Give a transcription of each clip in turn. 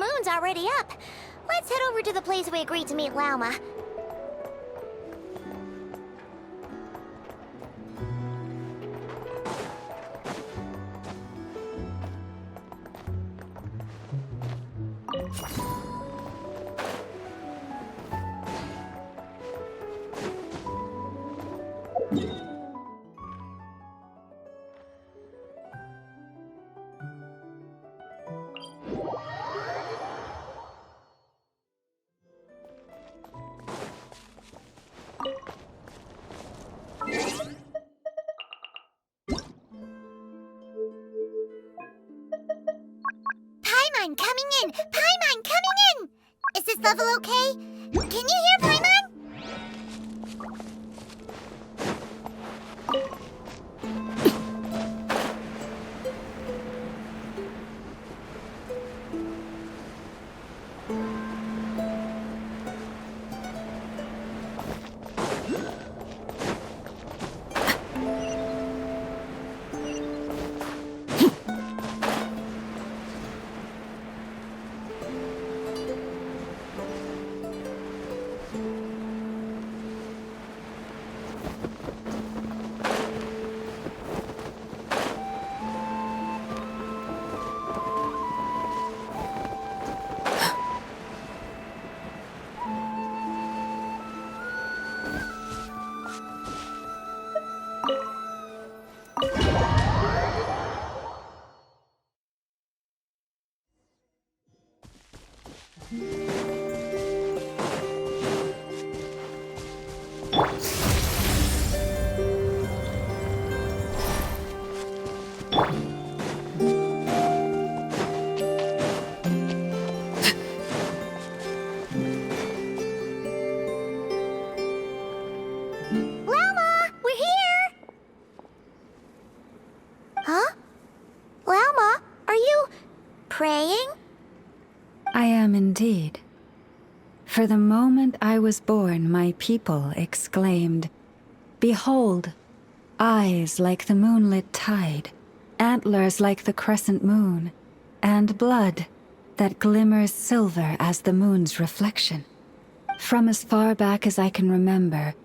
moon's already up. Let's head over to the place we agreed to meet Lauma. Paimon coming in! Paimon coming in! Is this level okay? Can you hear Paimon? Lauma, we're here! Huh? Lauma, are you praying? I am indeed. For the moment I was born, my people exclaimed, "Behold, eyes like the moonlit tide, antlers like the crescent moon, and blood that glimmers silver as the moon's reflection." From as far back as I can remember,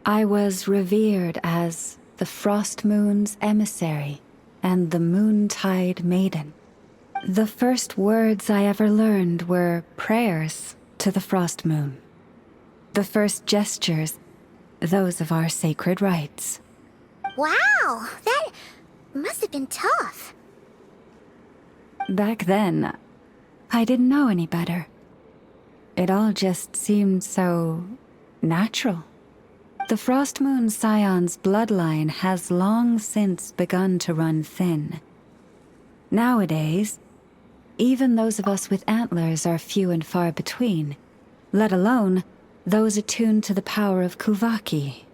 I was revered as the frost moon's emissary and the moontide maiden. The first words I ever learned were prayers to the frost moon. The first gestures, those of our sacred rites. Wow, that must have been tough. Back then, I didn't know any better. It all just seemed so natural. The Frost Moon Scion's bloodline has long since begun to run thin. Nowadays, even those of us with antlers are few and far between, let alone those attuned to the power of Kuvaki.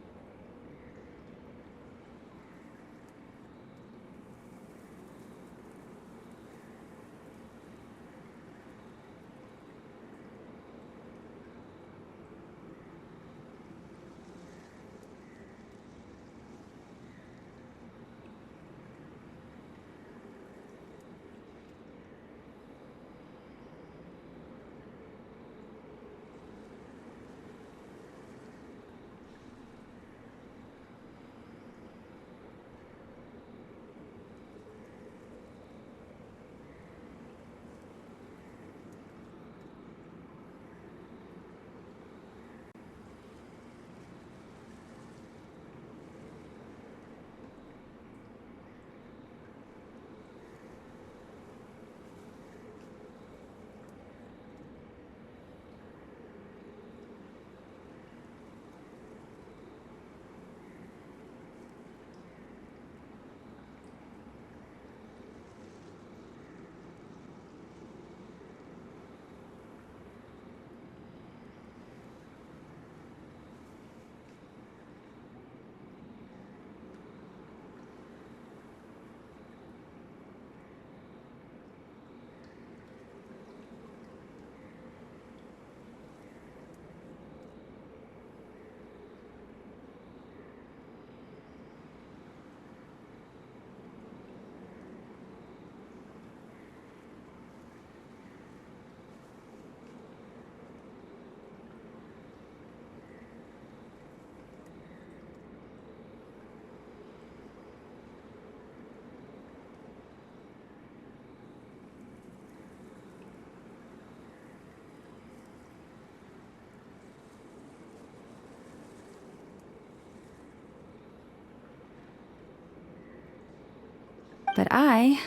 But I...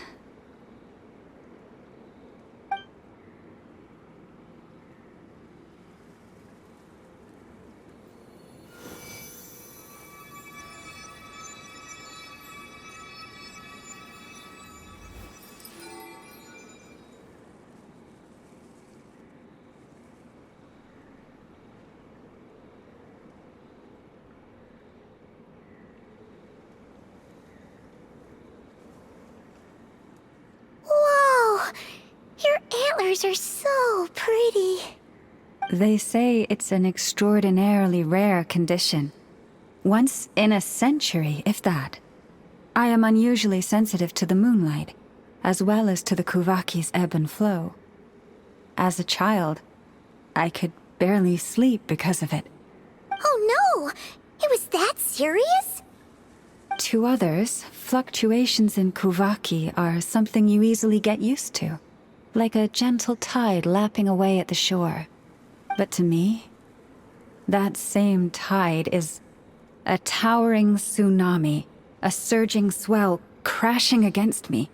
Whoa! Your antlers are so pretty. They say it's an extraordinarily rare condition. Once in a century, if that. I am unusually sensitive to the moonlight, as well as to the Kuvaki's ebb and flow. As a child, I could barely sleep because of it. Oh no! It was that serious? To others, fluctuations in Kuvaki are something you easily get used to, like a gentle tide lapping away at the shore. But to me, that same tide is a towering tsunami, a surging swell crashing against me.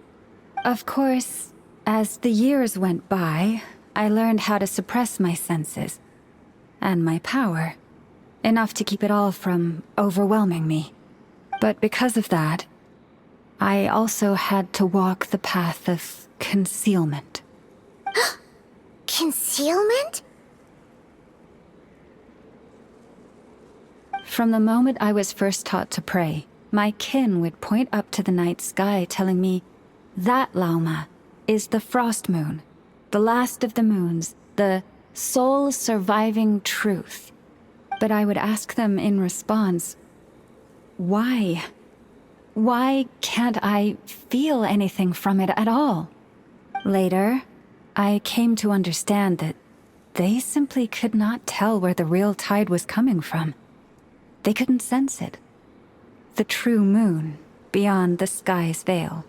Of course, as the years went by, I learned how to suppress my senses and my power, enough to keep it all from overwhelming me. But because of that, I also had to walk the path of concealment. Concealment? From the moment I was first taught to pray, my kin would point up to the night sky telling me, "That, Lauma, is the frost moon, the last of the moons, the sole surviving truth." But I would ask them in response, why? Why can't I feel anything from it at all? Later, I came to understand that they simply could not tell where the real tide was coming from. They couldn't sense it. The true moon, beyond the sky's veil.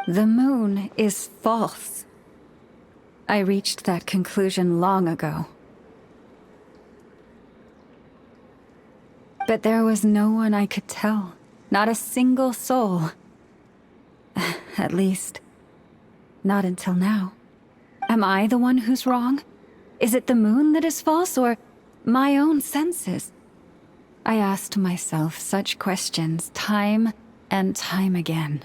The moon is false. I reached that conclusion long ago. But there was no one I could tell. Not a single soul. At least, not until now. Am I the one who's wrong? Is it the moon that is false, or my own senses? I asked myself such questions time and time again.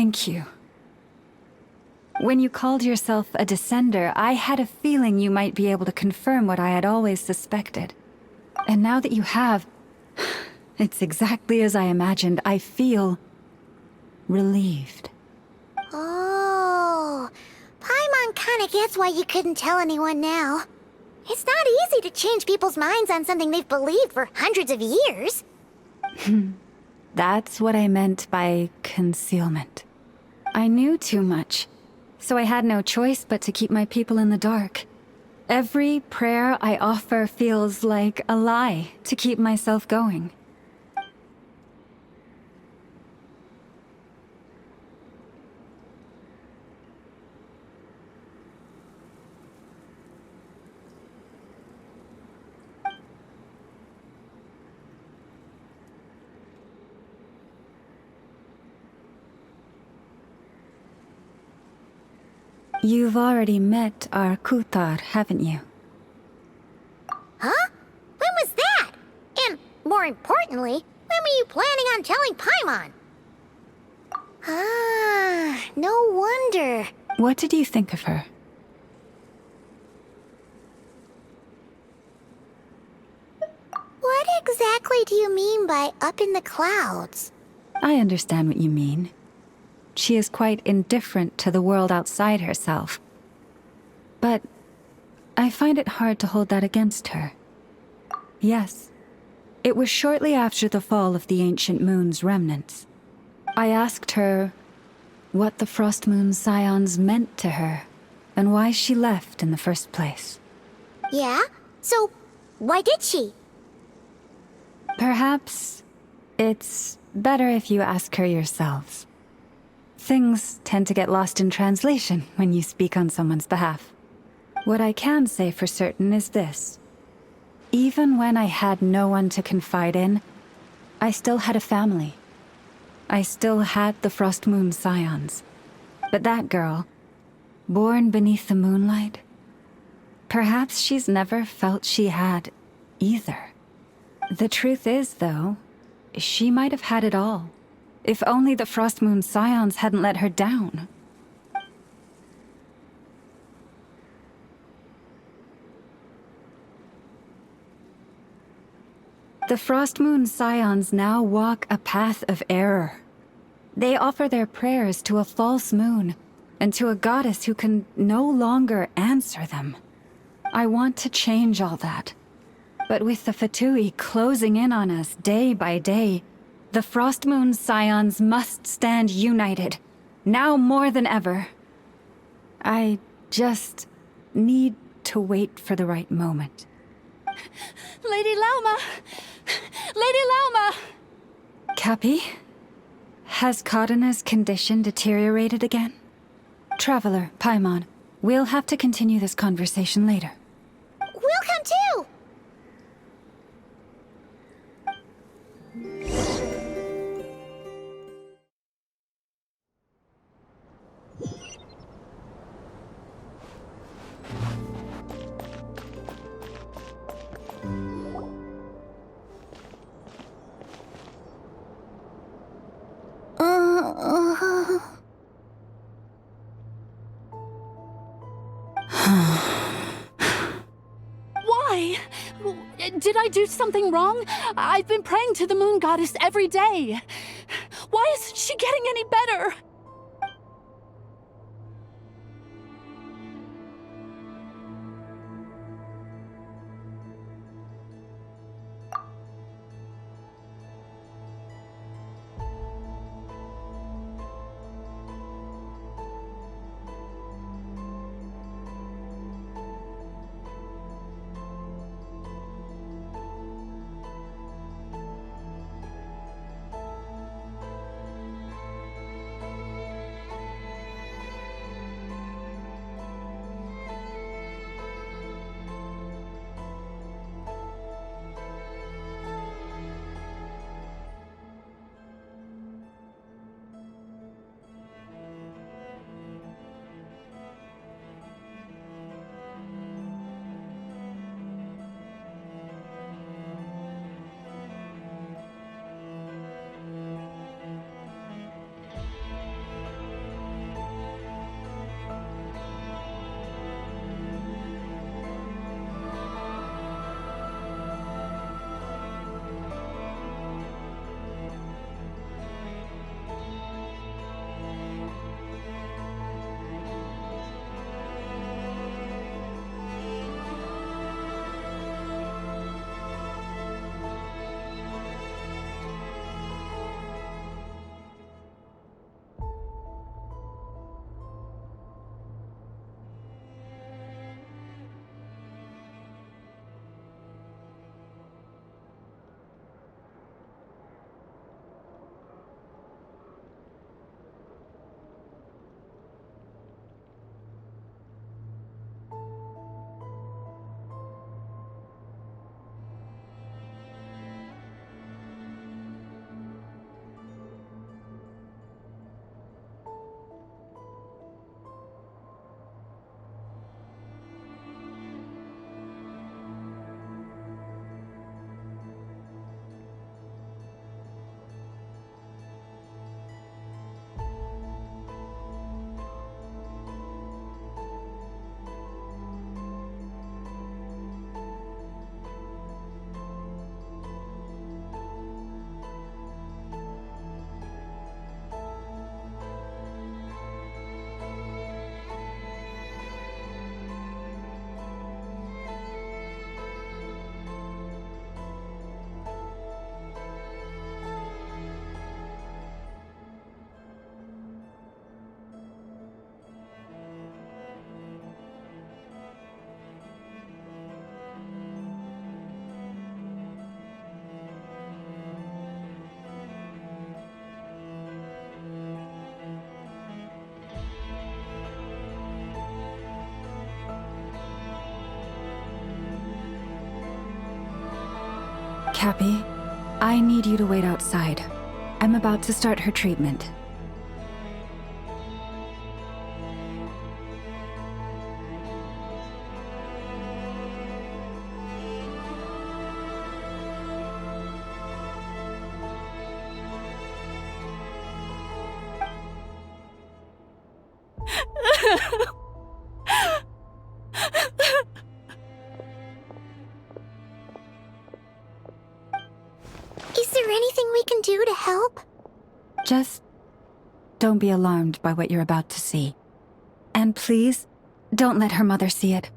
Thank you. When you called yourself a descender, I had a feeling you might be able to confirm what I had always suspected. And now that you have, it's exactly as I imagined. I feel relieved. Oh, Paimon kinda gets why you couldn't tell anyone now. It's not easy to change people's minds on something they've believed for hundreds of years. That's what I meant by concealment. I knew too much, so I had no choice but to keep my people in the dark. Every prayer I offer feels like a lie to keep myself going. You've already met our Kutar, haven't you? Huh? When was that? And, more importantly, when were you planning on telling Paimon? Ah, no wonder. What did you think of her? What exactly do you mean by up in the clouds? I understand what you mean. She is quite indifferent to the world outside herself. But I find it hard to hold that against her. Yes, it was shortly after the fall of the ancient moon's remnants. I asked her what the Frost Moon Scions meant to her, and why she left in the first place. Yeah? So, why did she? Perhaps it's better if you ask her yourselves. Things tend to get lost in translation when you speak on someone's behalf. What I can say for certain is this. Even when I had no one to confide in, I still had a family. I still had the Frost Moon Scions. But that girl, born beneath the moonlight, perhaps she's never felt she had either. The truth is, though, she might have had it all. If only the Frost Moon Scions hadn't let her down. The Frost Moon Scions now walk a path of error. They offer their prayers to a false moon, and to a goddess who can no longer answer them. I want to change all that. But with the Fatui closing in on us day by day, the Frost Moon Scions must stand united, now more than ever. I just need to wait for the right moment. Lady Lauma! Lady Lauma! Cappy? Has Kadena's condition deteriorated again? Traveler, Paimon, we'll have to continue this conversation later. We'll come too! Why? Did I do something wrong? I've been praying to the moon goddess every day. Why isn't she getting any better? Cappy, I need you to wait outside. I'm about to start her treatment. Is there anything we can do to help? Just don't be alarmed by what you're about to see. And please, don't let her mother see it.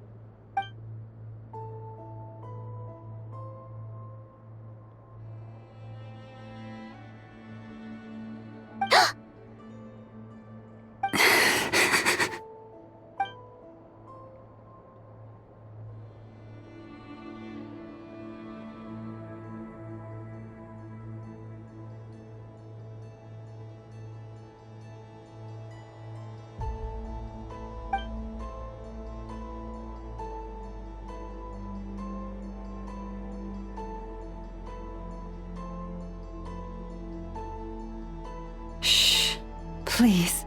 Shh. Please.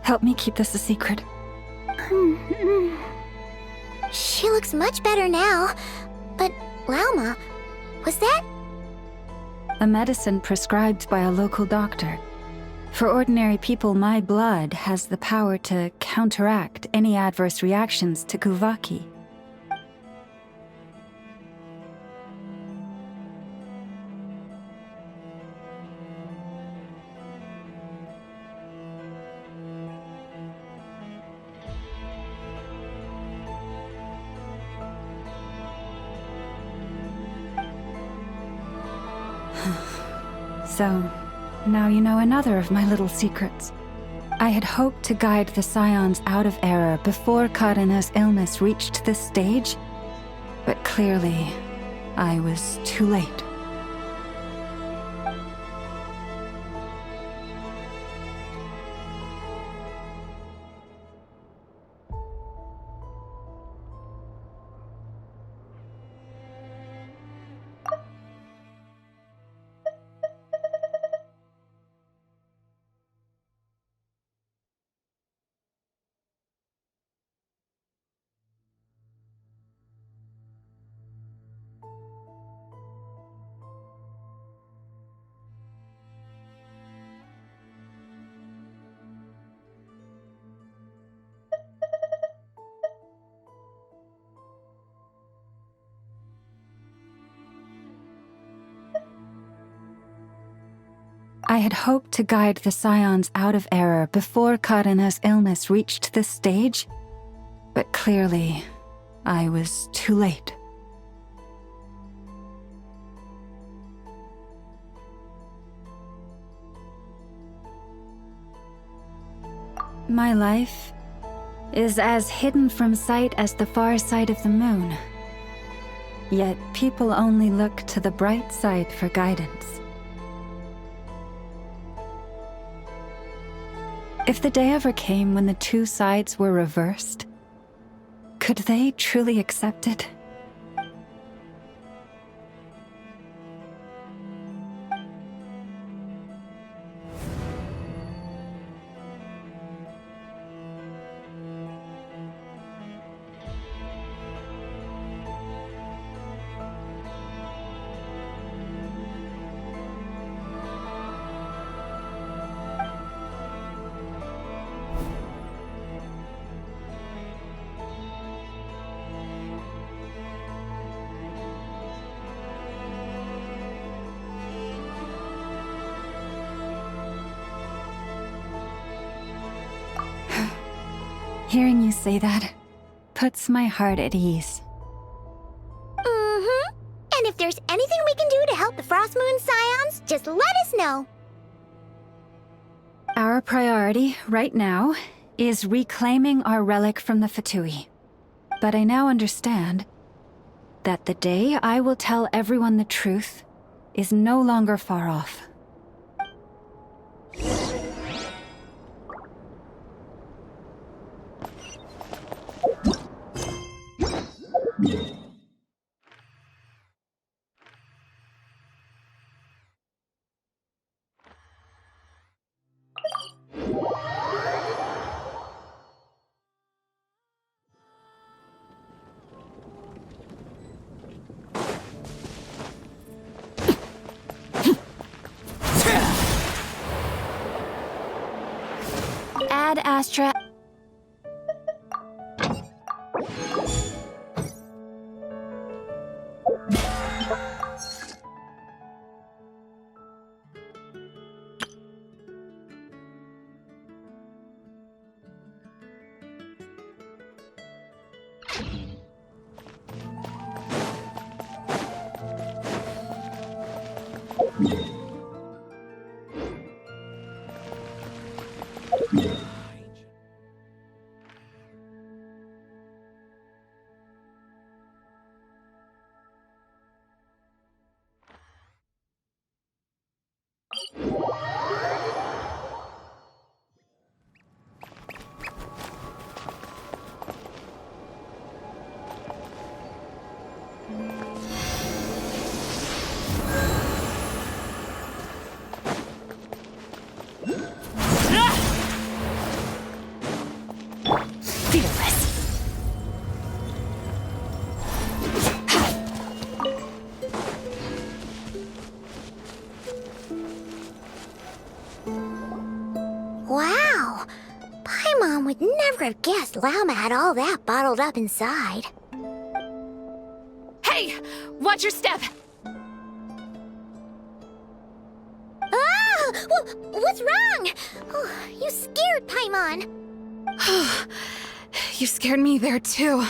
Help me keep this a secret. She looks much better now. But, Lauma, was that? A medicine prescribed by a local doctor. For ordinary people, my blood has the power to counteract any adverse reactions to Kuvaki. So, now you know another of my little secrets. I had hoped to guide the Scions out of error before Karina's illness reached this stage, but clearly, I was too late. I had hoped to guide the Scions out of error before Karina's illness reached this stage, but clearly, I was too late. My life is as hidden from sight as the far side of the moon. Yet people only look to the bright side for guidance. If the day ever came when the two sides were reversed, could they truly accept it? Hearing you say that puts my heart at ease. Mm-hmm. And if there's anything we can do to help the Frost Moon Scions, just let us know. Our priority, right now, is reclaiming our relic from the Fatui. But I now understand that the day I will tell everyone the truth is no longer far off. Ad Astra. Wow! Paimon would never have guessed Llama had all that bottled up inside. Hey! Watch your step! Ah! What's wrong? Oh, you scared Paimon. You scared me there too.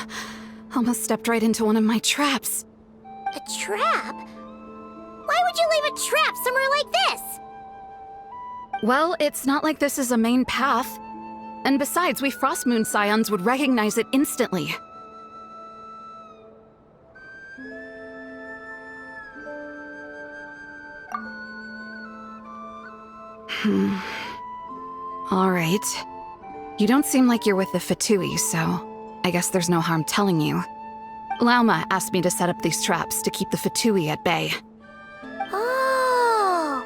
Almost stepped right into one of my traps. A trap? Why would you leave a trap somewhere like this? Well, it's not like this is a main path. And besides, we Frost Moon Scions would recognize it instantly. All right. You don't seem like you're with the Fatui, so I guess there's no harm telling you. Lauma asked me to set up these traps to keep the Fatui at bay. Oh!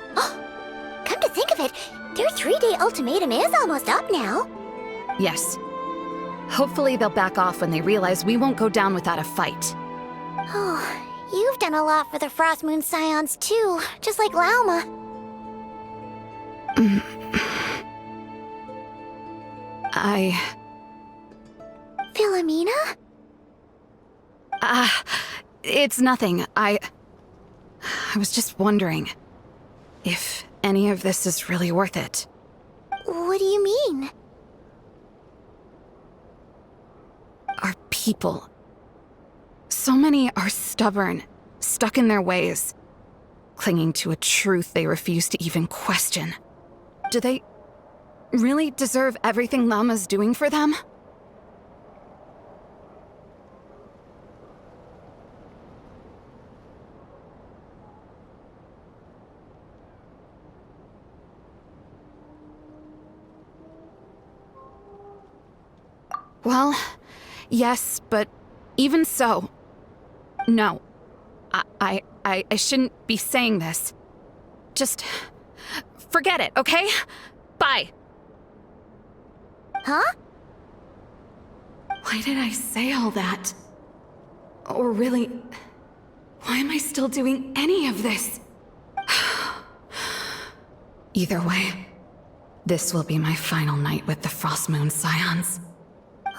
Come to think of it, their 3-day ultimatum is almost up now. Yes. Hopefully they'll back off when they realize we won't go down without a fight. Oh, you've done a lot for the Frost Moon Scions too, just like Lauma. Philomena? It's nothing. I was just wondering if any of this is really worth it. What do you mean? Our people. So many are stubborn, stuck in their ways, clinging to a truth they refuse to even question. Do they really deserve everything Lama's doing for them? Well, yes, but even so, no. I shouldn't be saying this. Just forget it, okay? Bye. Huh? Why did I say all that? Or really, why am I still doing any of this? Either way, this will be my final night with the Frost Moon Scions.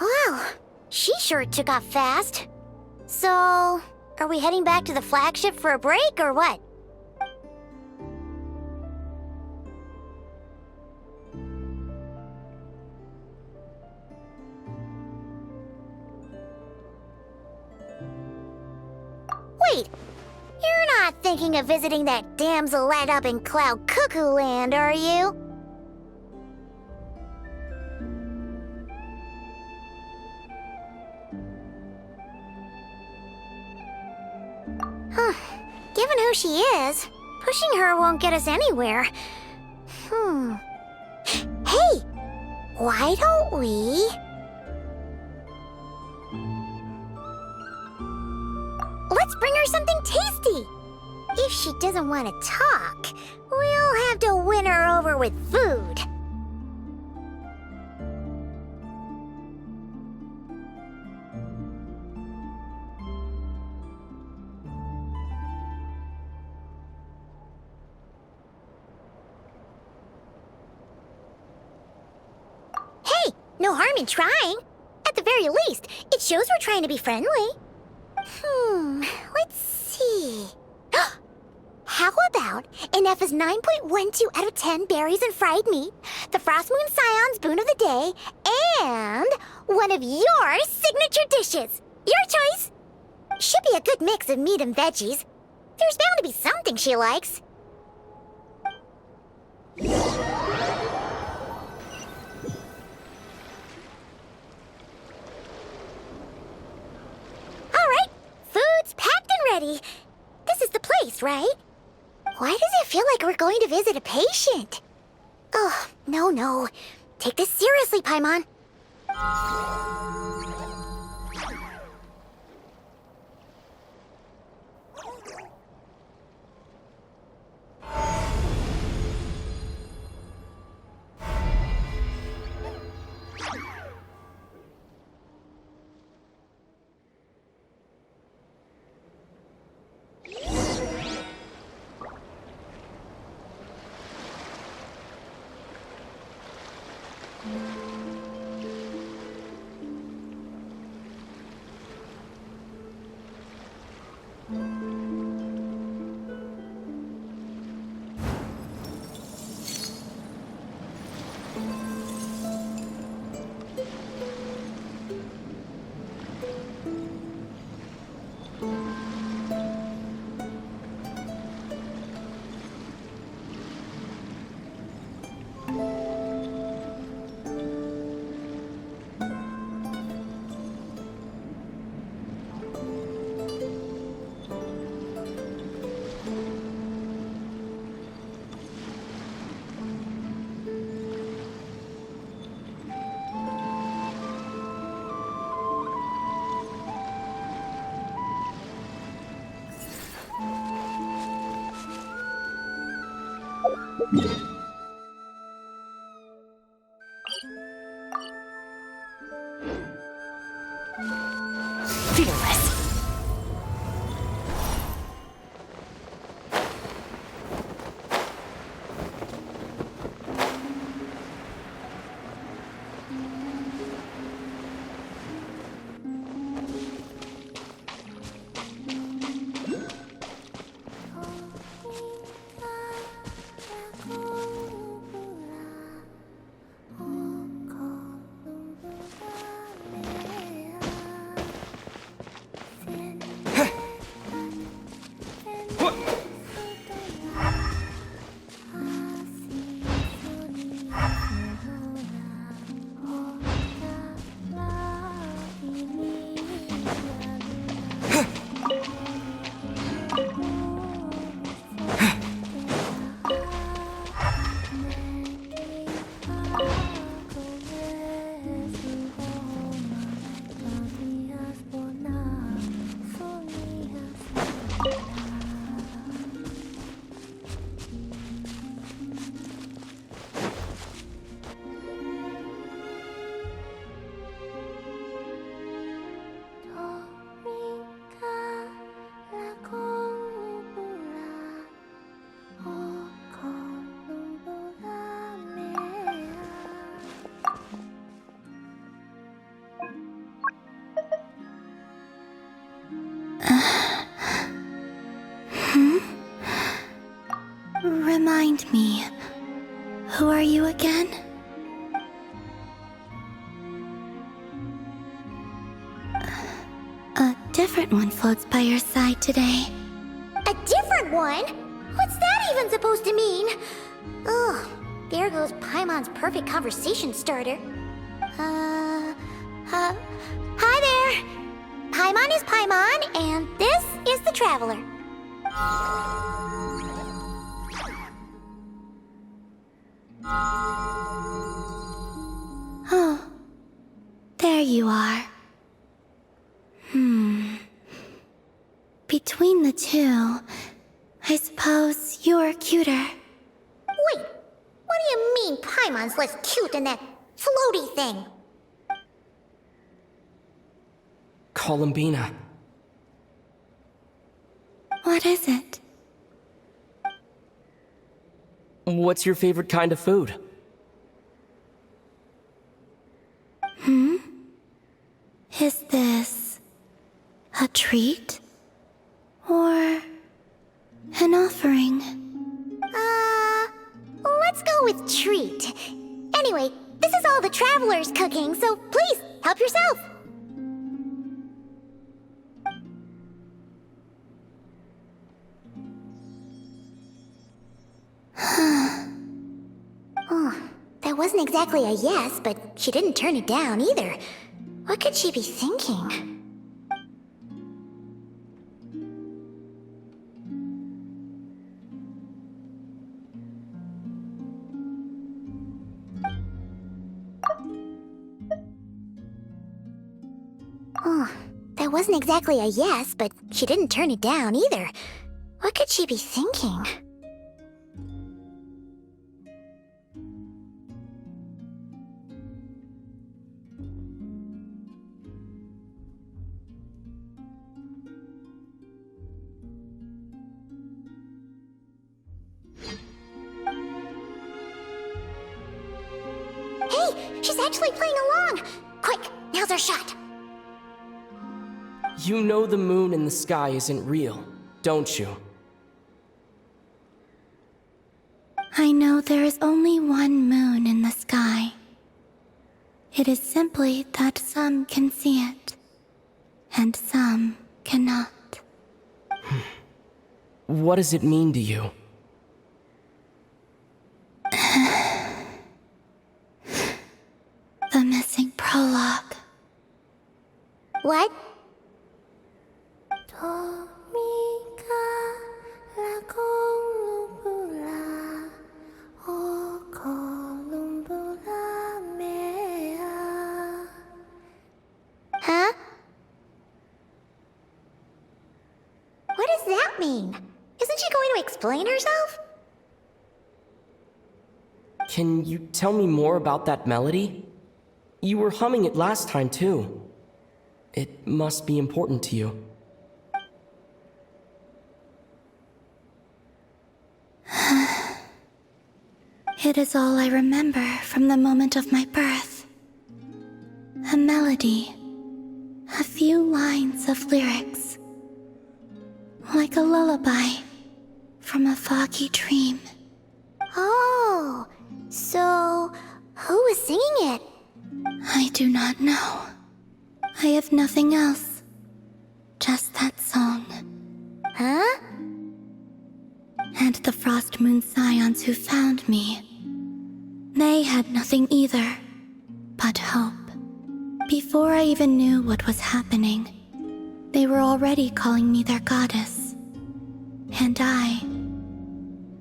Wow, she sure took off fast. So, are we heading back to the flagship for a break or what? Wait, you're not thinking of visiting that damselette up in Cloud Cuckoo Land, are you? Huh. Given who she is, pushing her won't get us anywhere. Hey! Why don't we... Let's bring her something tasty! If she doesn't want to talk, we'll have to win her over with food. No harm in trying. At the very least, it shows we're trying to be friendly. Let's see. How about Ineffa's 9.12 out of 10 berries and fried meat, the Frost Moon Scion's boon of the day, and one of your signature dishes? Your choice. Should be a good mix of meat and veggies. There's bound to be something she likes. Alright, food's packed and ready. This is the place, right? Why does it feel like we're going to visit a patient? Oh, no. Take this seriously, Paimon. Fearless. Remind me, who are you again? A different one floats by your side today. A different one? What's that even supposed to mean? Ugh, there goes Paimon's perfect conversation starter. Hi there! Paimon is Paimon, and this is the Traveler. Oh, there you are. Between the two, I suppose you're cuter. Wait, what do you mean Paimon's less cute than that floaty thing? Columbina. What is it? What's your favorite kind of food? A treat? Or an offering? Let's go with treat. Anyway, this is all the traveler's cooking, so please, help yourself. Oh, that wasn't exactly a yes, but she didn't turn it down either. What could she be thinking? Oh, that wasn't exactly a yes, but she didn't turn it down either. What could she be thinking? Hey, she's actually playing along! Quick, now's our shot! You know the moon in the sky isn't real, don't you? I know there is only one moon in the sky. It is simply that some can see it, and some cannot. What does it mean to you? The missing prologue. What? Huh? What does that mean? Isn't she going to explain herself? Can you tell me more about that melody? You were humming it last time, too. It must be important to you. It is all I remember from the moment of my birth. A melody. A few lines of lyrics. Like a lullaby from a foggy dream. Oh, so who was singing it? I do not know. I have nothing else. Just that song. Huh? And the Frost Moon Scions who found me. They had nothing either, but hope. Before I even knew what was happening, they were already calling me their goddess. And I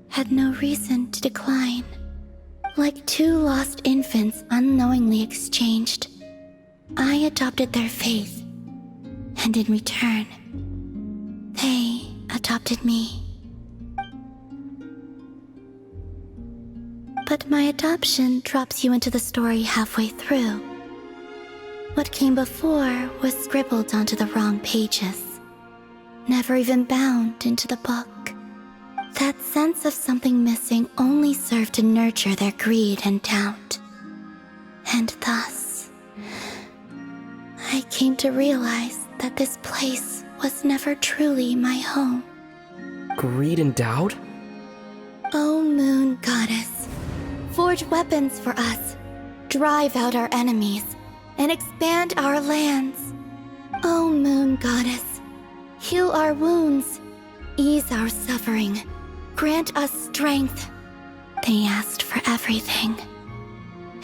had no reason to decline. Like two lost infants unknowingly exchanged, I adopted their faith, and in return, they adopted me. But my adoption drops you into the story halfway through. What came before was scribbled onto the wrong pages, never even bound into the book. That sense of something missing only served to nurture their greed and doubt. And thus, I came to realize that this place was never truly my home. Greed and doubt? O Moon Goddess, forge weapons for us, drive out our enemies, and expand our lands. O Moon Goddess, heal our wounds, ease our suffering, grant us strength. They asked for everything,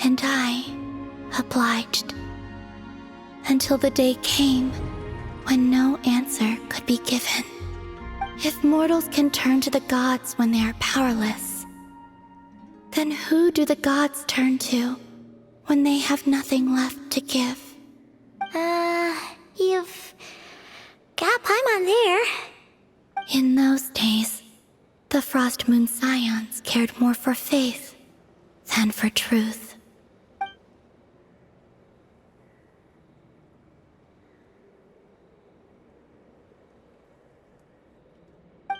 and I obliged. Until the day came when no answer could be given. If mortals can turn to the gods when they are powerless, then who do the gods turn to when they have nothing left to give? You've got Paimon there. In those days, the Frost Moon Scions cared more for faith than for truth.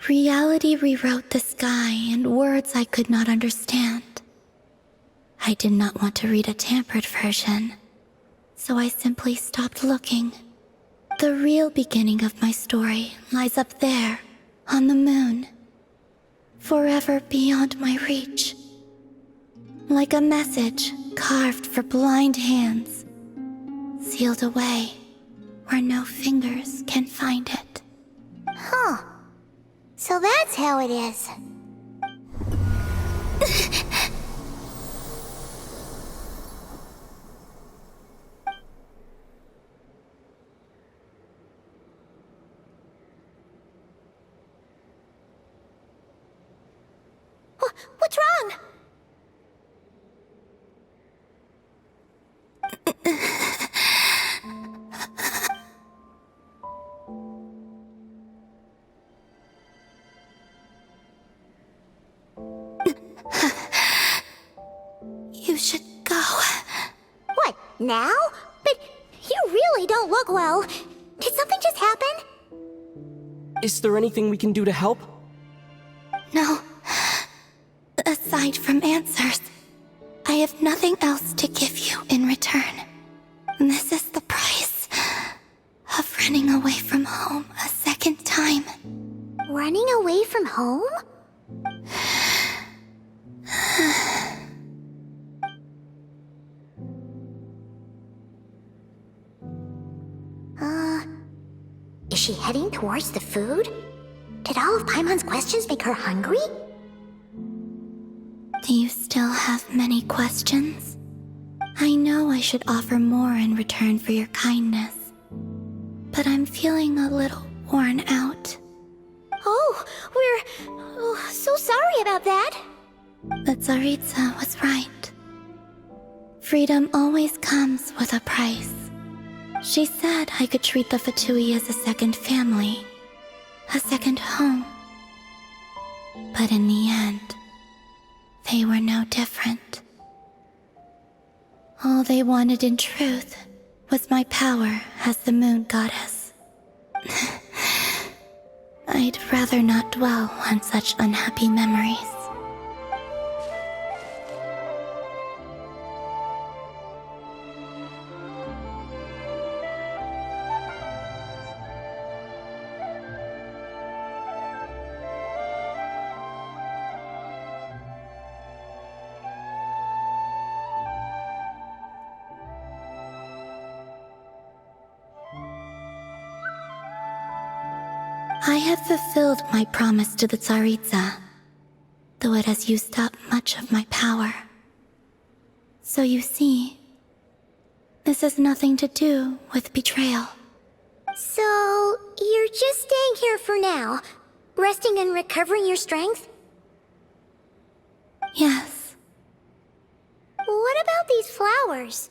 Reality rewrote the sky in words I could not understand. I did not want to read a tampered version, so I simply stopped looking. The real beginning of my story lies up there, on the moon, forever beyond my reach. Like a message carved for blind hands, sealed away where no fingers can find it. Huh. So that's how it is. What's wrong? You should go. What, now? But you really don't look well. Did something just happen? Is there anything we can do to help? No. Aside from answers, I have nothing else to give you in return. This is the price of running away from home a second time. Running away from home? Is she heading towards the food? Did all of Paimon's questions make her hungry? Do you still have many questions? I know I should offer more in return for your kindness, but I'm feeling a little worn out. Oh, we're so sorry about that. The Tsaritsa was right. Freedom always comes with a price. She said I could treat the Fatui as a second family, a second home. But in the end, they were no different. All they wanted in truth was my power as the moon goddess. I'd rather not dwell on such unhappy memories. I have fulfilled my promise to the Tsaritsa, though it has used up much of my power. So you see, this has nothing to do with betrayal. So, you're just staying here for now, resting and recovering your strength? Yes, What about these flowers?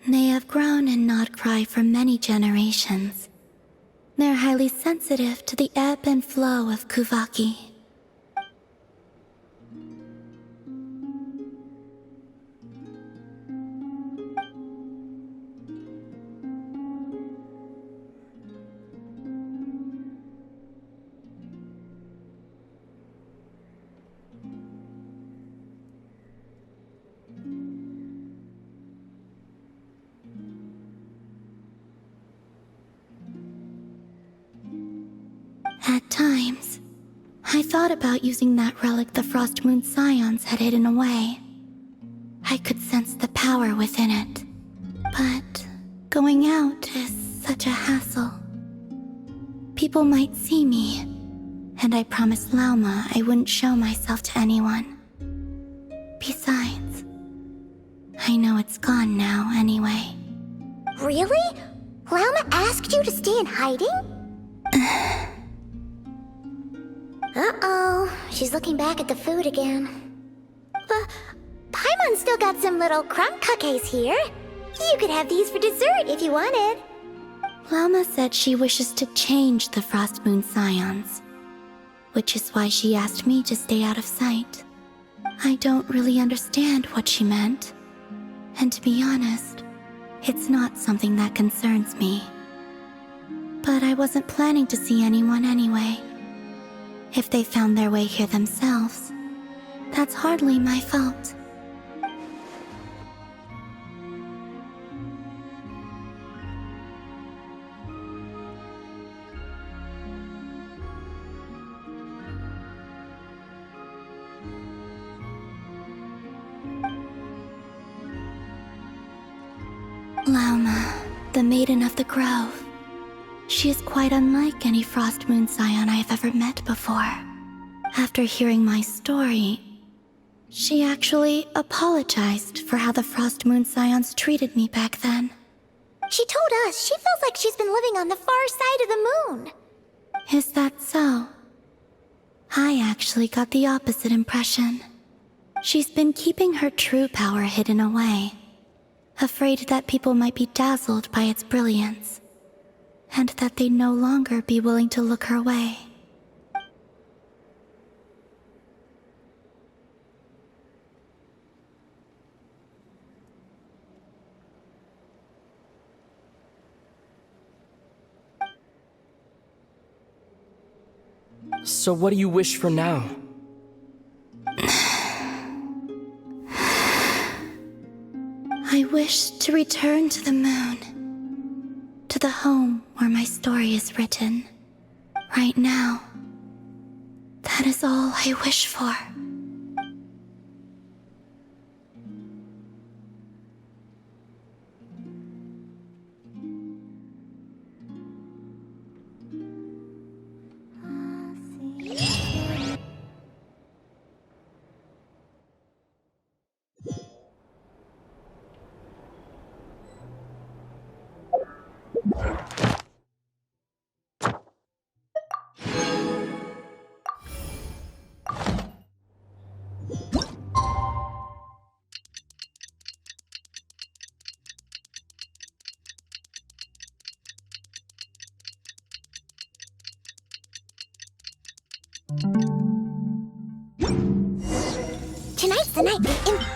they have grown in Nod-Krai for many generations. They're highly sensitive to the ebb and flow of Kuvaki. At times, I thought about using that relic the Frost Moon Scions had hidden away. I could sense the power within it. But going out is such a hassle. People might see me, and I promised Lauma I wouldn't show myself to anyone. Besides, I know it's gone now anyway. Really? Lauma asked you to stay in hiding? Uh-oh, she's looking back at the food again. But Paimon's still got some little crumb cookies here. You could have these for dessert if you wanted. Lauma said she wishes to change the Frost Moon Scions, which is why she asked me to stay out of sight. I don't really understand what she meant, and to be honest, it's not something that concerns me. But I wasn't planning to see anyone anyway. If they found their way here themselves, that's hardly my fault. Lauma, the Maiden of the Grove. She is quite unlike any Frost Moon Scion I have ever met before. After hearing my story, she actually apologized for how the Frost Moon Scions treated me back then. She told us she feels like she's been living on the far side of the moon. Is that so? I actually got the opposite impression. She's been keeping her true power hidden away, afraid that people might be dazzled by its brilliance, and that they'd no longer be willing to look her way. So what do you wish for now? I wish to return to the moon, to the home where my story is written. Right now, that is all I wish for. Tonight's the night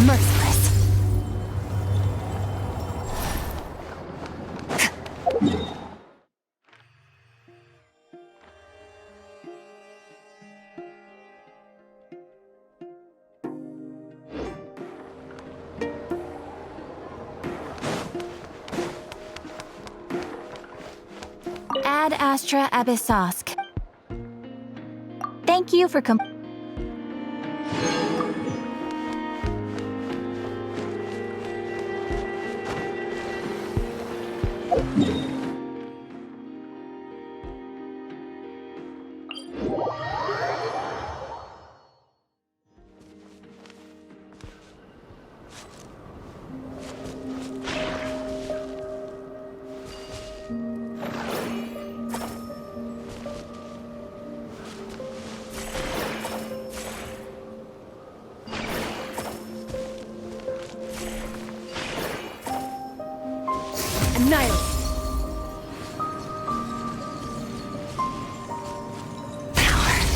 merciless. Ad Astra Abyssosk. Thank you for Annihilate. Power.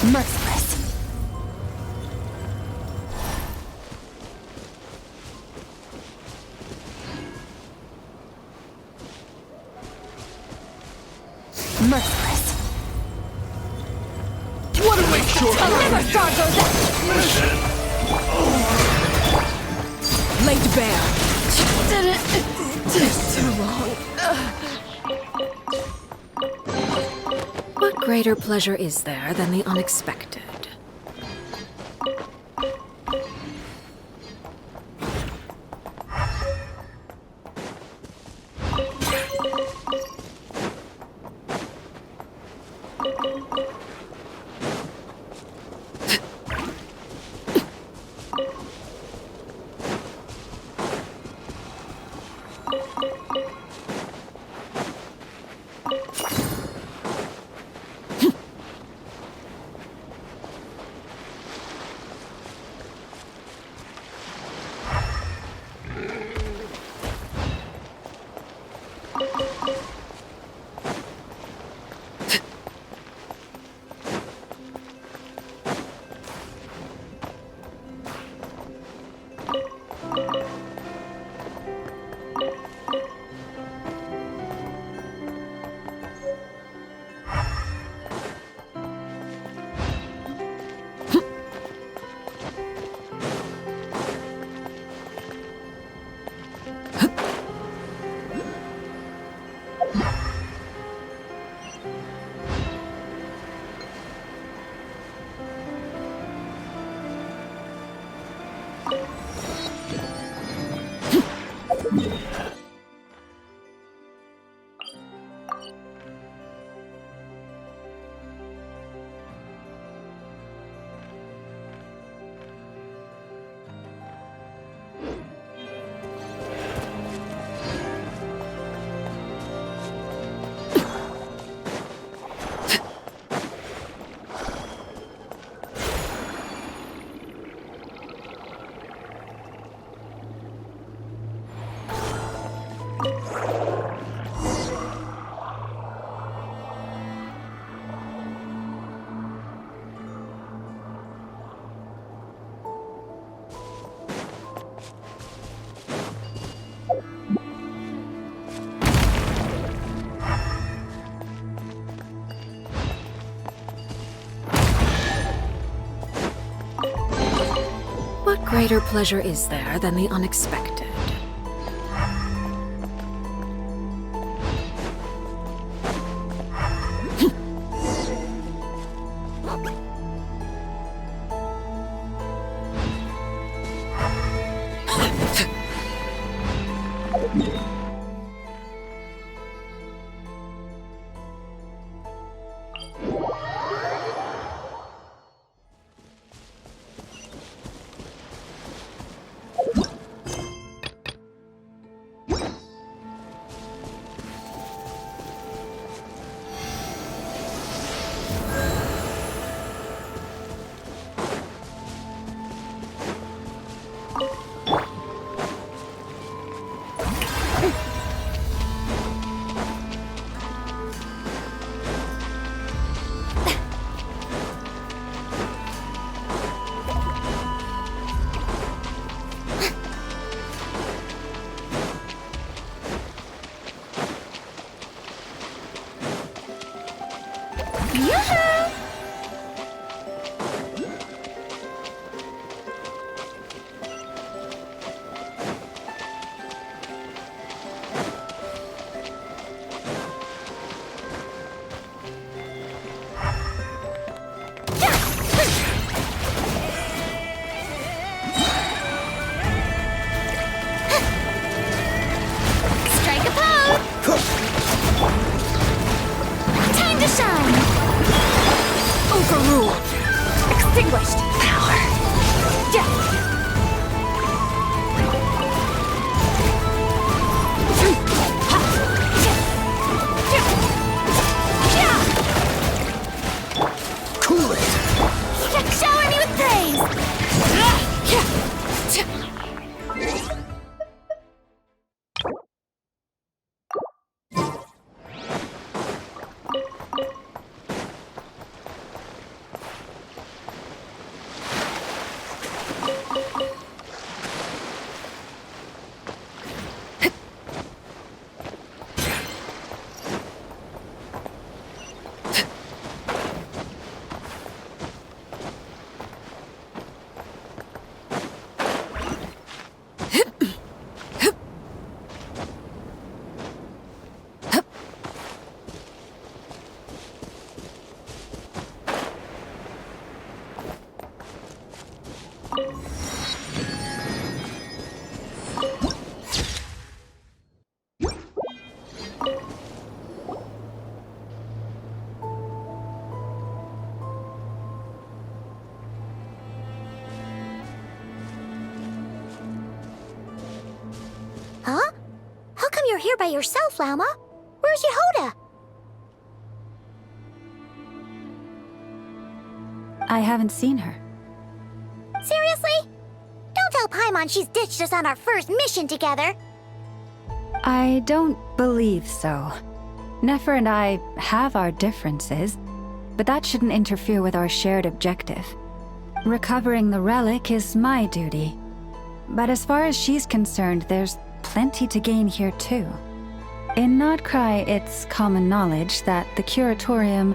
Merciless. Merciless. What a waste your Never star goes up. laid bare. Too long. What greater pleasure is there than the unexpected? What greater pleasure is there than the unexpected? Strike a pose! Time to shine! Overruled. Extinguished! Power! Yeah! Cool it. Shower me with praise! here by yourself, Lauma. Where's Yehoda? I haven't seen her. Seriously? Don't tell Paimon she's ditched us on our first mission together. I don't believe so. Nefer and I have our differences, but that shouldn't interfere with our shared objective. Recovering the relic is my duty. But as far as she's concerned, there's plenty to gain here too. In Nod-Krai, it's common knowledge that the Curatorium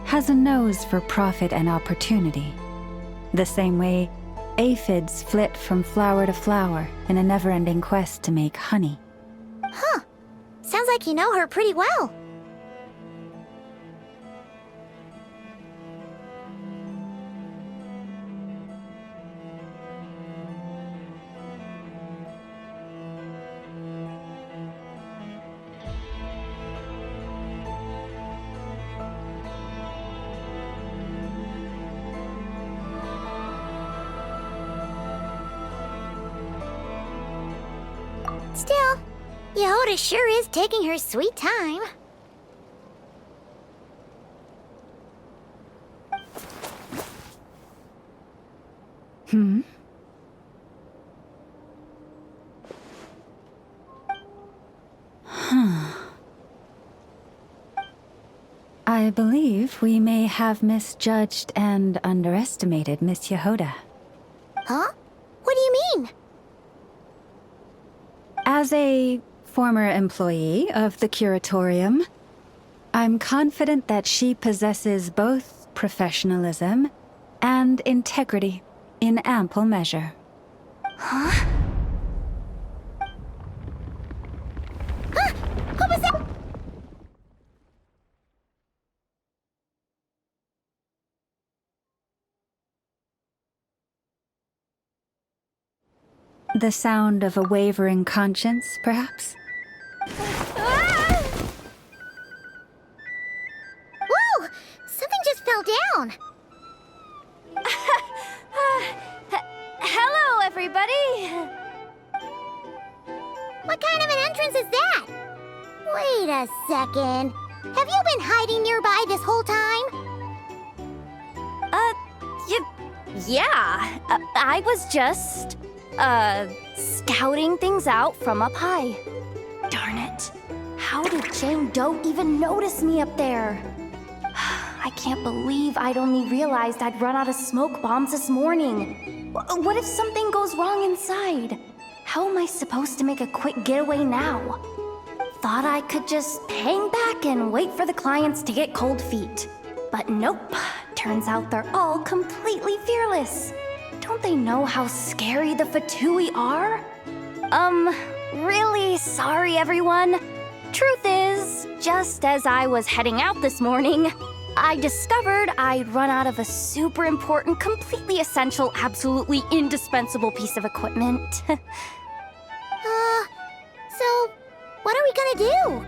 has a nose for profit and opportunity. The same way aphids flit from flower to flower in a never-ending quest to make honey. Huh. Sounds like you know her pretty well. Still, Yehoda sure is taking her sweet time. I believe we may have misjudged and underestimated Miss Yehoda. Huh? What do you mean? As a former employee of the Curatorium, I'm confident that she possesses both professionalism and integrity in ample measure. Huh? Huh? What was that? The sound of a wavering conscience, perhaps? Ah! Whoa! Something just fell down. Hello, everybody! What kind of an entrance is that? Wait a second. Have you been hiding nearby this whole time? Yeah. I was just, scouting things out from up high. Darn it. How did Jane Doe even notice me up there? I can't believe I'd only realized I'd run out of smoke bombs this morning. What if something goes wrong inside? How am I supposed to make a quick getaway now? Thought I could just hang back and wait for the clients to get cold feet. But nope. Turns out they're all completely fearless. Don't they know how scary the Fatui are? Really sorry, everyone. Truth is, just as I was heading out this morning, I discovered I'd run out of a super important, completely essential, absolutely indispensable piece of equipment. So, what are we gonna do?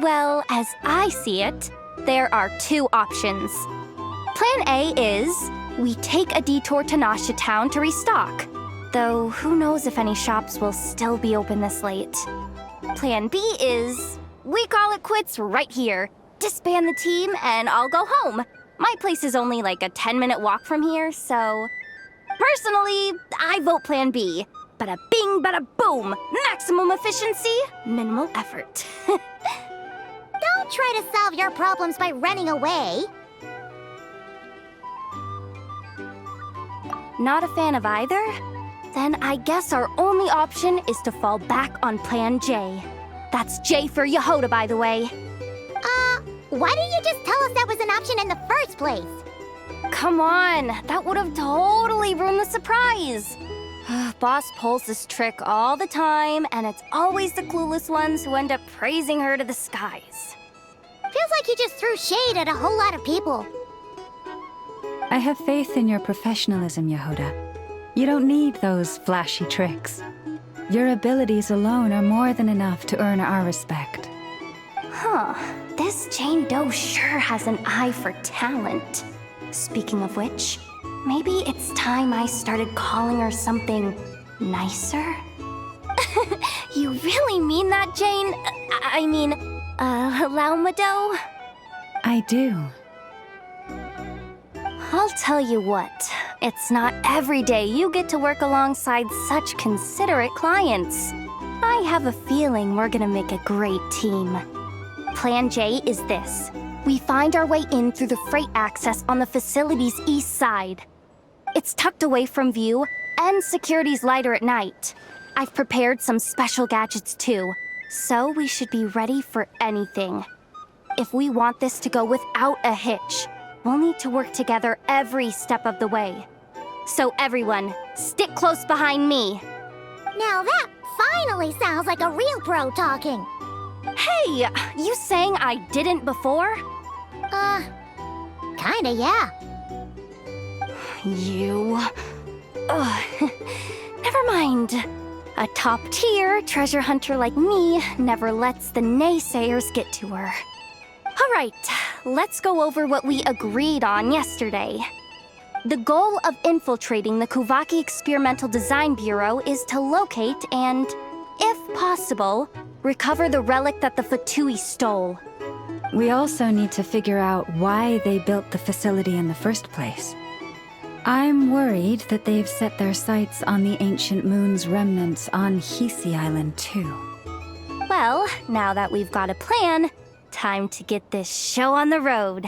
Well, as I see it, there are two options. Plan A is we take a detour to Nasha Town to restock, though who knows if any shops will still be open this late. Plan B is we call it quits right here, disband the team, and I'll go home. My place is only like a 10-minute walk from here, so... Personally, I vote Plan B. Bada bing, bada boom! Maximum efficiency, minimal effort. Don't try to solve your problems by running away. Not a fan of either? Then I guess our only option is to fall back on Plan J. That's J for Yehoda, by the way. Why didn't you just tell us that was an option in the first place? Come on, that would have totally ruined the surprise. Boss pulls this trick all the time, and it's always the clueless ones who end up praising her to the skies. Feels like you just threw shade at a whole lot of people. I have faith in your professionalism, Yehoda. You don't need those flashy tricks. Your abilities alone are more than enough to earn our respect. Huh, this Jane Doe sure has an eye for talent. Speaking of which, maybe it's time I started calling her something nicer? You really mean that, Jane? Laumado? I do. I'll tell you what, it's not every day you get to work alongside such considerate clients. I have a feeling we're gonna make a great team. Plan J is this. We find our way in through the freight access on the facility's east side. It's tucked away from view, and security's lighter at night. I've prepared some special gadgets too, so we should be ready for anything. If we want this to go without a hitch, we'll need to work together every step of the way. So everyone, stick close behind me. Now that finally sounds like a real bro talking. Hey, you saying I didn't before? Kinda, yeah. You... Ugh. Never mind. A top-tier treasure hunter like me never lets the naysayers get to her. All right, let's go over what we agreed on yesterday. The goal of infiltrating the Kuvaki Experimental Design Bureau is to locate and, if possible, recover the relic that the Fatui stole. We also need to figure out why they built the facility in the first place. I'm worried that they've set their sights on the ancient moon's remnants on Hisi Island too. Well, now that we've got a plan, time to get this show on the road.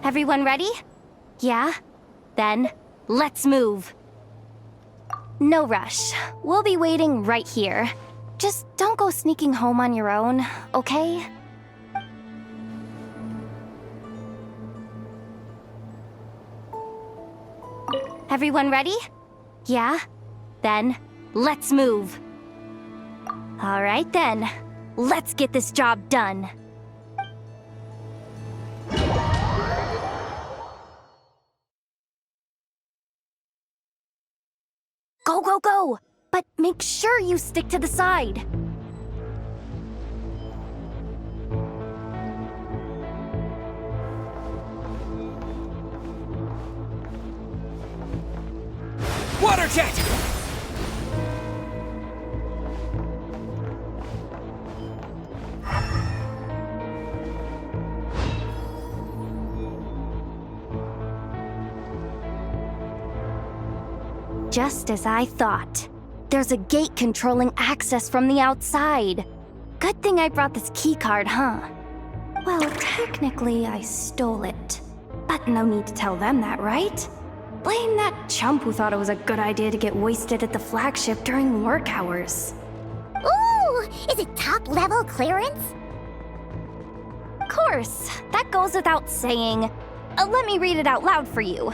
Everyone ready? Yeah? Then, let's move. No rush. We'll be waiting right here. Just don't go sneaking home on your own, okay? Everyone ready? Yeah? Then, let's move. All right then. Let's get this job done. Go, go, go! But make sure you stick to the side. Water jet! Just as I thought. There's a gate controlling access from the outside. Good thing I brought this keycard, huh? Well, technically, I stole it. But no need to tell them that, right? Blame that chump who thought it was a good idea to get wasted at the flagship during work hours. Ooh, is it top-level clearance? Of course, that goes without saying. Let me read it out loud for you.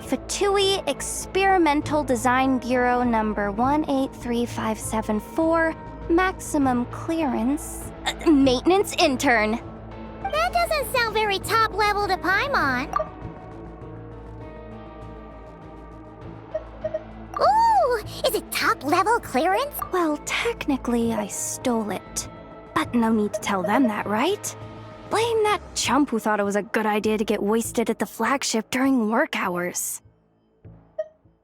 Fatui Experimental Design Bureau number 183574, maximum clearance. Maintenance intern. That doesn't sound very top-level to Paimon. Ooh, is it top-level clearance? Well, technically, I stole it. But no need to tell them that, right? Blame that chump who thought it was a good idea to get wasted at the flagship during work hours.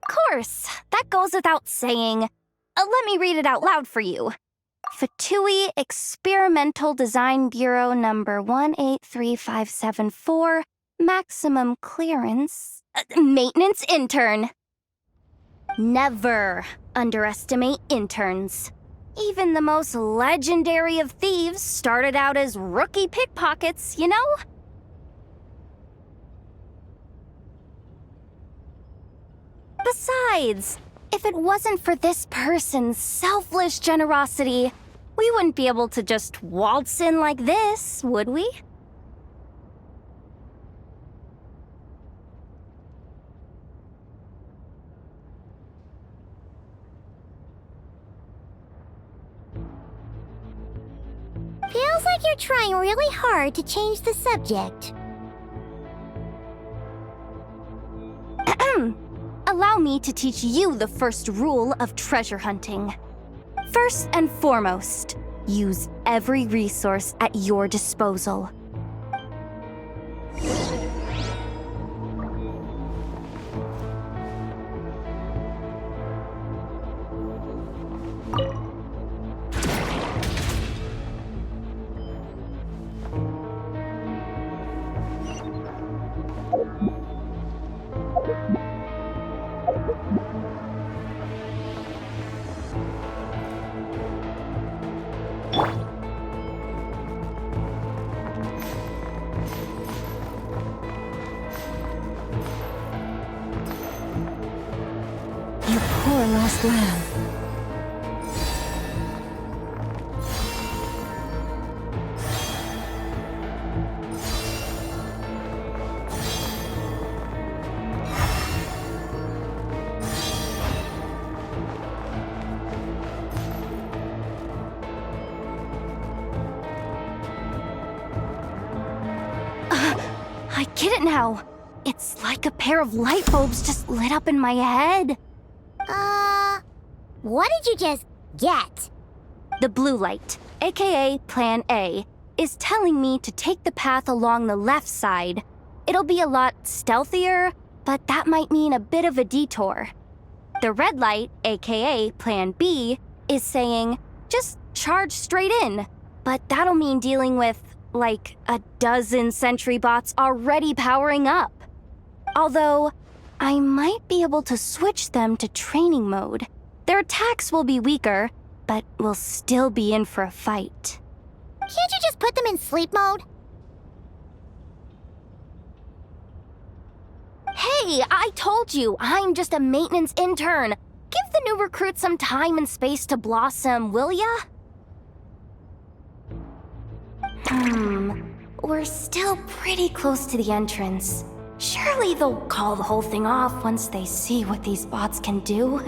Of course, that goes without saying. Let me read it out loud for you. Fatui Experimental Design Bureau number 183574, maximum clearance. Maintenance intern. Never underestimate interns. Even the most legendary of thieves started out as rookie pickpockets, you know? Besides, if it wasn't for this person's selfless generosity, we wouldn't be able to just waltz in like this, would we? Feels like you're trying really hard to change the subject. Allow me to teach you the first rule of treasure hunting. First and foremost, Use every resource at your disposal. You poor lost lamb. I get it now. It's like a pair of light bulbs just lit up in my head. What did you just get? The blue light, aka Plan A, is telling me to take the path along the left side. It'll be a lot stealthier, but that might mean a bit of a detour. The red light, aka Plan B, is saying, just charge straight in. But that'll mean dealing with, like, a dozen sentry bots already powering up. Although, I might be able to switch them to training mode. Their attacks will be weaker, but we'll still be in for a fight. Can't you just put them in sleep mode? Hey, I told you, I'm just a maintenance intern. Give the new recruits some time and space to blossom, will ya? We're still pretty close to the entrance. Surely they'll call the whole thing off once they see what these bots can do.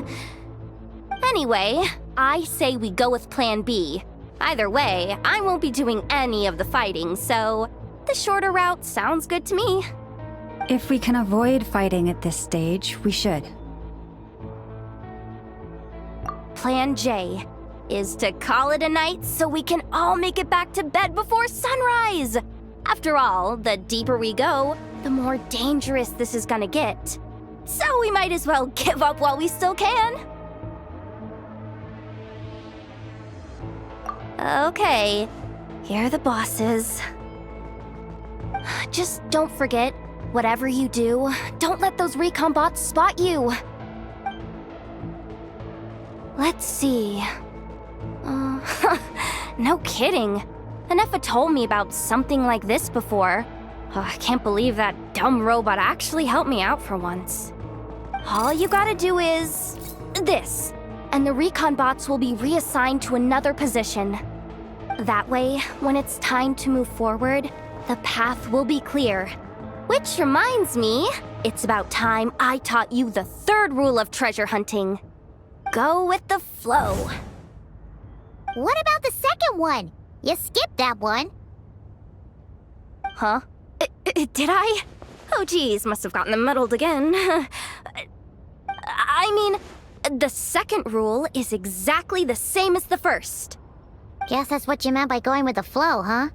Anyway, I say we go with Plan B. Either way, I won't be doing any of the fighting, so the shorter route sounds good to me. If we can avoid fighting at this stage, we should. Plan J is to call it a night so we can all make it back to bed before sunrise. After all, the deeper we go, the more dangerous this is gonna get. So we might as well give up while we still can. Okay, here are the bosses. Just don't forget, whatever you do, don't let those recon bots spot you. Let's see. No kidding. Nefa told me about something like this before. I can't believe that dumb robot actually helped me out for once. All you gotta do is this, and the recon bots will be reassigned to another position. That way, when it's time to move forward, the path will be clear. Which reminds me, it's about time I taught you the third rule of treasure hunting. Go with the flow. What about the second one? You skipped that one. Huh? Did I? Oh geez, must have gotten them muddled again. I mean, the second rule is exactly the same as the first. Guess that's what you meant by going with the flow, huh?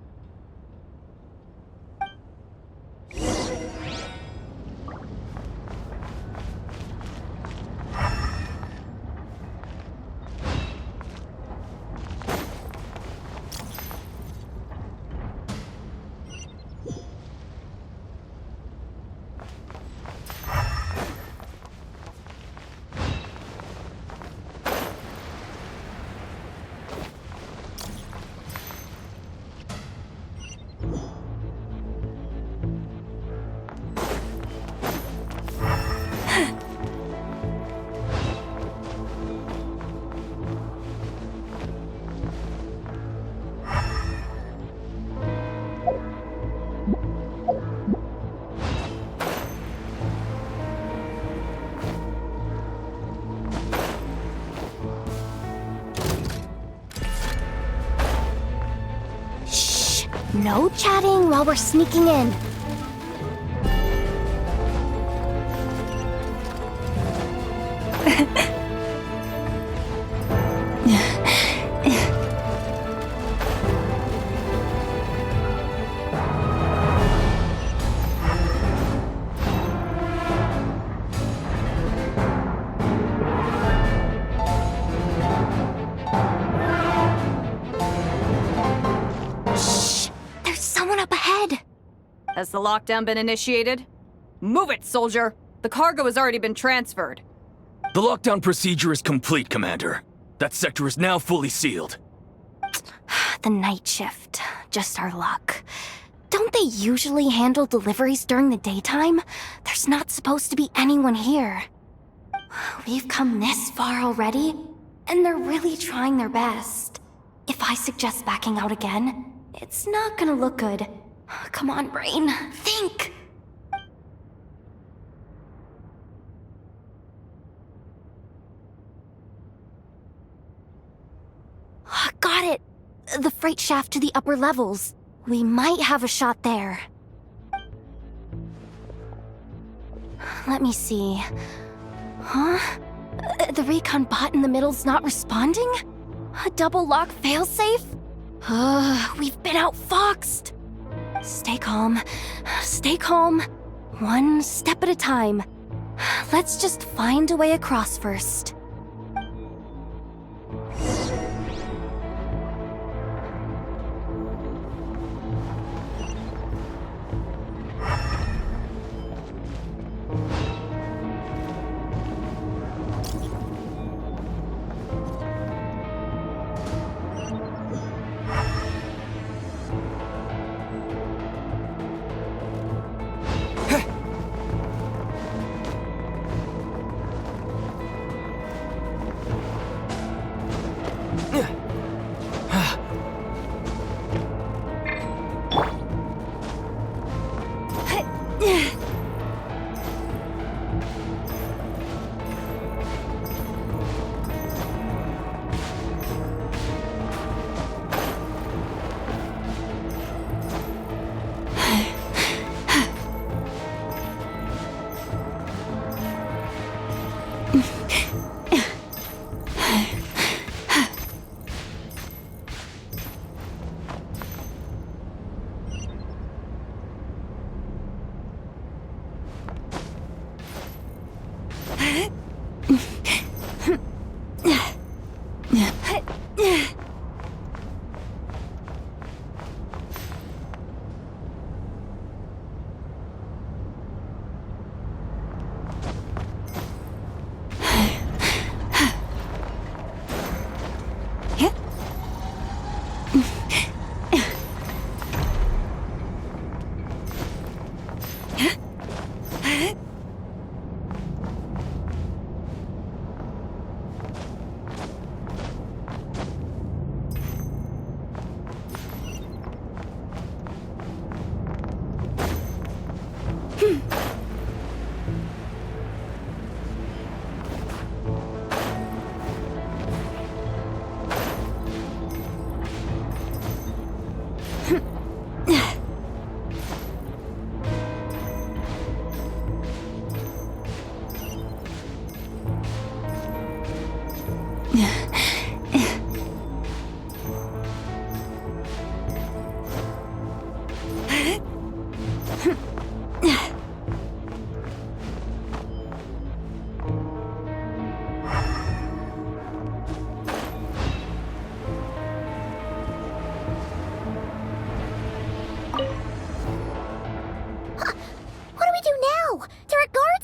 No chatting while we're sneaking in. Has the lockdown been initiated? Move it, soldier! The cargo has already been transferred. The lockdown procedure is complete, Commander. That sector is now fully sealed. The night shift. Just our luck. Don't they usually handle deliveries during the daytime? There's not supposed to be anyone here. We've come this far already, and they're really trying their best. If I suggest backing out again, it's not gonna look good. Come on, brain. Think! Got it! The freight shaft to the upper levels. We might have a shot there. Let me see. Huh? The recon bot in the middle's not responding? A double lock failsafe? We've been outfoxed. Stay calm. Stay calm. One step at a time. Let's just find a way across first.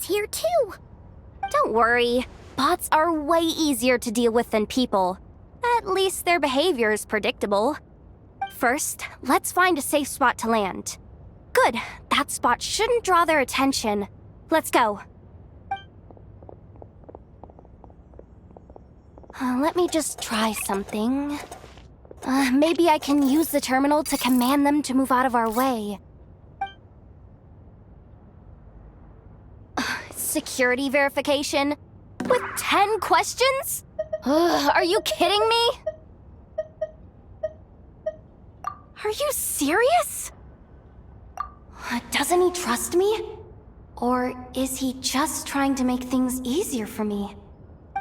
Here too. Don't worry. Bots are way easier to deal with than people. At least their behavior is predictable. First, let's find a safe spot to land. Good. That spot shouldn't draw their attention. Let's go. Let me just try something. Maybe I can use the terminal to command them to move out of our way. Security verification? With 10 questions? Are you kidding me? Are you serious? Doesn't he trust me? Or is he just trying to make things easier for me?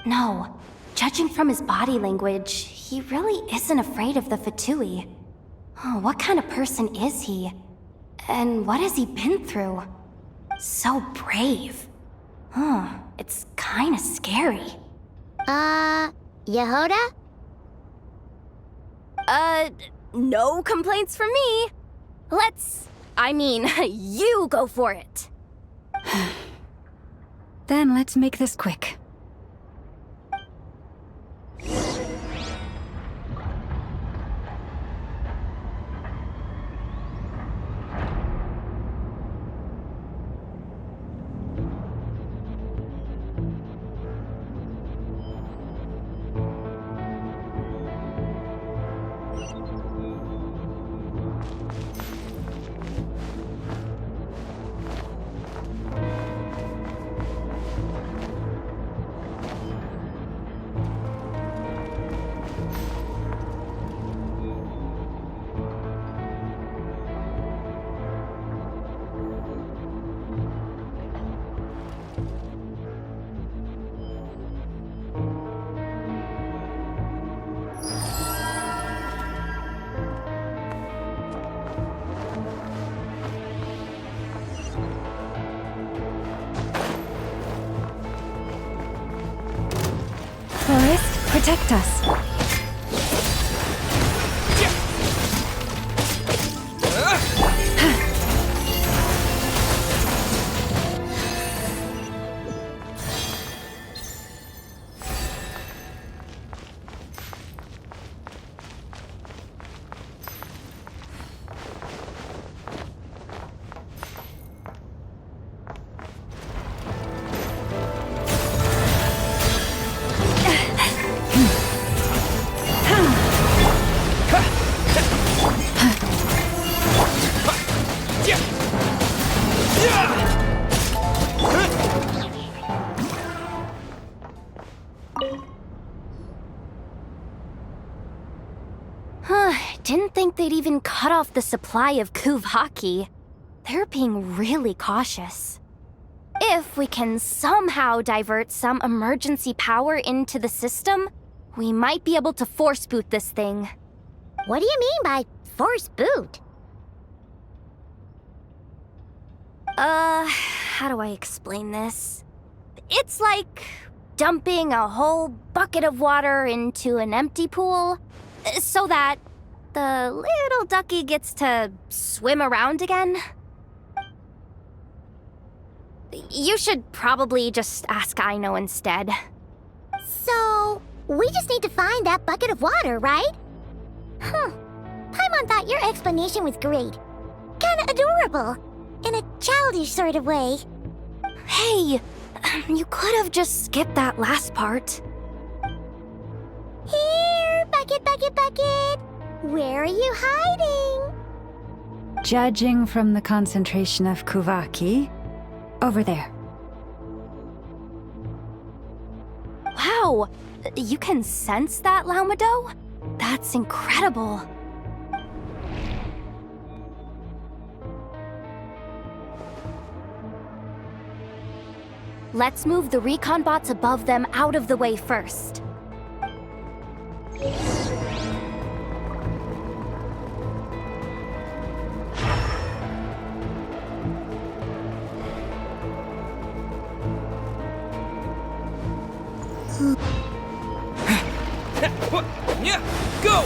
No. Judging from his body language, he really isn't afraid of the Fatui. What kind of person is he? And what has he been through? So brave. It's kinda scary. Yehoda? No complaints from me. Let's I mean, you go for it. Then let's make this quick. Forest, protect us. Didn't think they'd even cut off the supply of Kuvaki. They're being really cautious. If we can somehow divert some emergency power into the system, we might be able to force boot this thing. What do you mean by force boot? How do I explain this? It's like dumping a whole bucket of water into an empty pool, so that the little ducky gets to swim around again. You should probably just ask Aino instead. So, we just need to find that bucket of water, right? Huh. Paimon thought your explanation was great. Kinda adorable. In a childish sort of way. Hey, you could have just skipped that last part. Here, bucket, bucket, bucket. Where are you hiding? Judging from the concentration of Kuvaki, over there. Wow, you can sense that, Laumado? That's incredible. Let's move the recon bots above them out of the way first. Yeah, go!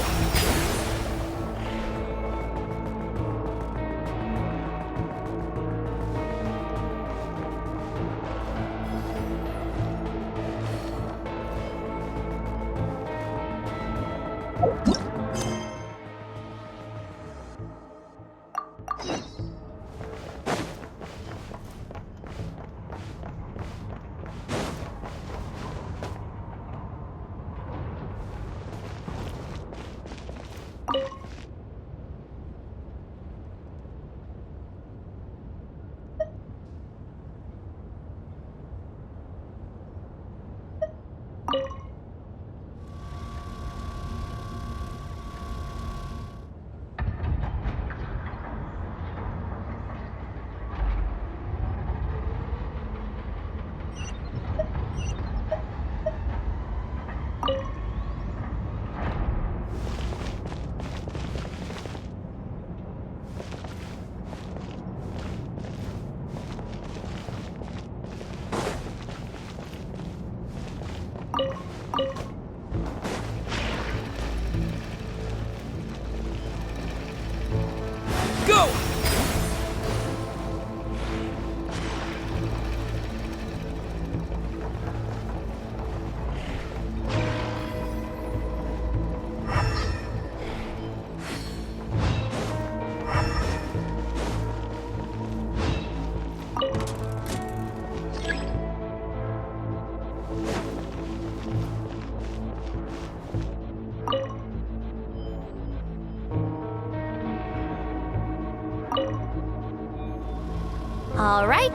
All right,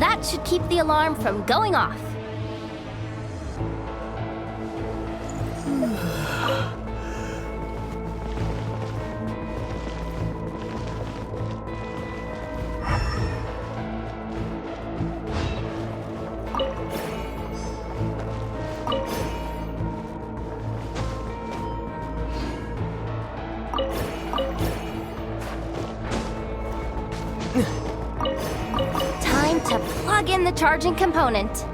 that should keep the alarm from going off. Time to plug in the charging component.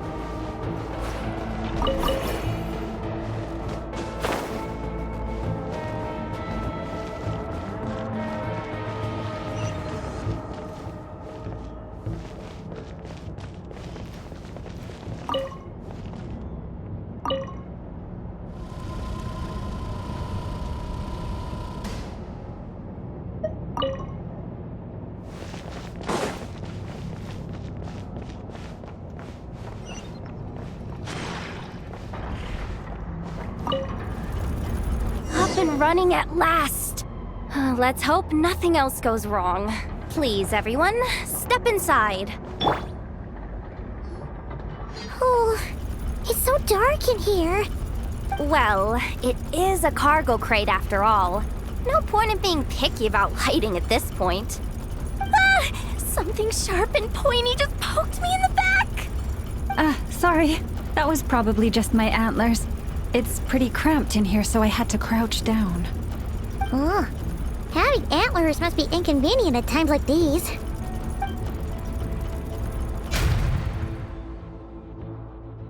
Up and running at last. Let's hope nothing else goes wrong. Please, everyone, step inside. Oh, it's so dark in here. Well, it is a cargo crate after all. No point in being picky about lighting at this point. Ah! Something sharp and pointy just poked me in the back! Sorry. That was probably just my antlers. It's pretty cramped in here, so I had to crouch down. Oh, having antlers must be inconvenient at times like these.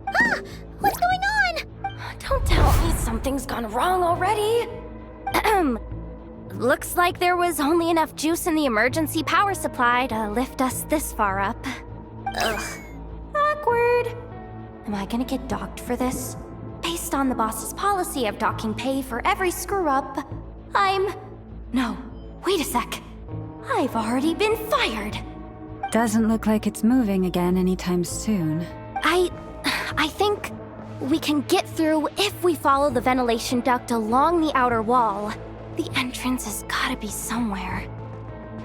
Ah! What's going on? Don't tell me something's gone wrong already. Looks like there was only enough juice in the emergency power supply to lift us this far up. Ugh. Awkward. Am I gonna get docked for this? Based on the boss's policy of docking pay for every screw-up, No, wait a sec. I've already been fired. Doesn't look like it's moving again anytime soon. I think we can get through if we follow the ventilation duct along the outer wall. The entrance has gotta be somewhere.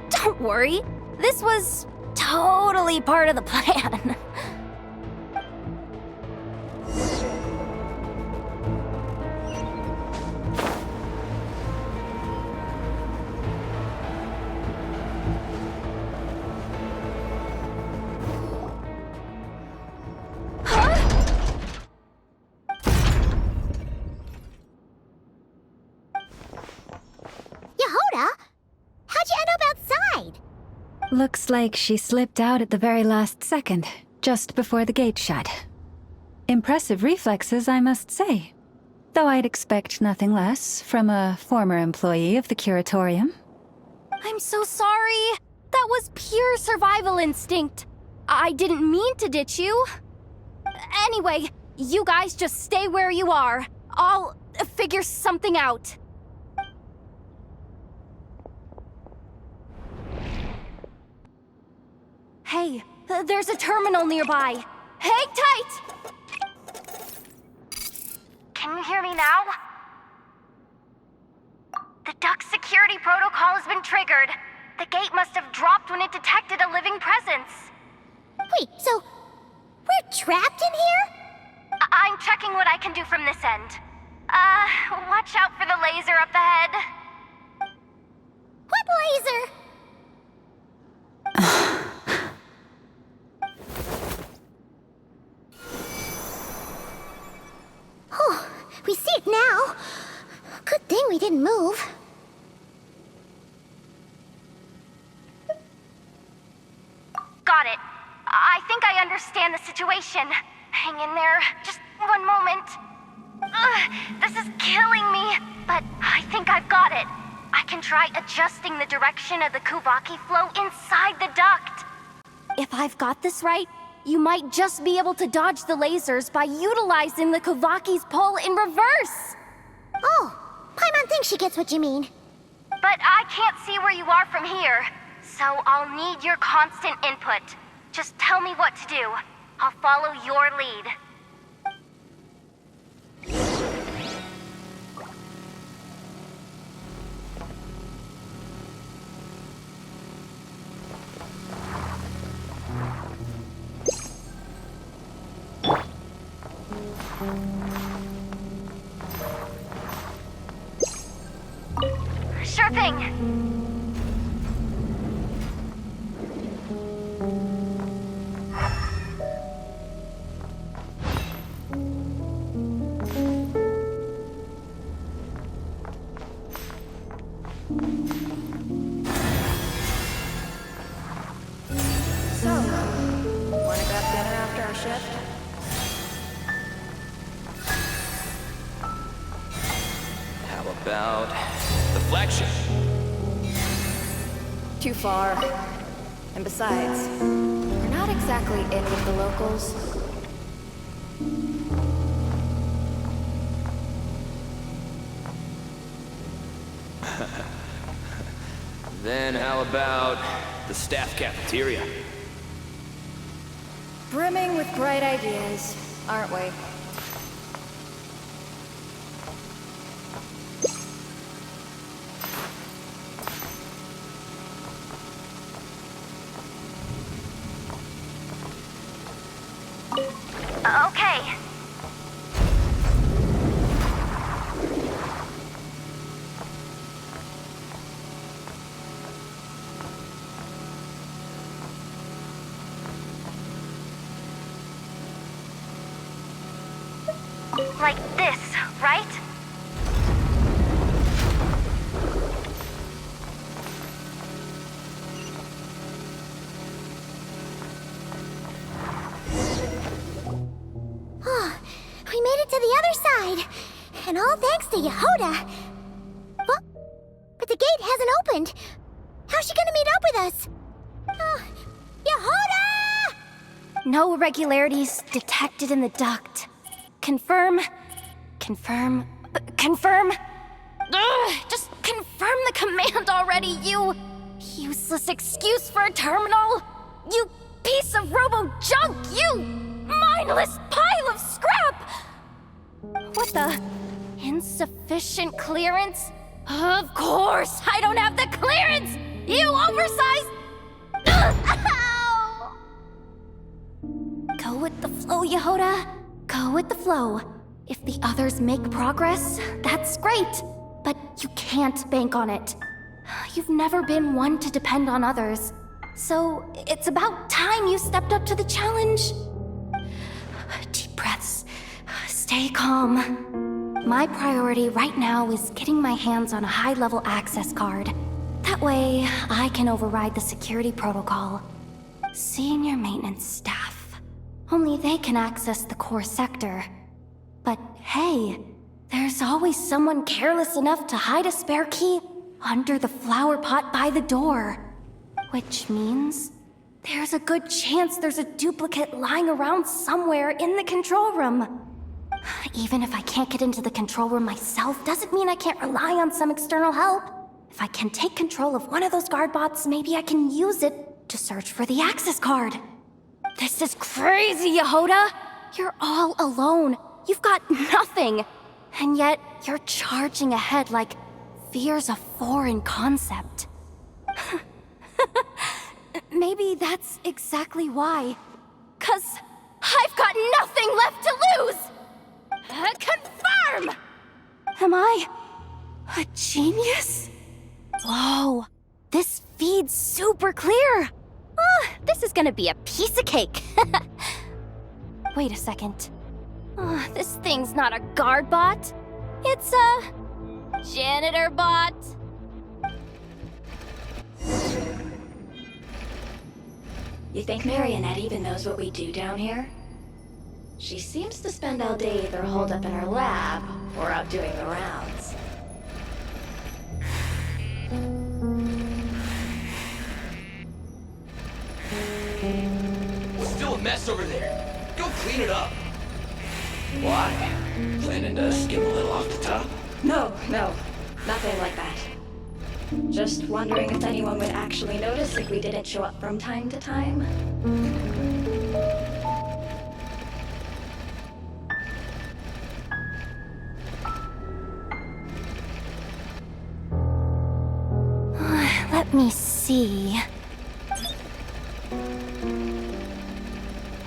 Don't worry, this was totally part of the plan. Yehoda? How'd you end up outside? Looks like she slipped out at the very last second, just before the gate shut. Impressive reflexes, I must say. Though I'd expect nothing less from a former employee of the Curatorium. I'm so sorry. That was pure survival instinct. I didn't mean to ditch you. Anyway, you guys just stay where you are. I'll figure something out. Hey, there's a terminal nearby. Hang tight! Can you hear me now? The duct security protocol has been triggered. The gate must have dropped when it detected a living presence. Wait, so we're trapped in here? I'm checking what I can do from this end. Watch out for the laser up ahead. What laser? Oh, we see it now. Good thing we didn't move. Got it. I think I understand the situation. Hang in there. Just one moment. This is killing me, but I think I've got it. I can try adjusting the direction of the Kuvaki flow inside the duct. If I've got this right, you might just be able to dodge the lasers by utilizing the Kuvaki's pull in reverse. Oh, Paimon thinks she gets what you mean. But I can't see where you are from here, so I'll need your constant input. Just tell me what to do. I'll follow your lead. Sure thing. So, wanna grab dinner after our shift? How about the flagship? Too far. And besides, we're not exactly in with the locals. Then how about the staff cafeteria? Brimming with bright ideas, aren't we? Okay. Like this, right? Oh, we made it to the other side. And all thanks to Yehoda. Well, but the gate hasn't opened. How's she gonna meet up with us? Yehoda! No irregularities detected in the duct. Confirm. Confirm. Confirm. Ugh, just confirm the command already, you useless excuse for a terminal. You piece of robo-junk, you mindless pile of scrap! What the? Insufficient clearance? Of course, I don't have the clearance! You oversized... Ow! Go with the flow, Yehoda. Go with the flow. If the others make progress, that's great. But you can't bank on it. You've never been one to depend on others. So it's about time you stepped up to the challenge. Deep breaths. Stay calm. My priority right now is getting my hands on a high-level access card. That way, I can override the security protocol. Senior maintenance staff. Only they can access the core sector. But hey, there's always someone careless enough to hide a spare key under the flower pot by the door. Which means there's a good chance there's a duplicate lying around somewhere in the control room. Even if I can't get into the control room myself, doesn't mean I can't rely on some external help. If I can take control of one of those guard bots, maybe I can use it to search for the access card. This is crazy, Yehoda! You're all alone. You've got nothing. And yet, you're charging ahead like fear's a foreign concept. Maybe that's exactly why. 'Cause I've got nothing left to lose! Confirm! Am I a genius? Whoa, this feed's super clear. Oh, this is gonna be a piece of cake. Wait a second. Oh, this thing's not a guard bot. It's a janitor bot. You think Marionette even knows what we do down here? She seems to spend all day either holed up in her lab or out doing the rounds. Still a mess over there. Go clean it up. Why? Planning to skim a little off the top? No, nothing like that. Just wondering if anyone would actually notice if we didn't show up from time to time. Let me see.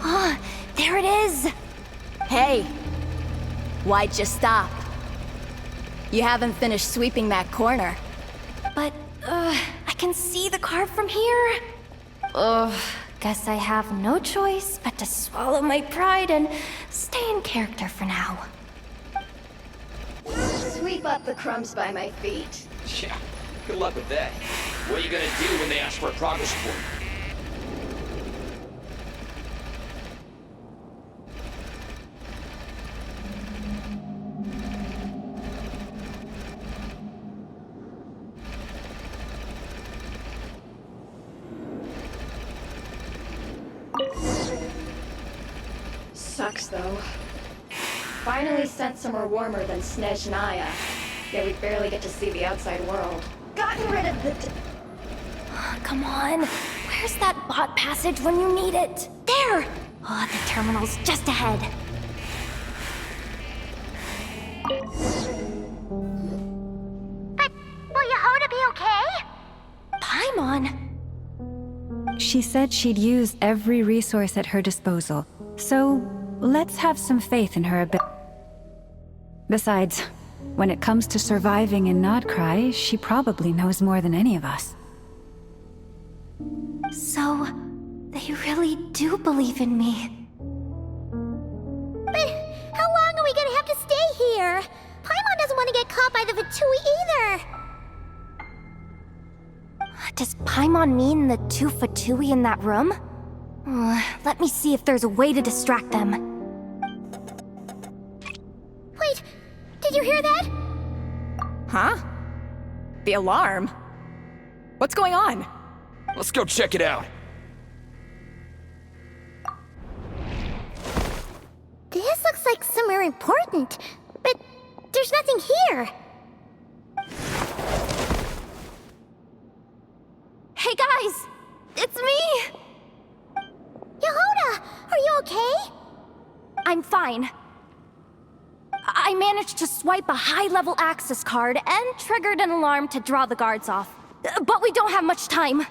Ah, there it is! Hey, Why'd you stop? You haven't finished sweeping that corner. But, I can see the card from here. Guess I have no choice but to swallow my pride and stay in character for now. Sweep up the crumbs by my feet. Yeah, good luck with that. What are you gonna do when they ask for a progress report? Sucks, though. Finally sent somewhere warmer than Snezhnaya. Yet we barely get to see the outside world. Gotten rid of the... Come on. Where's that bot passage when you need it? There! Oh, the terminal's just ahead. But will Yehoda be okay? Paimon? She said she'd use every resource at her disposal, so let's have some faith in her ability. Besides, when it comes to surviving in Nod-Krai, she probably knows more than any of us. So, they really do believe in me. But how long are we gonna have to stay here? Paimon doesn't want to get caught by the Fatui either. Does Paimon mean the two Fatui in that room? Let me see if there's a way to distract them. Wait, did you hear that? Huh? The alarm? What's going on? Let's go check it out. This looks like somewhere important, but there's nothing here. Hey guys! It's me! Yehoda, are you okay? I'm fine. I managed to swipe a high-level access card and triggered an alarm to draw the guards off. But we don't have much time.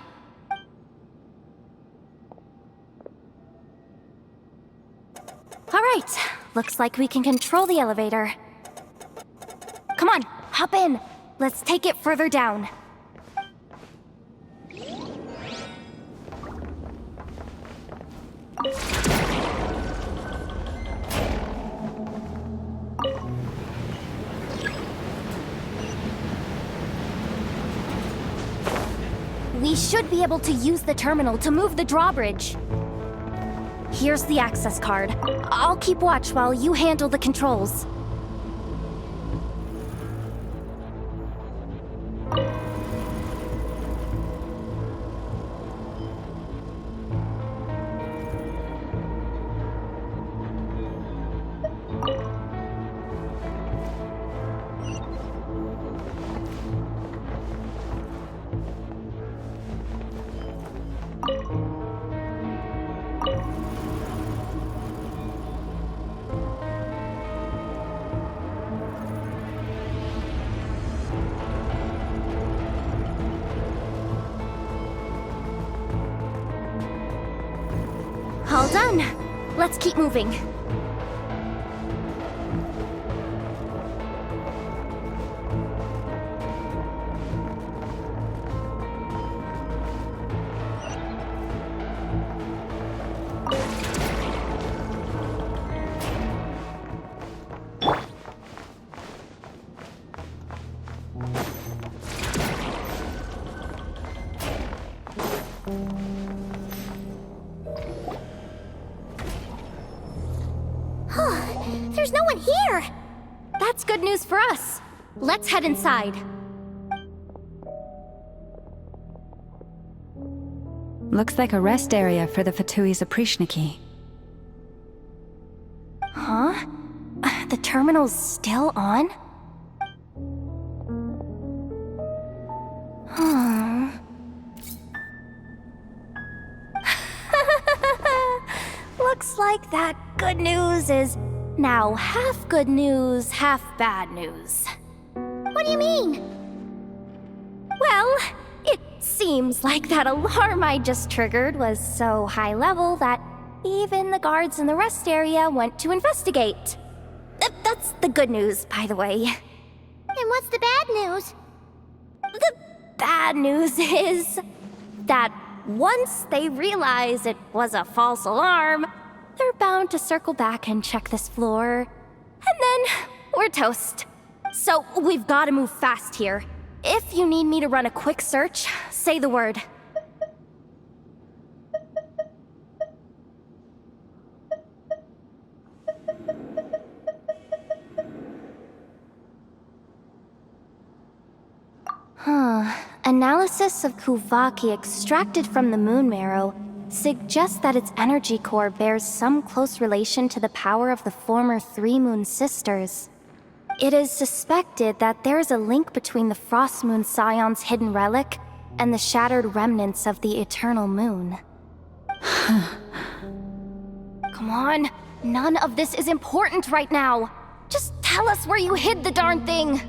Alright, looks like we can control the elevator. Come on, hop in. Let's take it further down. We should be able to use the terminal to move the drawbridge. Here's the access card. I'll keep watch while you handle the controls. All done. Let's keep moving. There's no one here! That's good news for us. Let's head inside. Looks like a rest area for the Fatui's Oprishniki. Huh? The terminal's still on? Looks like that good news is now half good news, half bad news. What do you mean? Well, it seems like that alarm I just triggered was so high level that even the guards in the rest area went to investigate. That's the good news, by the way. And what's the bad news? The bad news is that once they realize it was a false alarm, they're bound to circle back and check this floor. And then we're toast. So we've got to move fast here. If you need me to run a quick search, say the word. Analysis of Kuvaki extracted from the moon marrow suggests that its energy core bears some close relation to the power of the former Three Moon Sisters. It is suspected that there is a link between the Frost Moon Scion's hidden relic and the shattered remnants of the Eternal Moon. Come on, none of this is important right now. Just tell us where you hid the darn thing.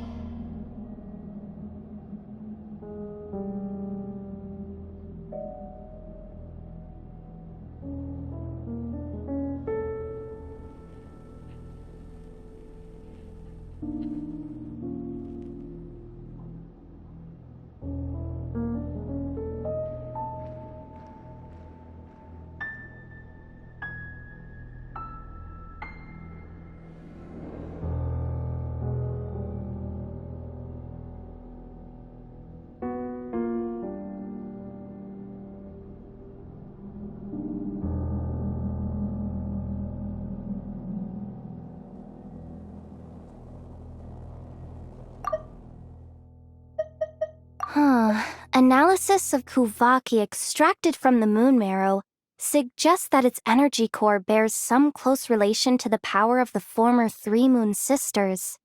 Analysis of Kuvaki extracted from the moon marrow suggests that its energy core bears some close relation to the power of the former Three Moon Sisters.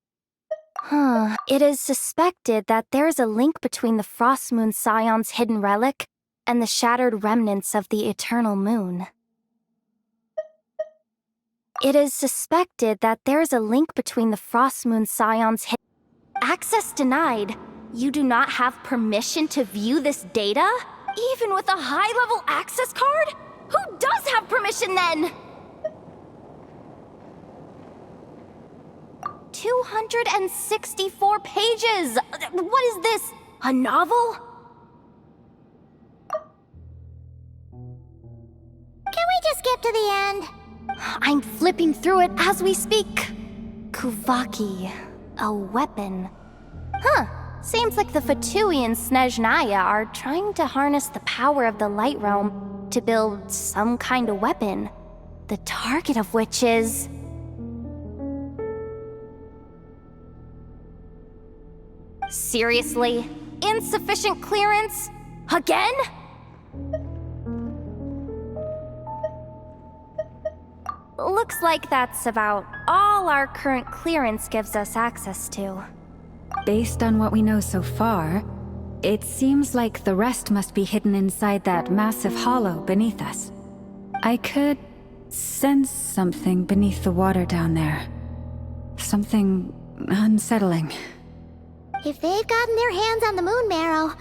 It is suspected that there is a link between the Frost Moon Scion's hidden relic and the shattered remnants of the Eternal Moon. It is suspected that there is a link between the Frost Moon Scion's hidden... Access denied. You do not have permission to view this data? Even with a high-level access card? Who does have permission then? 264 pages! What is this? A novel? Can we just skip to the end? I'm flipping through it as we speak. Kuvaki, a weapon. Seems like the Fatui and Snezhnaya are trying to harness the power of the Light Realm to build some kind of weapon, the target of which is... Seriously? Insufficient clearance? Again? Looks like that's about all our current clearance gives us access to. Based on what we know so far, it seems like the rest must be hidden inside that massive hollow beneath us. I could sense something beneath the water down there. Something unsettling. If they've gotten their hands on the moon marrow,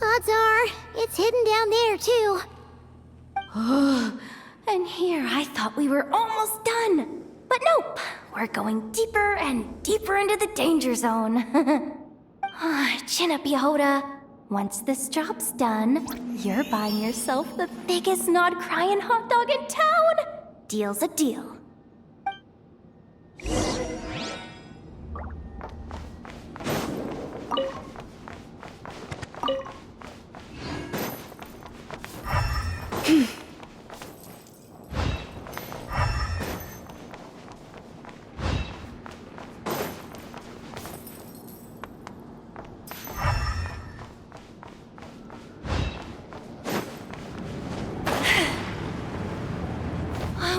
odds are it's hidden down there too. And here I thought we were almost done. But nope, we're going deeper and deeper into the danger zone. Chin up, Yehoda. Once this job's done, you're buying yourself the biggest Nod-Krai and hot dog in town. Deal's a deal.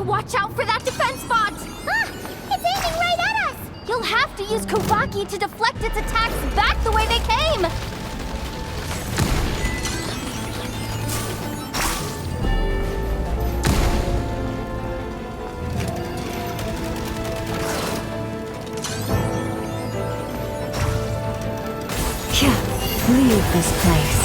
Watch out for that defense bot! It's aiming right at us! You'll have to use Kuvaki to deflect its attacks back the way they came! Leave this place.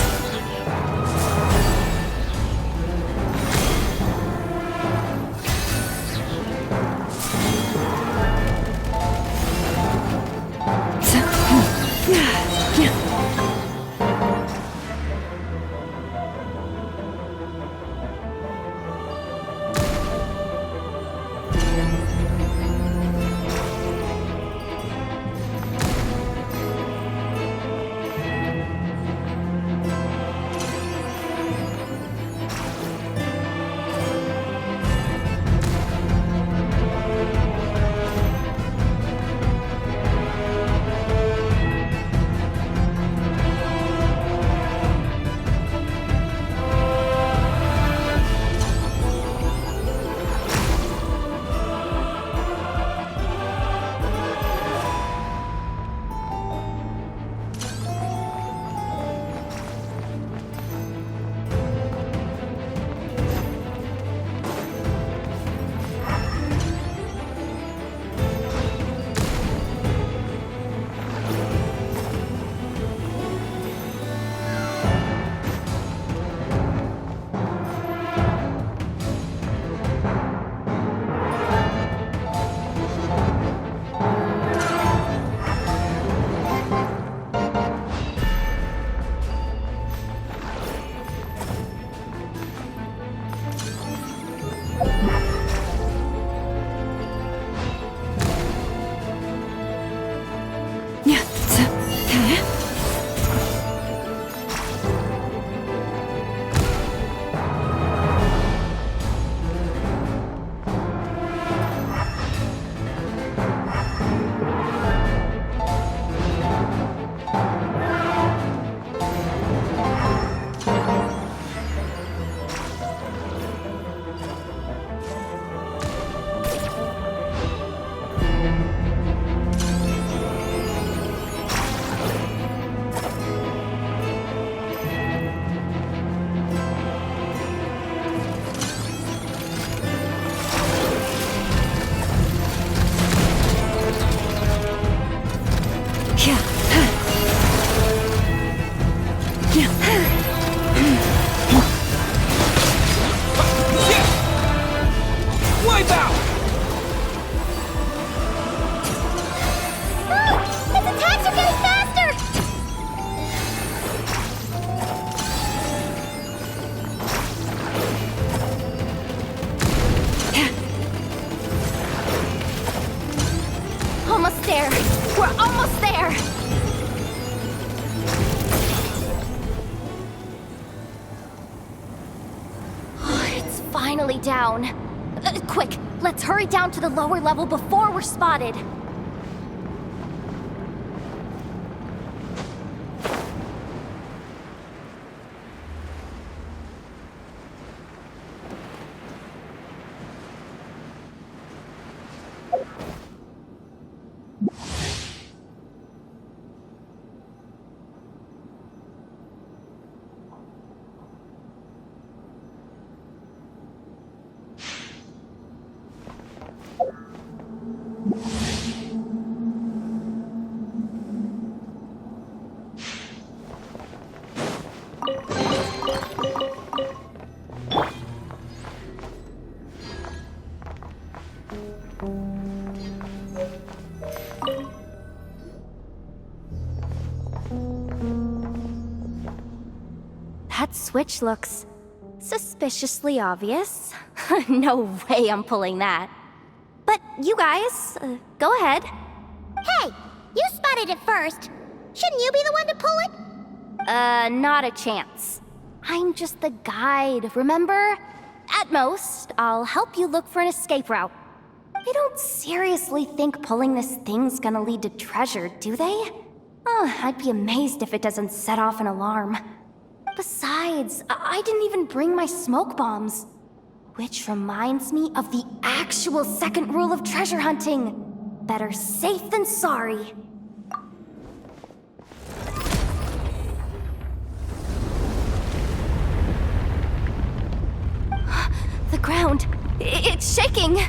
There! We're almost there! It's finally down. Quick, let's hurry down to the lower level before we're spotted. That switch looks suspiciously obvious. No way I'm pulling that. But you guys, go ahead. Hey, you spotted it first. Shouldn't you be the one to pull it? Not a chance. I'm just the guide, remember? At most, I'll help you look for an escape route. They don't seriously think pulling this thing's gonna lead to treasure, do they? I'd be amazed if it doesn't set off an alarm. Besides, I didn't even bring my smoke bombs. Which reminds me of the actual second rule of treasure hunting. Better safe than sorry. The ground, it's shaking.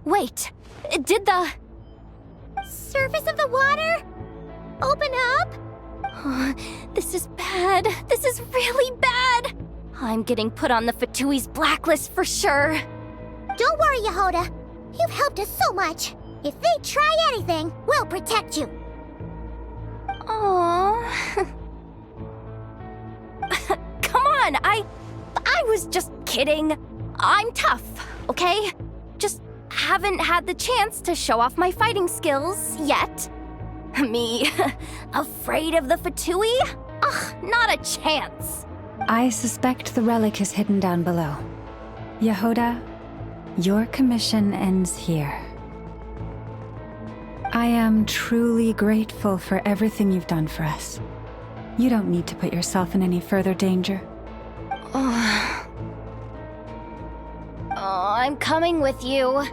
Wait, did the surface of the water open up? This is bad. This is really bad. I'm getting put on the Fatui's blacklist for sure. Don't worry, Yehoda. You've helped us so much. If they try anything, we'll protect you. Aww. Come on, I was just kidding. I'm tough, okay? Just haven't had the chance to show off my fighting skills yet. Me, afraid of the Fatui? Ugh, not a chance. I suspect the relic is hidden down below. Yehoda, your commission ends here. I am truly grateful for everything you've done for us. You don't need to put yourself in any further danger. I'm coming with you.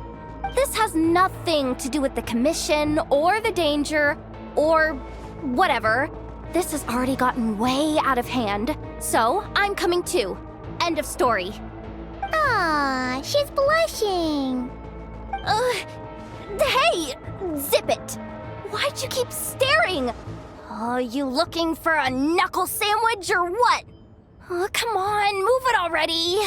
This has nothing to do with the commission or the danger or whatever. This has already gotten way out of hand, so I'm coming too. End of story. Aw, she's blushing. Hey! Zip it! Why'd you keep staring? Oh, you looking for a knuckle sandwich or what? Oh, come on, move it already.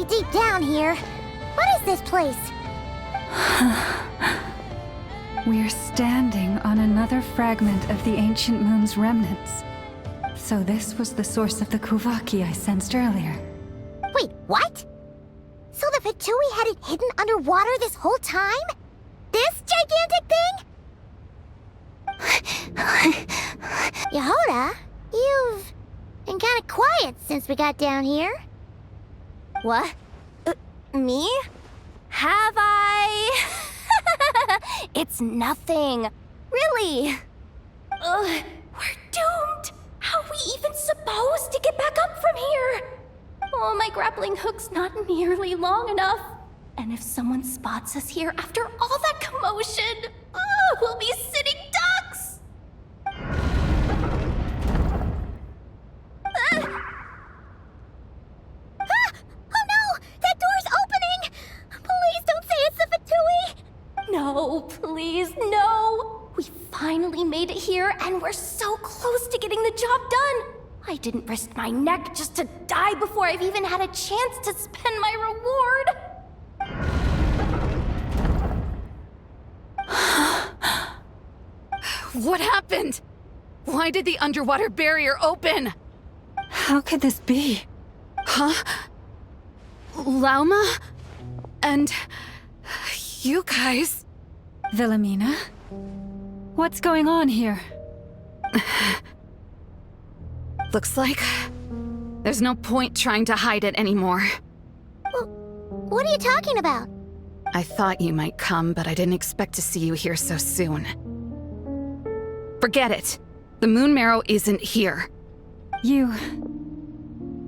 deep down here. What is this place? We're standing on another fragment of the ancient moon's remnants. So this was the source of the Kuvaki I sensed earlier. Wait, what? So the Fatui had it hidden underwater this whole time? This gigantic thing? Yehoda, you've been kind of quiet since we got down here. What? Me? Have I? It's nothing. Really. We're doomed. How are we even supposed to get back up from here? Oh, my grappling hook's not nearly long enough. And if someone spots us here after all that commotion, we'll be sitting ducks! Oh no! That door's opening! Please don't say it's the Fatui! No, please, no! We finally made it here, and we're so close to getting the job done! I didn't risk my neck just to die before I've even had a chance to spend my reward! What happened? Why did the underwater barrier open? How could this be? Huh? Lauma? And... you guys... Wilhelmina? What's going on here? Looks like... there's no point trying to hide it anymore. What are you talking about? I thought you might come, but I didn't expect to see you here so soon. Forget it. The Moon Marrow isn't here. You...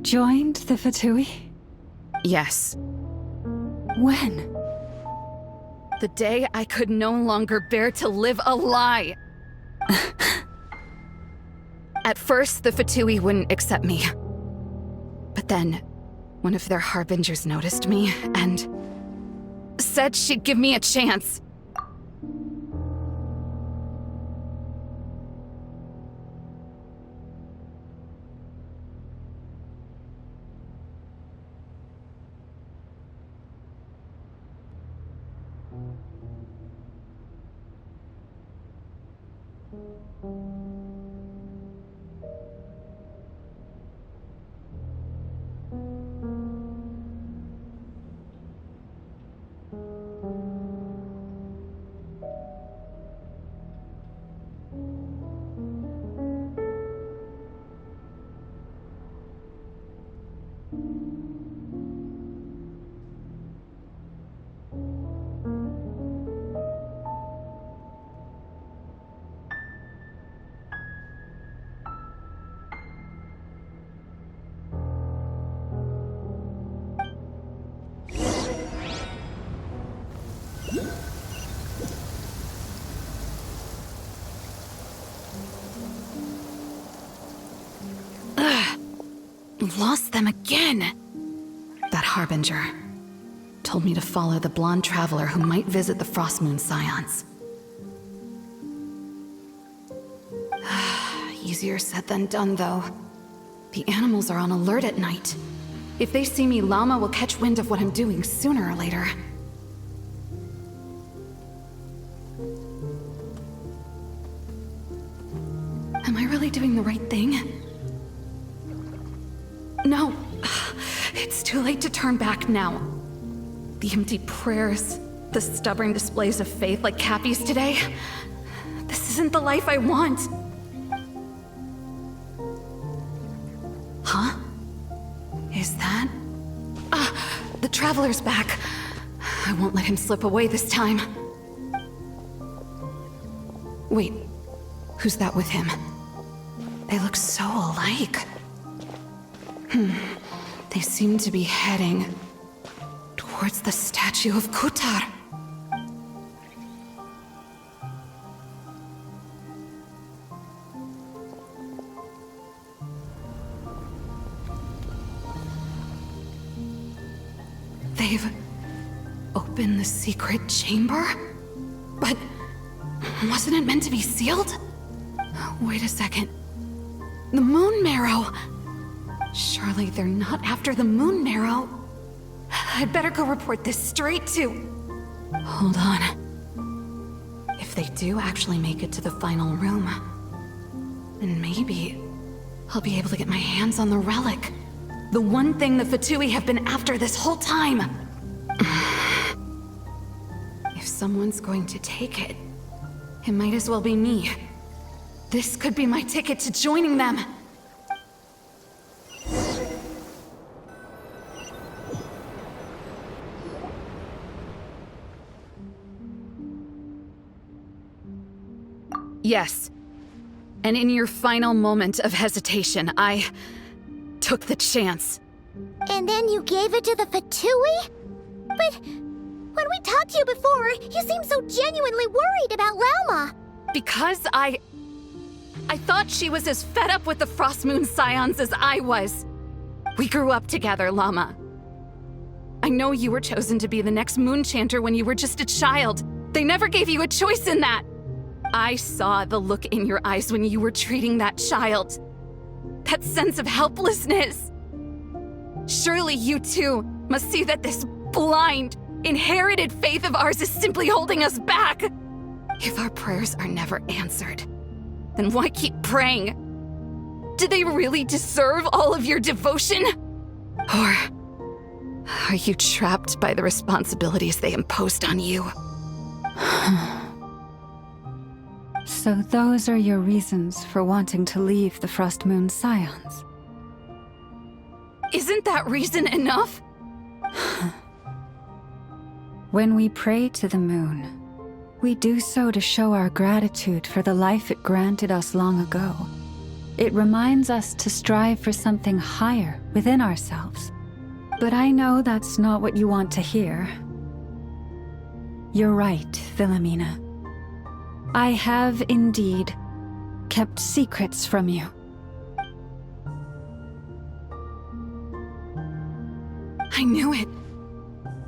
joined the Fatui? Yes. When? The day I could no longer bear to live a lie. At first, the Fatui wouldn't accept me. But then, one of their harbingers noticed me and... said she'd give me a chance. Lost them again. That harbinger told me to follow the blonde traveler who might visit the Frostmoon Scions. Easier said than done, though. The animals are on alert at night. If they see me, Llama will catch wind of what I'm doing sooner or later. Am I really doing the right thing? No, it's too late to turn back now. The empty prayers, the stubborn displays of faith like Cappy's today. This isn't the life I want. Huh? Is that? The Traveler's back. I won't let him slip away this time. Wait, who's that with him? They look so alike. They seem to be heading towards the statue of Kutar. They've opened the secret chamber? But wasn't it meant to be sealed? Wait a second. The Moon Marrow! Surely they're not after the Moon Marrow. I'd better go report this straight to... Hold on. If they do actually make it to the final room, then maybe I'll be able to get my hands on the relic. The one thing the Fatui have been after this whole time. If someone's going to take it, it might as well be me. This could be my ticket to joining them. Yes. And in your final moment of hesitation, I took the chance. And then you gave it to the Fatui? But when we talked to you before, you seemed so genuinely worried about Lauma. Because I thought she was as fed up with the Frost Moon Scions as I was. We grew up together, Llama. I know you were chosen to be the next Moon Chanter when you were just a child. They never gave you a choice in that. I saw the look in your eyes when you were treating that child. That sense of helplessness. Surely you too must see that this blind, inherited faith of ours is simply holding us back. If our prayers are never answered, then why keep praying? Do they really deserve all of your devotion? Or are you trapped by the responsibilities they imposed on you? So those are your reasons for wanting to leave the Frost Moon Scions? Isn't that reason enough? When we pray to the moon, we do so to show our gratitude for the life it granted us long ago. It reminds us to strive for something higher within ourselves. But I know that's not what you want to hear. You're right, Philomena. I have indeed kept secrets from you. I knew it.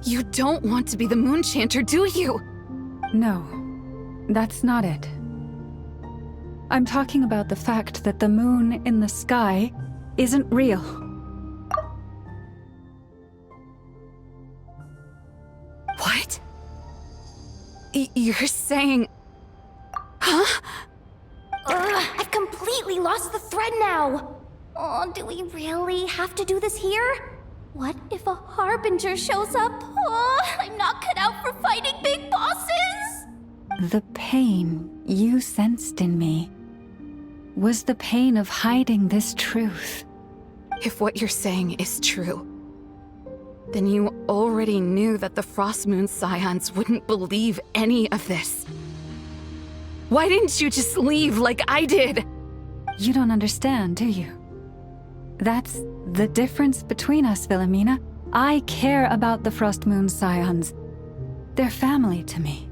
You don't want to be the Moon Chanter, do you? No, that's not it. I'm talking about the fact that the moon in the sky isn't real. What? You're saying... Huh? I've completely lost the thread now. Oh, do we really have to do this here? What if a Harbinger shows up? Oh, I'm not cut out for fighting big bosses! The pain you sensed in me was the pain of hiding this truth. If what you're saying is true, then you already knew that the Frost Moon Scions wouldn't believe any of this. Why didn't you just leave like I did? You don't understand, do you? That's the difference between us, Philomena. I care about the Frost Moon Scions. They're family to me.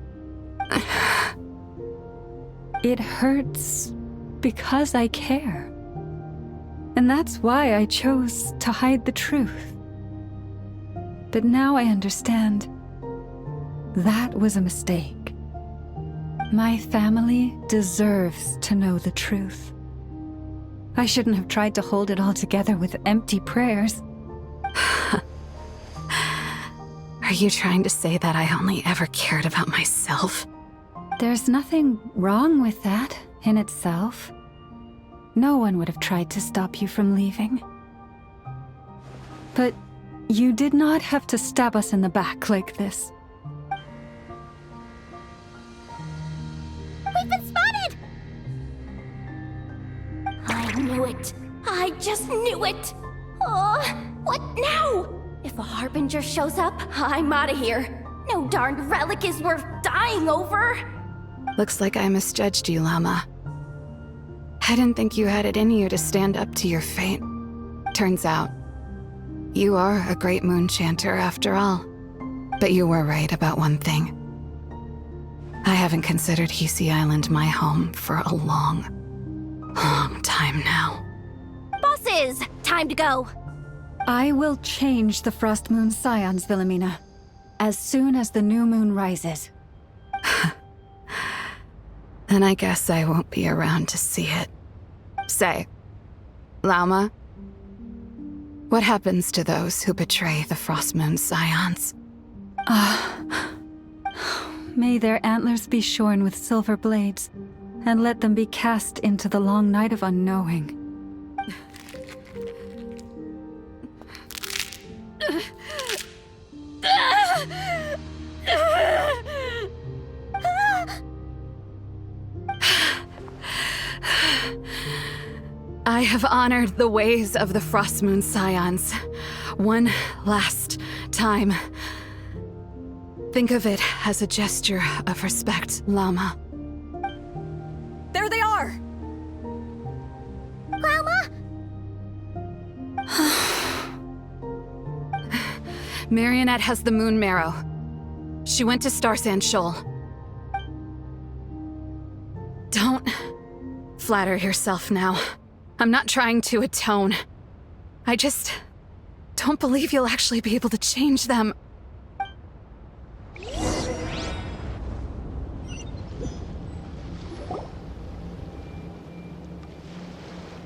It hurts because I care. And that's why I chose to hide the truth. But now I understand that was a mistake. My family deserves to know the truth. I shouldn't have tried to hold it all together with empty prayers. Are you trying to say that I only ever cared about myself? There's nothing wrong with that in itself. No one would have tried to stop you from leaving. But you did not have to stab us in the back like this. We've been spotted! I knew it. I just knew it. What now? If a Harbinger shows up, I'm out of here. No darned relic is worth dying over. Looks like I misjudged you, Llama. I didn't think you had it in you to stand up to your fate. Turns out, you are a great Moon Chanter after all. But you were right about one thing. I haven't considered Hisi Island my home for a long time now. Bosses, time to go. I will change the Frost Moon Scions, Philomena, as soon as the new moon rises. Then I guess I won't be around to see it. Say, Lauma, What happens to those who betray the Frost Moon Scions? May their antlers be shorn with silver blades, and let them be cast into the long night of unknowing. I have honored the ways of the Frost Moon Scions one last time. Think of it as a gesture of respect, Llama. There they are! Grandma? Marionette has the Moon Marrow. She went to Star Sand Shoal. Don't flatter yourself now. I'm not trying to atone. I just don't believe you'll actually be able to change them.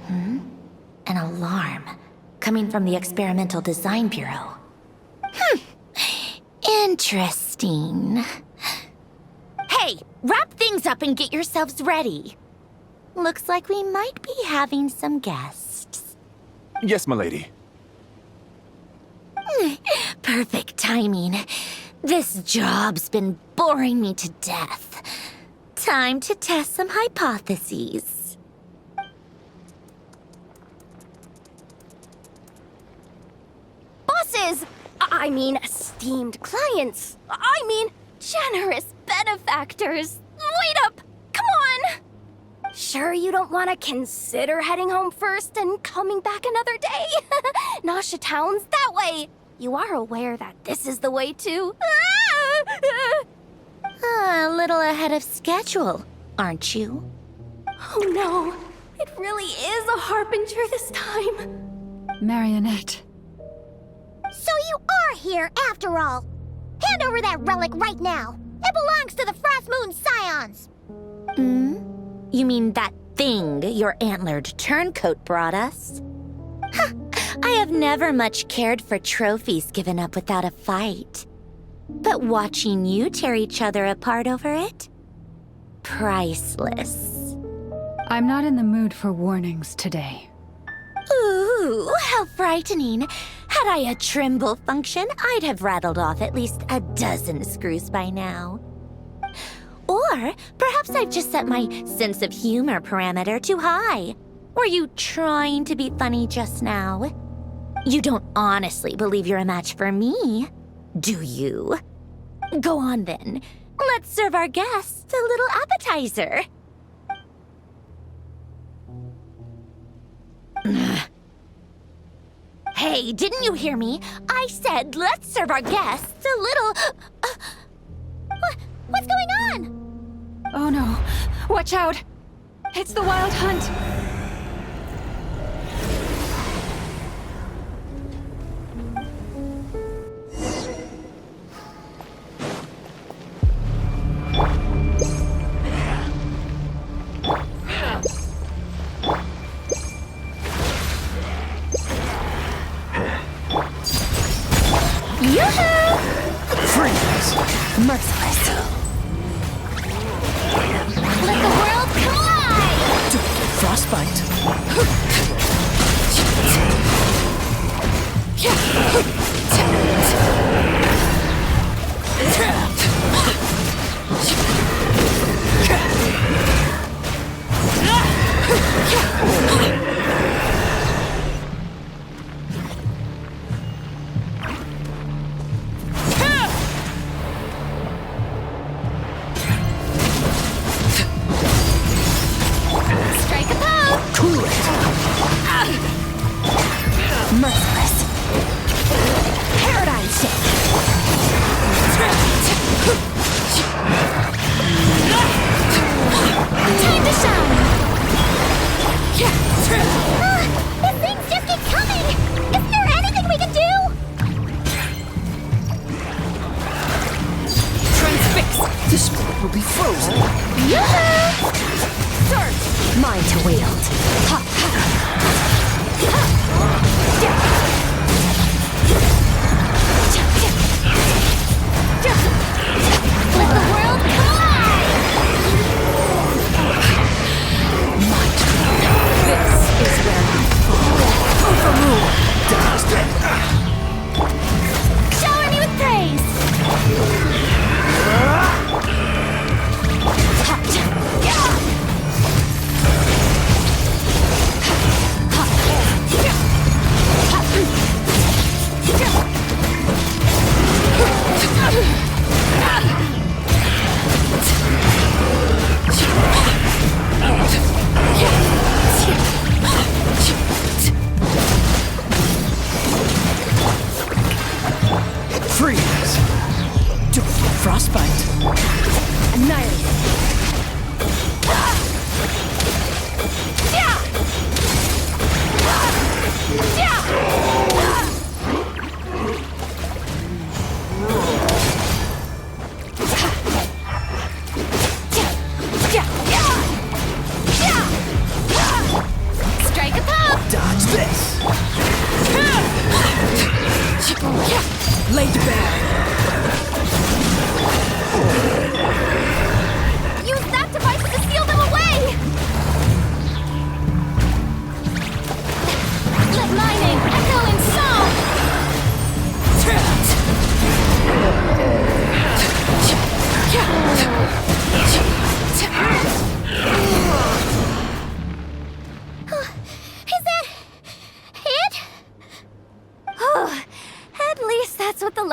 An alarm coming from the Experimental Design Bureau. Interesting. Hey, wrap things up and get yourselves ready. Looks like we might be having some guests. Yes, milady. Perfect timing. This job's been boring me to death. Time to test some hypotheses. Bosses! I mean, esteemed clients. I mean, generous benefactors. Wait up! Come on! Sure you don't want to consider heading home first and coming back another day? Nasha Town's that way. You are aware that this is the way to... A little ahead of schedule, aren't you? Oh no, it really is a harbinger this time. Marionette. So you are here after all. Hand over that relic right now. It belongs to the Frost Moon Scions. You mean that thing your antlered turncoat brought us? I have never much cared for trophies given up without a fight. But watching you tear each other apart over it? Priceless. I'm not in the mood for warnings today. Ooh, how frightening. Had I a Trimble function, I'd have rattled off at least a dozen screws by now. Or perhaps I've just set my sense of humor parameter too high. Were you trying to be funny just now? You don't honestly believe you're a match for me, do you? Go on then. Let's serve our guests a little appetizer. Hey, didn't you hear me? I said let's serve our guests a little... What's going on? Oh no. Watch out! It's the Wild Hunt! Yoo-hoo! Freeze! Merciless. Let the world collide! Frostbite!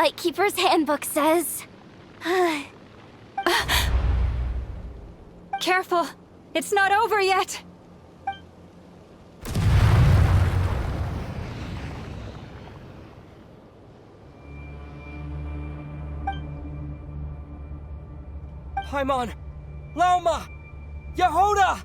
Lightkeeper's handbook says. Careful! It's not over yet! Paimon! Laoma! Yehoda!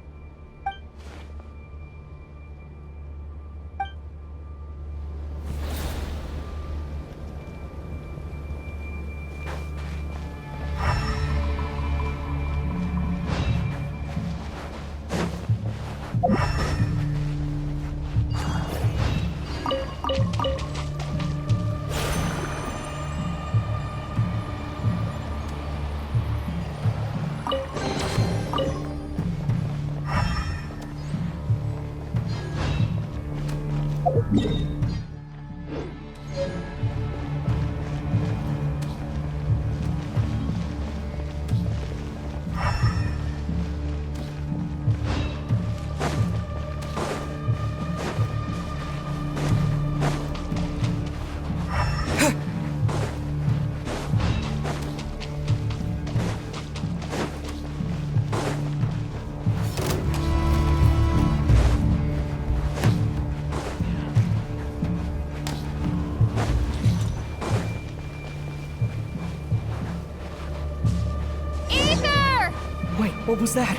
Wait, what was that?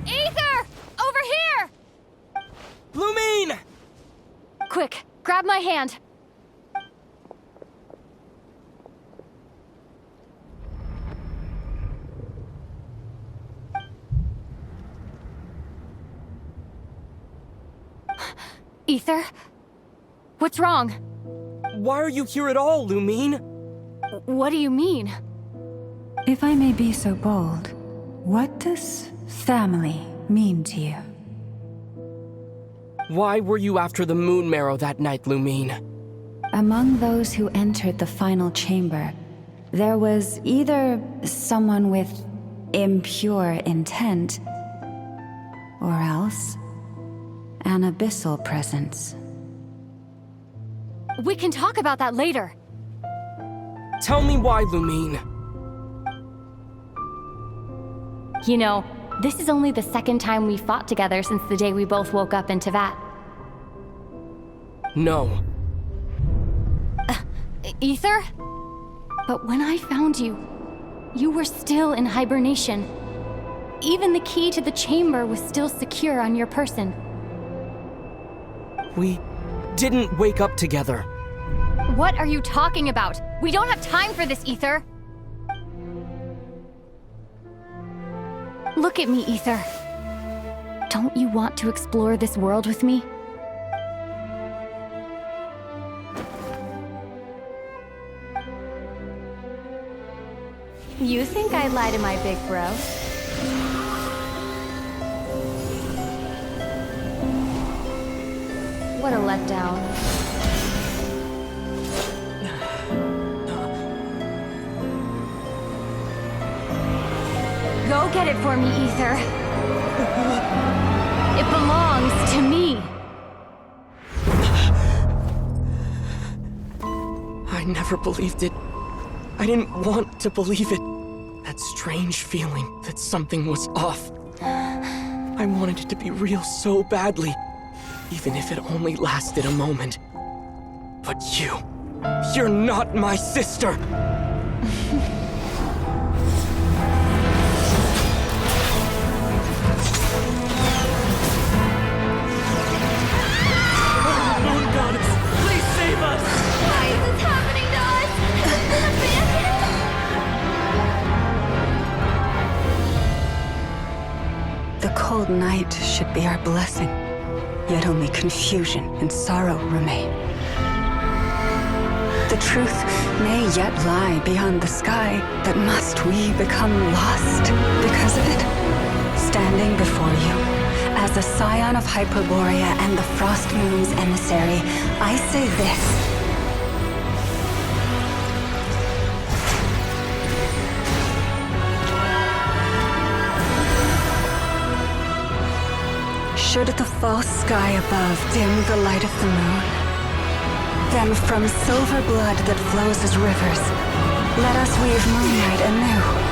Ether! Over here! Lumine! Quick, grab my hand. Ether? What's wrong? Why are you here at all, Lumine? What do you mean? If I may be so bold, what does family mean to you? Why were you after the Moon Marrow that night, Lumine? Among those who entered the final chamber, there was either someone with impure intent, or else an abyssal presence. We can talk about that later. Tell me why, Lumine. You know, this is only the second time we fought together since the day we both woke up in Teyvat. No. Ether? But when I found you, you were still in hibernation. Even the key to the chamber was still secure on your person. We didn't wake up together. What are you talking about? We don't have time for this, Ether. Look at me, Ether. Don't you want to explore this world with me? You think I lie to my big bro? What a letdown. Go get it for me, Ether. It belongs to me. I never believed it. I didn't want to believe it. That strange feeling that something was off. I wanted it to be real so badly, even if it only lasted a moment. But you're not my sister! Moon Goddess, please save us! Why is this happening to us? The cold night should be our blessing, yet only confusion and sorrow remain. The truth may yet lie beyond the sky, but must we become lost because of it? Standing before you, as a scion of Hyperborea and the Frost Moon's emissary, I say this. Should the false sky above dim the light of the moon, then from silver blood that flows as rivers, let us weave moonlight anew.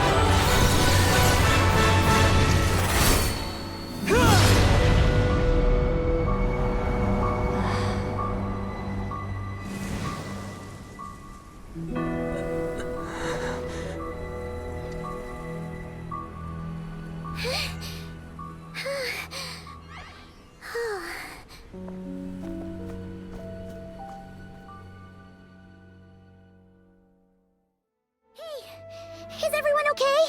Is everyone okay?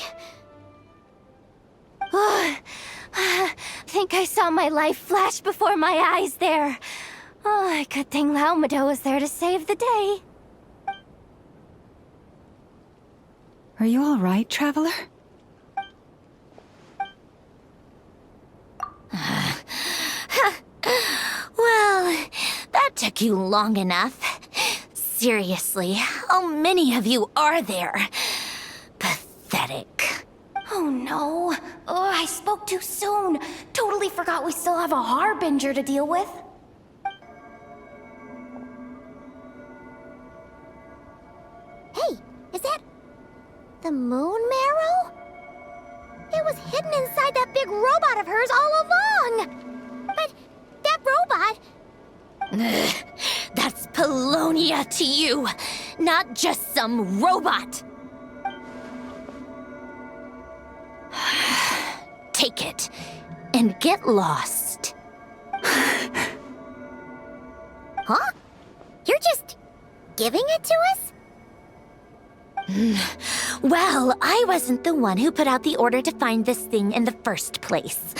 Think I saw my life flash before my eyes there. Oh, good thing Laumado was there to save the day. Are you all right, traveler? Well, that took you long enough. Seriously, how many of you are there? Pathetic. Oh no. Oh, I spoke too soon. Totally forgot we still have a harbinger to deal with. Hey, is that the moon marrow? It was hidden inside that big robot of hers all along. But that robot... That's Polonia to you, not just some robot. Take it and get lost. Huh? You're just giving it to us? Well, I wasn't the one who put out the order to find this thing in the first place.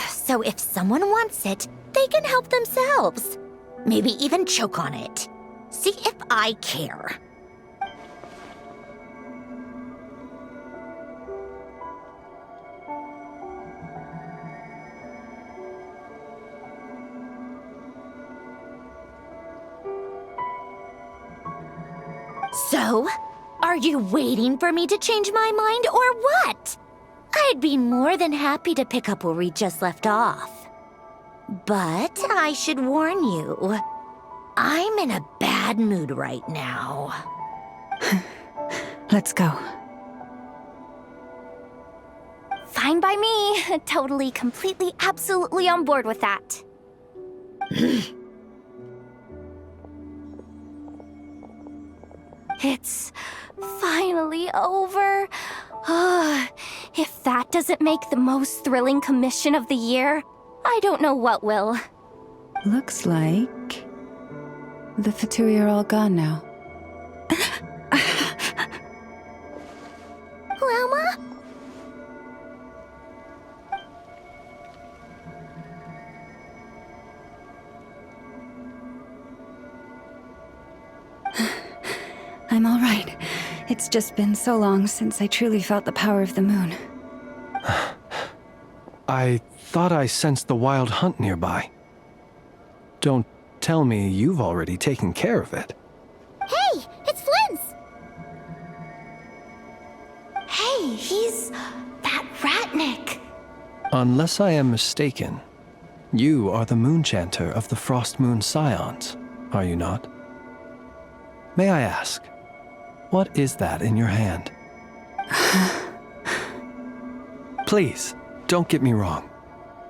So if someone wants it, they can help themselves. Maybe even choke on it. See if I care. So, are you waiting for me to change my mind or what? I'd be more than happy to pick up where we just left off. But I should warn you, I'm in a bad mood right now. Let's go. Fine by me. Totally, completely, absolutely on board with that. It's finally over. If that doesn't make the most thrilling commission of the year, I don't know what will. Looks like the Fatui are all gone now. Lauma? I'm all right. It's just been so long since I truly felt the power of the moon. I thought I sensed the wild hunt nearby. Don't tell me you've already taken care of it. Hey, it's Flint's! Hey, he's that Ratnik. Unless I am mistaken, you are the moon chanter of the Frost Moon Scions, are you not? May I ask, what is that in your hand? Please, don't get me wrong.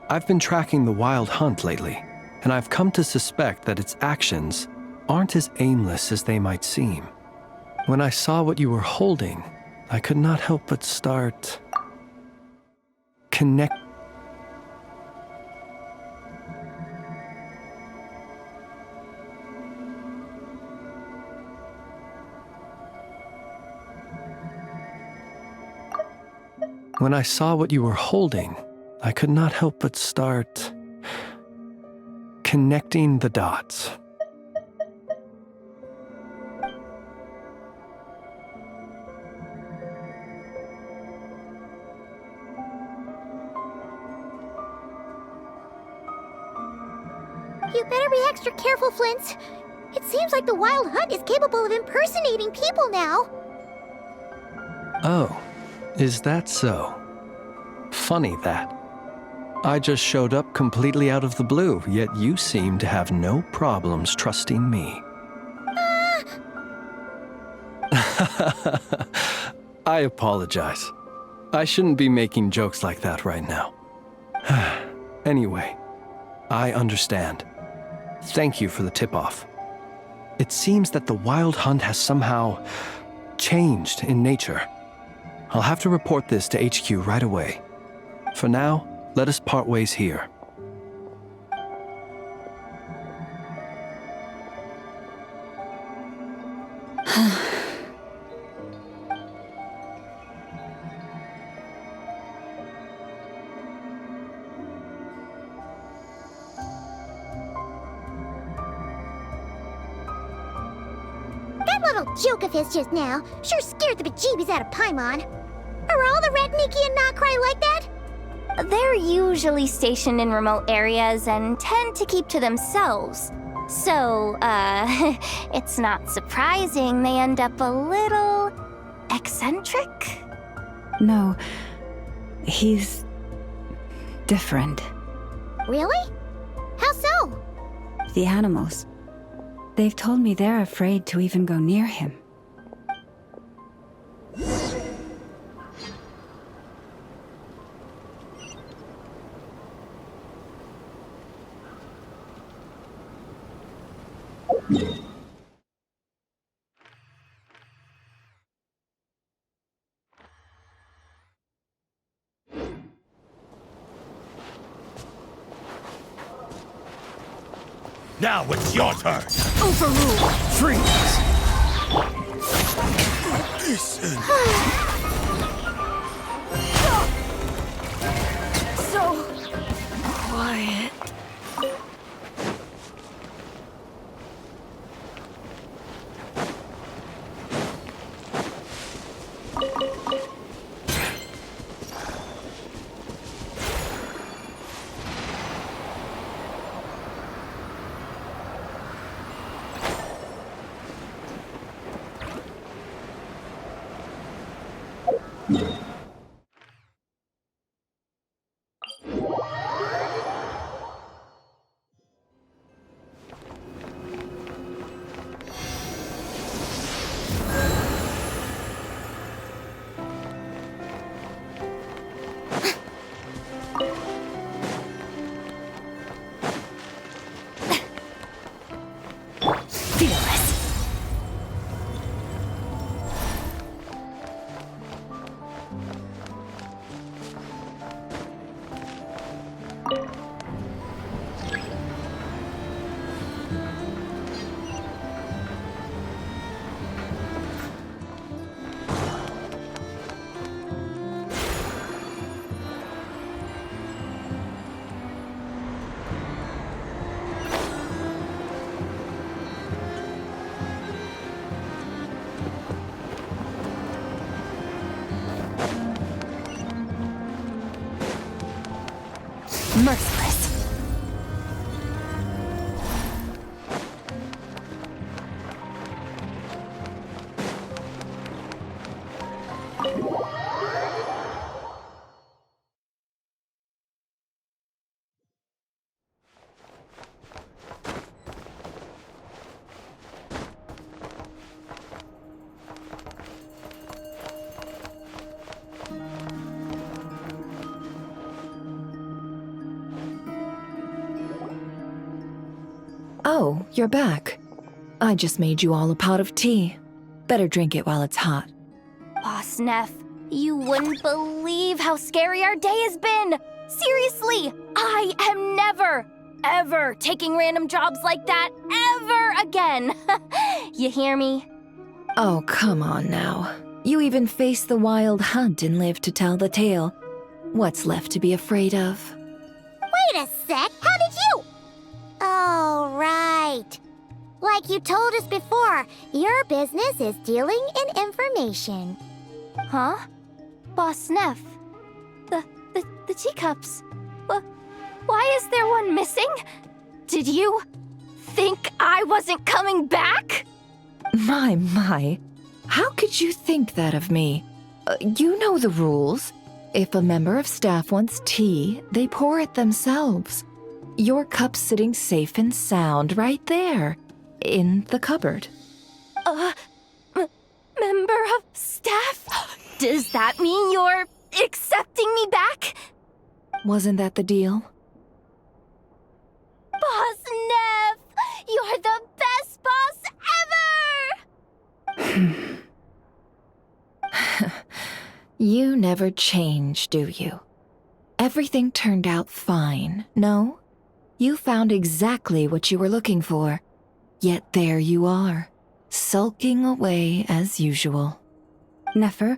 I've been tracking the wild hunt lately, and I've come to suspect that its actions aren't as aimless as they might seem. When I saw what you were holding, I could not help but start... When I saw what you were holding, I could not help but start connecting the dots. You better be extra careful, Flint. It seems like the Wild Hunt is capable of impersonating people now. Oh, is that so? Funny that. I just showed up completely out of the blue, yet you seem to have no problems trusting me. I apologize. I shouldn't be making jokes like that right now. Anyway, I understand. Thank you for the tip-off. It seems that the wild hunt has somehow changed in nature. I'll have to report this to HQ right away. For now, let us part ways here. That little joke of his just now sure scared the bejeebies out of Paimon. Are all the Red Nikki and Nod-Krai like that? They're usually stationed in remote areas and tend to keep to themselves. So, it's not surprising they end up a little eccentric. No, he's different. Really? How so? The animals. They've told me they're afraid to even go near him. Now it's your turn! Overruled! Freeze! Listen! So quiet. Merciless. Oh, you're back. I just made you all a pot of tea. Better drink it while it's hot. Boss Neff, you wouldn't believe how scary our day has been! Seriously, I am never, ever taking random jobs like that ever again! You hear me? Oh, come on now. You even faced the wild hunt and lived to tell the tale. What's left to be afraid of? Wait a sec, how did you? Oh, right. Like you told us before, your business is dealing in information. Huh? Boss Neff, the teacups. Why is there one missing? Did you think I wasn't coming back? My. How could you think that of me? You know the rules. If a member of staff wants tea, they pour it themselves. Your cup's sitting safe and sound right there, in the cupboard. Member of staff? Does that mean you're accepting me back? Wasn't that the deal? Boss Neff! You're the best boss ever! You never change, do you? Everything turned out fine, no? You found exactly what you were looking for. Yet there you are, sulking away as usual. Nefer,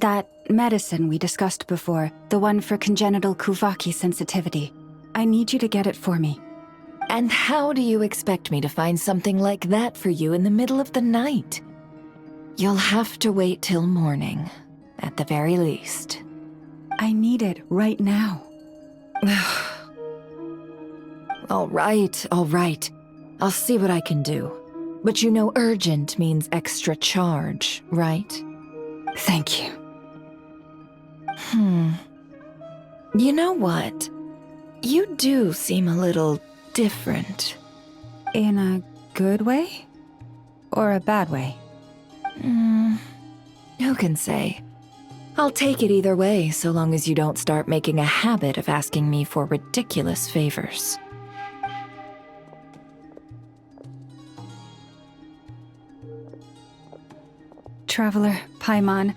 that medicine we discussed before, the one for congenital Kuvaki sensitivity, I need you to get it for me. And how do you expect me to find something like that for you in the middle of the night? You'll have to wait till morning, at the very least. I need it right now. All right. I'll see what I can do. But you know urgent means extra charge, right? Thank you. You know what? You do seem a little different. In a good way? Or a bad way? Who can say? I'll take it either way, so long as you don't start making a habit of asking me for ridiculous favors. Traveler, Paimon,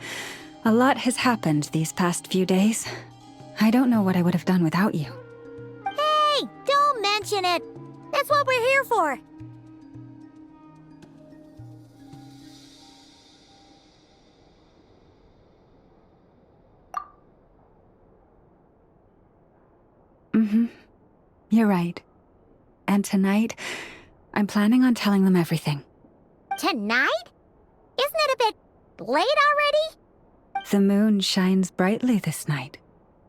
a lot has happened these past few days. I don't know what I would have done without you. Hey, don't mention it. That's what we're here for. You're right. And tonight, I'm planning on telling them everything. Tonight? Isn't it a bit late already? The moon shines brightly this night.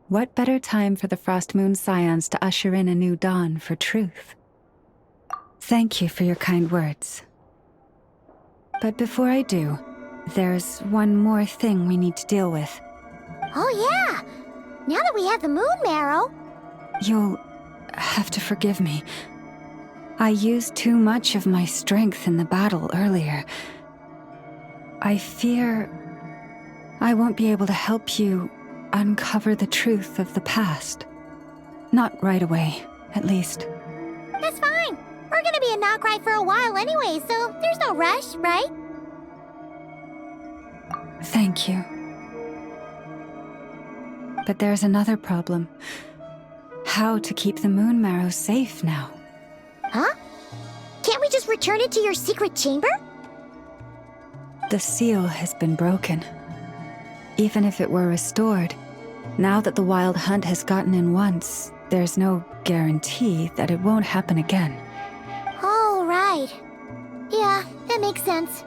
What better time for the Frost Moon Scions to usher in a new dawn for truth? Thank you for your kind words. But before I do, there's one more thing we need to deal with. Oh yeah! Now that we have the moon marrow... You'll have to forgive me. I used too much of my strength in the battle earlier. I fear I won't be able to help you uncover the truth of the past. Not right away, at least. That's fine. We're gonna be in Nod-Krai for a while anyway, so there's no rush, right? Thank you. But there's another problem. How to keep the moon marrow safe now? Huh? Can't we just return it to your secret chamber? The seal has been broken. Even if it were restored, now that the wild hunt has gotten in once, there's no guarantee that it won't happen again. Oh, right. Yeah, that makes sense.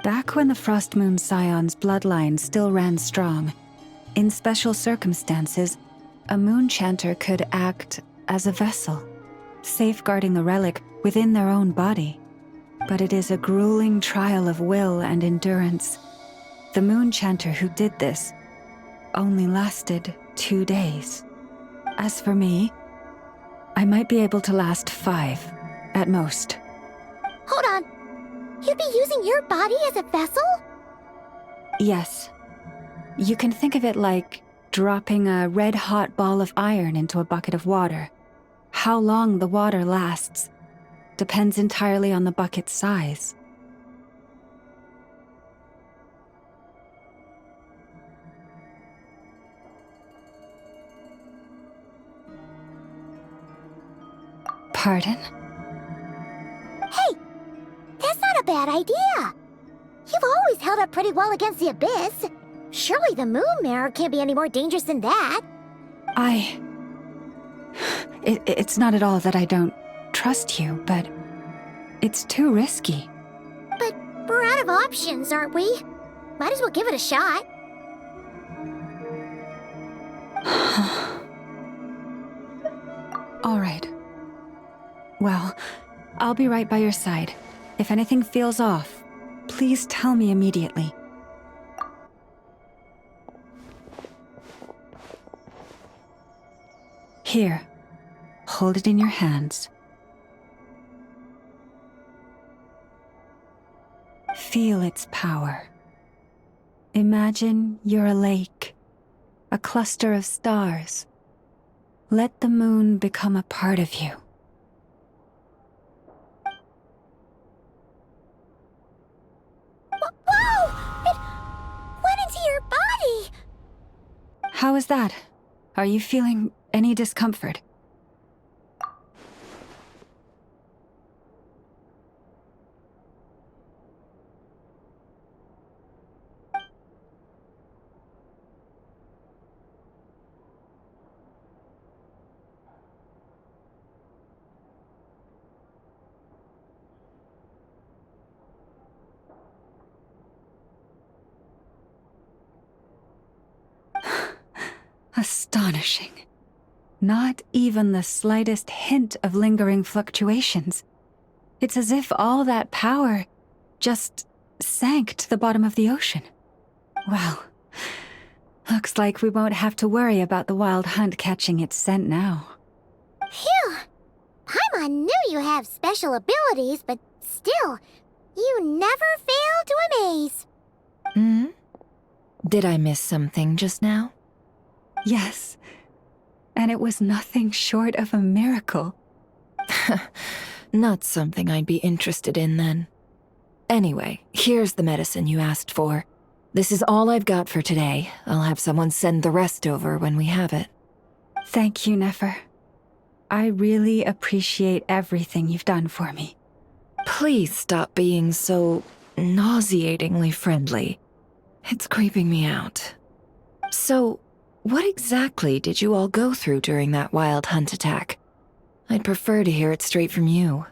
Back when the Frost Moon Scion's bloodline still ran strong, in special circumstances, a moon chanter could act as a vessel, safeguarding the relic within their own body. But it is a grueling trial of will and endurance. The moon chanter who did this only lasted 2 days. As for me, I might be able to last 5, at most. Hold on. You'd be using your body as a vessel? Yes. You can think of it like dropping a red-hot ball of iron into a bucket of water. How long the water lasts depends entirely on the bucket's size. Pardon? Hey, that's not a bad idea. You've always held up pretty well against the abyss. Surely the moon marrow can't be any more dangerous than that. It's not at all that I don't trust you, but it's too risky. But we're out of options, aren't we? Might as well give it a shot. All right. Well, I'll be right by your side. If anything feels off, please tell me immediately. Here, hold it in your hands. Feel its power. Imagine you're a lake, a cluster of stars. Let the moon become a part of you. Whoa! It went into your body! How is that? Are you feeling any discomfort? Astonishing. Not even the slightest hint of lingering fluctuations. It's as if all that power just sank to the bottom of the ocean. Well, looks like we won't have to worry about the wild hunt catching its scent now. Phew! Paimon knew you have special abilities, but still, you never fail to amaze. Did I miss something just now? Yes, and it was nothing short of a miracle. Not something I'd be interested in then. Anyway, here's the medicine you asked for. This is all I've got for today. I'll have someone send the rest over when we have it. Thank you, Nefer. I really appreciate everything you've done for me. Please stop being so nauseatingly friendly. It's creeping me out. So, what exactly did you all go through during that wild hunt attack? I'd prefer to hear it straight from you.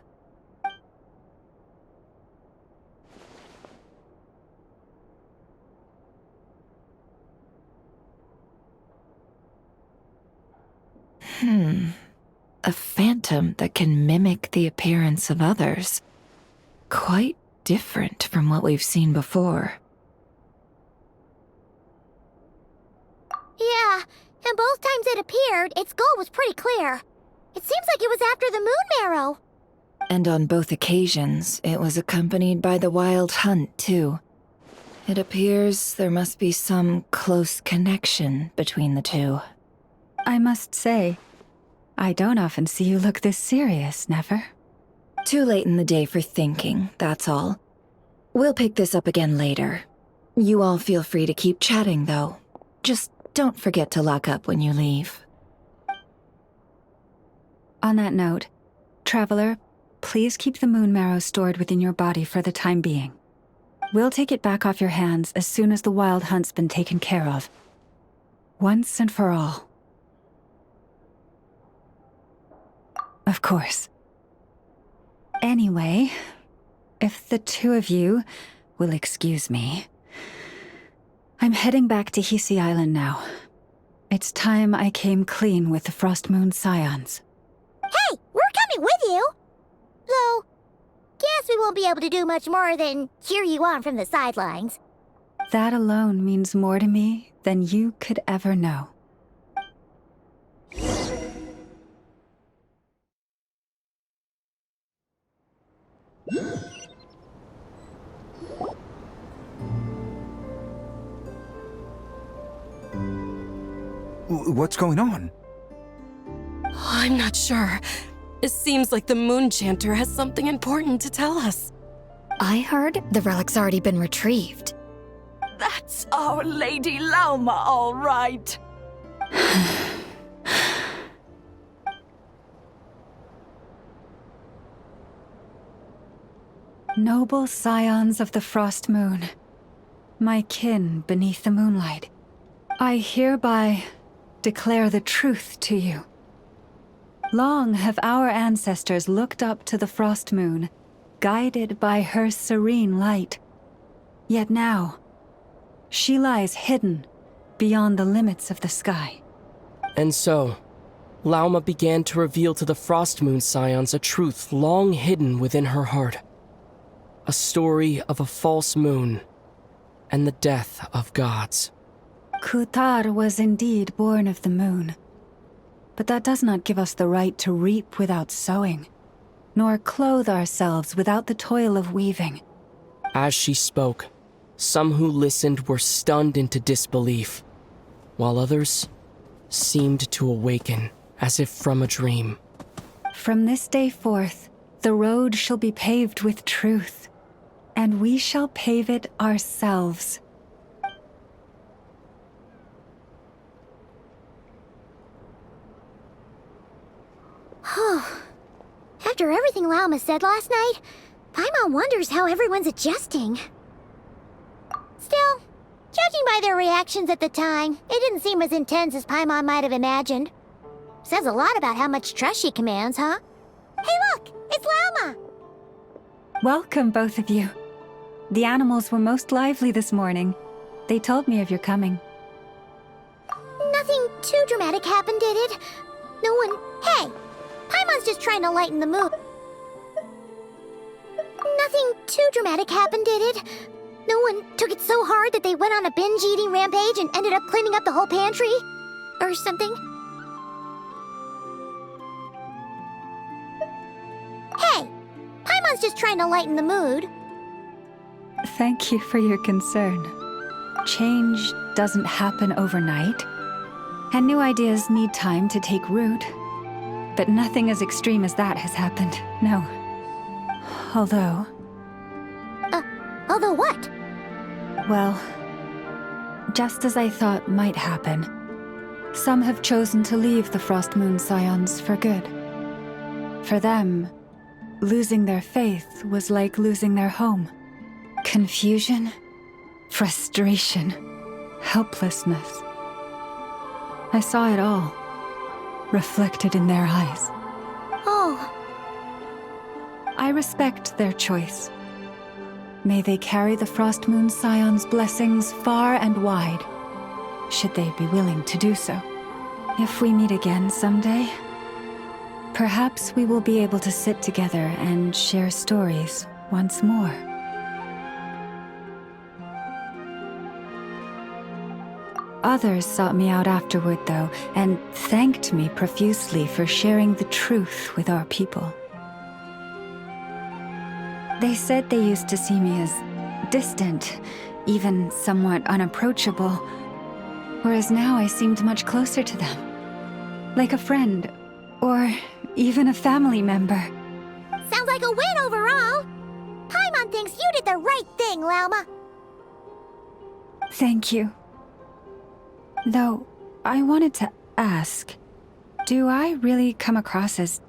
A phantom that can mimic the appearance of others. Quite different from what we've seen before. Yeah, and both times it appeared, its goal was pretty clear. It seems like it was after the moon marrow. And on both occasions, it was accompanied by the wild hunt, too. It appears there must be some close connection between the two. I must say, I don't often see you look this serious, Nefer. Too late in the day for thinking, that's all. We'll pick this up again later. You all feel free to keep chatting, though. Just don't forget to lock up when you leave. On that note, Traveler, please keep the moon marrow stored within your body for the time being. We'll take it back off your hands as soon as the wild hunt's been taken care of. Once and for all. Of course. Anyway, if the two of you will excuse me, I'm heading back to Hisi Island now. It's time I came clean with the Frost Moon Scions. Hey, we're coming with you! Though, guess we won't be able to do much more than cheer you on from the sidelines. That alone means more to me than you could ever know. What's going on? I'm not sure. It seems like the Moon Chanter has something important to tell us. I heard the relic's already been retrieved. That's our Lady Lauma, all right. Noble scions of the Frost Moon, my kin beneath the moonlight, I hereby declare the truth to you. Long have our ancestors looked up to the Frost Moon, guided by her serene light. Yet now, she lies hidden beyond the limits of the sky. And so, Lauma began to reveal to the Frost Moon Scions a truth long hidden within her heart. A story of a false moon and the death of gods. Kutar was indeed born of the moon. But that does not give us the right to reap without sowing, nor clothe ourselves without the toil of weaving. As she spoke, some who listened were stunned into disbelief, while others seemed to awaken as if from a dream. From this day forth, the road shall be paved with truth, and we shall pave it ourselves. After everything Lauma said last night, Paimon wonders how everyone's adjusting. Still, judging by their reactions at the time, it didn't seem as intense as Paimon might have imagined. Says a lot about how much trust she commands, huh? Hey look! It's Lauma! Welcome, both of you. The animals were most lively this morning. They told me of your coming. Nothing too dramatic happened, did it? No one... Hey! Paimon's just trying to lighten the mood. Nothing too dramatic happened, did it? No one took it so hard that they went on a binge-eating rampage and ended up cleaning up the whole pantry? Or something? Hey! Paimon's just trying to lighten the mood. Thank you for your concern. Change doesn't happen overnight, and new ideas need time to take root. But nothing as extreme as that has happened, no. Although... Although what? Well, just as I thought might happen, some have chosen to leave the Frost Moon Scions for good. For them, losing their faith was like losing their home. Confusion, frustration, helplessness. I saw it all, reflected in their eyes. Oh. I respect their choice. May they carry the Frost Moon Scion's blessings far and wide, should they be willing to do so. If we meet again someday, perhaps we will be able to sit together and share stories once more. Others sought me out afterward, though, and thanked me profusely for sharing the truth with our people. They said they used to see me as distant, even somewhat unapproachable, whereas now I seemed much closer to them. Like a friend, or even a family member. Sounds like a win overall! Paimon thinks you did the right thing, Lauma. Thank you. Though, I wanted to ask, do I really come across as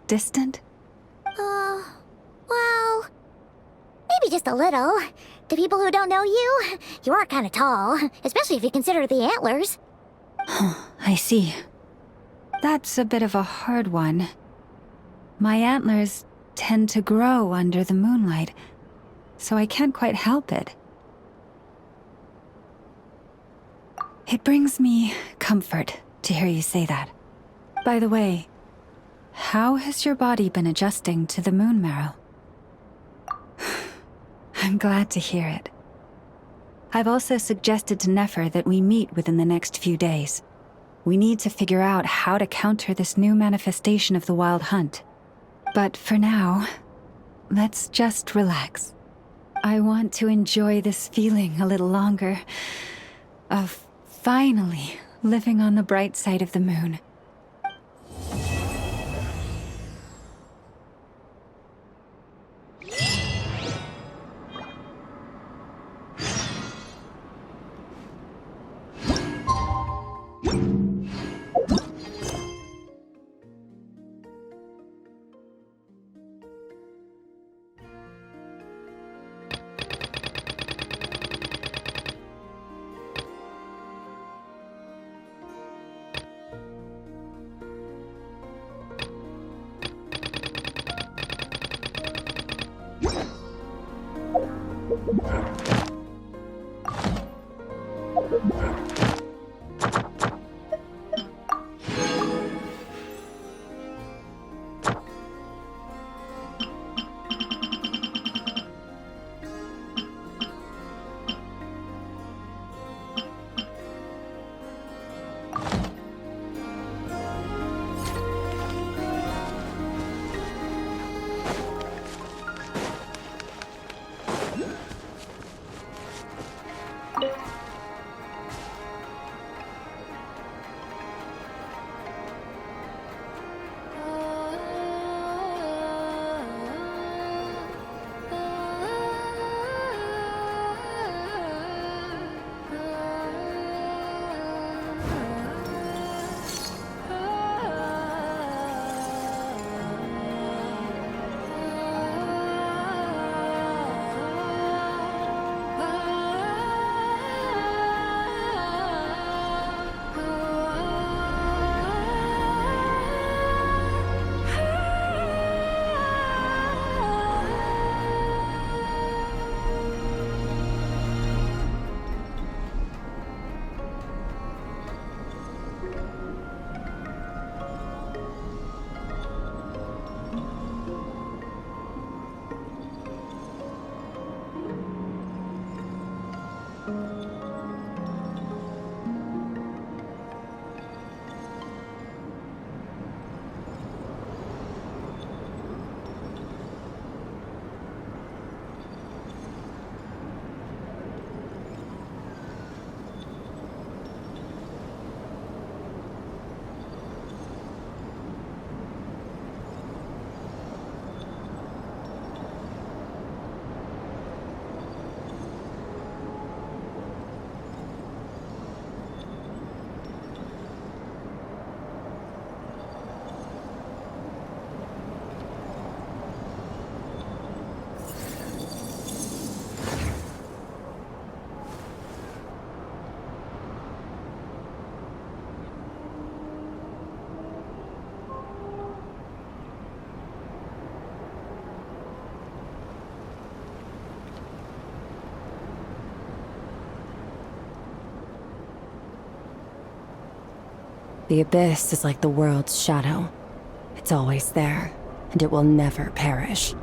distant? Well, maybe just a little. To people who don't know you, you are kind of tall, especially if you consider the antlers. I see. That's a bit of a hard one. My antlers tend to grow under the moonlight, so I can't quite help it. It brings me comfort to hear you say that. By the way, how has your body been adjusting to the moon marrow? I'm glad to hear it. I've also suggested to Nefer that we meet within the next few days. We need to figure out how to counter this new manifestation of the Wild Hunt. But for now, let's just relax. I want to enjoy this feeling a little longer of finally living on the bright side of the moon. The abyss is like the world's shadow. It's always there, and it will never perish.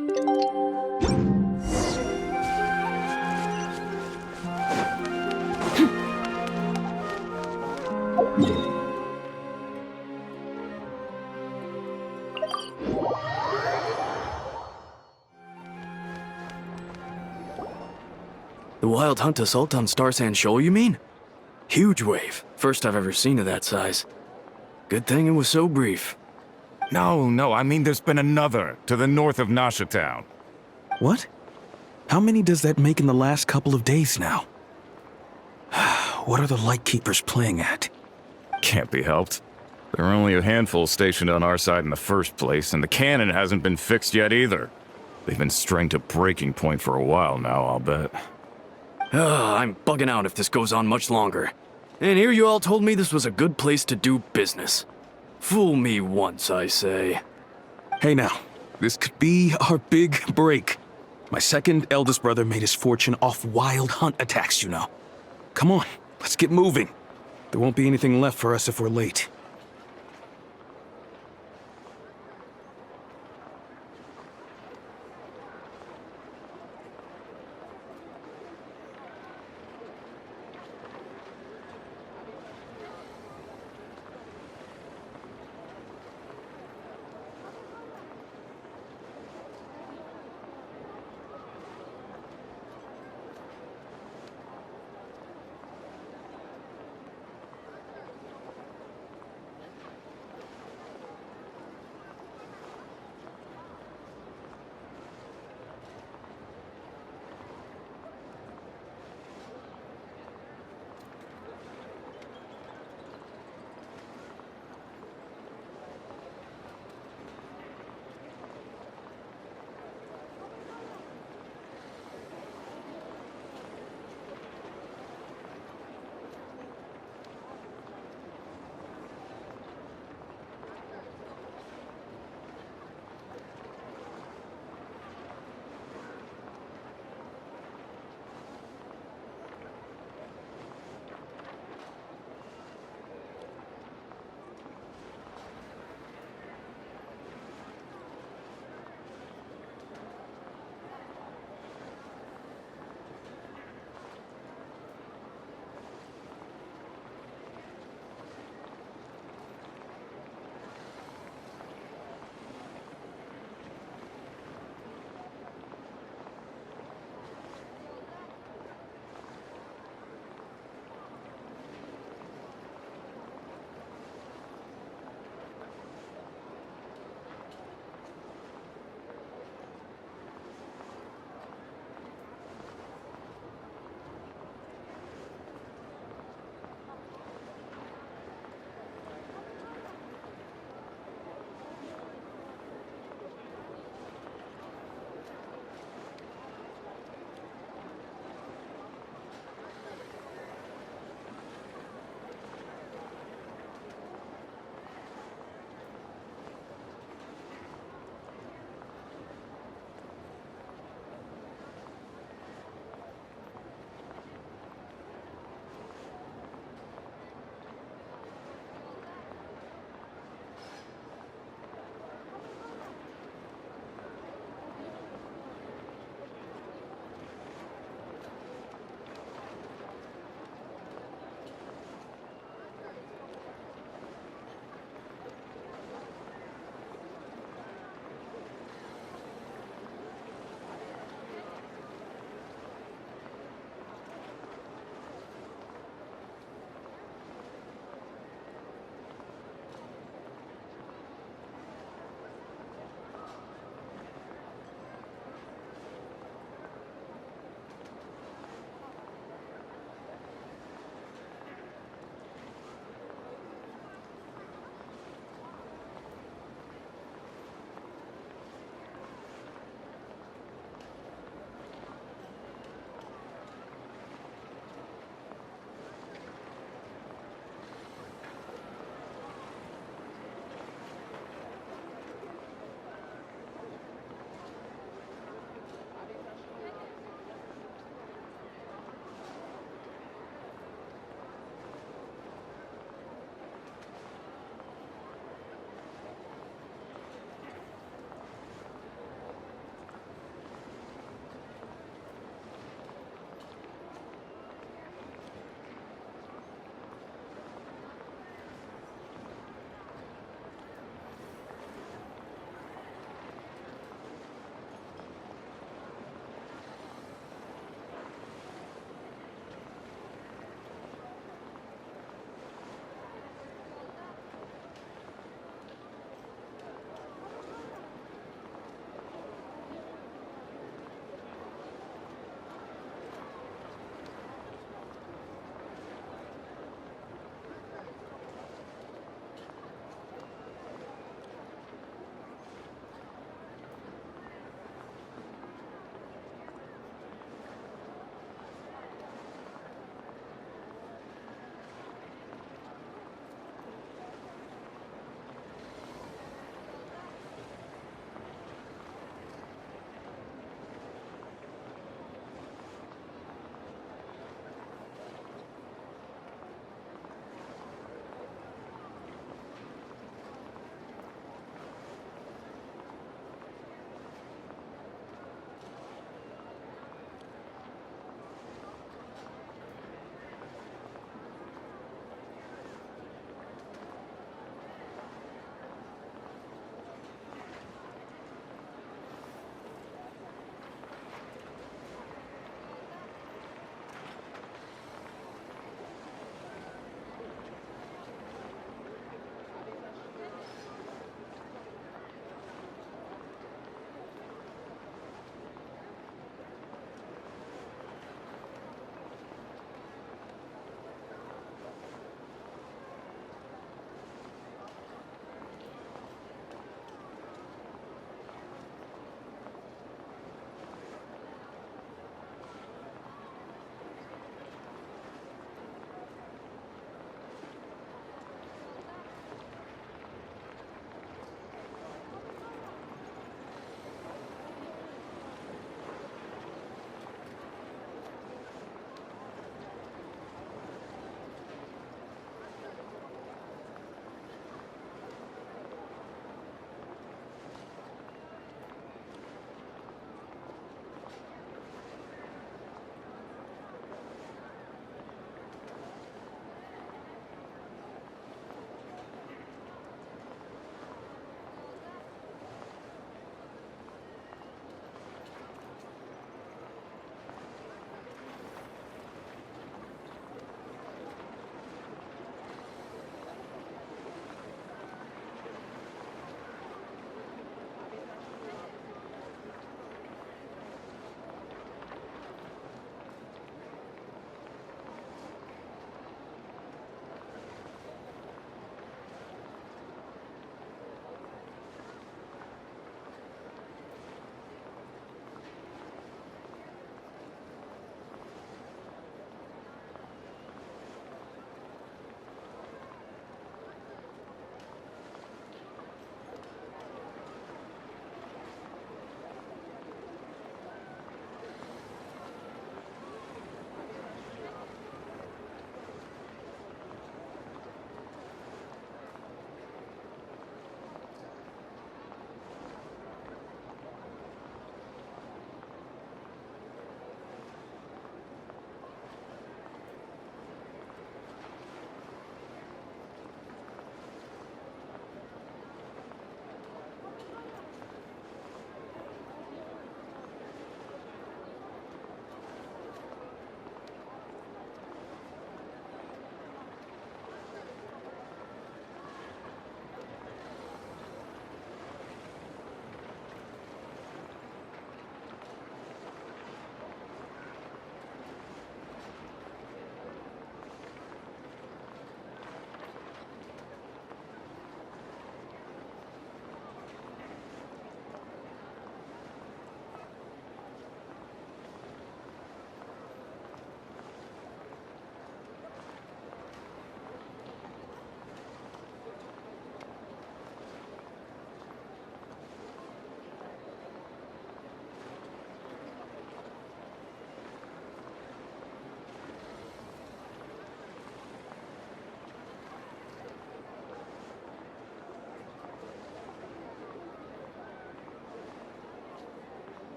The wild hunt assault on Star Sand Shoal, you mean? Huge wave. First I've ever seen of that size. Good thing it was so brief. No, I mean there's been another to the north of Nasha Town. What? How many does that make in the last couple of days now? What are the Lightkeepers playing at? Can't be helped. There are only a handful stationed on our side in the first place, and the cannon hasn't been fixed yet either. They've been strained to breaking point for a while now, I'll bet. I'm bugging out if this goes on much longer. And here you all told me this was a good place to do business. Fool me once, I say. Hey now, this could be our big break. My second eldest brother made his fortune off wild hunt attacks, you know. Come on, let's get moving. There won't be anything left for us if we're late.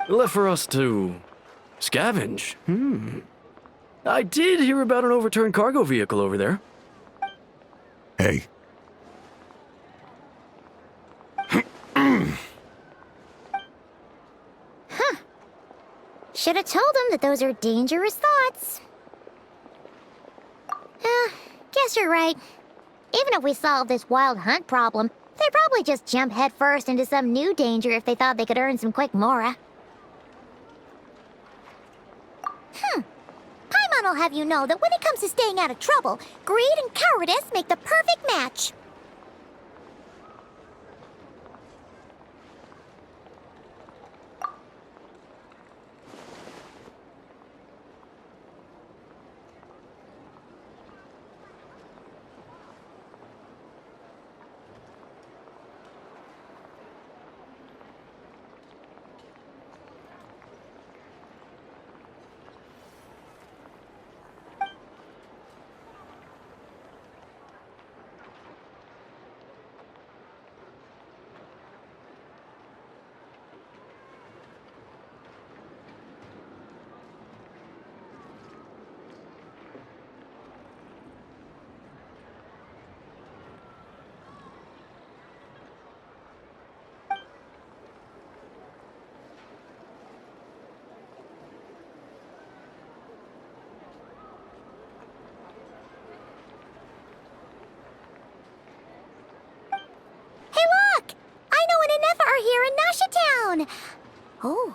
Left for us to scavenge. I did hear about an overturned cargo vehicle over there. Hey. Should have told him that those are dangerous thoughts. Guess you're right. Even if we solve this wild hunt problem, they'd probably just jump headfirst into some new danger if they thought they could earn some quick mora. Paimon will have you know that when it comes to staying out of trouble, greed and cowardice make the perfect match. Here in Nashatown! Oh,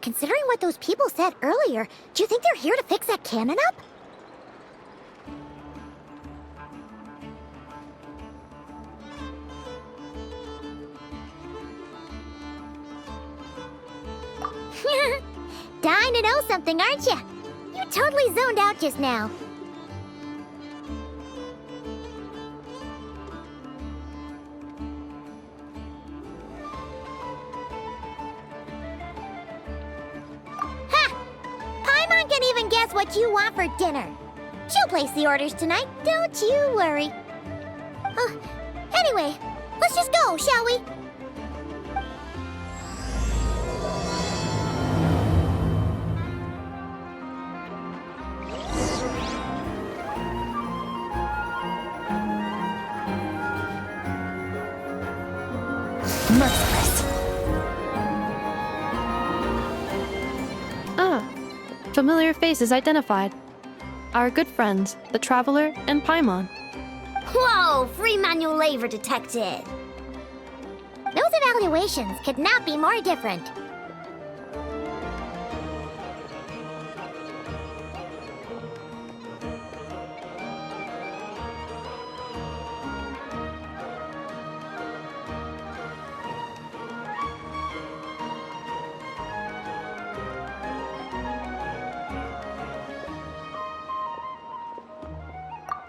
considering what those people said earlier, do you think they're here to fix that cannon up? Dying to know something, aren't you? You totally zoned out just now. Guess what you want for dinner. She'll place the orders tonight, don't you worry. Anyway, let's just go, shall we? Merciless. Familiar faces identified. Our good friends, the Traveler and Paimon. Whoa, free manual labor detected. Those evaluations could not be more different.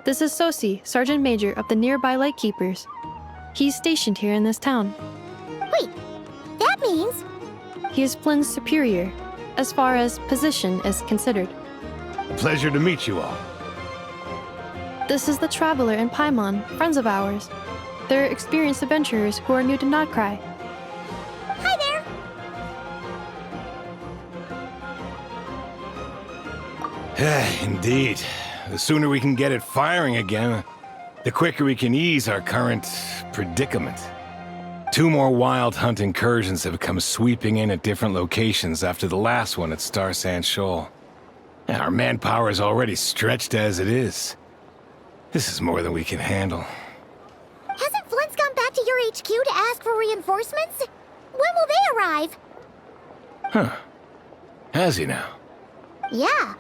This is Sosi, Sergeant Major of the nearby Lightkeepers. He's stationed here in this town. Wait, that means... He is Flynn's superior, as far as position is considered. Pleasure to meet you all. This is the Traveler and Paimon, friends of ours. They're experienced adventurers who are new to Nod-Krai. Hi there! Indeed. The sooner we can get it firing again, the quicker we can ease our current predicament. 2 more wild hunt incursions have come sweeping in at different locations after the last one at Star Sand Shoal. And our manpower is already stretched as it is. This is more than we can handle. Hasn't Flint's gone back to your HQ to ask for reinforcements? When will they arrive? Huh. Has he now? Yeah.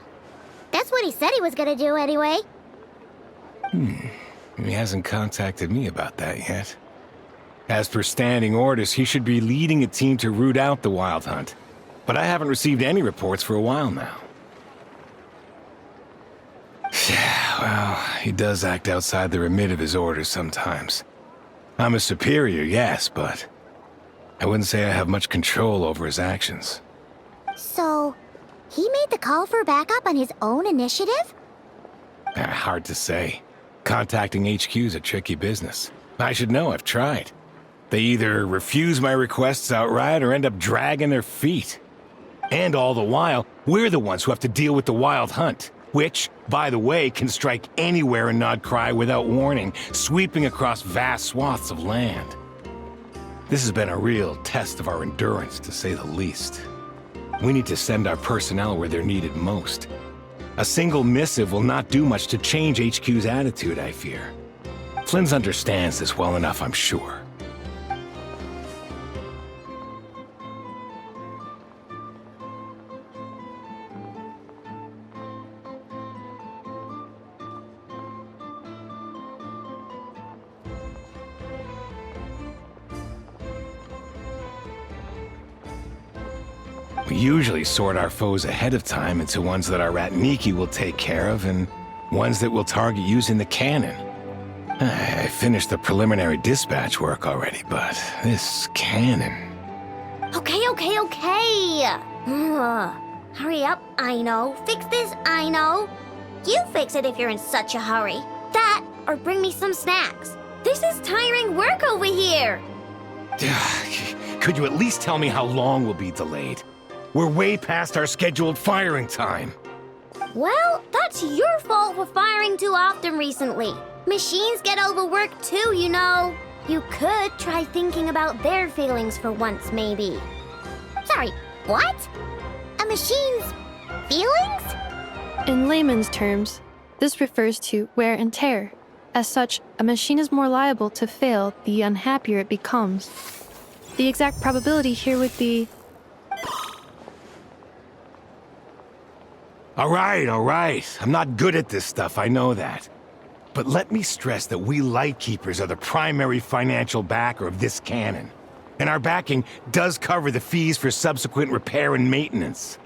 That's what he said he was gonna do anyway. He hasn't contacted me about that yet. As per standing orders, he should be leading a team to root out the wild hunt. But I haven't received any reports for a while now. Well, he does act outside the remit of his orders sometimes. I'm a superior, yes, but I wouldn't say I have much control over his actions. So, he made the call for backup on his own initiative? Hard to say. Contacting HQ is a tricky business. I should know, I've tried. They either refuse my requests outright or end up dragging their feet. And all the while, we're the ones who have to deal with the Wild Hunt, which, by the way, can strike anywhere in Nod-Krai without warning, sweeping across vast swaths of land. This has been a real test of our endurance, to say the least. We need to send our personnel where they're needed most. A single missive will not do much to change HQ's attitude, I fear. Flynn's understands this well enough, I'm sure. We usually sort our foes ahead of time into ones that our Ratniki will take care of and ones that we'll target using the cannon. I finished the preliminary dispatch work already, but this cannon... Okay. Hurry up, I know. Fix this, I know. You fix it if you're in such a hurry. That, or bring me some snacks. This is tiring work over here. Could you at least tell me how long we'll be delayed? We're way past our scheduled firing time. Well, that's your fault for firing too often recently. Machines get overworked too, you know. You could try thinking about their feelings for once, maybe. Sorry, what? A machine's feelings? In layman's terms, this refers to wear and tear. As such, a machine is more liable to fail the unhappier it becomes. The exact probability here would be... All right. I'm not good at this stuff, I know that. But let me stress that we Lightkeepers are the primary financial backer of this cannon. And our backing does cover the fees for subsequent repair and maintenance.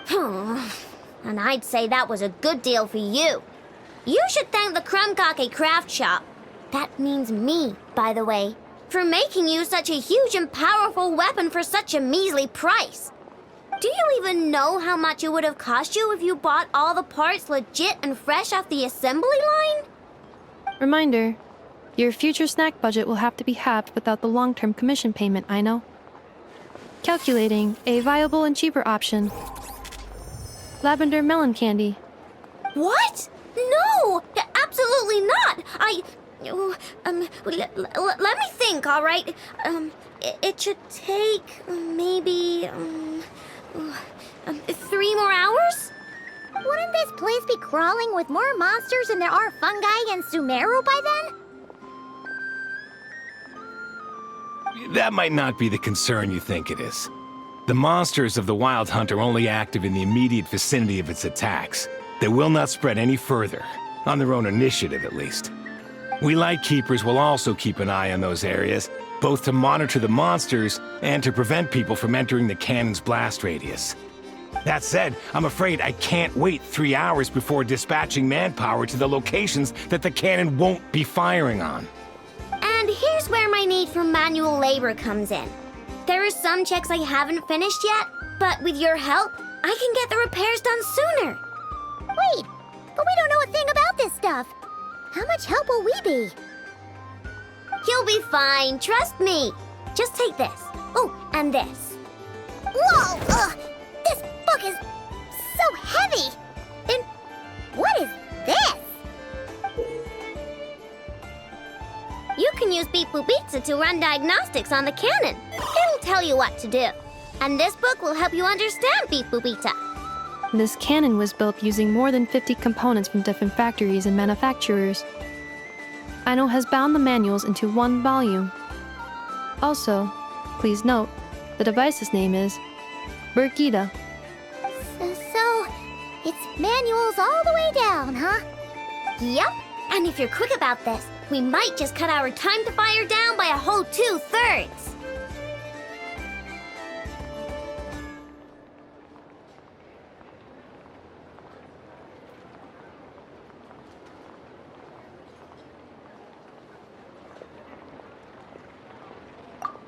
And I'd say that was a good deal for you. You should thank the Krumkake craft shop. That means me, by the way, for making you such a huge and powerful weapon for such a measly price. Do you even know how much it would have cost you if you bought all the parts legit and fresh off the assembly line? Reminder, your future snack budget will have to be halved without the long-term commission payment, I know. Calculating a viable and cheaper option. Lavender melon candy. What? No! Absolutely not! Let me think, all right? It should take maybe 3 more hours? Wouldn't this place be crawling with more monsters than there are fungi and Sumeru by then? That might not be the concern you think it is. The monsters of the Wild Hunt are only active in the immediate vicinity of its attacks. They will not spread any further, on their own initiative at least. We Lightkeepers will also keep an eye on those areas, both to monitor the monsters and to prevent people from entering the cannon's blast radius. That said, I'm afraid I can't wait 3 hours before dispatching manpower to the locations that the cannon won't be firing on. And here's where my need for manual labor comes in. There are some checks I haven't finished yet, but with your help, I can get the repairs done sooner. Wait, but we don't know a thing about this stuff. How much help will we be? You'll be fine, trust me. Just take this. Oh, and this. Whoa! This book is so heavy! And what is this? You can use Beep Boop Pizza to run diagnostics on the cannon. It'll tell you what to do. And this book will help you understand Beep Boop Pizza. This cannon was built using more than 50 components from different factories and manufacturers. Aino has bound the manuals into one volume. Also, please note, the device's name is Birgitta. So, it's manuals all the way down, huh? Yep, and if you're quick about this, we might just cut our time to fire down by a whole 2/3.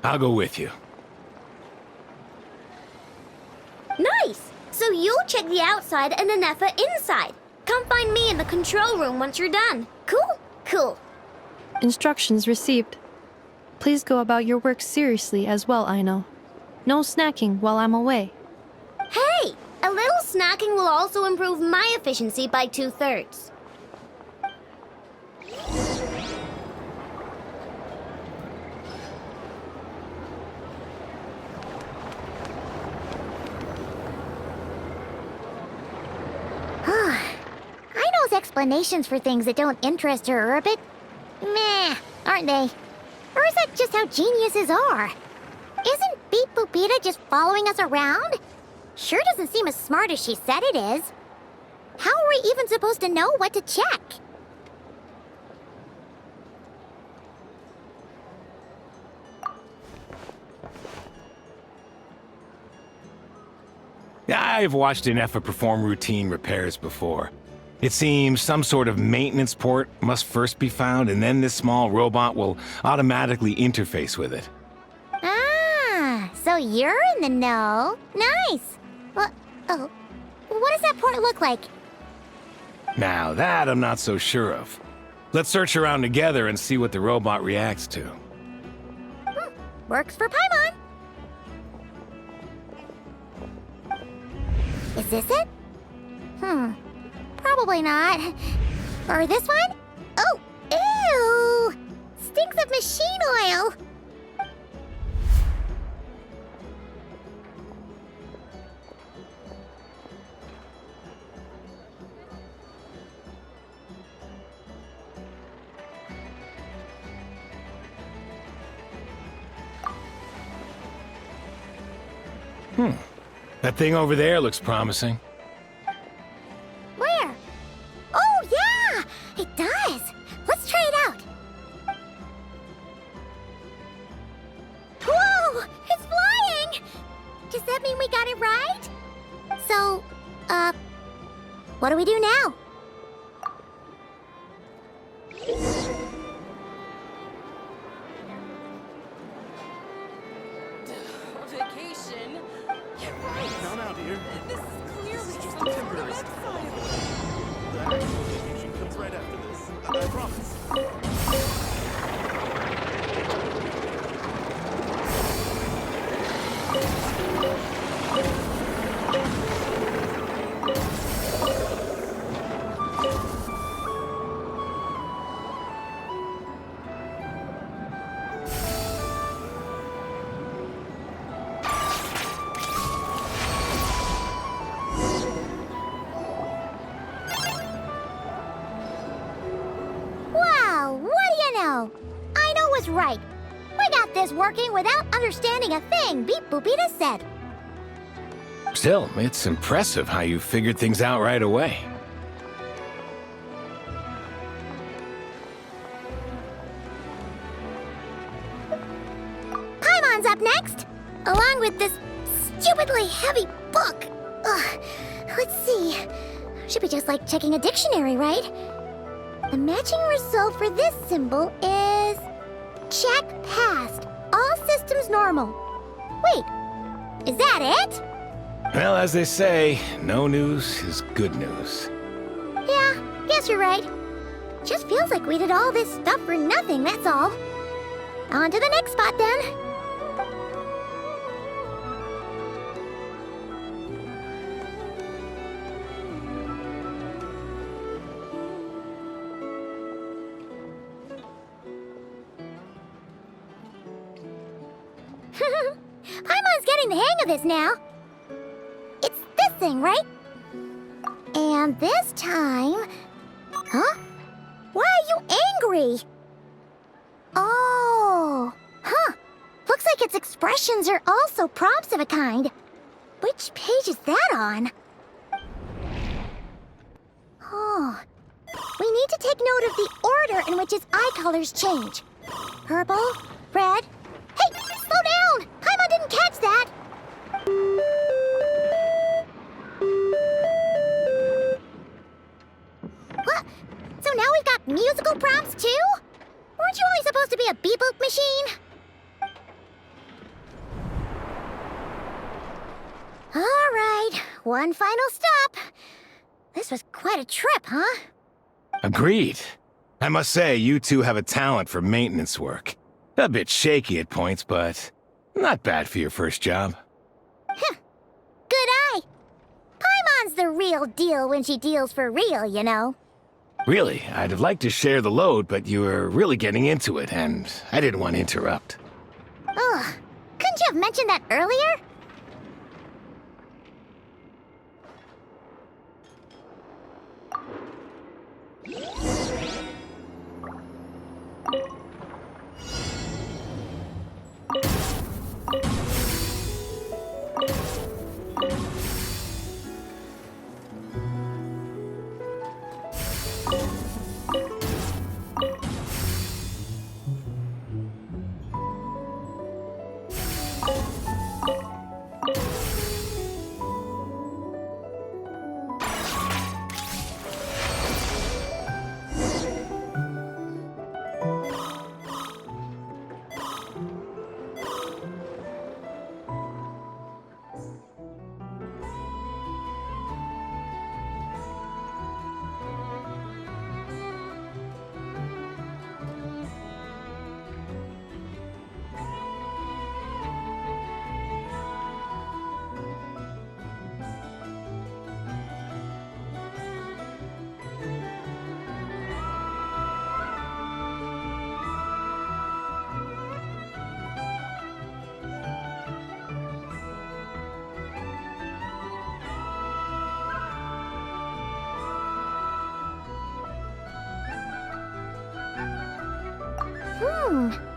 I'll go with you. Nice! So you'll check the outside and Anefa inside. Come find me in the control room once you're done. Cool? Cool. Instructions received. Please go about your work seriously as well, Aino. No snacking while I'm away. A little snacking will also improve my efficiency by 2/3. I know explanations for things that don't interest her are a bit meh, aren't they? Or is that just how geniuses are? Isn't Beep Boopita just following us around? Sure doesn't seem as smart as she said it is. How are we even supposed to know what to check? I've watched an Effa perform routine repairs before. It seems some sort of maintenance port must first be found, and then this small robot will automatically interface with it. Ah, so you're in the know. Nice. What does that port look like? Now that I'm not so sure of. Let's search around together and see what the robot reacts to. Works for Paimon. Is this it? Probably not. Or this one? Oh, ew! Stinks of machine oil! That thing over there looks promising. Where? Oh, yeah! It does! Let's try it out! Whoa! It's flying! Does that mean we got it right? So, what do we do now? Vacation? Get right! Now, dear. This is clearly just a temporary The actual vacation comes right after this. I promise. Wow, what do you know? I know what's right. We got this working without understanding a thing Beep Boopita said. Still, it's impressive how you figured things out right away. Paimon's up next, along with this stupidly heavy book. Ugh. Let's see. Should be just like checking a dictionary, right? The matching result for this symbol is... check passed. All systems normal. Wait, is that it? Well, as they say, no news is good news. Yeah, guess you're right. Just feels like we did all this stuff for nothing, that's all. On to the next spot, then. Paimon's getting the hang of this now. It's this thing, right? And this time... Huh? Why are you angry? Oh, huh. Looks like its expressions are also prompts of a kind. Which page is that on? Oh, we need to take note of the order in which its eye colors change. Purple, red... Hey, slow down! Paimon didn't catch that! What? So now we've got musical prompts too? Weren't you only supposed to be a beep-boop machine? All right, one final stop. This was quite a trip, huh? Agreed. I must say, you two have a talent for maintenance work. A bit shaky at points, but not bad for your first job. Good eye. Paimon's the real deal when she deals for real, you know. Really, I'd have liked to share the load, but you were really getting into it, and I didn't want to interrupt. Ugh, couldn't you have mentioned that earlier?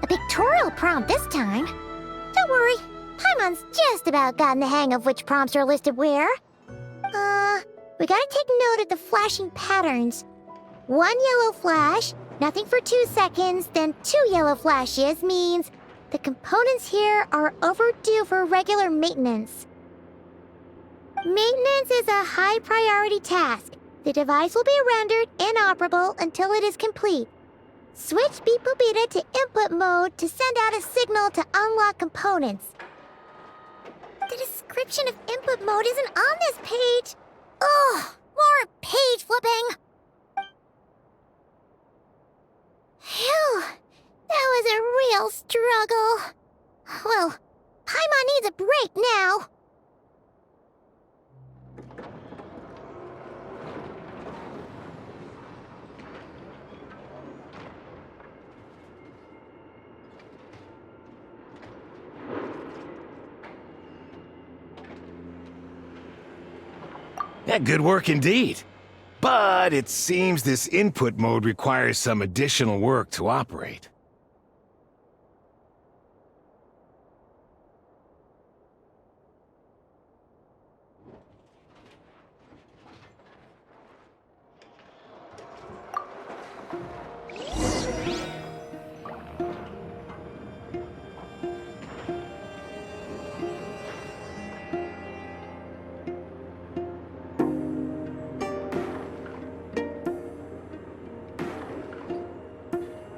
A pictorial prompt this time. Don't worry, Paimon's just about gotten the hang of which prompts are listed where. We gotta take note of the flashing patterns. 1 yellow flash, nothing for 2 seconds, then 2 yellow flashes means the components here are overdue for regular maintenance. Maintenance is a high priority task. The device will be rendered inoperable until it is complete. Switch Beep Boopita to input mode to send out a signal to unlock components. The description of input mode isn't on this page. Ugh, more page flipping. Phew, that was a real struggle. Well, Paimon needs a break now. Yeah, good work indeed. But it seems this input mode requires some additional work to operate.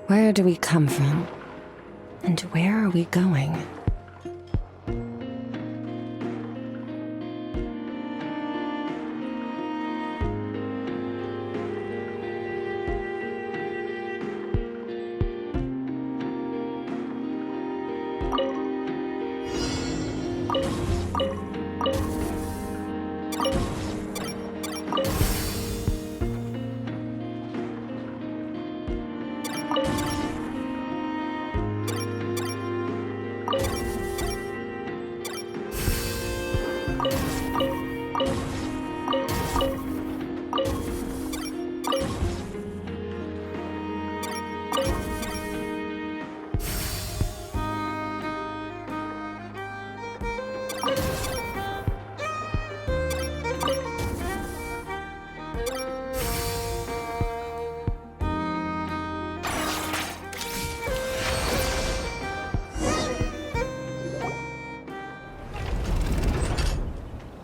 Where do we come from? And where are we going?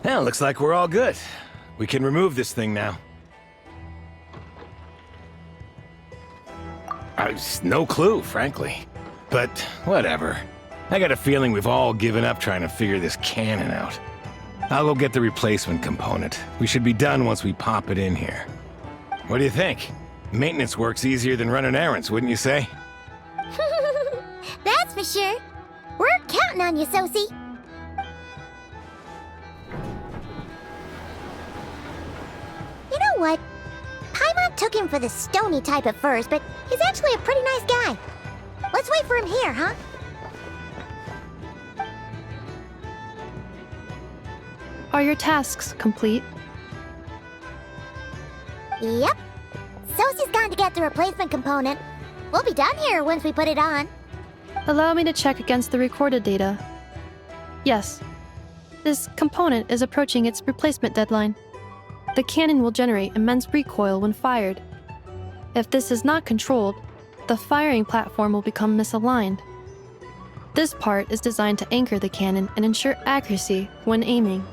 Well, looks like we're all good. We can remove this thing now. No clue, frankly. But whatever. I got a feeling we've all given up trying to figure this cannon out. I'll go get the replacement component. We should be done once we pop it in here. What do you think? Maintenance work's easier than running errands, wouldn't you say? That's for sure. We're counting on you, Sosie. what? Paimon took him for the stony type at first, but he's actually a pretty nice guy. Let's wait for him here, huh? Are your tasks complete? Yep. Sosie's gone to get the replacement component. We'll be done here once we put it on. Allow me to check against the recorded data. Yes. This component is approaching its replacement deadline. The cannon will generate immense recoil when fired. If this is not controlled, the firing platform will become misaligned. This part is designed to anchor the cannon and ensure accuracy when aiming.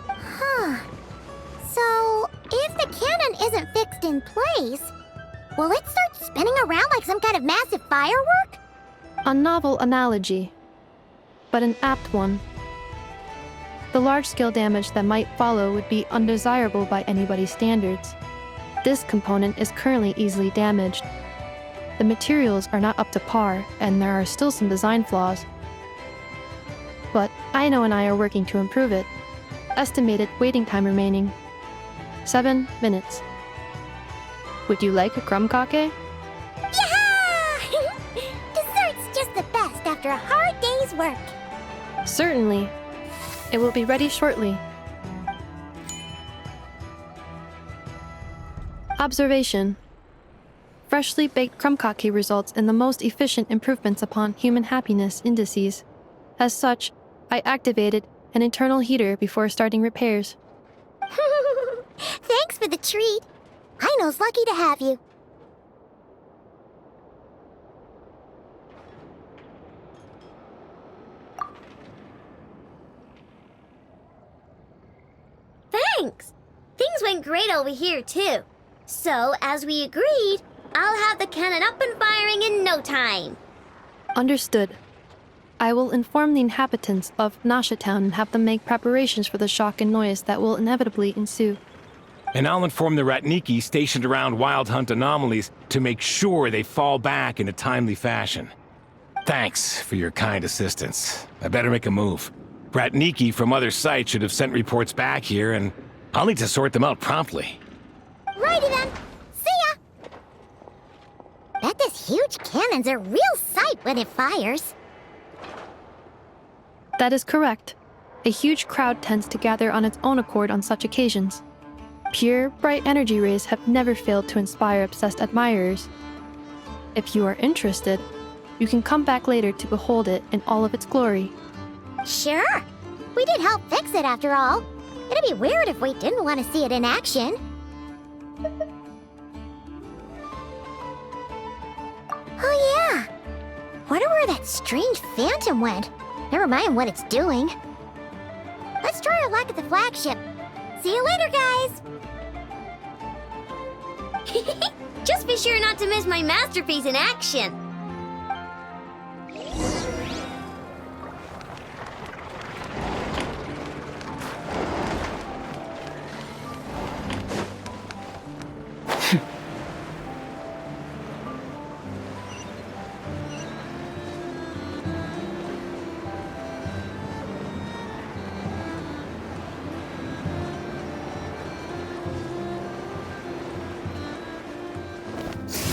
Huh. So, if the cannon isn't fixed in place, will it start spinning around like some kind of massive firework? A novel analogy, but an apt one. The large-scale damage that might follow would be undesirable by anybody's standards. This component is currently easily damaged. The materials are not up to par, and there are still some design flaws. But Aino and I are working to improve it. Estimated waiting time remaining: 7 minutes. Would you like a crumb kake? Yeah! Dessert's just the best after a hard day's work. Certainly. It will be ready shortly. Observation. Freshly baked crumb kake results in the most efficient improvements upon human happiness indices. As such, I activated an internal heater before starting repairs. Thanks for the treat. Aino's lucky to have you. Thanks! Things went great over here, too. So, as we agreed, I'll have the cannon up and firing in no time. Understood. I will inform the inhabitants of Nasha Town and have them make preparations for the shock and noise that will inevitably ensue. And I'll inform the Ratniki stationed around Wild Hunt anomalies to make sure they fall back in a timely fashion. Thanks for your kind assistance. I better make a move. Ratniki from other sites should have sent reports back here, and I'll need to sort them out promptly. Righty then. See ya! Bet this huge cannon's a real sight when it fires. That is correct. A huge crowd tends to gather on its own accord on such occasions. Pure, bright energy rays have never failed to inspire obsessed admirers. If you are interested, you can come back later to behold it in all of its glory. Sure. We did help fix it after all. It'd be weird if we didn't want to see it in action. Oh yeah. Wonder where that strange phantom went. Never mind what it's doing. Let's try our luck at the flagship. See you later, guys. Just be sure not to miss my masterpiece in action.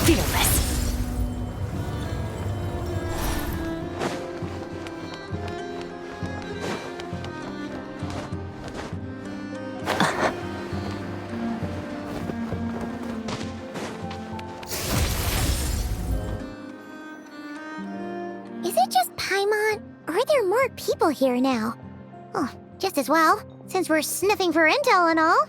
Fearless. Is it just Paimon, or are there more people here now? Oh, just as well, since we're sniffing for intel and all.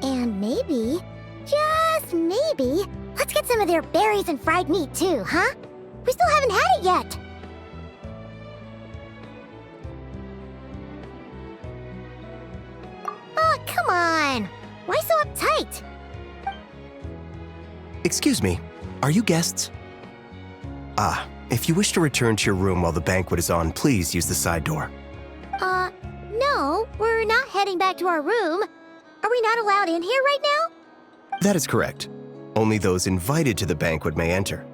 And maybe, just maybe, let's get some of their berries and fried meat too, huh? We still haven't had it yet. Oh, come on. Why so uptight? Excuse me, are you guests? If you wish to return to your room while the banquet is on, please use the side door. No, we're not heading back to our room. Are we not allowed in here right now? That is correct. Only those invited to the banquet may enter.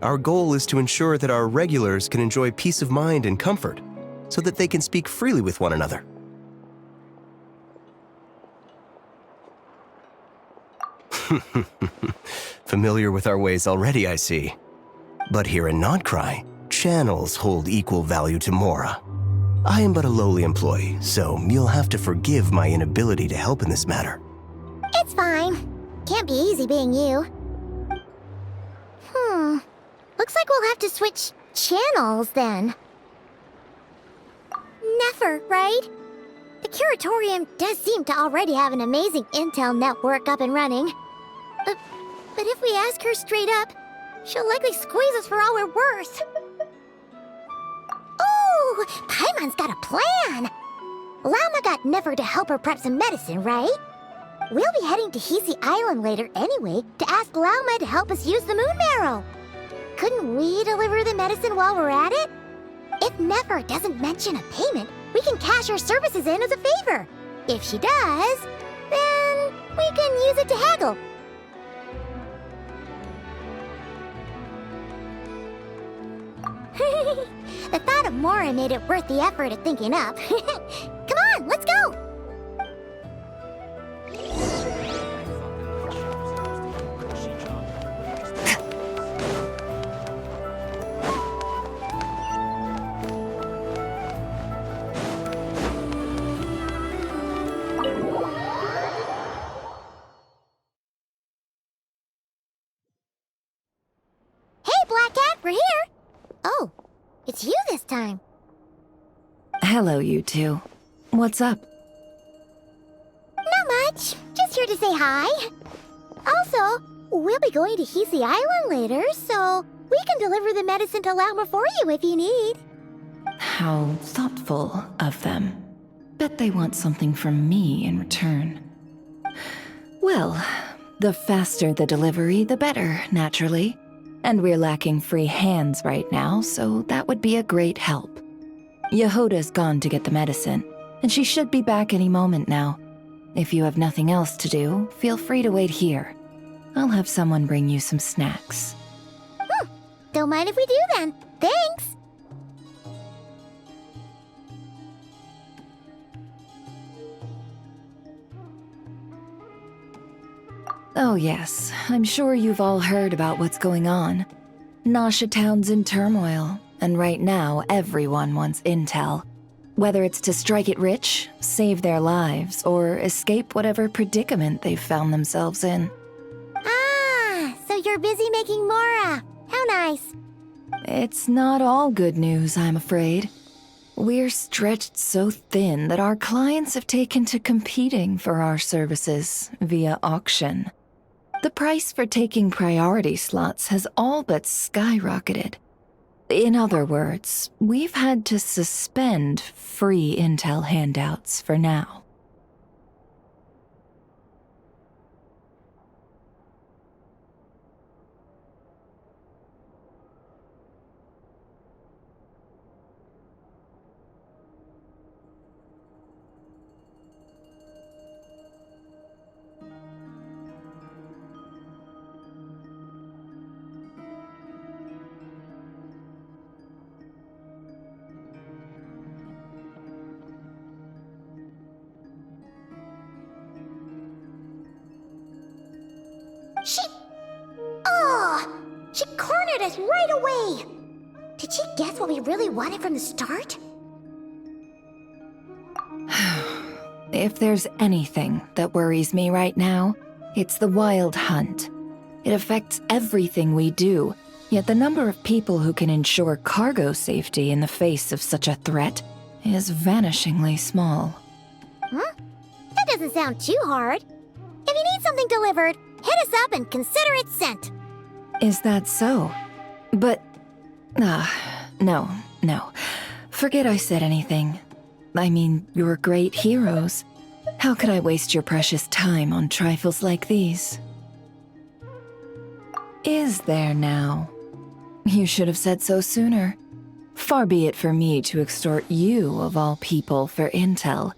Our goal is to ensure that our regulars can enjoy peace of mind and comfort, so that they can speak freely with one another. Familiar with our ways already, I see. But here in Nod-Krai, channels hold equal value to Mora. I am but a lowly employee, so you'll have to forgive my inability to help in this matter. It's fine. Can't be easy being you. Looks like we'll have to switch channels then. Never, right? The Curatorium does seem to already have an amazing intel network up and running. But if we ask her straight up, she'll likely squeeze us for all we're worth. Ooh, Paimon's got a plan! Llama got Never to help her prep some medicine, right? We'll be heading to Hisi Island later anyway to ask Llama to help us use the moon marrow. Couldn't we deliver the medicine while we're at it? If Never doesn't mention a payment, we can cash her services in as a favor. If she does, then we can use it to haggle. The thought of Mora made it worth the effort of thinking up. Come on, let's go! We're here! Oh, it's you this time. Hello, you two. What's up? Not much. Just here to say hi. Also, we'll be going to Hisi Island later, so we can deliver the medicine to Llama for you if you need. How thoughtful of them. Bet they want something from me in return. Well, the faster the delivery, the better, naturally. And we're lacking free hands right now, so that would be a great help. Yehoda's gone to get the medicine, and she should be back any moment now. If you have nothing else to do, feel free to wait here. I'll have someone bring you some snacks. Don't mind if we do then. Thanks! Oh yes, I'm sure you've all heard about what's going on. Nasha Town's in turmoil, and right now everyone wants intel. Whether it's to strike it rich, save their lives, or escape whatever predicament they've found themselves in. Ah, so you're busy making Mora. How nice. It's not all good news, I'm afraid. We're stretched so thin that our clients have taken to competing for our services via auction. The price for taking priority slots has all but skyrocketed. In other words, we've had to suspend free intel handouts for now. She cornered us right away! Did she guess what we really wanted from the start? If there's anything that worries me right now, it's the wild hunt. It affects everything we do, yet the number of people who can ensure cargo safety in the face of such a threat is vanishingly small. That doesn't sound too hard. If you need something delivered, hit us up and consider it sent. Is that so? But... no. Forget I said anything. I mean, you're great heroes. How could I waste your precious time on trifles like these? Is there now? You should have said so sooner. Far be it for me to extort you, of all people, for intel.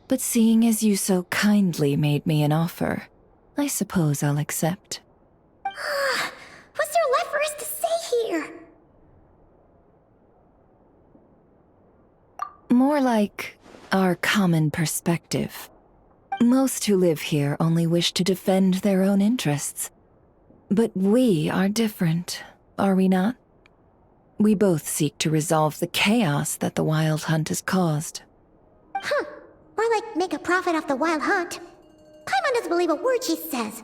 But seeing as you so kindly made me an offer, I suppose I'll accept. What's there left for us to say here? More like our common perspective. Most who live here only wish to defend their own interests. But we are different, are we not? We both seek to resolve the chaos that the Wild Hunt has caused. Huh. Or like make a profit off the Wild Hunt. Paimon doesn't believe a word she says.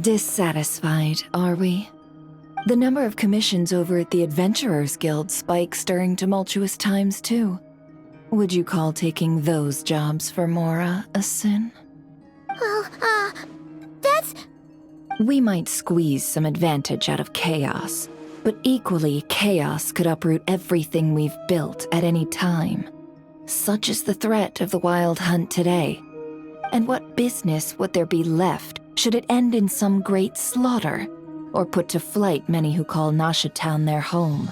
Dissatisfied, are we? The number of commissions over at the Adventurers Guild spikes during tumultuous times, too. Would you call taking those jobs for Mora a sin? Well, that's... We might squeeze some advantage out of chaos, but equally, chaos could uproot everything we've built at any time. Such is the threat of the Wild Hunt today. And what business would there be left should it end in some great slaughter, or put to flight many who call Nashatown their home?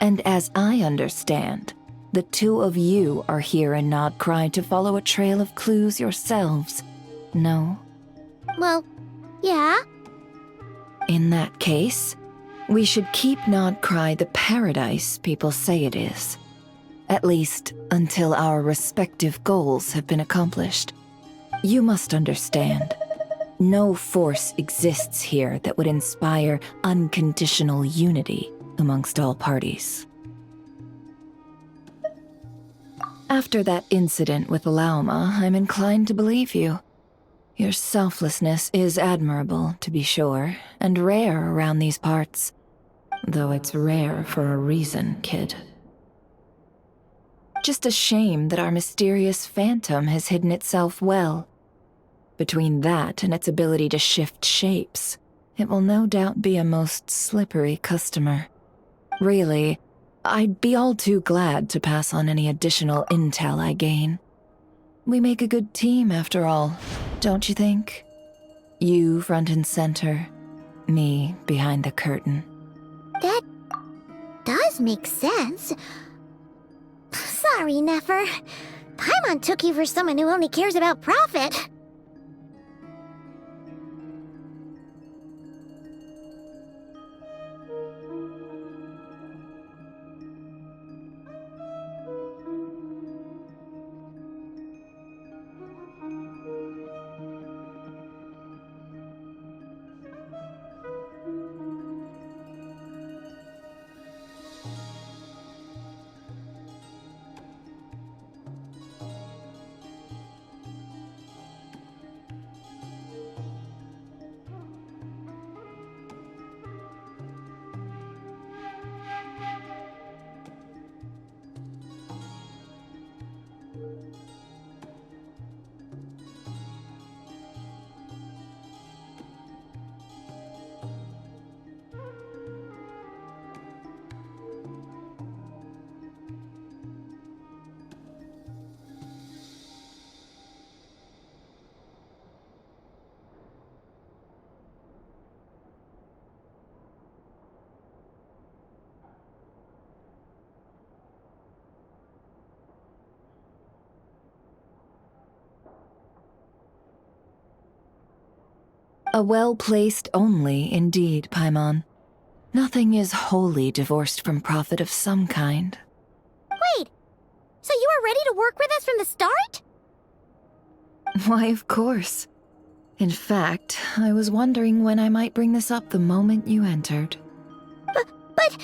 And as I understand, the two of you are here in Nod-Krai to follow a trail of clues yourselves, no? Well, yeah. In that case, we should keep Nod-Krai the paradise people say it is. At least, until our respective goals have been accomplished. You must understand, no force exists here that would inspire unconditional unity amongst all parties. After that incident with Lauma, I'm inclined to believe you. Your selflessness is admirable, to be sure, and rare around these parts. Though it's rare for a reason, kid. Just a shame that our mysterious phantom has hidden itself well. Between that and its ability to shift shapes, it will no doubt be a most slippery customer. Really, I'd be all too glad to pass on any additional intel I gain. We make a good team, after all, don't you think? You front and center, me behind the curtain. That does make sense. Sorry, Nefer. Paimon took you for someone who only cares about profit. A well-placed only, indeed, Paimon. Nothing is wholly divorced from profit of some kind. Wait, so you were ready to work with us from the start? Why, of course. In fact, I was wondering when I might bring this up the moment you entered. But...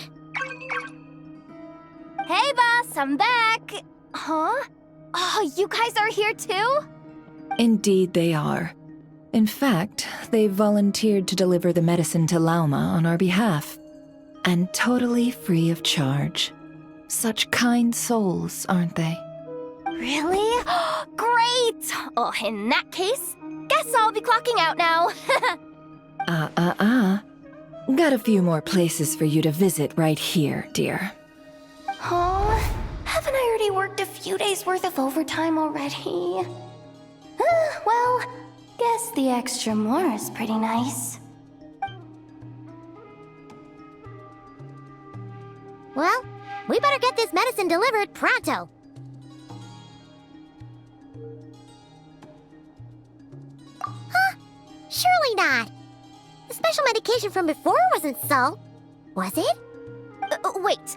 Hey, boss, I'm back! Huh? Oh, you guys are here too? Indeed they are. In fact, they've volunteered to deliver the medicine to Lauma on our behalf. And totally free of charge. Such kind souls, aren't they? Really? Great! Oh, in that case, guess I'll be clocking out now. Got a few more places for you to visit right here, dear. Huh? Haven't I already worked a few days' worth of overtime already? Well, guess the extra more is pretty nice. Well, we better get this medicine delivered pronto. Huh? Surely not. The special medication from before wasn't so. Was it? Wait,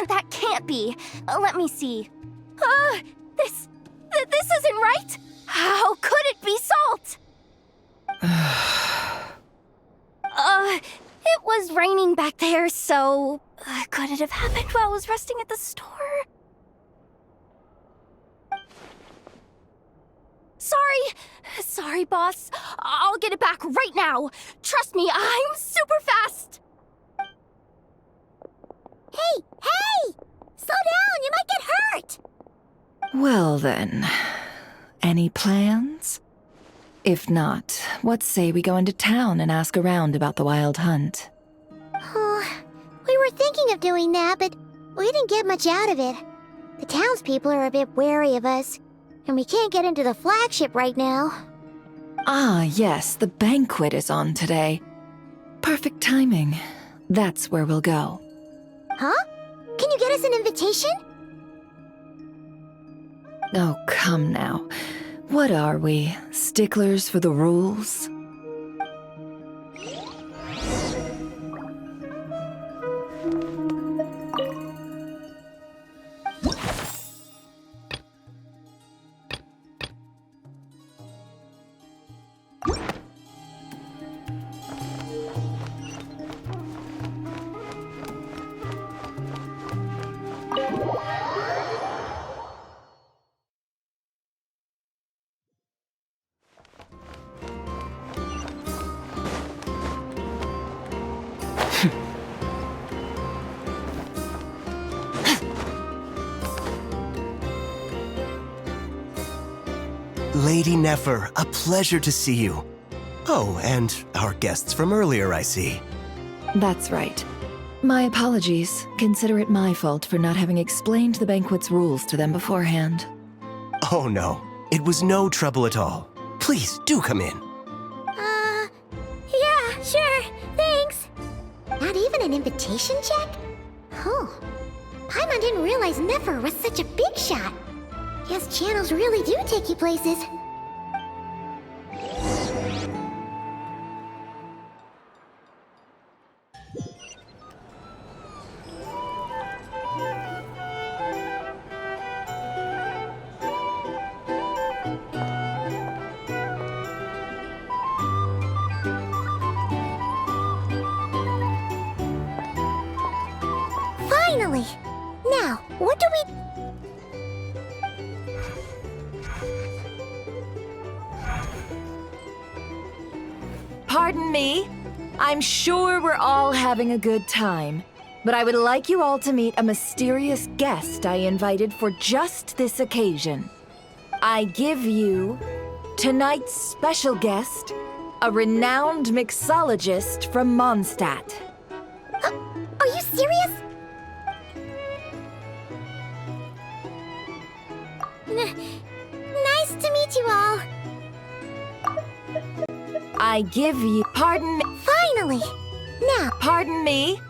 that can't be. Let me see. This isn't right. How had it have happened while I was resting at the store? Sorry, boss. I'll get it back right now. Trust me, I'm super fast. Hey! Slow down! You might get hurt! Well then, any plans? If not, what say we go into town and ask around about the wild hunt? We were thinking of doing that, but we didn't get much out of it. The townspeople are a bit wary of us, and we can't get into the flagship right now. Ah, yes, the banquet is on today. Perfect timing. That's where we'll go. Huh? Can you get us an invitation? Oh, come now. What are we, sticklers for the rules? Lady Nefer, a pleasure to see you. Oh, and our guests from earlier, I see. That's right. My apologies. Consider it my fault for not having explained the banquet's rules to them beforehand. Oh no, it was no trouble at all. Please, do come in. Yeah, sure. Thanks. Not even an invitation check? Oh. Paimon didn't realize Nefer was such a big shot. Guess channels really do take you places. Finally! Now, what do we... Pardon me. I'm sure we're all having a good time, but I would like you all to meet a mysterious guest I invited for just this occasion. I give you tonight's special guest, a renowned mixologist from Mondstadt. Are you serious? Nice to meet you all. I give you... Pardon me. Finally! Now... Pardon me.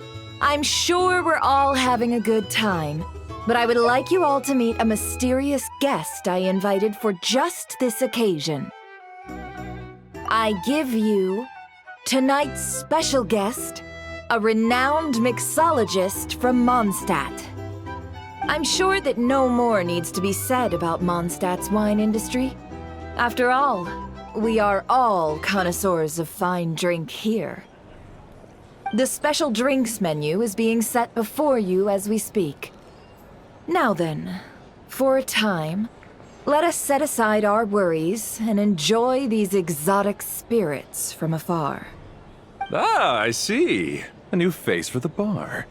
I'm sure we're all having a good time, but I would like you all to meet a mysterious guest I invited for just this occasion. I give you tonight's special guest, a renowned mixologist from Mondstadt. I'm sure that no more needs to be said about Mondstadt's wine industry. After all, we are all connoisseurs of fine drink here. The special drinks menu is being set before you as we speak. Now then, for a time, let us set aside our worries and enjoy these exotic spirits from afar. Ah, I see. A new face for the bar.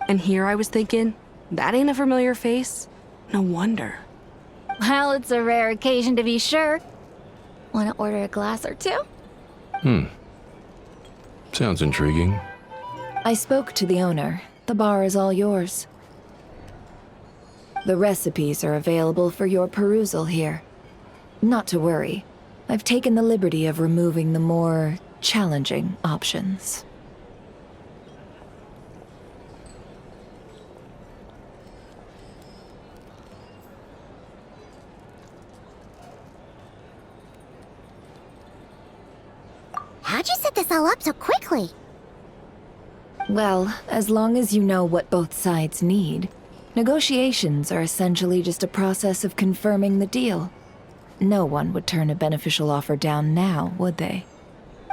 And here I was thinking, that ain't a familiar face. No wonder. Well, it's a rare occasion to be sure. Want to order a glass or two? Sounds intriguing. I spoke to the owner. The bar is all yours. The recipes are available for your perusal here. Not to worry. I've taken the liberty of removing the more challenging options. How'd you set this all up so quickly? Well, as long as you know what both sides need, negotiations are essentially just a process of confirming the deal. No one would turn a beneficial offer down now, would they?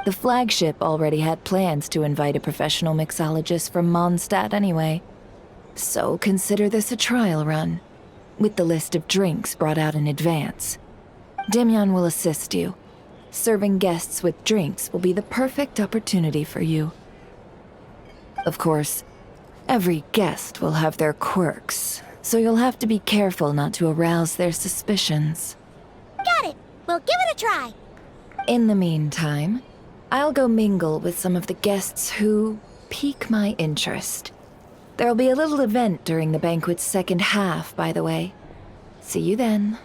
The flagship already had plans to invite a professional mixologist from Mondstadt anyway. So consider this a trial run, with the list of drinks brought out in advance. Demyon will assist you. Serving guests with drinks will be the perfect opportunity for you. Of course, every guest will have their quirks, so you'll have to be careful not to arouse their suspicions. Got it. We'll give it a try. In the meantime, I'll go mingle with some of the guests who pique my interest. There'll be a little event during the banquet's second half, by the way. See you then.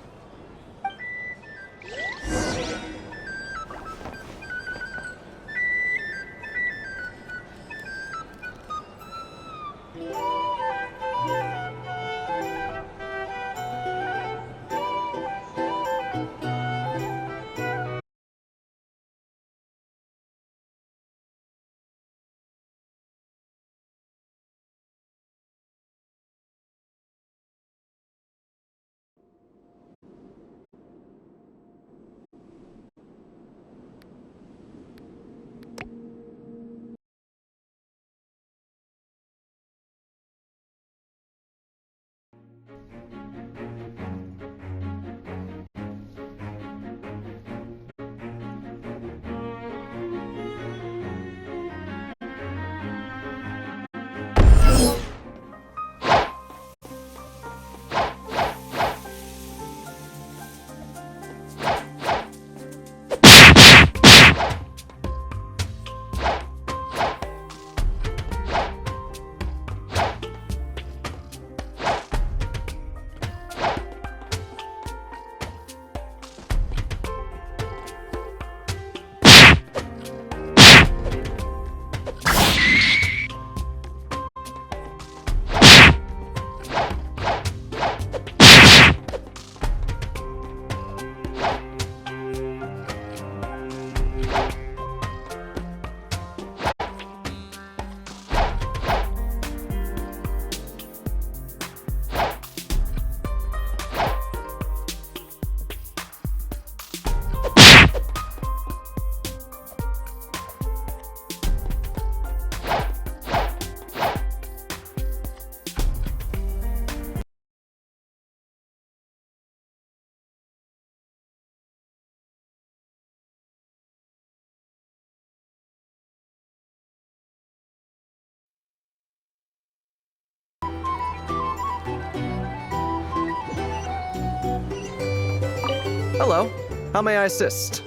Hello. How may I assist?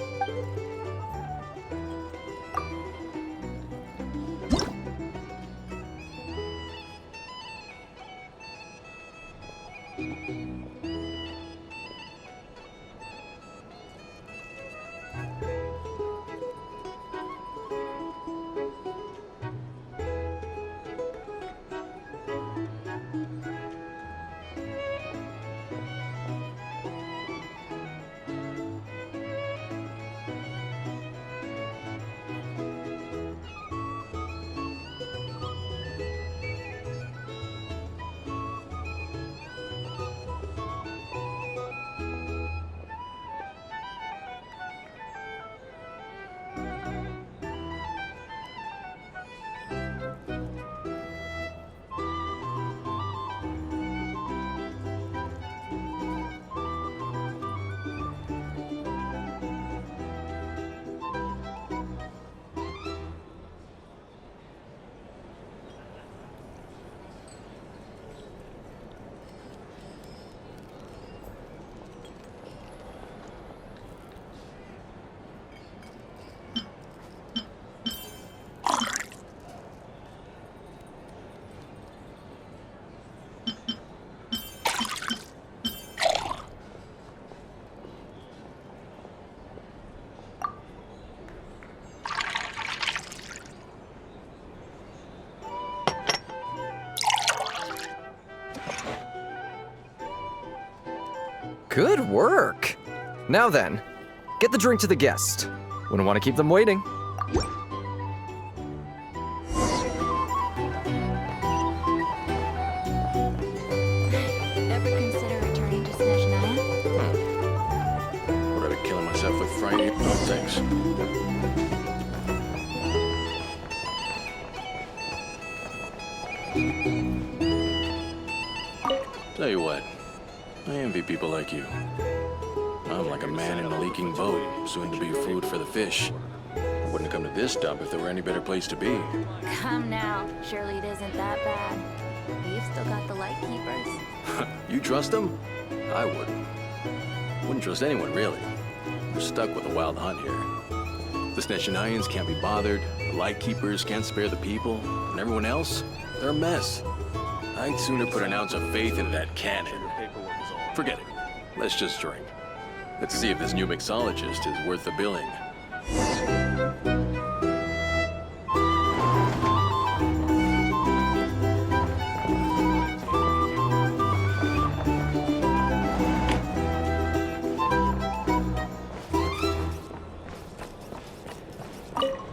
Good work! Now then, get the drink to the guest. Wouldn't want to keep them waiting. Ever consider returning to Snezhnaya? Or rather killing myself with Friday? No thanks. treat people like you. I'm like a man in a leaking boat, soon to be food for the fish. I wouldn't come to this dump if there were any better place to be. Come now. Surely it isn't that bad. We've still got the light keepers. You trust them? I wouldn't. Wouldn't trust anyone, really. We're stuck with a wild hunt here. The Sneshanians can't be bothered, the Lightkeepers can't spare the people, and everyone else, they're a mess. I'd sooner put an ounce of faith into that cannon. Forget it. Let's just drink. Let's see if this new mixologist is worth the billing.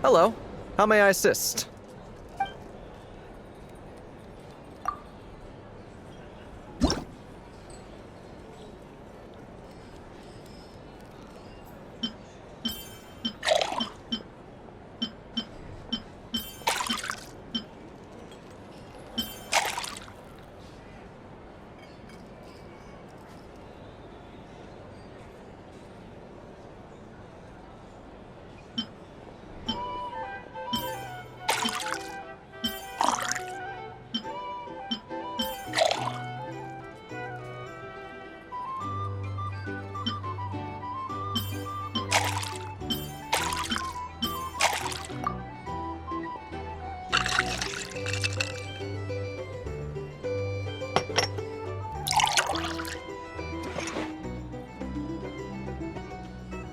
Hello. How may I assist?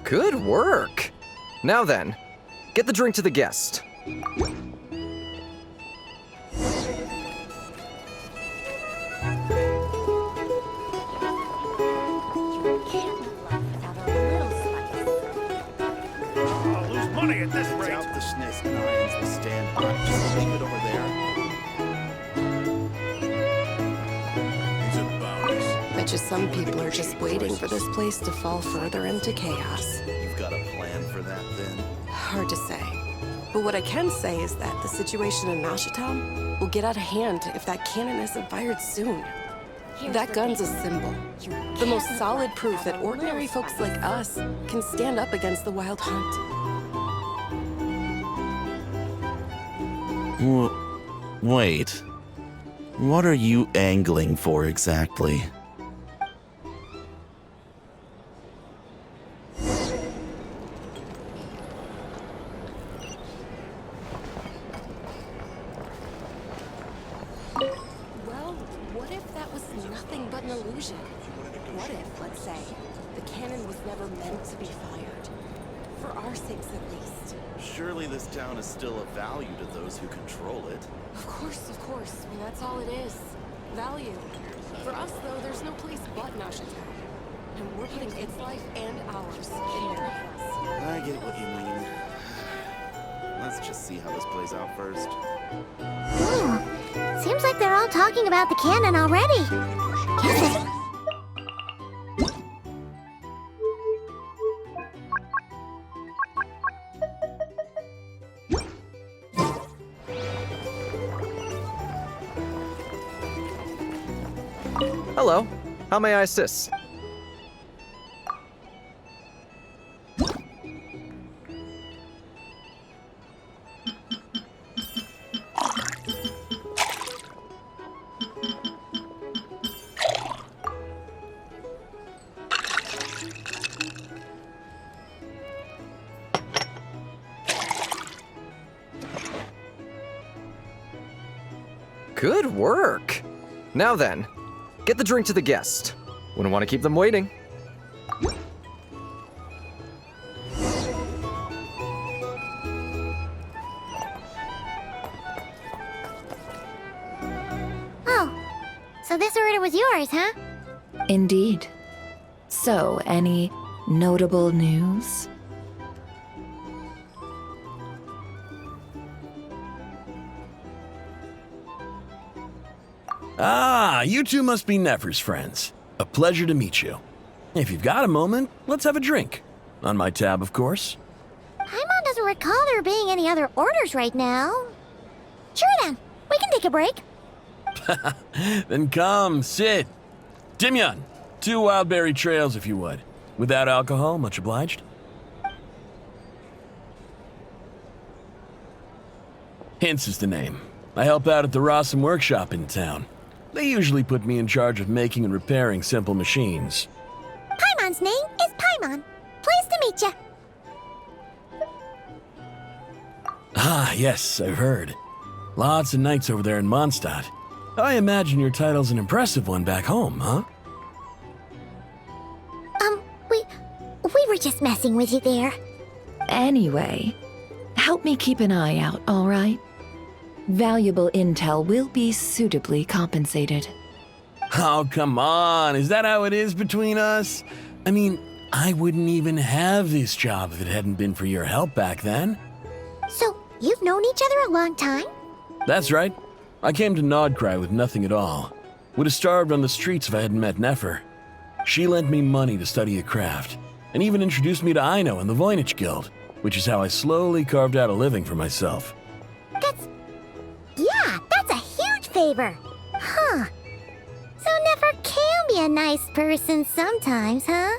Good work. Now then, get the drink to the guest. I'll lose money at this rate. Doubt the Sneshanians will stand by. Just leave it over there. These are bounties. Bet you some people are just waiting for this place to fall further into chaos. You've got a plan for that, then? Hard to say. But what I can say is that the situation in Mashatown will get out of hand if that cannon isn't fired soon. That gun's a symbol. The most solid proof that ordinary folks like us can stand up against the Wild Hunt. Wait. What are you angling for exactly? Well, what if that was nothing but an illusion? What if, let's say, the cannon was never meant to be fired? For our sakes, at least. Surely this town is still of value to those who control it. Of course, of course. I mean, that's all it is. Value. For us, though, there's no place but Mashatown. And we're putting its life and ours in their hands. I get what you mean. Let's just see how this plays out first. Seems like they're all talking about the cannon already. Hello. How may I assist? Good work. Now then, get the drink to the guest. Wouldn't want to keep them waiting. Oh, so this order was yours, huh? Indeed. So, any notable news? Ah, you two must be Nefer's friends. A pleasure to meet you. If you've got a moment, let's have a drink. On my tab, of course. Paimon doesn't recall there being any other orders right now. Sure then, we can take a break. Then come, sit. Dimyon, 2 wild berry trails, if you would. Without alcohol, much obliged. Hints is the name. I help out at the Rossum workshop in town. They usually put me in charge of making and repairing simple machines. Paimon's name is Paimon. Pleased to meet you. Ah, yes, I've heard. Lots of knights over there in Mondstadt. I imagine your title's an impressive one back home, huh? We were just messing with you there. Anyway, help me keep an eye out, all right? Valuable intel will be suitably compensated. Oh, come on. Is that how it is between us? I mean, I wouldn't even have this job if it hadn't been for your help back then. So, you've known each other a long time? That's right. I came to Nod-Krai with nothing at all. Would have starved on the streets if I hadn't met Nefer. She lent me money to study a craft, and even introduced me to Aino and the Voynich Guild, which is how I slowly carved out a living for myself. That's a huge favor. Huh. So Nefer can be a nice person sometimes, huh?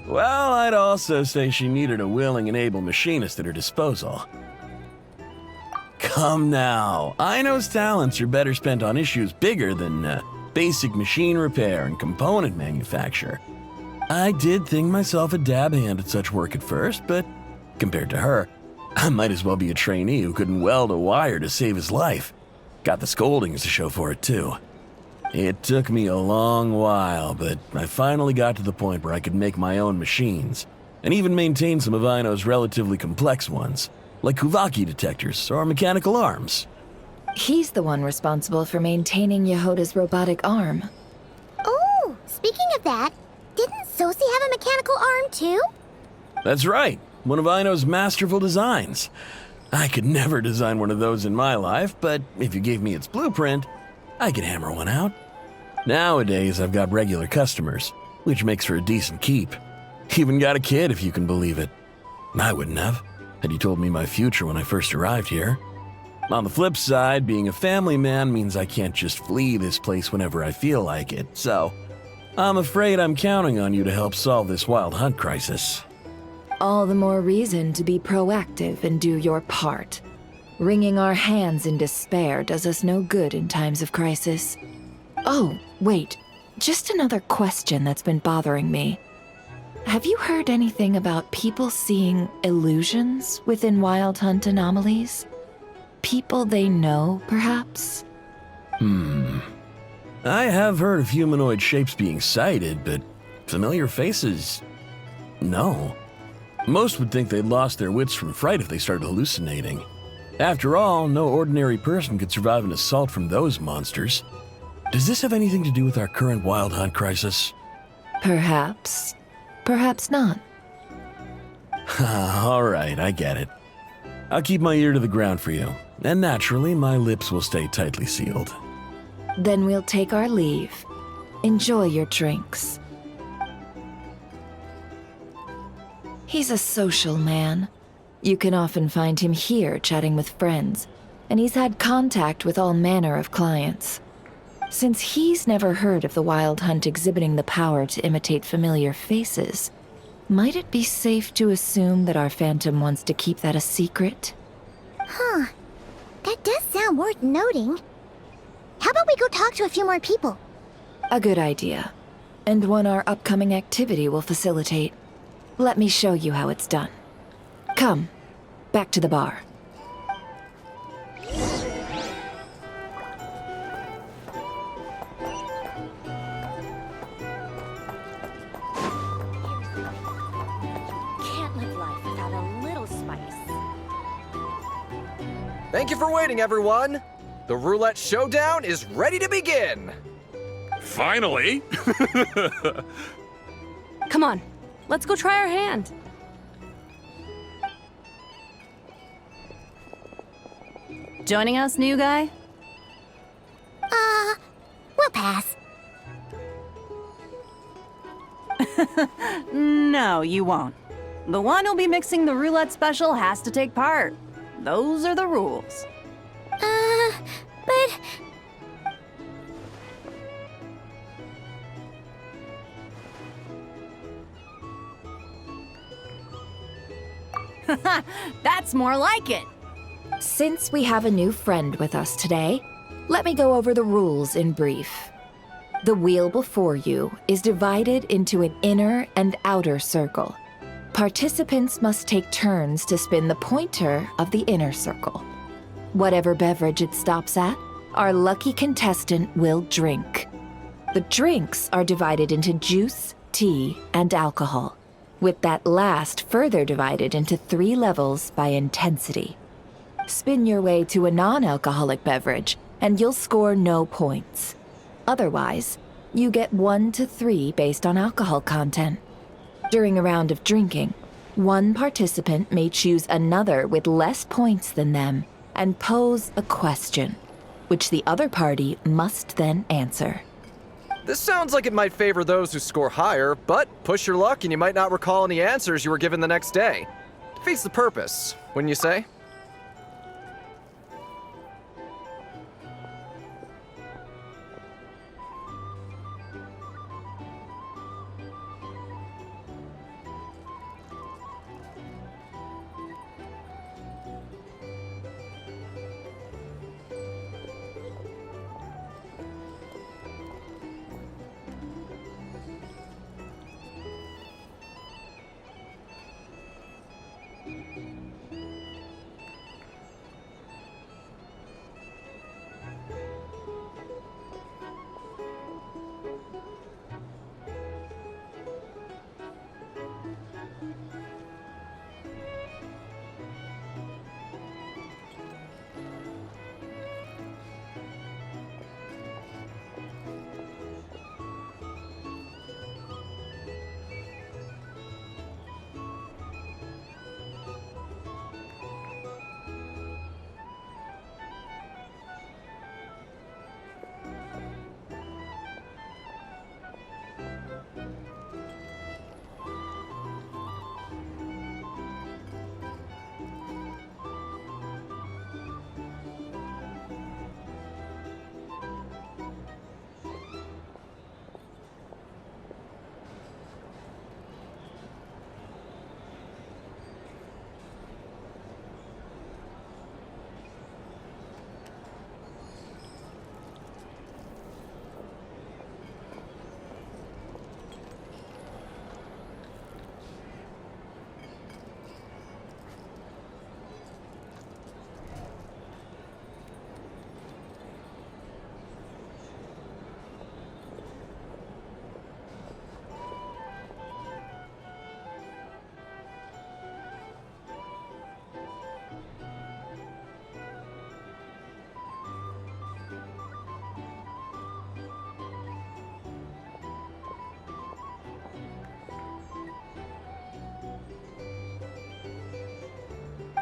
Well, I'd also say she needed a willing and able machinist at her disposal. Come now, Aino's talents are better spent on issues bigger than basic machine repair and component manufacture. I did think myself a dab hand at such work at first, but compared to her, I might as well be a trainee who couldn't weld a wire to save his life. Got the scoldings to show for it, too. It took me a long while, but I finally got to the point where I could make my own machines, and even maintain some of Aino's relatively complex ones, like Kuvaki detectors or mechanical arms. He's the one responsible for maintaining Yehoda's robotic arm. Oh, speaking of that, didn't Sosi have a mechanical arm too? That's right, one of Aino's masterful designs. I could never design one of those in my life, but if you gave me its blueprint, I could hammer one out. Nowadays, I've got regular customers, which makes for a decent keep. Even got a kid, if you can believe it. I wouldn't have, had you told me my future when I first arrived here. On the flip side, being a family man means I can't just flee this place whenever I feel like it, so I'm afraid I'm counting on you to help solve this wild hunt crisis. All the more reason to be proactive and do your part. Wringing our hands in despair does us no good in times of crisis. Oh, wait. Just another question that's been bothering me. Have you heard anything about people seeing illusions within Wild Hunt anomalies? People they know, perhaps? I have heard of humanoid shapes being sighted, but familiar faces? No. Most would think they'd lost their wits from fright if they started hallucinating. After all, no ordinary person could survive an assault from those monsters. Does this have anything to do with our current wild hunt crisis? Perhaps. Perhaps not. All right, I get it. I'll keep my ear to the ground for you, and naturally, my lips will stay tightly sealed. Then we'll take our leave. Enjoy your drinks. He's a social man. You can often find him here chatting with friends, and he's had contact with all manner of clients. Since he's never heard of the Wild Hunt exhibiting the power to imitate familiar faces, might it be safe to assume that our Phantom wants to keep that a secret? Huh. That does sound worth noting. How about we go talk to a few more people? A good idea. And one our upcoming activity will facilitate. Let me show you how it's done. Come, back to the bar. Can't live life without a little spice. Thank you for waiting, everyone. The roulette showdown is ready to begin. Finally! Come on, let's go try our hand. Joining us, new guy? We'll pass. No, you won't. The one who'll be mixing the roulette special has to take part. Those are the rules. But... That's more like it. Since we have a new friend with us today, let me go over the rules in brief. The wheel before you is divided into an inner and outer circle. Participants must take turns to spin the pointer of the inner circle. Whatever beverage it stops at, our lucky contestant will drink. The drinks are divided into juice, tea, and alcohol, with that last further divided into 3 levels by intensity. Spin your way to a non-alcoholic beverage, and you'll score no points. Otherwise, you get 1 to 3 based on alcohol content. During a round of drinking, one participant may choose another with less points than them and pose a question, which the other party must then answer. This sounds like it might favor those who score higher, but push your luck and you might not recall any answers you were given the next day. Defeats the purpose, wouldn't you say?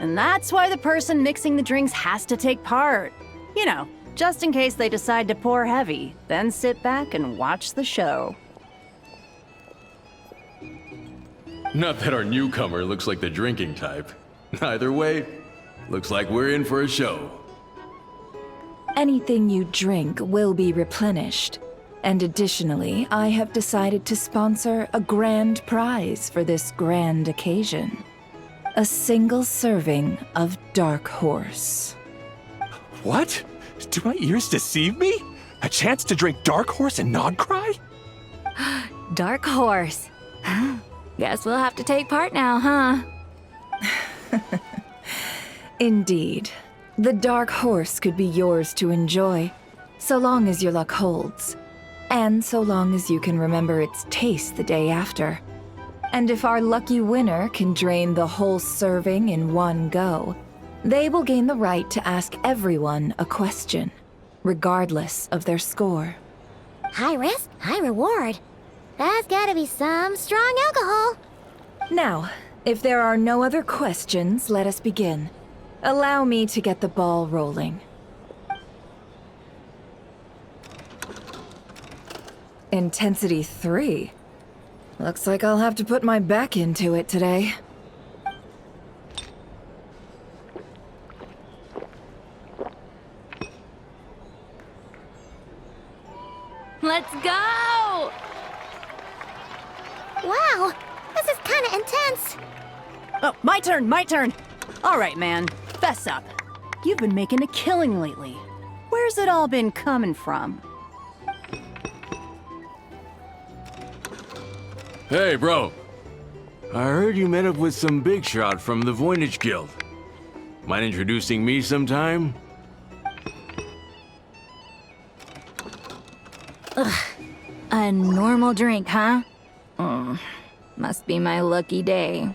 And that's why the person mixing the drinks has to take part. You know, just in case they decide to pour heavy, then sit back and watch the show. Not that our newcomer looks like the drinking type. Either way, looks like we're in for a show. Anything you drink will be replenished. And additionally, I have decided to sponsor a grand prize for this grand occasion. A single serving of Dark Horse. What? Do my ears deceive me? A chance to drink Dark Horse and Nod-Krai? Dark Horse. Guess we'll have to take part now, huh? Indeed. The Dark Horse could be yours to enjoy, so long as your luck holds. And so long as you can remember its taste the day after. And if our lucky winner can drain the whole serving in one go, they will gain the right to ask everyone a question, regardless of their score. High risk, high reward. That's gotta be some strong alcohol. Now, if there are no other questions, let us begin. Allow me to get the ball rolling. Intensity 3. Looks like I'll have to put my back into it today. Let's go! Wow, this is kinda intense. Oh, my turn, my turn. All right, man, fess up. You've been making a killing lately. Where's it all been coming from? Hey, bro. I heard you met up with some big shot from the Voynich Guild. Mind introducing me sometime? Ugh. A normal drink, huh? Must be my lucky day.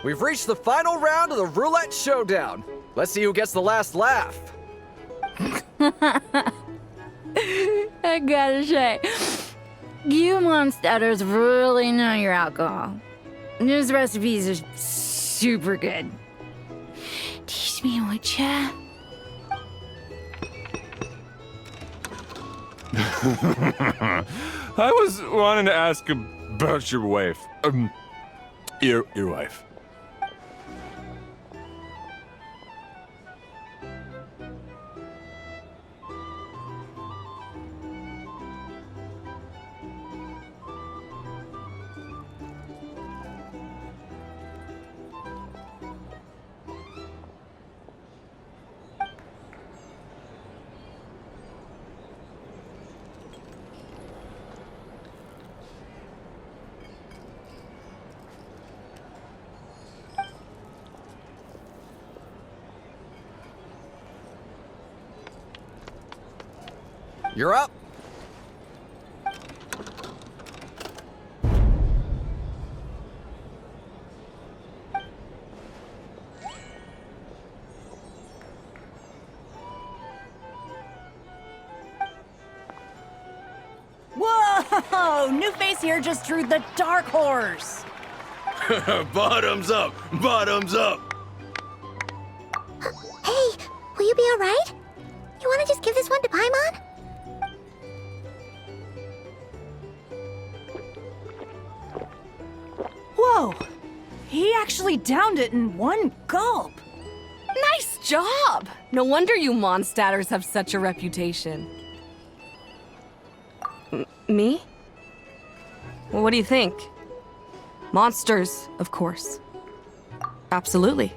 We've reached the final round of the roulette showdown. Let's see who gets the last laugh. I gotta say, you monsters really know your alcohol. These recipes are super good. Teach me, would ya? I was wanting to ask about your wife. Your wife. You're up. Whoa! New face here just drew the dark horse. Bottoms up! Bottoms up! Hey, will you be alright? You wanna just give this one to Paimon? Whoa! He actually downed it in one gulp. Nice job! No wonder you Mondstadters have such a reputation. Me? Well, what do you think? Monsters, of course. Absolutely.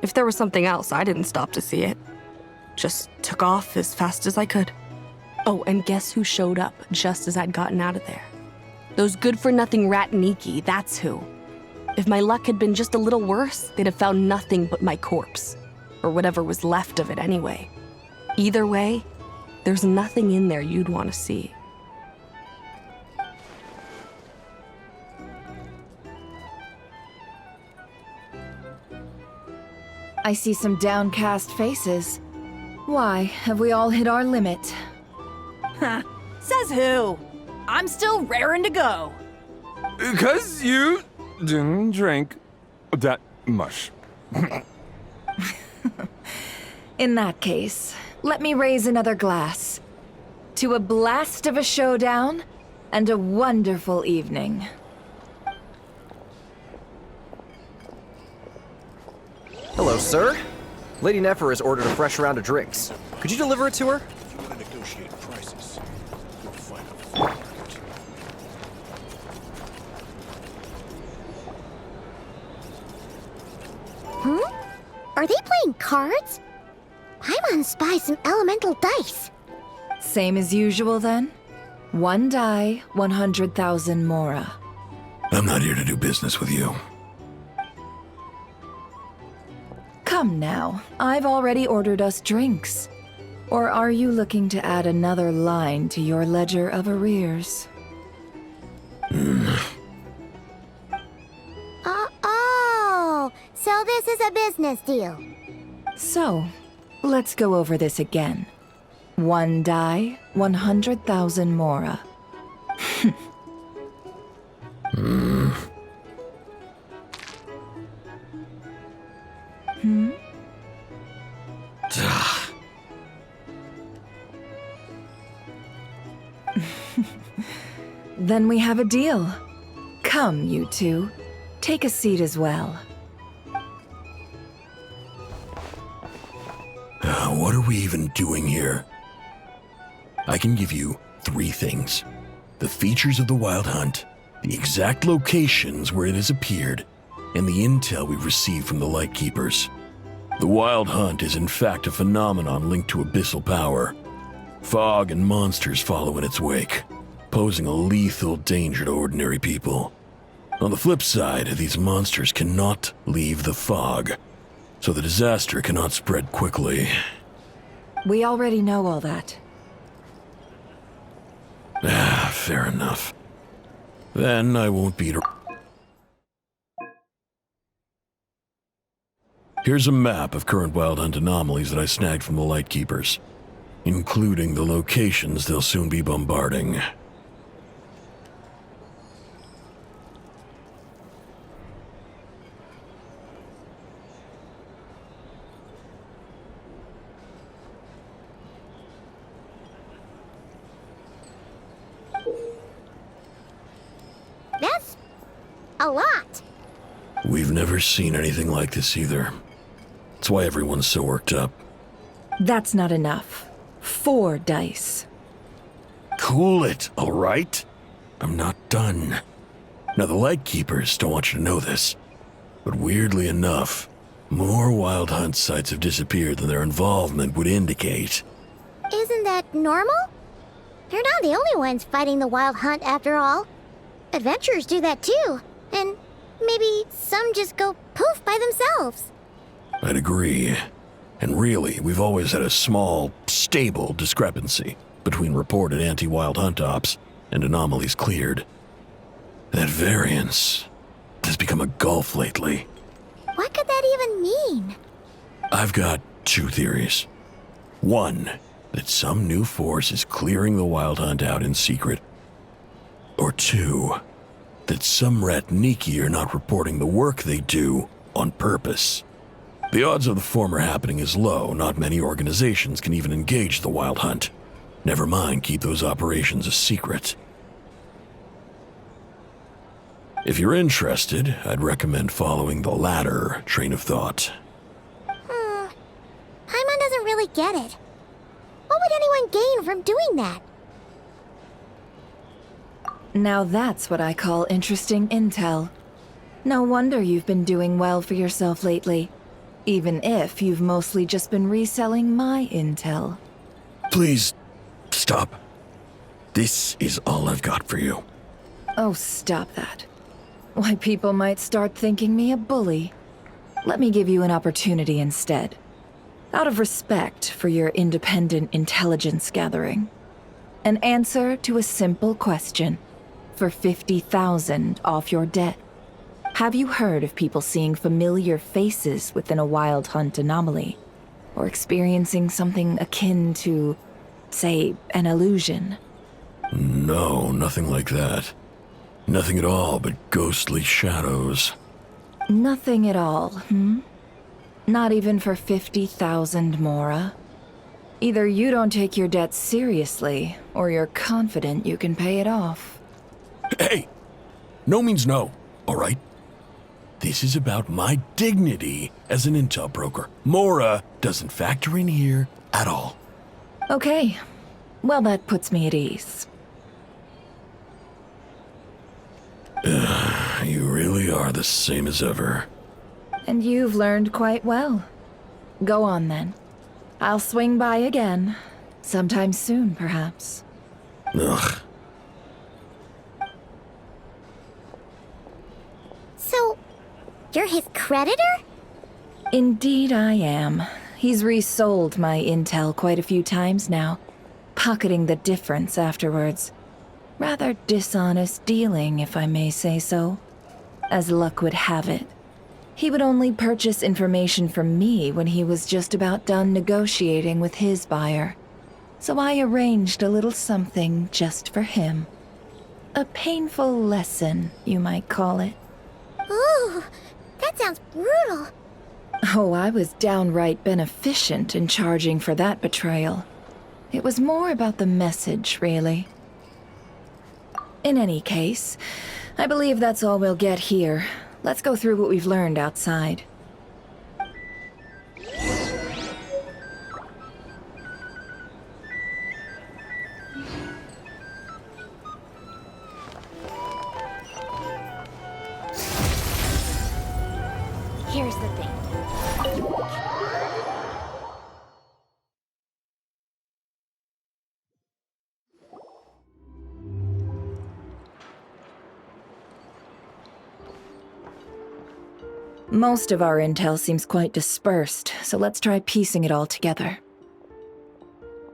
If there was something else, I didn't stop to see it. Just took off as fast as I could. Oh, and guess who showed up just as I'd gotten out of there? Those good-for-nothing Rat-Niki, that's who. If my luck had been just a little worse, they'd have found nothing but my corpse. Or whatever was left of it anyway. Either way, there's nothing in there you'd want to see. I see some downcast faces. Why, have we all hit our limit? Says who? I'm still raring to go. 'Cause you didn't drink that much. In that case, let me raise another glass. To a blast of a showdown and a wonderful evening. Hello, sir. Lady Nefer has ordered a fresh round of drinks. Could you deliver it to her? If you want to negotiate prices, you'll find a full market. Are they playing cards? Paimon spies some elemental dice. Same as usual then? One die, 100,000 mora. I'm not here to do business with you. Come now, I've already ordered us drinks. Or are you looking to add another line to your ledger of arrears? Oh, so this is a business deal. So, let's go over this again. One die, 100,000 mora. Then we have a deal. Come, you two. Take a seat as well. What are we even doing here? I can give you 3 things. The features of the Wild Hunt, the exact locations where it has appeared, and the intel we've received from the Lightkeepers. The Wild Hunt is in fact a phenomenon linked to abyssal power. Fog and monsters follow in its wake, posing a lethal danger to ordinary people. On the flip side, these monsters cannot leave the fog, so the disaster cannot spread quickly. We already know all that. Fair enough. Then I won't beat her. Here's a map of current Wild Hunt anomalies that I snagged from the Lightkeepers, including the locations they'll soon be bombarding. That's a lot. We've never seen anything like this either. That's why everyone's so worked up. That's not enough. 4 dice. Cool it, all right? I'm not done. Now, the Lightkeepers don't want you to know this, but weirdly enough, more Wild Hunt sites have disappeared than their involvement would indicate. Isn't that normal? They're not the only ones fighting the Wild Hunt after all. Adventurers do that too, and maybe some just go poof by themselves. I'd agree. And really, we've always had a small, stable discrepancy between reported anti-Wild Hunt ops and anomalies cleared. That variance has become a gulf lately. What could that even mean? I've got 2 theories. One, that some new force is clearing the Wild Hunt out in secret. Or 2, that some Ratniki are not reporting the work they do on purpose. The odds of the former happening is low. Not many organizations can even engage the Wild Hunt. Never mind keep those operations a secret. If you're interested, I'd recommend following the latter train of thought. Paimon doesn't really get it. What would anyone gain from doing that? Now that's what I call interesting intel. No wonder you've been doing well for yourself lately. Even if you've mostly just been reselling my intel. Please, stop. This is all I've got for you. Oh, stop that. Why, people might start thinking me a bully. Let me give you an opportunity instead. Out of respect for your independent intelligence gathering. An answer to a simple question for 50,000 off your debt. Have you heard of people seeing familiar faces within a Wild Hunt anomaly? Or experiencing something akin to, say, an illusion? No, nothing like that. Nothing at all but ghostly shadows. Nothing at all, Not even for 50,000 Mora? Either you don't take your debt seriously, or you're confident you can pay it off. Hey! No means no, all right? This is about my dignity as an intel broker. Mora doesn't factor in here at all. Okay. Well, that puts me at ease. You really are the same as ever. And you've learned quite well. Go on then. I'll swing by again. Sometime soon, perhaps. Ugh. So, you're his creditor? Indeed I am. He's resold my intel quite a few times now, pocketing the difference afterwards. Rather dishonest dealing, if I may say so. As luck would have it, he would only purchase information from me when he was just about done negotiating with his buyer. So I arranged a little something just for him. A painful lesson, you might call it. Ooh, that sounds brutal. Oh, I was downright beneficent in charging for that betrayal. It was more about the message, really. In any case, I believe that's all we'll get here. Let's go through what we've learned outside. Here's the thing. Most of our intel seems quite dispersed, so let's try piecing it all together.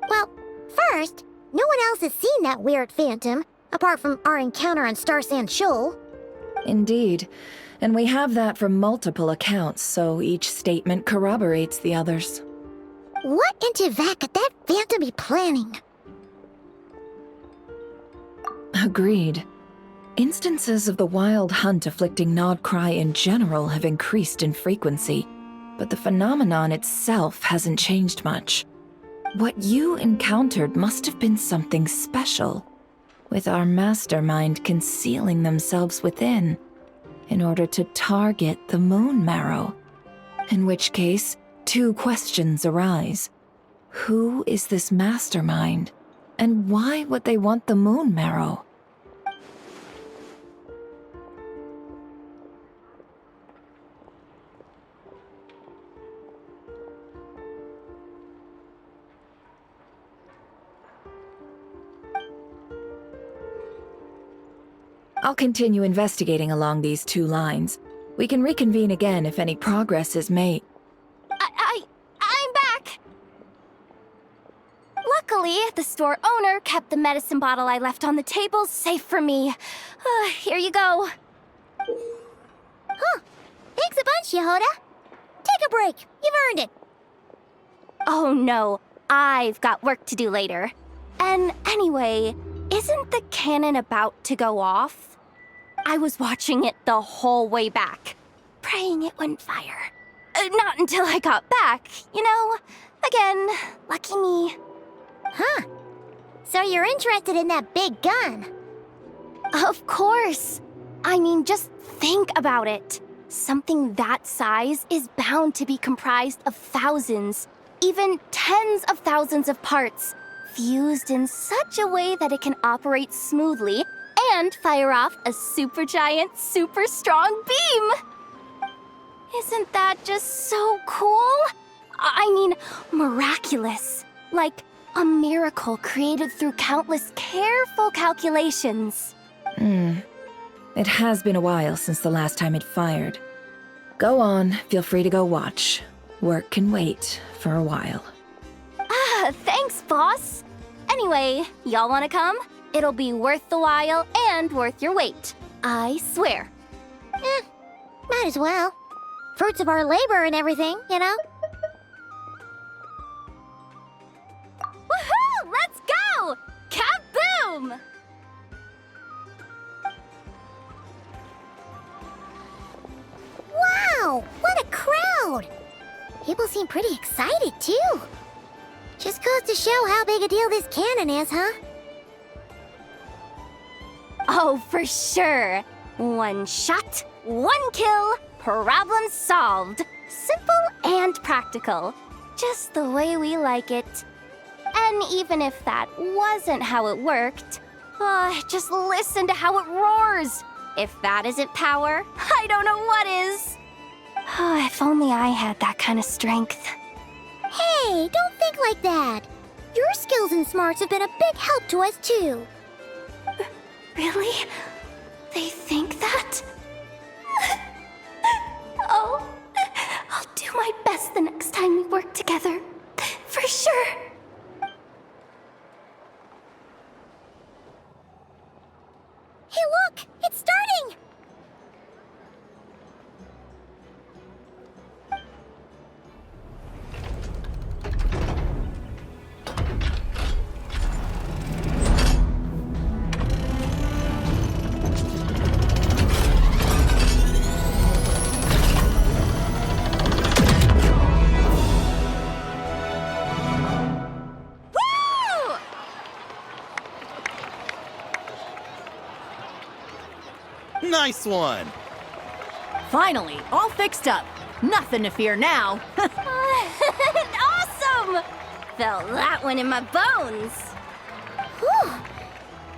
Well, first, no one else has seen that weird phantom, apart from our encounter on Star Sand Shoal. Indeed. And we have that from multiple accounts, so each statement corroborates the others. What in Teyvat could that phantom be planning? Agreed. Instances of the wild hunt afflicting Nod-Krai in general have increased in frequency, but the phenomenon itself hasn't changed much. What you encountered must have been something special, with our mastermind concealing themselves within, in order to target the moon marrow. In which case, two questions arise. Who is this mastermind, and why would they want the moon marrow? I'll continue investigating along these two lines. We can reconvene again if any progress is made. I'm back! Luckily, the store owner kept the medicine bottle I left on the table safe for me. Here you go. Huh. Thanks a bunch, Yehoda. Take a break. You've earned it. Oh no, I've got work to do later. And anyway, isn't the cannon about to go off? I was watching it the whole way back, praying it wouldn't fire. Not until I got back, you know? Again, lucky me. Huh. So you're interested in that big gun? Of course. I mean, just think about it. Something that size is bound to be comprised of thousands, even tens of thousands of parts, fused in such a way that it can operate smoothly and fire off a supergiant, super strong beam! Isn't that just so cool? I mean, miraculous. Like a miracle created through countless careful calculations. It has been a while since the last time it fired. Go on, feel free to go watch. Work can wait for a while. Thanks, boss. Anyway, y'all wanna come? It'll be worth the while and worth your wait. I swear. Might as well. Fruits of our labor and everything, you know? Woohoo! Let's go! Kaboom! Wow! What a crowd! People seem pretty excited, too. Just goes to show how big a deal this cannon is, huh? Oh, for sure. One shot, one kill, problem solved. Simple and practical. Just the way we like it. And even if that wasn't how it worked, just listen to how it roars. If that isn't power, I don't know what is. If only I had that kind of strength. Hey, don't think like that. Your skills and smarts have been a big help to us, too. Really? They think that? Oh, I'll do my best the next time we work together. For sure. Hey, look! It's starting! Nice one! Finally, all fixed up. Nothing to fear now. Awesome! Felt that one in my bones. Whew.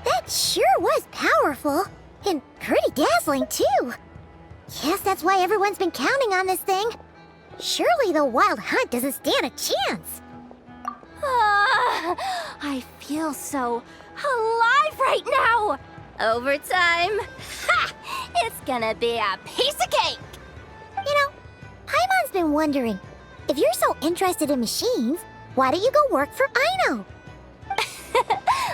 That sure was powerful. And pretty dazzling, too. Guess that's why everyone's been counting on this thing. Surely the wild hunt doesn't stand a chance. I feel so alive right now! Overtime? Ha! It's gonna be a piece of cake! You know, Paimon's been wondering, if you're so interested in machines, why don't you go work for Aino?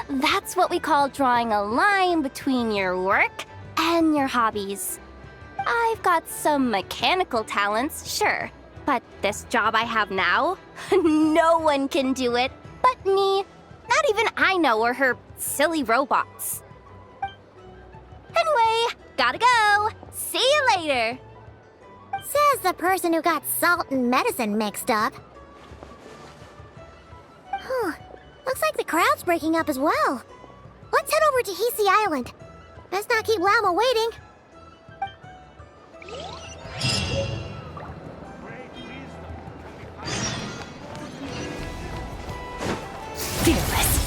That's what we call drawing a line between your work and your hobbies. I've got some mechanical talents, sure, but this job I have now, no one can do it but me. Not even Aino or her silly robots. Anyway, gotta go. See you later. Says the person who got salt and medicine mixed up. Looks like the crowd's breaking up as well. Let's head over to Hisi Island. Best not keep Lama waiting. Fearless.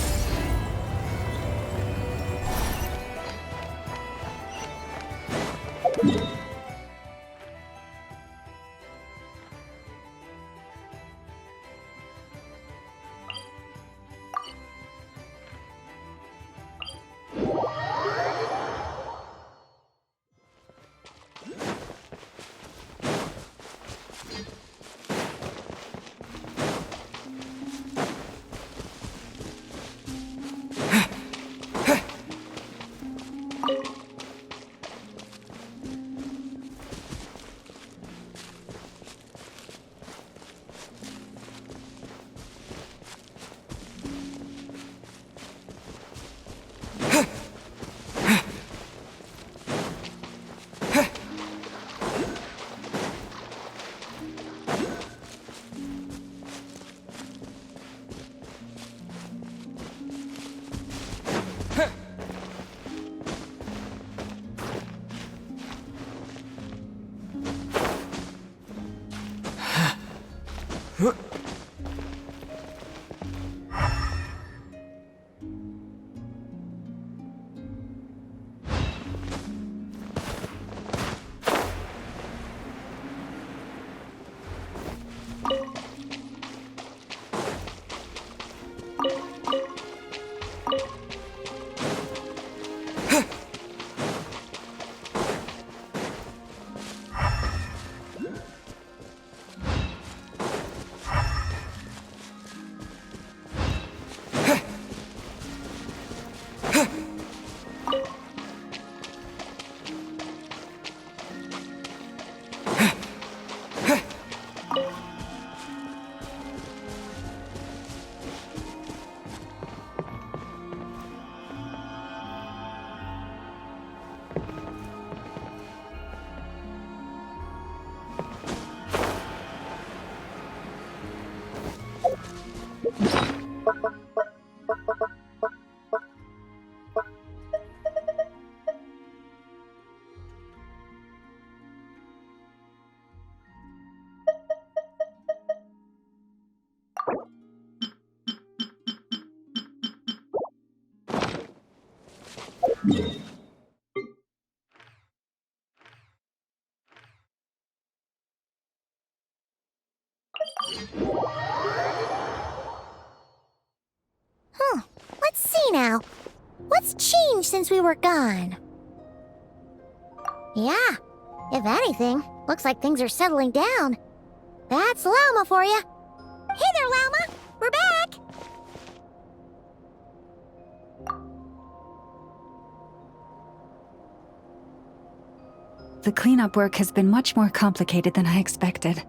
Let's see now. What's changed since we were gone? Yeah, if anything, looks like things are settling down. That's Llama for you. Hey there, Llama! We're back! The cleanup work has been much more complicated than I expected.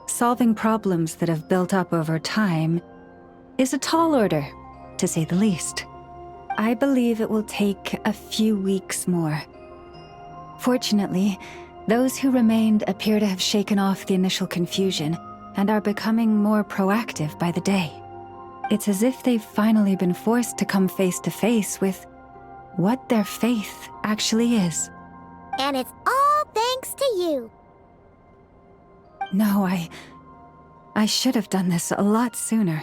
Solving problems that have built up over time is a tall order, to say the least. I believe it will take a few weeks more. Fortunately, those who remained appear to have shaken off the initial confusion and are becoming more proactive by the day. It's as if they've finally been forced to come face to face with what their faith actually is. And it's all thanks to you. No, I should have done this a lot sooner.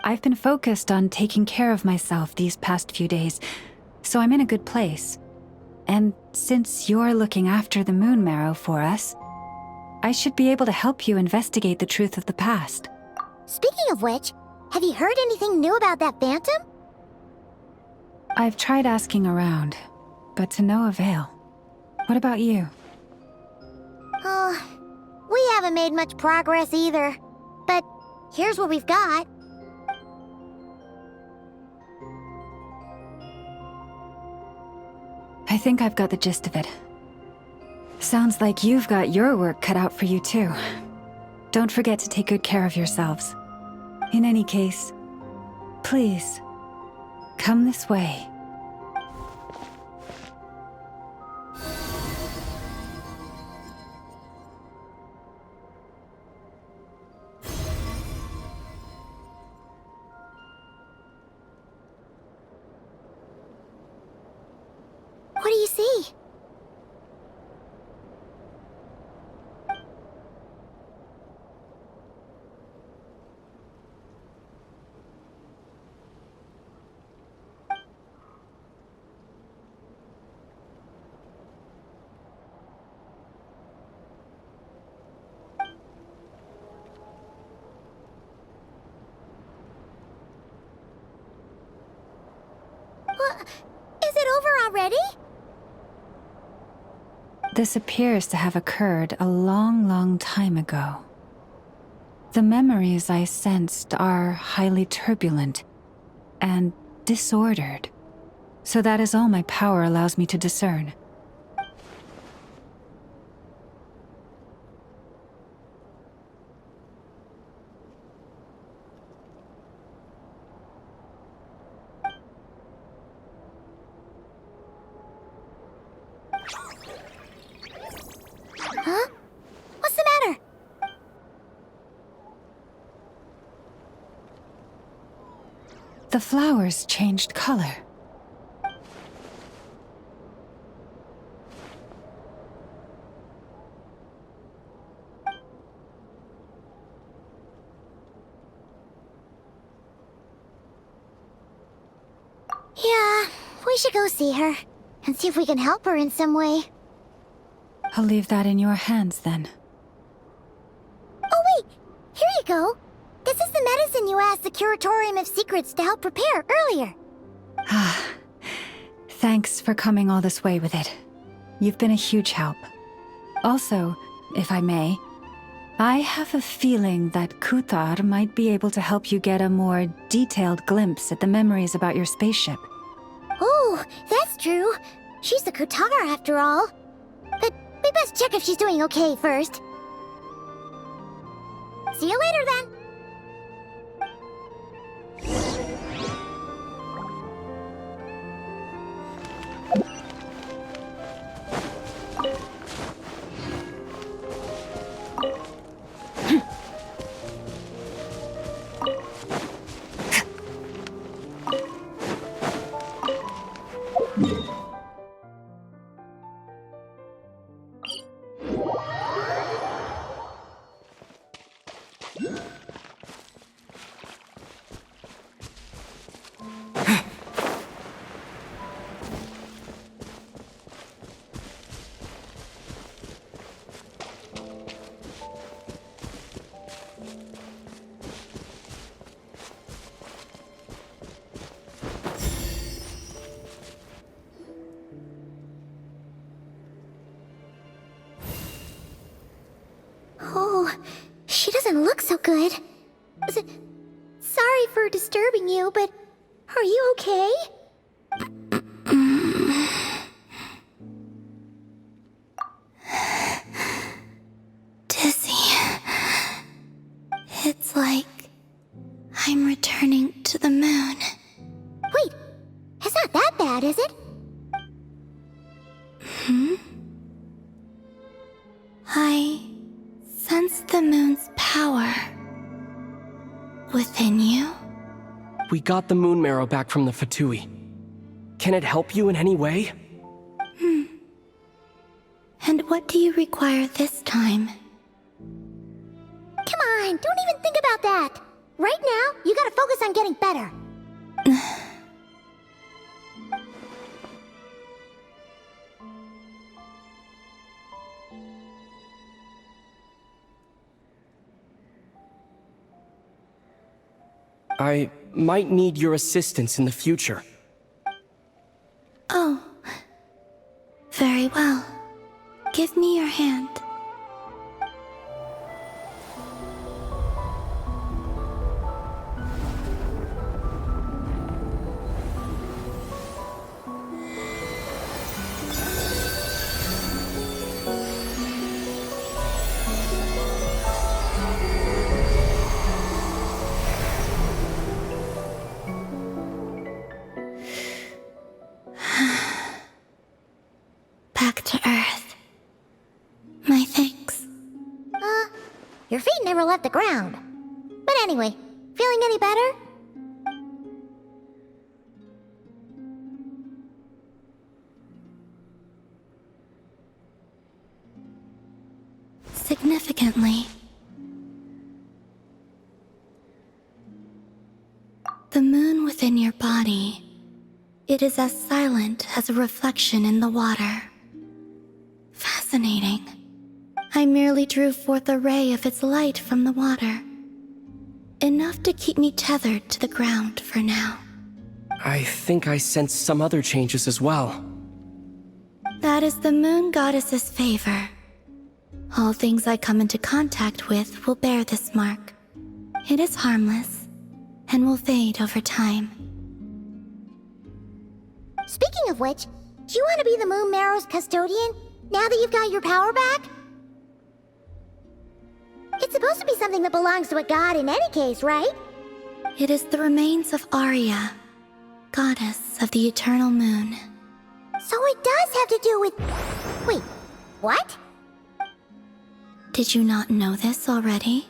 I've been focused on taking care of myself these past few days, so I'm in a good place. And since you're looking after the moon marrow for us, I should be able to help you investigate the truth of the past. Speaking of which, have you heard anything new about that phantom? I've tried asking around, but to no avail. What about you? Oh, we haven't made much progress either. But here's what we've got. I think I've got the gist of it. Sounds like you've got your work cut out for you too. Don't forget to take good care of yourselves. In any case, please, come this way. What do you see? What? Is it over already? This appears to have occurred a long, long time ago. The memories I sensed are highly turbulent and disordered, so that is all my power allows me to discern. Huh? What's the matter? The flowers changed color. Yeah, we should go see her and see if we can help her in some way. I'll leave that in your hands then. Oh wait, here you go. This is the medicine you asked the Curatorium of Secrets to help prepare earlier. Ah, thanks for coming all this way with it. You've been a huge help. Also, if I may, I have a feeling that Kuthar might be able to help you get a more detailed glimpse at the memories about your spaceship. Oh, that's true. She's the Kutar after all. But we best check if she's doing okay first. See you later then. Oh, she doesn't look so good. Sorry for disturbing you, but are you okay? Dizzy. It's like I'm returning to the moon. Wait, it's not that bad, is it? I sense the moon's power within you. We got the moon marrow back from the Fatui. Can it help you in any way? And what do you require this time? Come on, don't even think about that. Right now, you gotta focus on getting better. I might need your assistance in the future. Oh. Very well. Give me your hand. Back to Earth. My thanks. Your feet never left the ground. But anyway, feeling any better? Significantly. The moon within your body, it is as silent as a reflection in the water. Fascinating. I merely drew forth a ray of its light from the water. Enough to keep me tethered to the ground for now. I think I sense some other changes as well. That is the moon goddess's favor. All things I come into contact with will bear this mark. It is harmless and will fade over time. Speaking of which, do you want to be the Moon Marrow's custodian now that you've got your power back? It's supposed to be something that belongs to a god in any case, right? It is the remains of Arya, goddess of the eternal moon. So it does have to do with... Wait, what? Did you not know this already?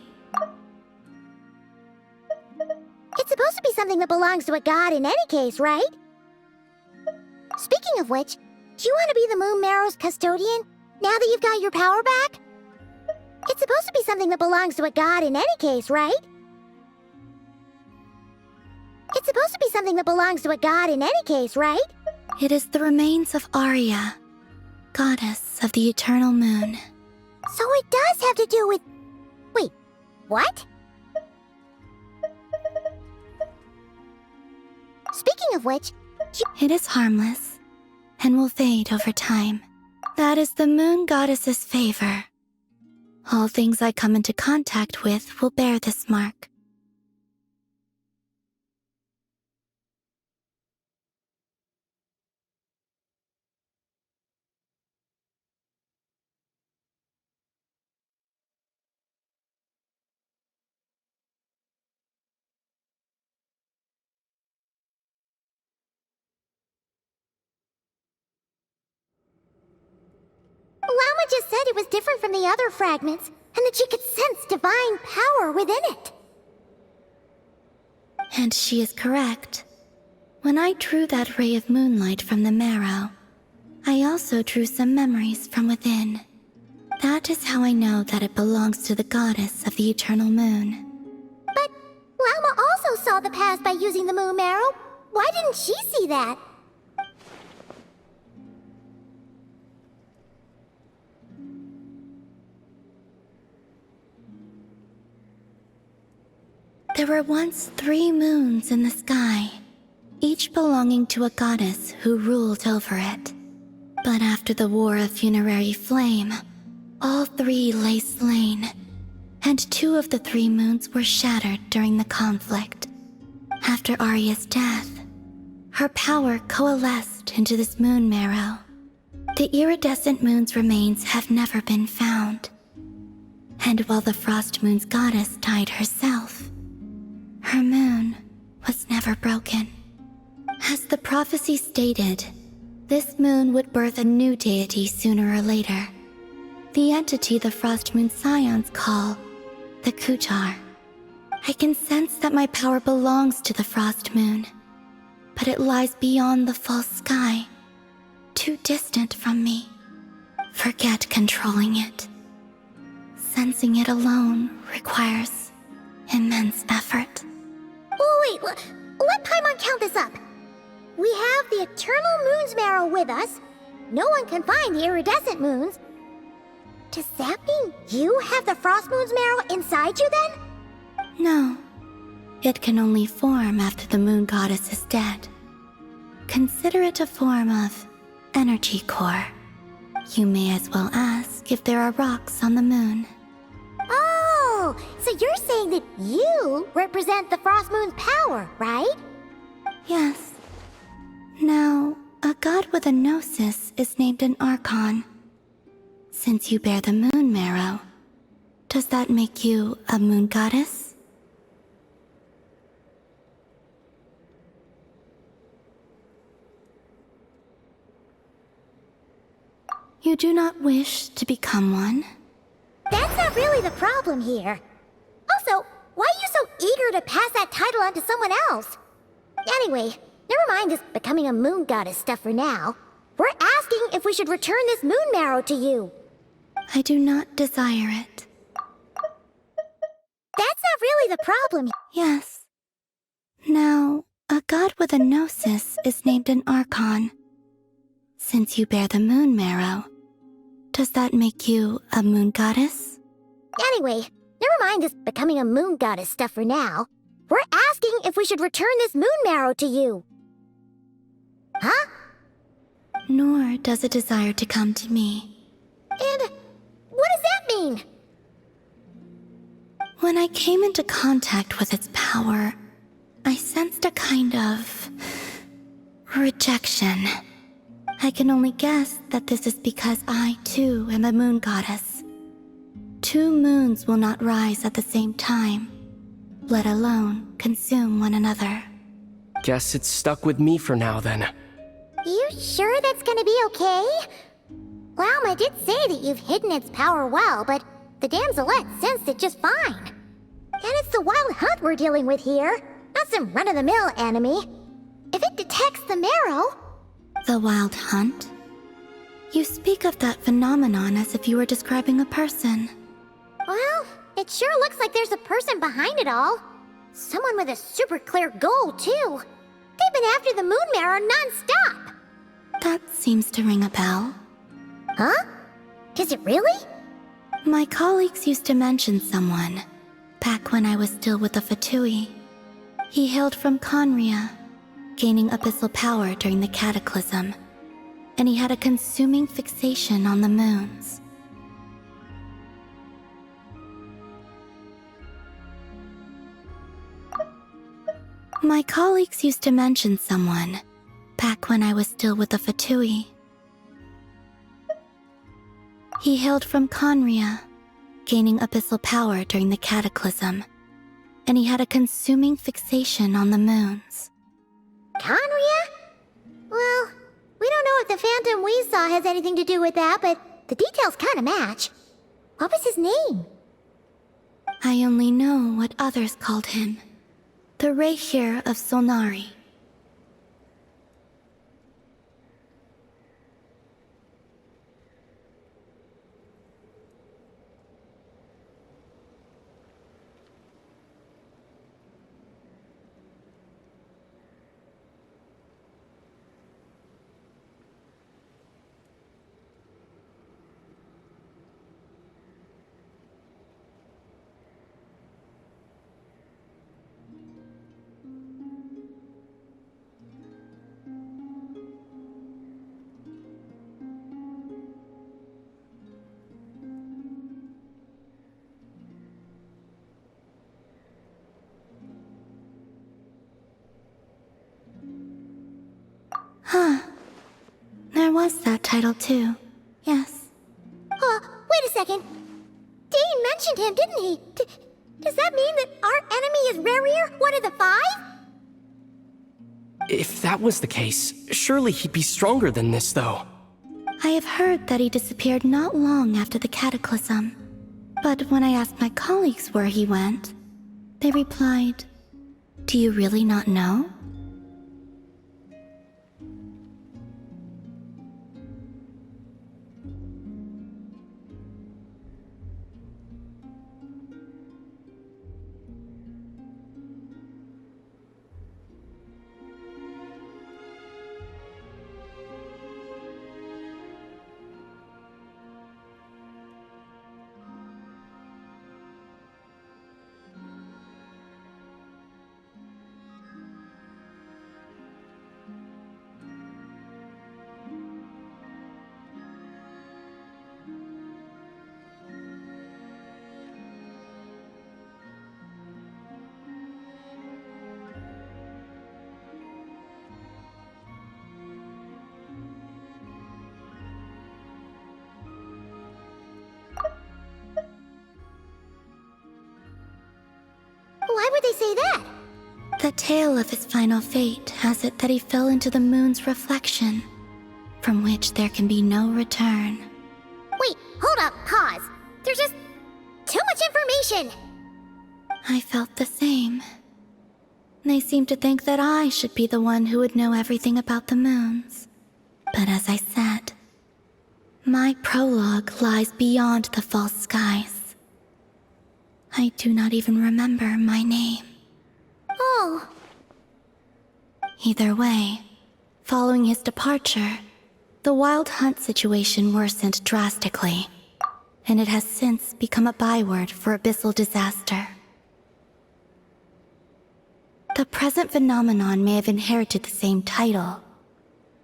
It's supposed to be something that belongs to a god in any case, right? Speaking of which, do you want to be the Moon Marrow's custodian now that you've got your power back? It's supposed to be something that belongs to a god in any case, right? It's supposed to be something that belongs to a god in any case, right? It is the remains of Arya, goddess of the eternal moon. So it does have to do with... Wait, what? Speaking of which... It is harmless and will fade over time. That is the moon goddess's favor. All things I come into contact with will bear this mark. Lama just said it was different from the other fragments, and that she could sense divine power within it. And she is correct. When I drew that ray of moonlight from the marrow, I also drew some memories from within. That is how I know that it belongs to the goddess of the eternal moon. But Lama also saw the past by using the moon marrow. Why didn't she see that? There were once 3 moons in the sky, each belonging to a goddess who ruled over it. But after the War of Funerary Flame, all 3 lay slain, and 2 of the 3 moons were shattered during the conflict. After Arya's death, her power coalesced into this moon marrow. The iridescent moon's remains have never been found. And while the Frost Moon's goddess died herself, her moon was never broken. As the prophecy stated, this moon would birth a new deity sooner or later. The entity the Frost Moon Scions call the Kutar. I can sense that my power belongs to the Frost Moon, but it lies beyond the false sky, too distant from me. Forget controlling it. Sensing it alone requires immense effort. Oh, wait, let Paimon count this up. We have the Eternal Moon's marrow with us. No one can find the iridescent moons. Does that mean you have the Frost Moon's marrow inside you then? No. It can only form after the moon goddess is dead. Consider it a form of energy core. You may as well ask if there are rocks on the moon. Oh, so you're saying that you represent the Frost Moon's power, right? Yes. Now, a god with a gnosis is named an Archon. Since you bear the moon marrow, does that make you a moon goddess? You do not wish to become one? That's not really the problem here. Also, why are you so eager to pass that title on to someone else? Anyway, never mind this becoming a moon goddess stuff for now. We're asking if we should return this moon marrow to you. I do not desire it. That's not really the problem. Yes. Now, a god with a gnosis is named an Archon. Since you bear the moon marrow, does that make you a moon goddess? Anyway, never mind this becoming a moon goddess stuff for now. We're asking if we should return this moon marrow to you. Huh? Nor does it desire to come to me. And what does that mean? When I came into contact with its power, I sensed a kind of rejection. I can only guess that this is because I, too, am a moon goddess. 2 moons will not rise at the same time, let alone consume one another. Guess it's stuck with me for now, then. You sure that's gonna be okay? Glauma did say that you've hidden its power well, but the damselette sensed it just fine. And it's the wild hunt we're dealing with here, not some run-of-the-mill enemy. If it detects the marrow... The wild hunt? You speak of that phenomenon as if you were describing a person. Well, it sure looks like there's a person behind it all. Someone with a super clear goal, too. They've been after the moon marrow non-stop. That seems to ring a bell. Huh? Is it really? My colleagues used to mention someone, back when I was still with the Fatui. He hailed from Conria, gaining abyssal power during the cataclysm, and he had a consuming fixation on the moons. My colleagues used to mention someone, back when I was still with the Fatui. He hailed from Conria, gaining abyssal power during the cataclysm, and he had a consuming fixation on the moons. Conria? Well, we don't know if the phantom we saw has anything to do with that, but the details kind of match. What was his name? I only know what others called him. The Rehir of Solnari. Huh. There was that title too. Yes. Wait a second. Dean mentioned him, didn't he? Does that mean that our enemy is Rerir, one of the 5? If that was the case, surely he'd be stronger than this, though. I have heard that he disappeared not long after the cataclysm. But when I asked my colleagues where he went, they replied, "Do you really not know?" The tale of his final fate has it that he fell into the moon's reflection, from which there can be no return. Wait, hold up, pause. There's just too much information. I felt the same. They seemed to think that I should be the one who would know everything about the moons. But as I said, my prologue lies beyond the false skies. I do not even remember my name. Oh. Either way, following his departure, the wild hunt situation worsened drastically, and it has since become a byword for abyssal disaster. The present phenomenon may have inherited the same title,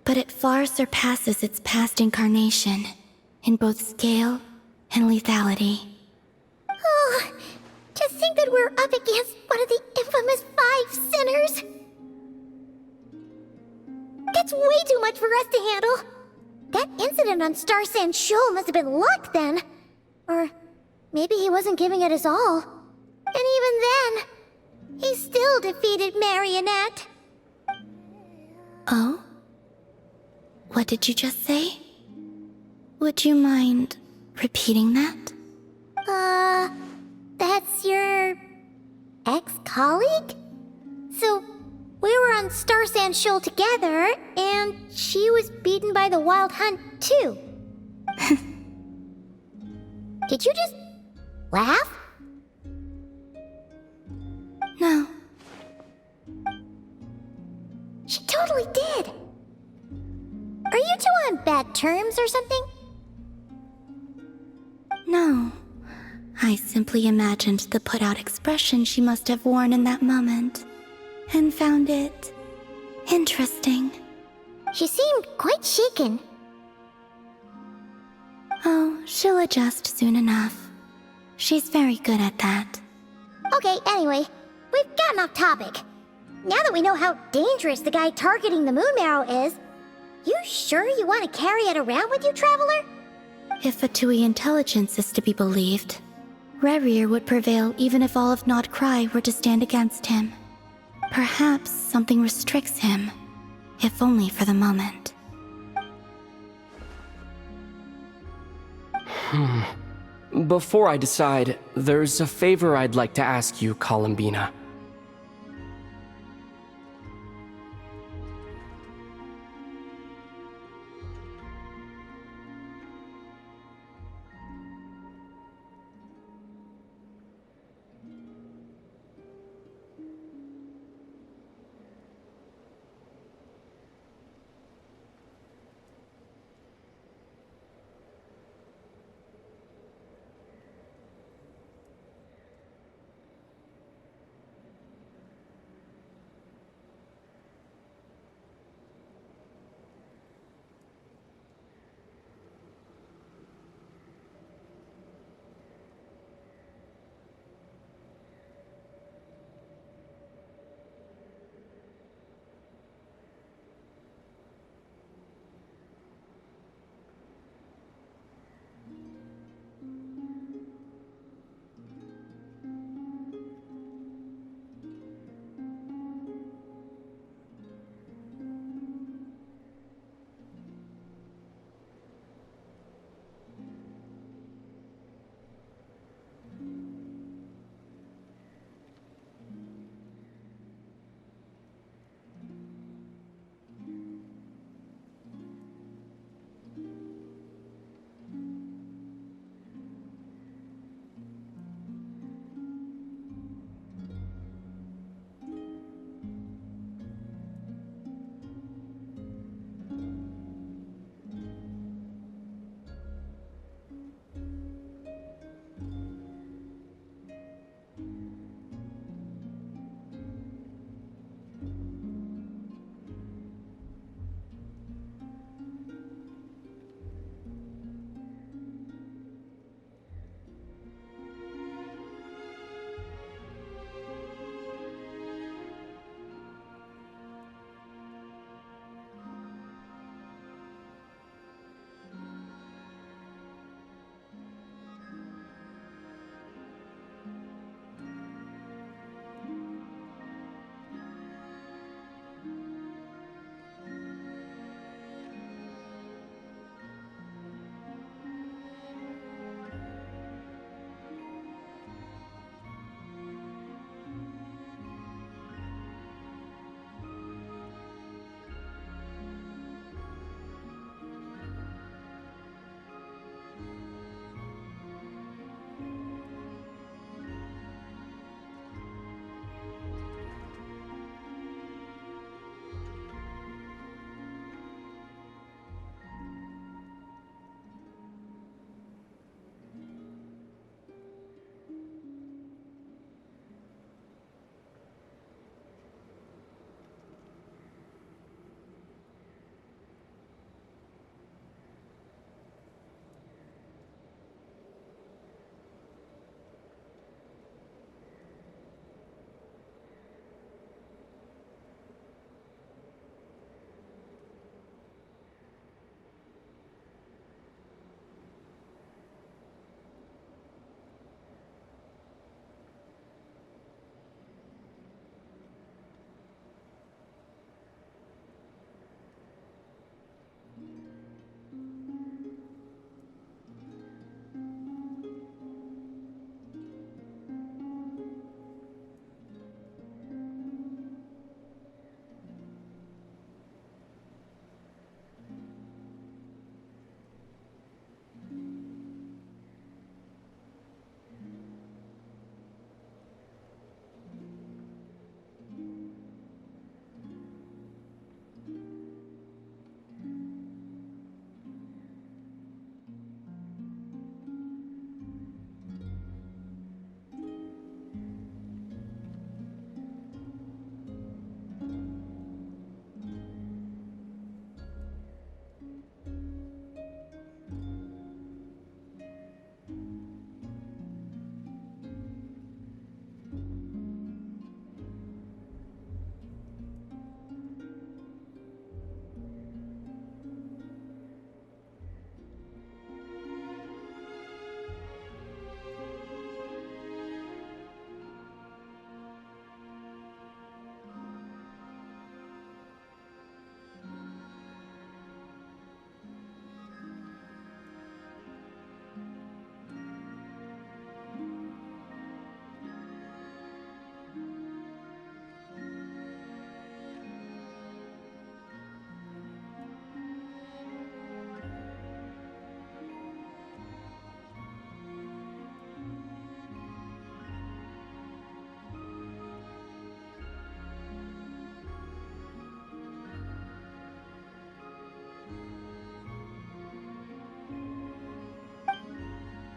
but it far surpasses its past incarnation in both scale and lethality. Oh, to think that we're up against one of the infamous 5 sinners. That's way too much for us to handle. That incident on Star Sand Shoal must have been luck then. Or maybe he wasn't giving it his all. And even then, he still defeated Marionette. Oh? What did you just say? Would you mind repeating that? That's your ex-colleague? So, we were on Star Sand Shoal together, and she was beaten by the Wild Hunt, too. Did you just laugh? No. She totally did. Are you two on bad terms or something? No. I simply imagined the put-out expression she must have worn in that moment, and found it interesting. She seemed quite shaken. Oh, she'll adjust soon enough. She's very good at that. Okay, anyway, we've gotten off topic. Now that we know how dangerous the guy targeting the moon marrow is, you sure you want to carry it around with you, Traveler? If Fatui intelligence is to be believed, Rerir would prevail even if all of Nod-Krai were to stand against him. Perhaps something restricts him, if only for the moment. Before I decide, there's a favor I'd like to ask you, Columbina.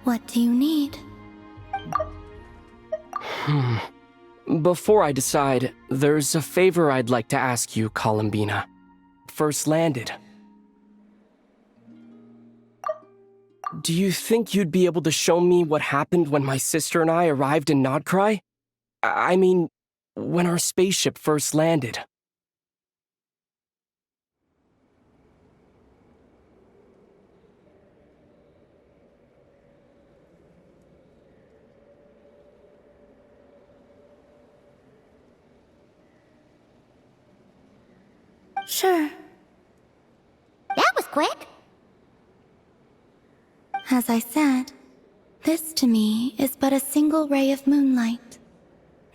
What do you need? Before I decide, there's a favor I'd like to ask you, Columbina. First landed. Do you think you'd be able to show me what happened when my sister and I arrived in Nod-Krai? I mean, when our spaceship first landed. Sure. That was quick. As I said, this to me is but a single ray of moonlight.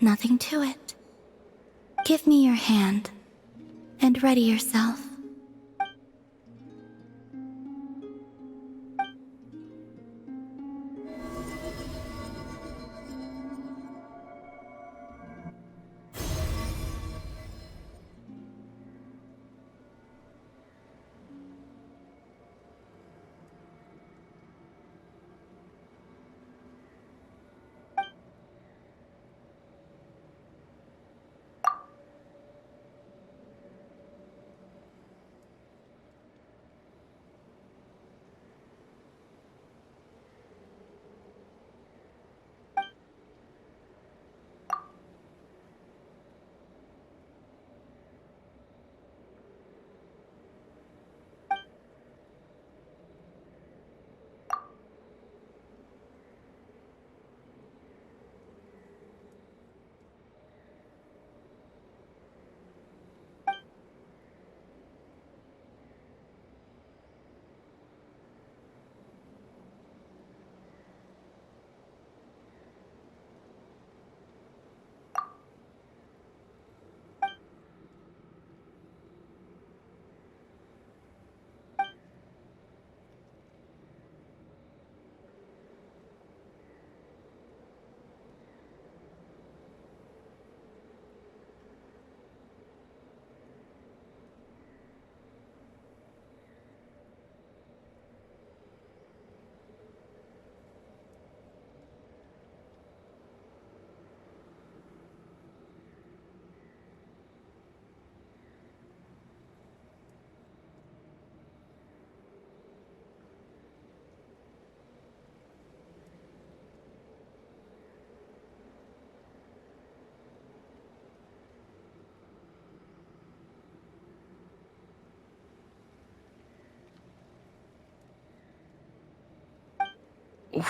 Nothing to it. Give me your hand, and ready yourself.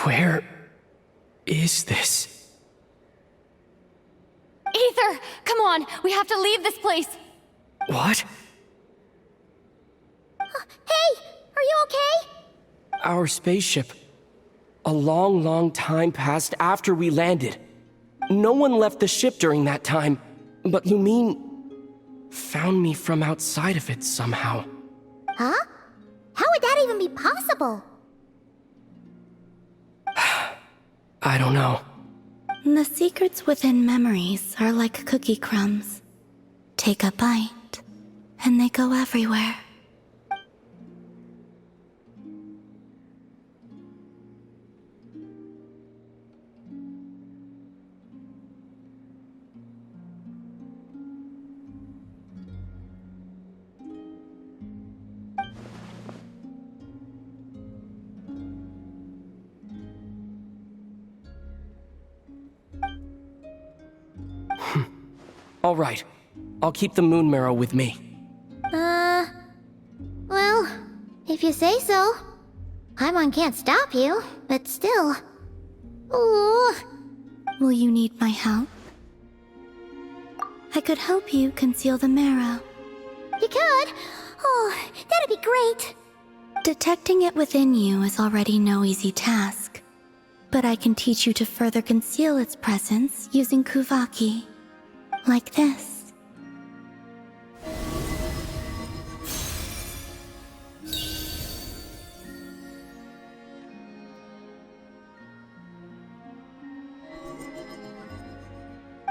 Where is this? Ether, come on, we have to leave this place. What? Hey, are you okay? Our spaceship. A long, long time passed after we landed. No one left the ship during that time, but Lumine found me from outside of it somehow. Huh? How would that even be possible? I don't know. The secrets within memories are like cookie crumbs. Take a bite, and they go everywhere. All right. I'll keep the moon marrow with me. Well, if you say so. Paimon can't stop you, but still. Ooh. Will you need my help? I could help you conceal the marrow. You could? Oh, that'd be great. Detecting it within you is already no easy task. But I can teach you to further conceal its presence using Kuvaki. Like this.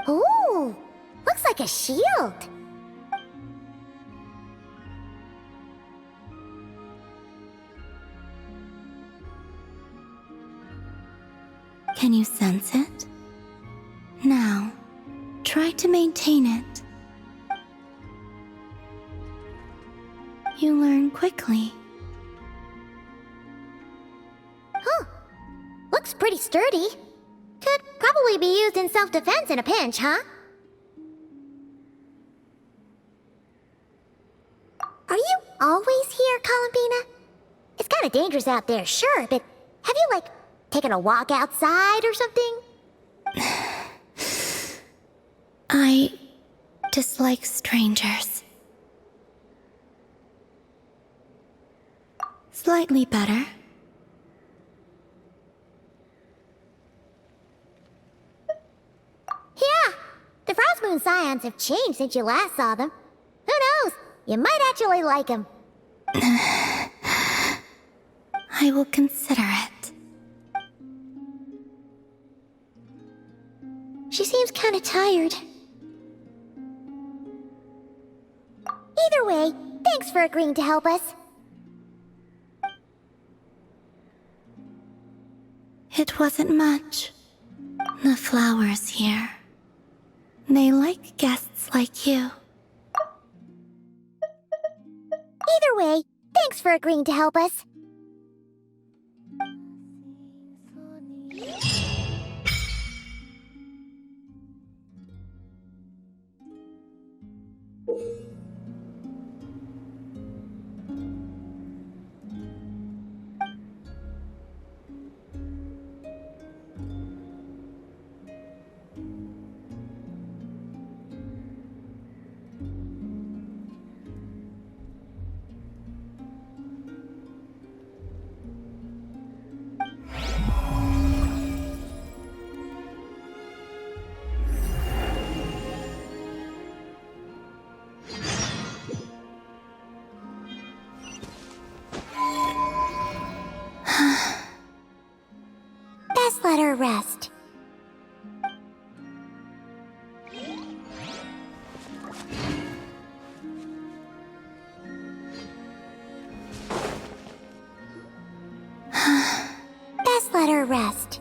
Ooh, looks like a shield. Can you sense it? Now, try to maintain it. You learn quickly. Huh. Looks pretty sturdy. Could probably be used in self-defense in a pinch, huh? Are you always here, Columbina? It's kind of dangerous out there, sure, but have you, like, taken a walk outside or something? I dislike strangers. Slightly better. Yeah, the Frost Moon Scions have changed since you last saw them. Who knows? You might actually like them. I will consider it. She seems kind of tired. Either way, thanks for agreeing to help us. It wasn't much. The flowers here. They like guests like you. Either way, thanks for agreeing to help us. Best let her rest. Best let her rest.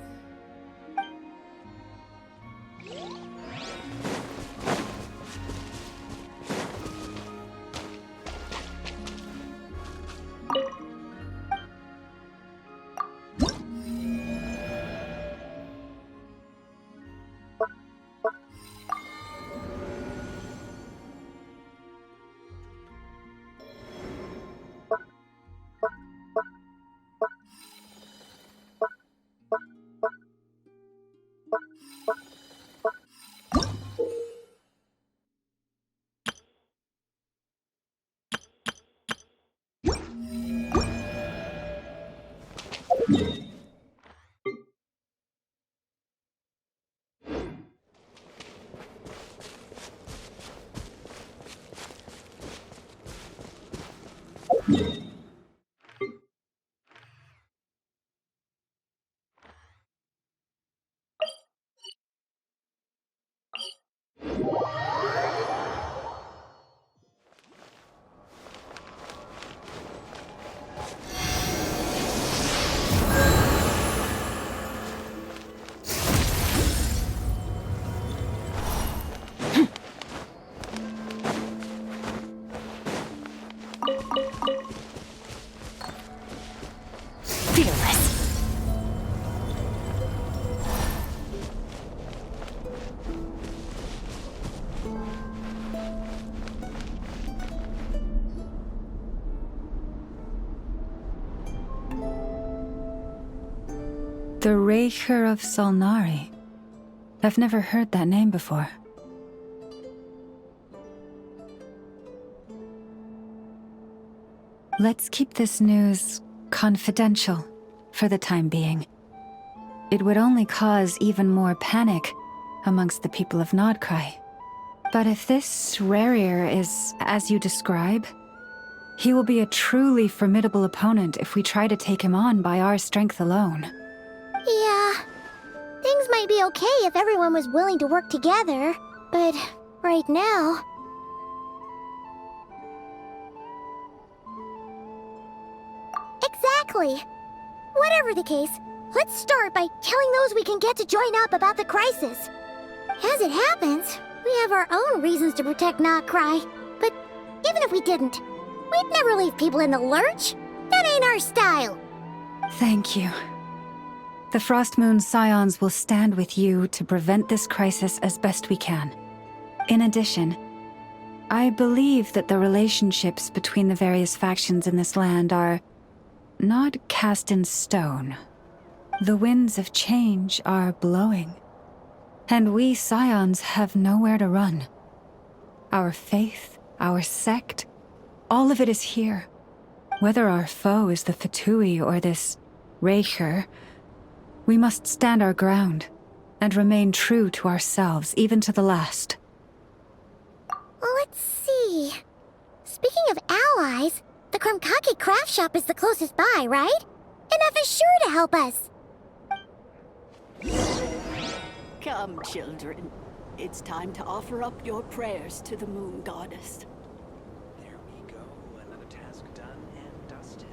The Raker of Solnari. I've never heard that name before. Let's keep this news confidential for the time being. It would only cause even more panic amongst the people of Nod-Krai. But if this Rarier is as you describe, he will be a truly formidable opponent if we try to take him on by our strength alone. Yeah, things might be okay if everyone was willing to work together, but right now... Exactly. Whatever the case, Let's start by telling those we can get to join up about the crisis. As it happens, we have our own reasons to protect Nod-Krai. But even if we didn't, we'd never leave people in the lurch. That ain't our style. Thank you. The Frost Moon Scions will stand with you to prevent this crisis as best we can. In addition, I believe that the relationships between the various factions in this land are not cast in stone. The winds of change are blowing, and we Scions have nowhere to run. Our faith, our sect, all of it is here. Whether our foe is the Fatui or this Raker, we must stand our ground and remain true to ourselves, even to the last. Let's see. Speaking of allies, the Krumkake craft shop is the closest by, right? And F is sure to help us. Come, children. It's time to offer up your prayers to the Moon Goddess. There we go. Another task done and dusted.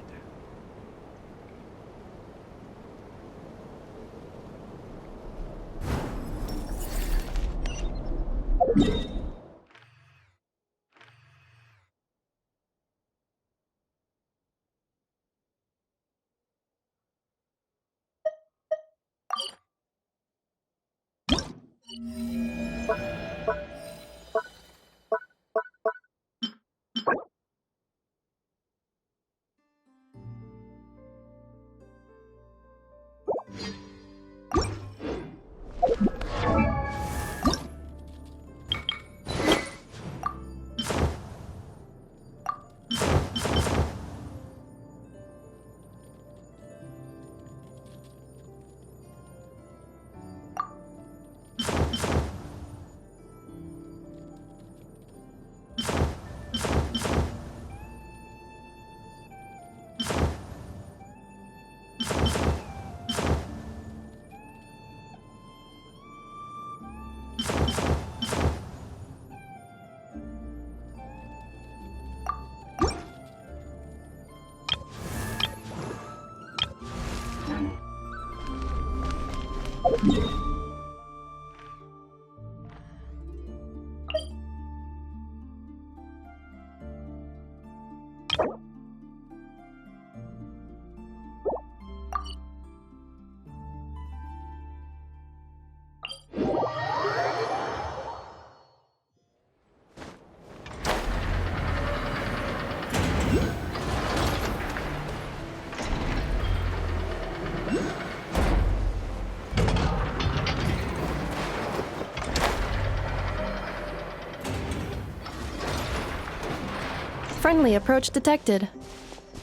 Friendly approach detected.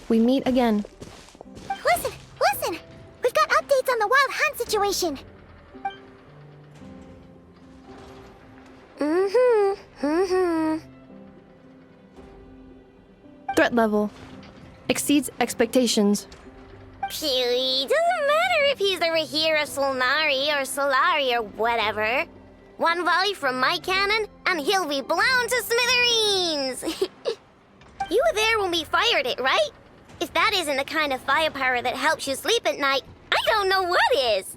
We meet again. Listen! We've got updates on the wild hunt situation. Threat level exceeds expectations. Phew, doesn't matter if he's the Rahira Solnari or Solari or whatever. One volley from my cannon, and he'll be blown to smithereens! You were there when we fired it, right? If that isn't the kind of firepower that helps you sleep at night, I don't know what is!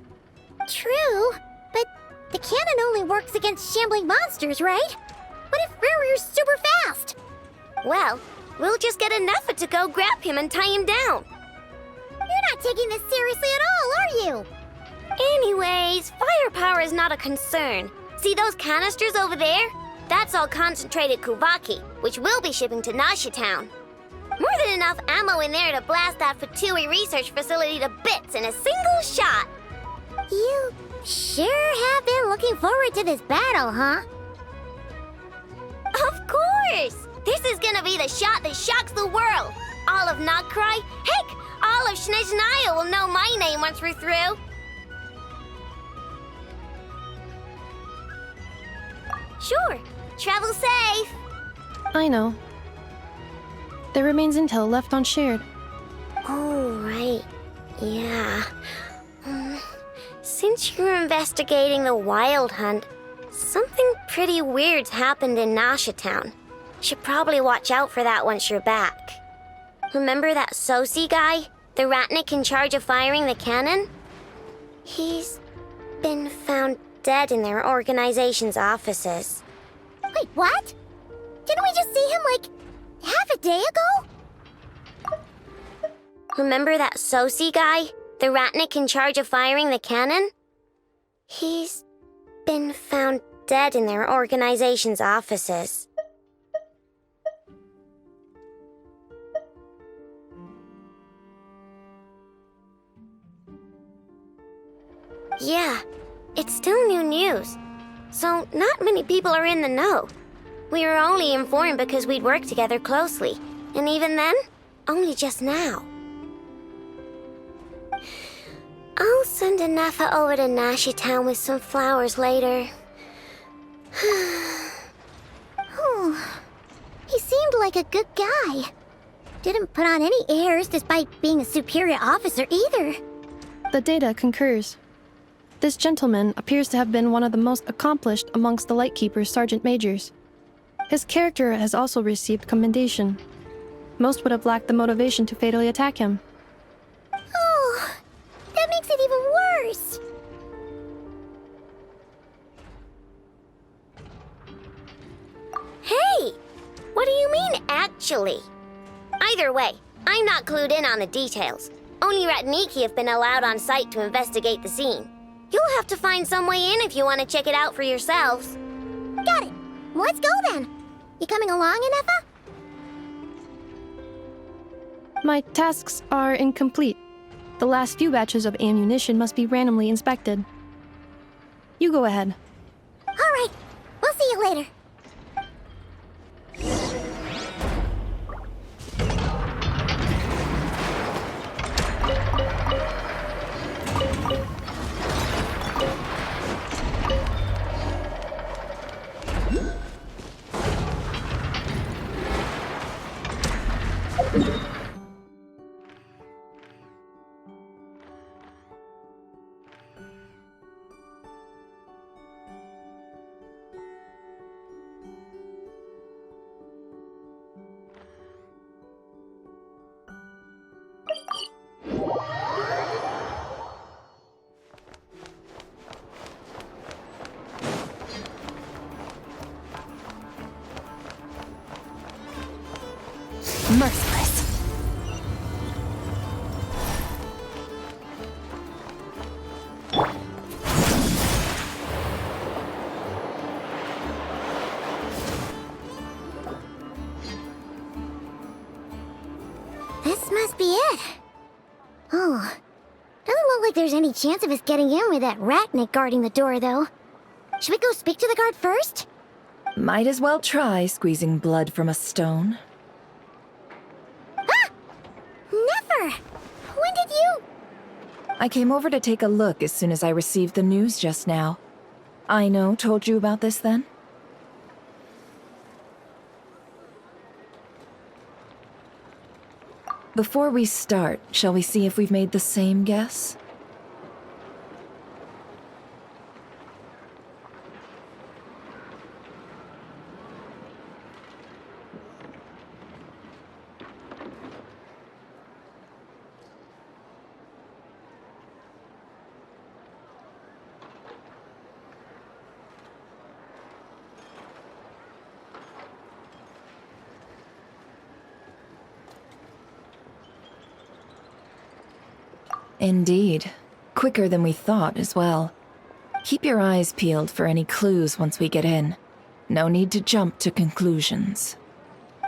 True, but the cannon only works against shambling monsters, right? What if Rarier's super fast? Well, we'll just get an effort to go grab him and tie him down. You're not taking this seriously at all, are you? Anyways, firepower is not a concern. See those canisters over there? That's all concentrated Kuvaki, which we'll be shipping to Nasha Town. More than enough ammo in there to blast that Fatui research facility to bits in a single shot. You sure have been looking forward to this battle, huh? Of course! This is gonna be the shot that shocks the world. All of Nod-Krai, heck, all of Snezhnaya will know my name once we're through. Sure. Travel safe. I know. There remains intel left unshared. Oh, right. Yeah. Since you're investigating the wild hunt, something pretty weird's happened in Nasha Town. Should probably watch out for that once you're back. Remember that Sosi guy? The Ratnik in charge of firing the cannon? He's been found dead in their organization's offices. Wait, what? Didn't we just see him like half a day ago? Remember that Sosi guy? The Ratnik in charge of firing the cannon? He's been found dead in their organization's offices. Yeah, it's still new news. So not many people are in the know. We were only informed because we'd worked together closely. And even then, only just now. I'll send Anafa over to Nashi Town with some flowers later. Oh, he seemed like a good guy. Didn't put on any airs despite being a superior officer either. The data concurs. This gentleman appears to have been one of the most accomplished amongst the Lightkeeper's sergeant majors. His character has also received commendation. Most would have lacked the motivation to fatally attack him. Oh, that makes it even worse. Hey! What do you mean, actually? Either way, I'm not clued in on the details. Only Ratniki have been allowed on site to investigate the scene. You'll have to find some way in if you want to check it out for yourselves. Got it. Let's go then. You coming along, Anafa? My tasks are incomplete. The last few batches of ammunition must be randomly inspected. You go ahead. All right. We'll see you later. Merciless. This must be it. Oh, doesn't look like there's any chance of us getting in with that Ratnik guarding the door, though. Should we go speak to the guard first? Might as well try squeezing blood from a stone. Ah! Never! When did you... I came over to take a look as soon as I received the news just now. Aino told you about this then? Before we start, shall we see if we've made the same guess? Indeed. Quicker than we thought as well. Keep your eyes peeled for any clues once we get in. No need to jump to conclusions.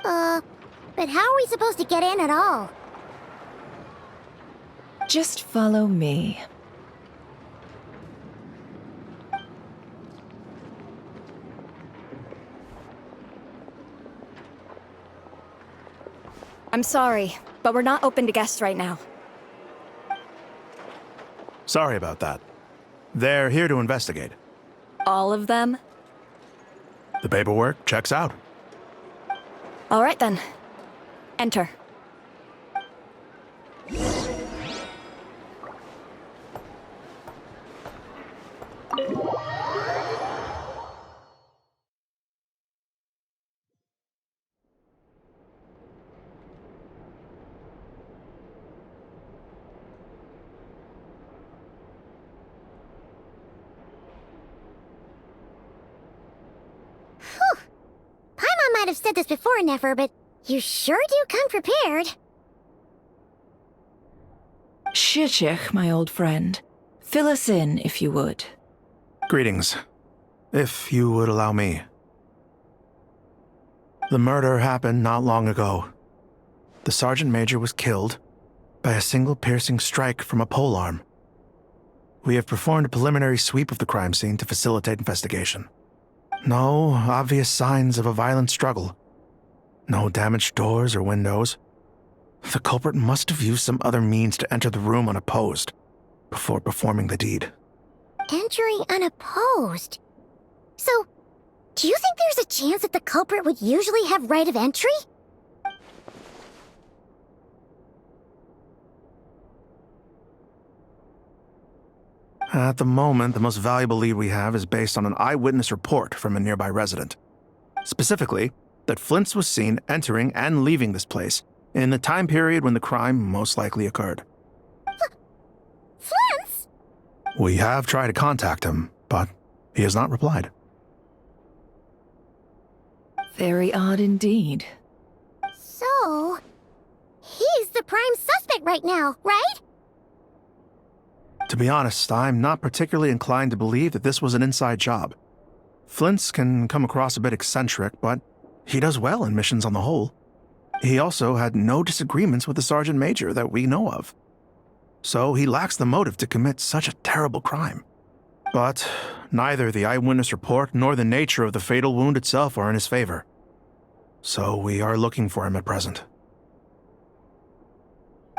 But how are we supposed to get in at all? Just follow me. I'm sorry, but we're not open to guests right now. Sorry about that. They're here to investigate. All of them? The paperwork checks out. All right then. Enter. might have said this before, Nefer, but you sure do come prepared. Shishich, my old friend. Fill us in, if you would. Greetings. If you would allow me. The murder happened not long ago. The Sergeant Major was killed by a single piercing strike from a polearm. We have performed a preliminary sweep of the crime scene to facilitate investigation. No obvious signs of a violent struggle. No damaged doors or windows. The culprit must have used some other means to enter the room unopposed before performing the deed. Entering unopposed? So, do you think there's a chance that the culprit would usually have right of entry? At the moment, the most valuable lead we have is based on an eyewitness report from a nearby resident. Specifically, that Flint's was seen entering and leaving this place in the time period when the crime most likely occurred. Flint's? We have tried to contact him, but he has not replied. Very odd indeed. So, he's the prime suspect right now, right? To be honest, I'm not particularly inclined to believe that this was an inside job. Flint's can come across a bit eccentric, but he does well in missions on the whole. He also had no disagreements with the Sergeant Major that we know of. So he lacks the motive to commit such a terrible crime. But neither the eyewitness report nor the nature of the fatal wound itself are in his favor. So we are looking for him at present.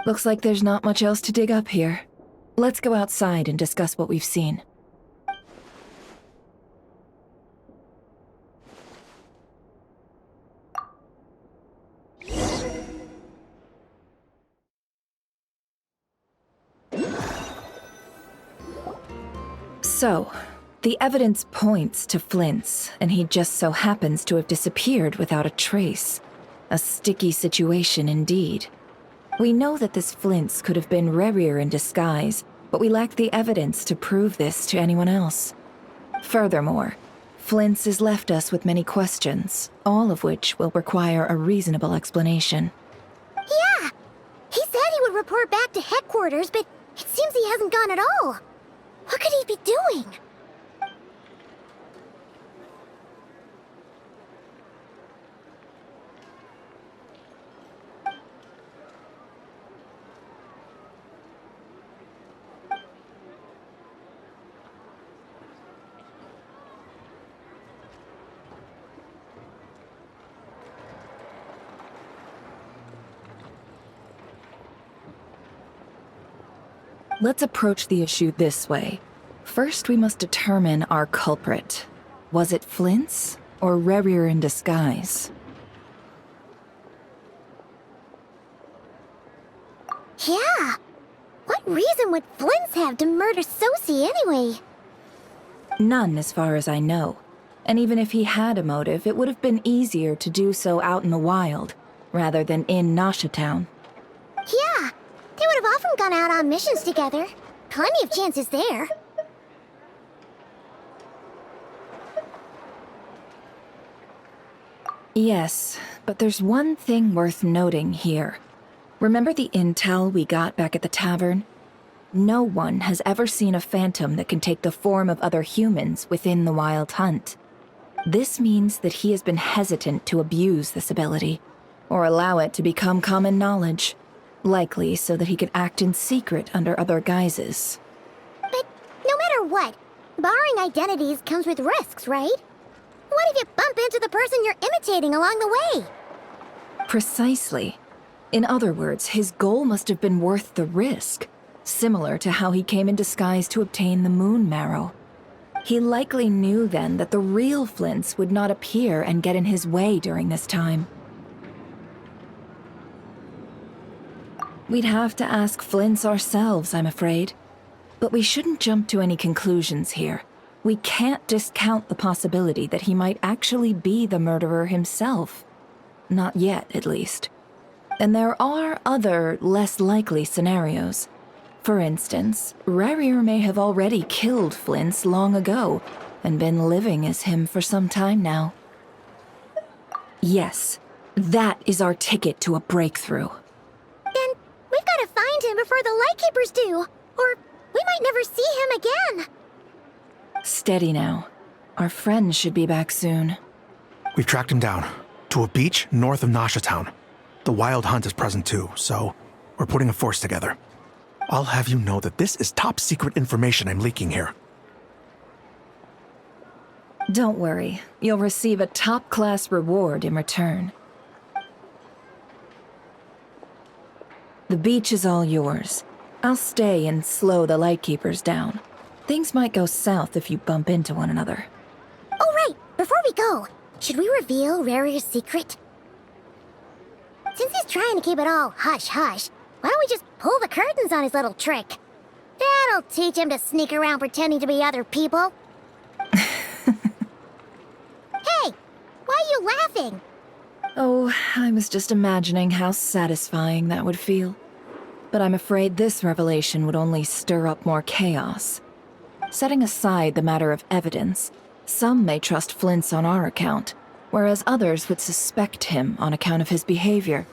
Looks like there's not much else to dig up here. Let's go outside and discuss what we've seen. So, the evidence points to Flint's, and he just so happens to have disappeared without a trace. A sticky situation indeed. We know that this Flint's could have been Rerir in disguise, but we lack the evidence to prove this to anyone else. Furthermore, Flint's has left us with many questions, all of which will require a reasonable explanation. Yeah! He said he would report back to headquarters, but it seems he hasn't gone at all. What could he be doing? Let's approach the issue this way. First, we must determine our culprit. Was it Flint's or Rerir in disguise? Yeah! What reason would Flint's have to murder Sosie anyway? None, as far as I know. And even if he had a motive, it would have been easier to do so out in the wild, rather than in Nasha Town. Yeah! They would have often gone out on missions together. Plenty of chances there. Yes, but there's one thing worth noting here. Remember the intel we got back at the tavern? No one has ever seen a phantom that can take the form of other humans within the Wild Hunt. This means that he has been hesitant to abuse this ability, or allow it to become common knowledge. Likely so that he could act in secret under other guises. But no matter what, borrowing identities comes with risks, right? What if you bump into the person you're imitating along the way? Precisely. In other words, his goal must have been worth the risk, similar to how he came in disguise to obtain the moon marrow. He likely knew then that the real Flint's would not appear and get in his way during this time. We'd have to ask Flint's ourselves, I'm afraid. But we shouldn't jump to any conclusions here. We can't discount the possibility that he might actually be the murderer himself. Not yet, at least. And there are other, less likely scenarios. For instance, Rerir may have already killed Flint's long ago, and been living as him for some time now. Yes, that is our ticket to a breakthrough. Then we've got to find him before the Lightkeepers do, or we might never see him again. Steady now. Our friend should be back soon. We've tracked him down to a beach north of Nasha Town. The Wild Hunt is present too, so we're putting a force together. I'll have you know that this is top secret information I'm leaking here. Don't worry, you'll receive a top-class reward in return. The beach is all yours. I'll stay and slow the Lightkeepers down. Things might go south if you bump into one another. Oh, right. Before we go, should we reveal Rarier's secret? Since he's trying to keep it all hush-hush, why don't we just pull the curtains on his little trick? That'll teach him to sneak around pretending to be other people. Hey, why are you laughing? Oh, I was just imagining how satisfying that would feel. But I'm afraid this revelation would only stir up more chaos. Setting aside the matter of evidence, some may trust Flint's on our account, whereas others would suspect him on account of his behavior.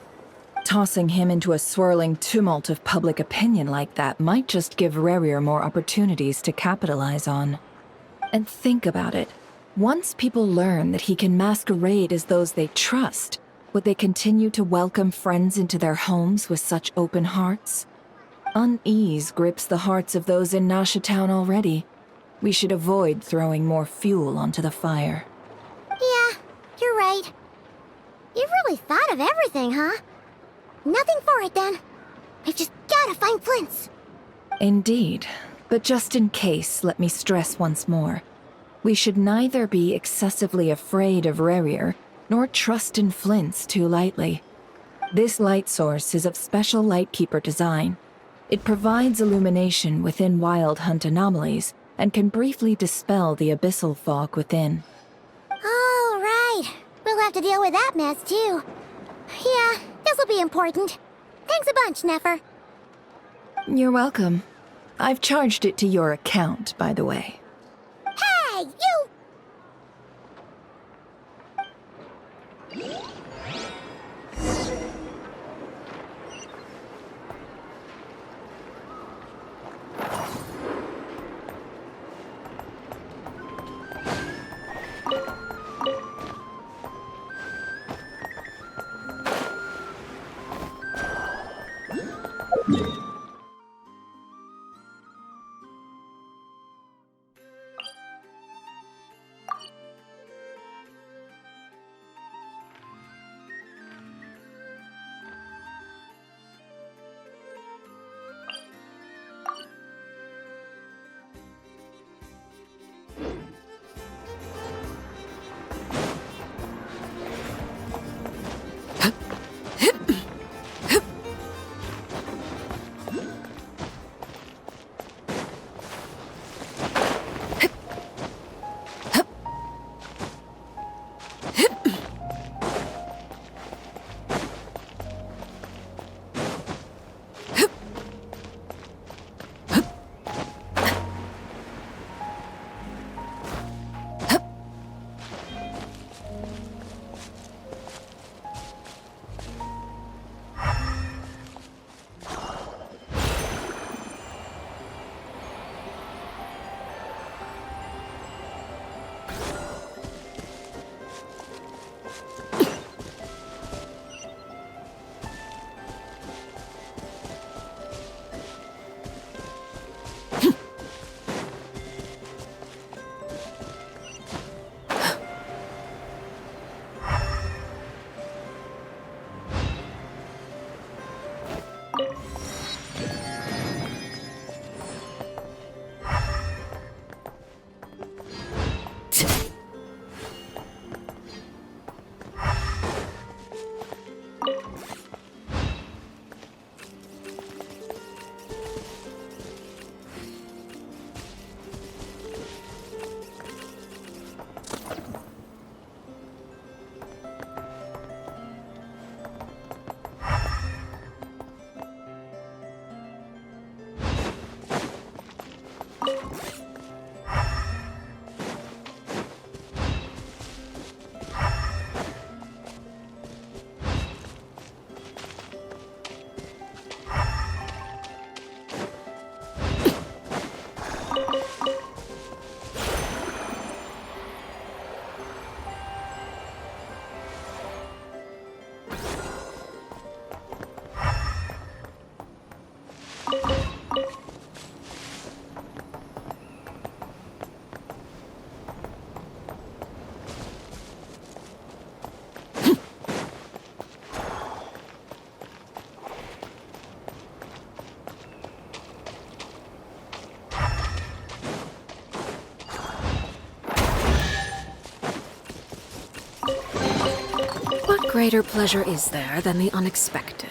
Tossing him into a swirling tumult of public opinion like that might just give Rarier more opportunities to capitalize on. And think about it. Once people learn that he can masquerade as those they trust, would they continue to welcome friends into their homes with such open hearts? Unease grips the hearts of those in Nasha Town already. We should avoid throwing more fuel onto the fire. Yeah, you're right. You've really thought of everything, huh? Nothing for it, then. We've just gotta find Flint's. Indeed. But just in case, let me stress once more. We should neither be excessively afraid of Rarier, nor trust in Flint's too lightly. This light source is of special Lightkeeper design. It provides illumination within Wild Hunt anomalies, and can briefly dispel the abyssal fog within. Oh, right. We'll have to deal with that mess, too. Yeah, this'll be important. Thanks a bunch, Nefer. You're welcome. I've charged it to your account, by the way. Hey, you! greater pleasure is there than the unexpected?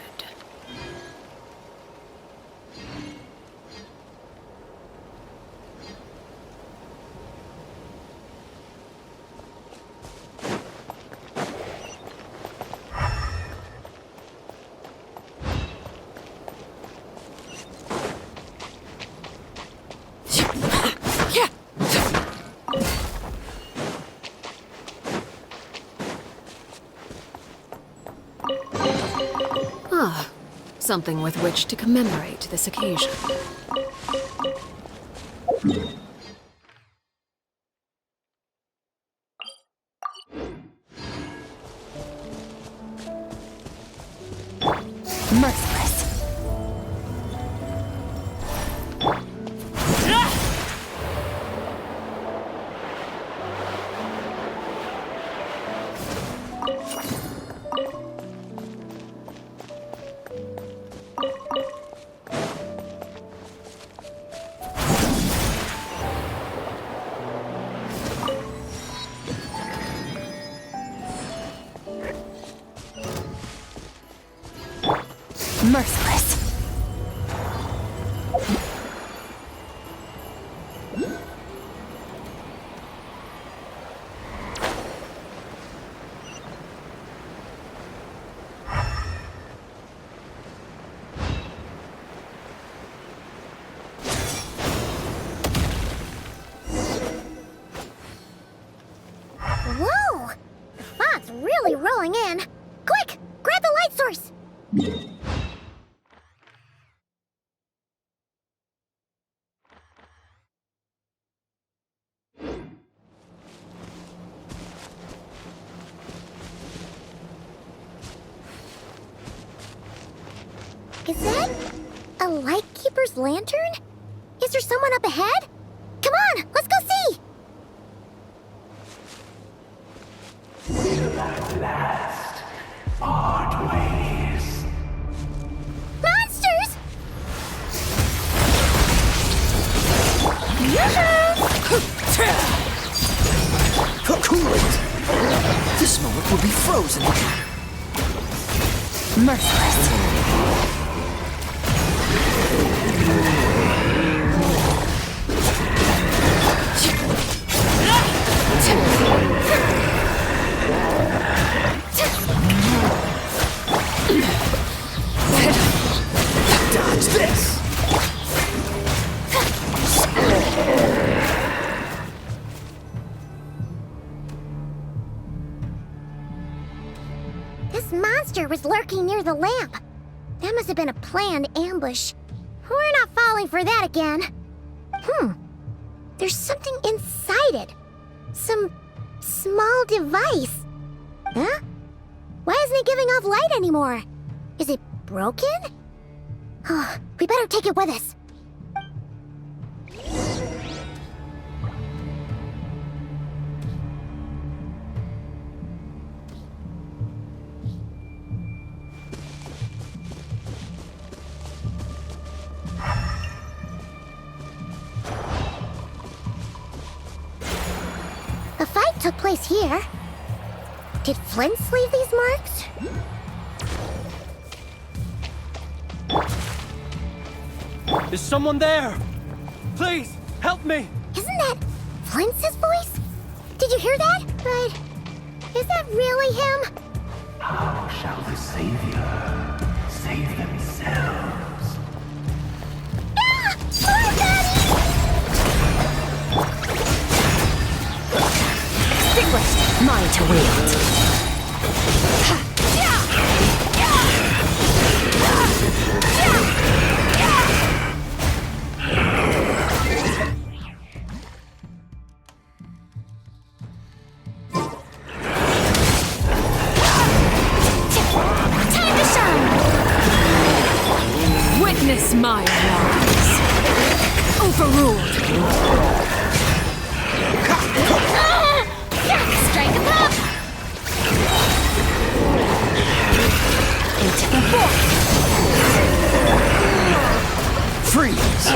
Ah, something with which to commemorate this occasion. Merciless. Merciless. Whoa! The fog's really rolling in. Quick! Grab the light source! Is that a lightkeeper's lantern? Is there someone up ahead? Come on, let's go see! Will at last part ways. Monsters! Cool it! This moment will be frozen. Merciless. Dodge this! This monster was lurking near the lamp. That must have been a planned ambush. We're not falling for that again. There's something inside it. Some small device. Huh? Why isn't it giving off light anymore? Is it broken? Oh, we better take it with us. The fight took place here. Did Flint leave these marks? Is someone there? Please, help me! Isn't that Flint's voice? Did you hear that? But is that really him? How shall the Savior save themselves? Ah! Oh, Daddy! Stingray, mine to wield. Time to shine! Witness my rise. Overruled. Strike him up! Into the void. Freeze!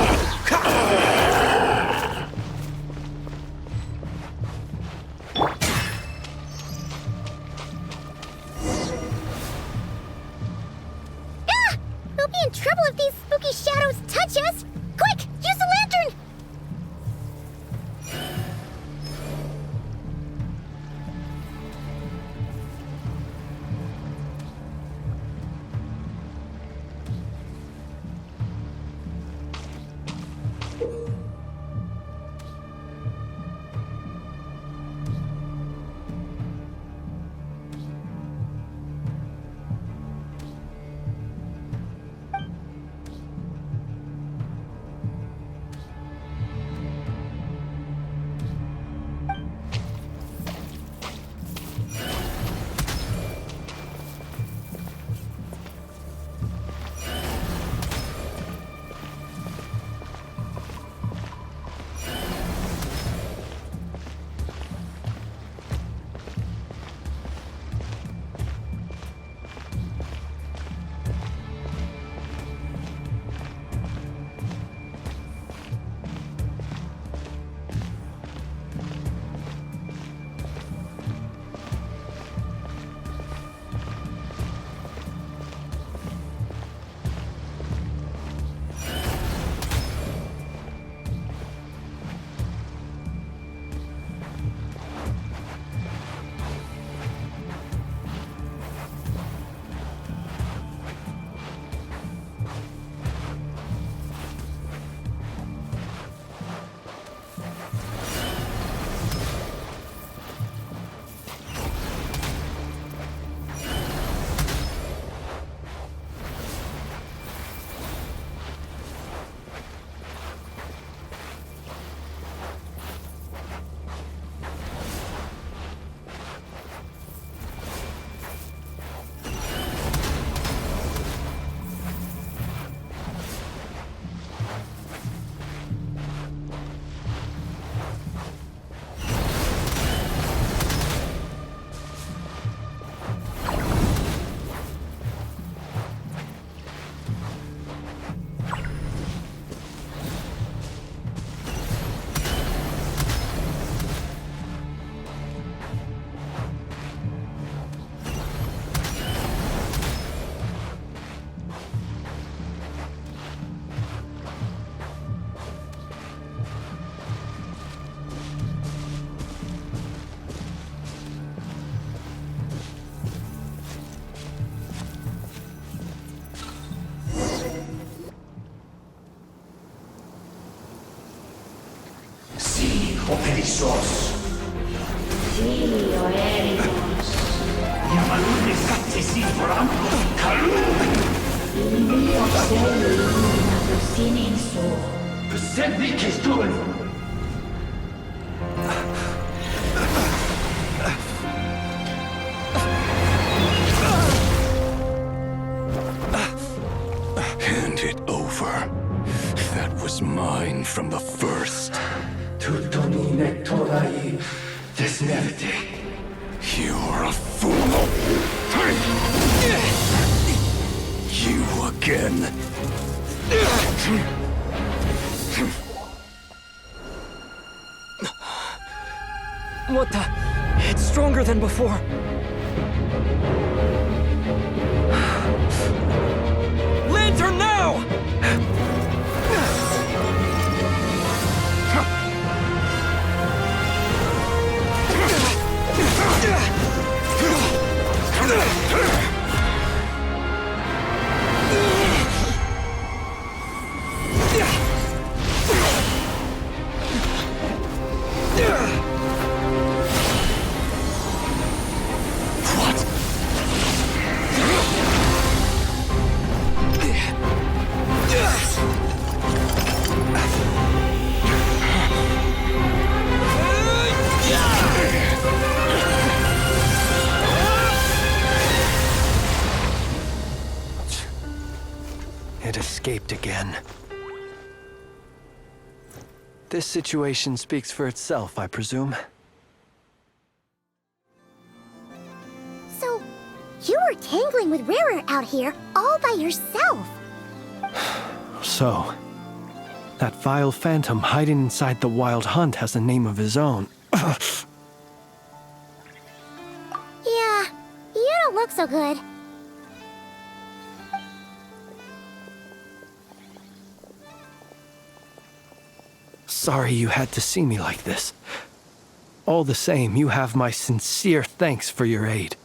Operissos. Filio Ericos. Yamalune sattesi forampo kalum. Ilio seli inato sininso. Persebi kestun. Hand it over. That was mine from the first. Tutoni nectorai desmerte. You're a fool. You again. What the? It's stronger than before. Lantern now! It escaped again. This situation speaks for itself, I presume. So, you were tangling with Rarer out here all by yourself. So, that vile phantom hiding inside the Wild Hunt has a name of his own. Yeah, you don't look so good. Sorry you had to see me like this. All the same, you have my sincere thanks for your aid.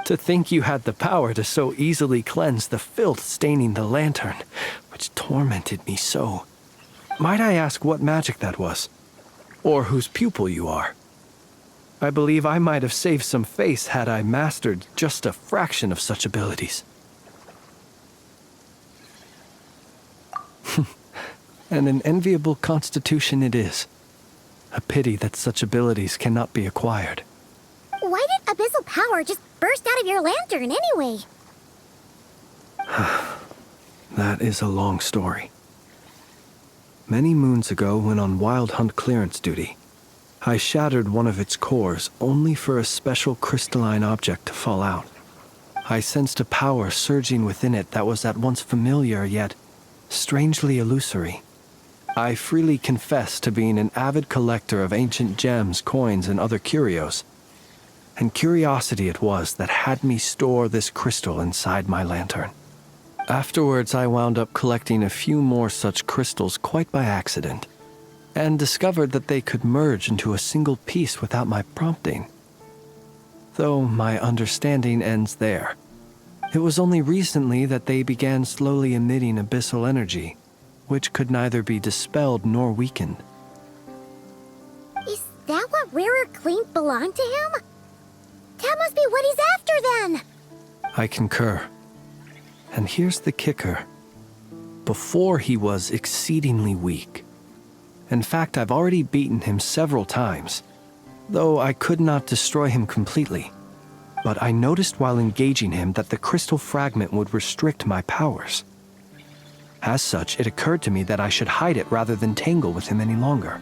To think you had the power to so easily cleanse the filth staining the lantern, which tormented me so. Might I ask what magic that was? Or whose pupil you are? I believe I might have saved some face had I mastered just a fraction of such abilities. And an enviable constitution it is. A pity that such abilities cannot be acquired. Why did abyssal power just burst out of your lantern anyway? That is a long story. Many moons ago, when on Wild Hunt clearance duty, I shattered one of its cores only for a special crystalline object to fall out. I sensed a power surging within it that was at once familiar yet strangely illusory. I freely confess to being an avid collector of ancient gems, coins, and other curios. And curiosity it was that had me store this crystal inside my lantern. Afterwards, I wound up collecting a few more such crystals quite by accident, and discovered that they could merge into a single piece without my prompting. Though my understanding ends there. It was only recently that they began slowly emitting abyssal energy, which could neither be dispelled nor weakened. Is that what Rarer claimed belonged to him? That must be what he's after then! I concur. And here's the kicker. Before he was exceedingly weak. In fact, I've already beaten him several times, though I could not destroy him completely. But I noticed while engaging him that the crystal fragment would restrict my powers. As such, it occurred to me that I should hide it rather than tangle with him any longer.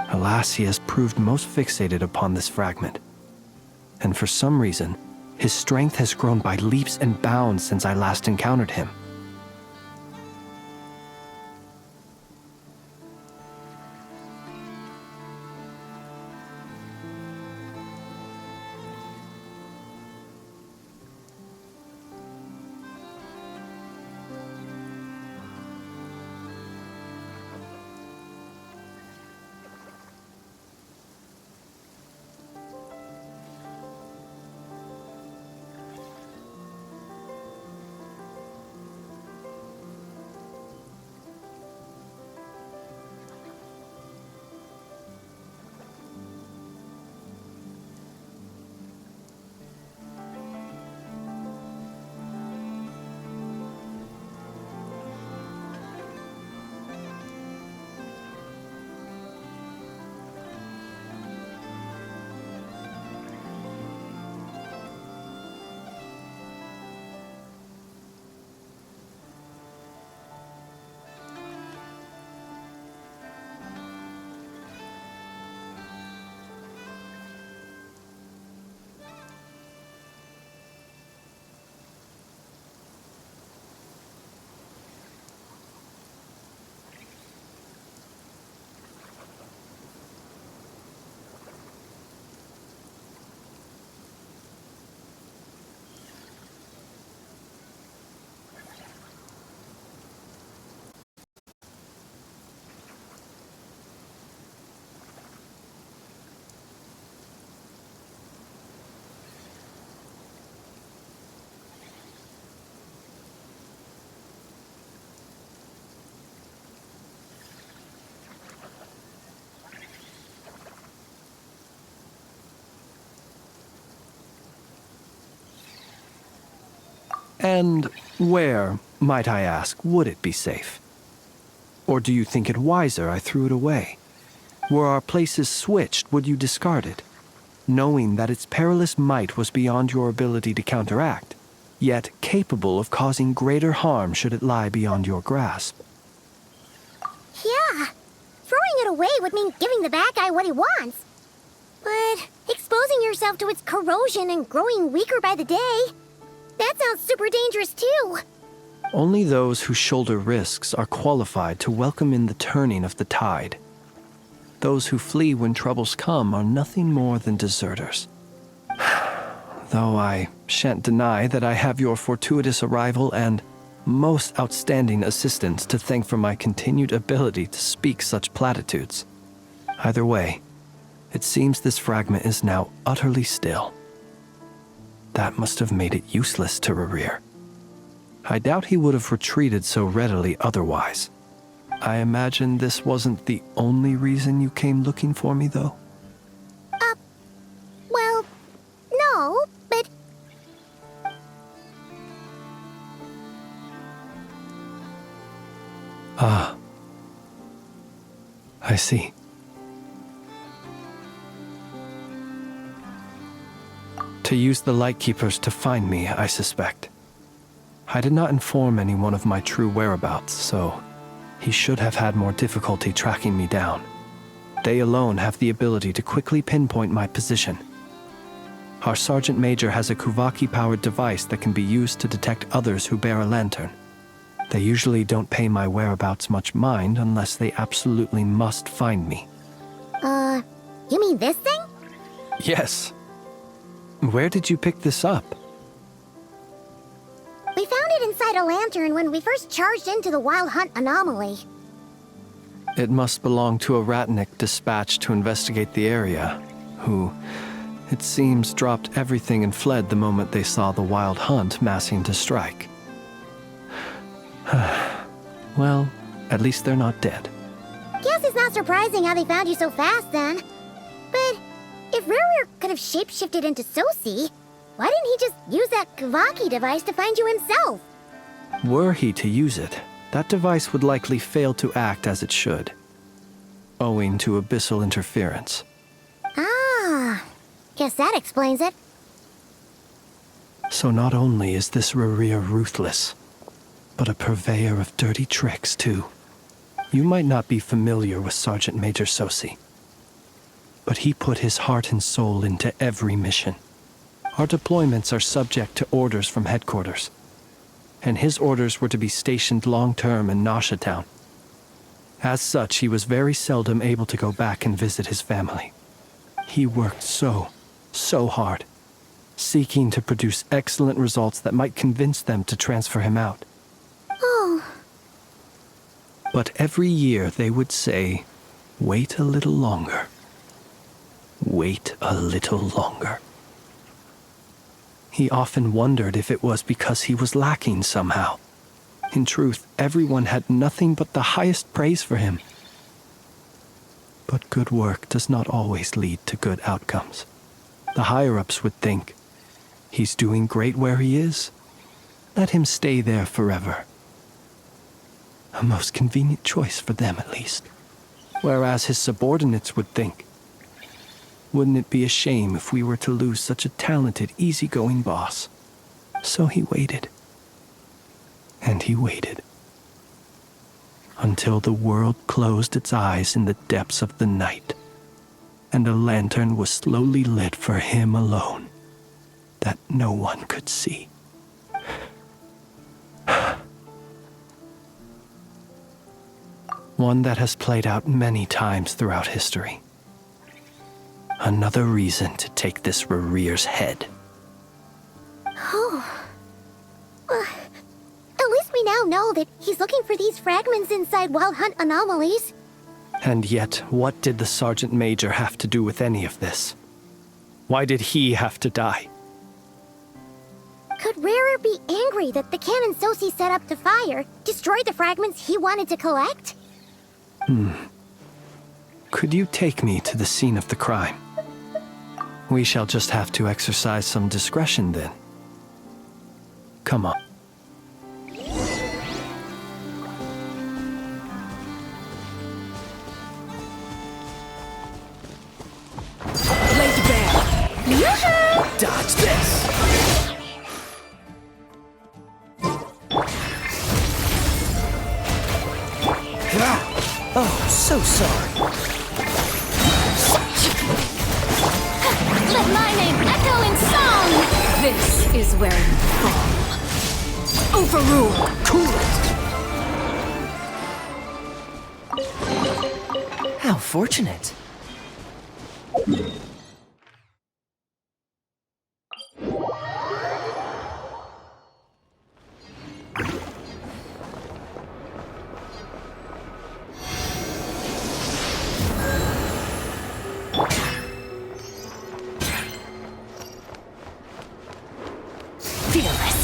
Alas, he has proved most fixated upon this fragment. And for some reason, his strength has grown by leaps and bounds since I last encountered him. And where, might I ask, would it be safe? Or do you think it wiser I threw it away? Were our places switched, would you discard it, knowing that its perilous might was beyond your ability to counteract, yet capable of causing greater harm should it lie beyond your grasp? Yeah, throwing it away would mean giving the bad guy what he wants. But exposing yourself to its corrosion and growing weaker by the day, that sounds super dangerous too. Only those who shoulder risks are qualified to welcome in the turning of the tide. Those who flee when troubles come are nothing more than deserters. Though I shan't deny that I have your fortuitous arrival and most outstanding assistance to thank for my continued ability to speak such platitudes. Either way, it seems this fragment is now utterly still. That must have made it useless to Rerir. I doubt he would have retreated so readily otherwise. I imagine this wasn't the only reason you came looking for me, though? Well, no, but... Ah. I see. To use the Lightkeepers to find me, I suspect. I did not inform anyone of my true whereabouts, so he should have had more difficulty tracking me down. They alone have the ability to quickly pinpoint my position. Our Sergeant Major has a Kuvaki-powered device that can be used to detect others who bear a lantern. They usually don't pay my whereabouts much mind unless they absolutely must find me. You mean this thing? Yes. Where did you pick this up? We found it inside a lantern when we first charged into the Wild Hunt anomaly. It must belong to a Ratnik dispatched to investigate the area, who, it seems, dropped everything and fled the moment they saw the Wild Hunt massing to strike. Well, at least they're not dead. Guess it's not surprising how they found you so fast then. But if Rerir could have shapeshifted into Sosi, why didn't he just use that Kavaki device to find you himself? Were he to use it, that device would likely fail to act as it should, owing to abyssal interference. Ah, guess that explains it. So not only is this Rerir ruthless, but a purveyor of dirty tricks, too. You might not be familiar with Sergeant Major Sosi, but he put his heart and soul into every mission. Our deployments are subject to orders from headquarters, and his orders were to be stationed long-term in Nasha Town. As such, he was very seldom able to go back and visit his family. He worked so hard, seeking to produce excellent results that might convince them to transfer him out. Oh. But every year they would say, "Wait a little longer. Wait a little longer." He often wondered if it was because he was lacking somehow. In truth, everyone had nothing but the highest praise for him. But good work does not always lead to good outcomes. The higher-ups would think, he's doing great where he is. Let him stay there forever. A most convenient choice for them, at least. Whereas his subordinates would think, wouldn't it be a shame if we were to lose such a talented, easygoing boss? So he waited. And he waited. Until the world closed its eyes in the depths of the night, and a lantern was slowly lit for him alone, that no one could see. One that has played out many times throughout history. Another reason to take this Rerir's head. Oh. At least we now know that he's looking for these fragments inside Wild Hunt anomalies. And yet, what did the Sergeant Major have to do with any of this? Why did he have to die? Could Rerir be angry that the cannon Sosi set up to fire destroyed the fragments he wanted to collect? Could you take me to the scene of the crime? We shall just have to exercise some discretion then. Come on. Oh, so sorry. Let my name echo in song! This is where you fall. Overruled. Cool it. How fortunate. Fearless.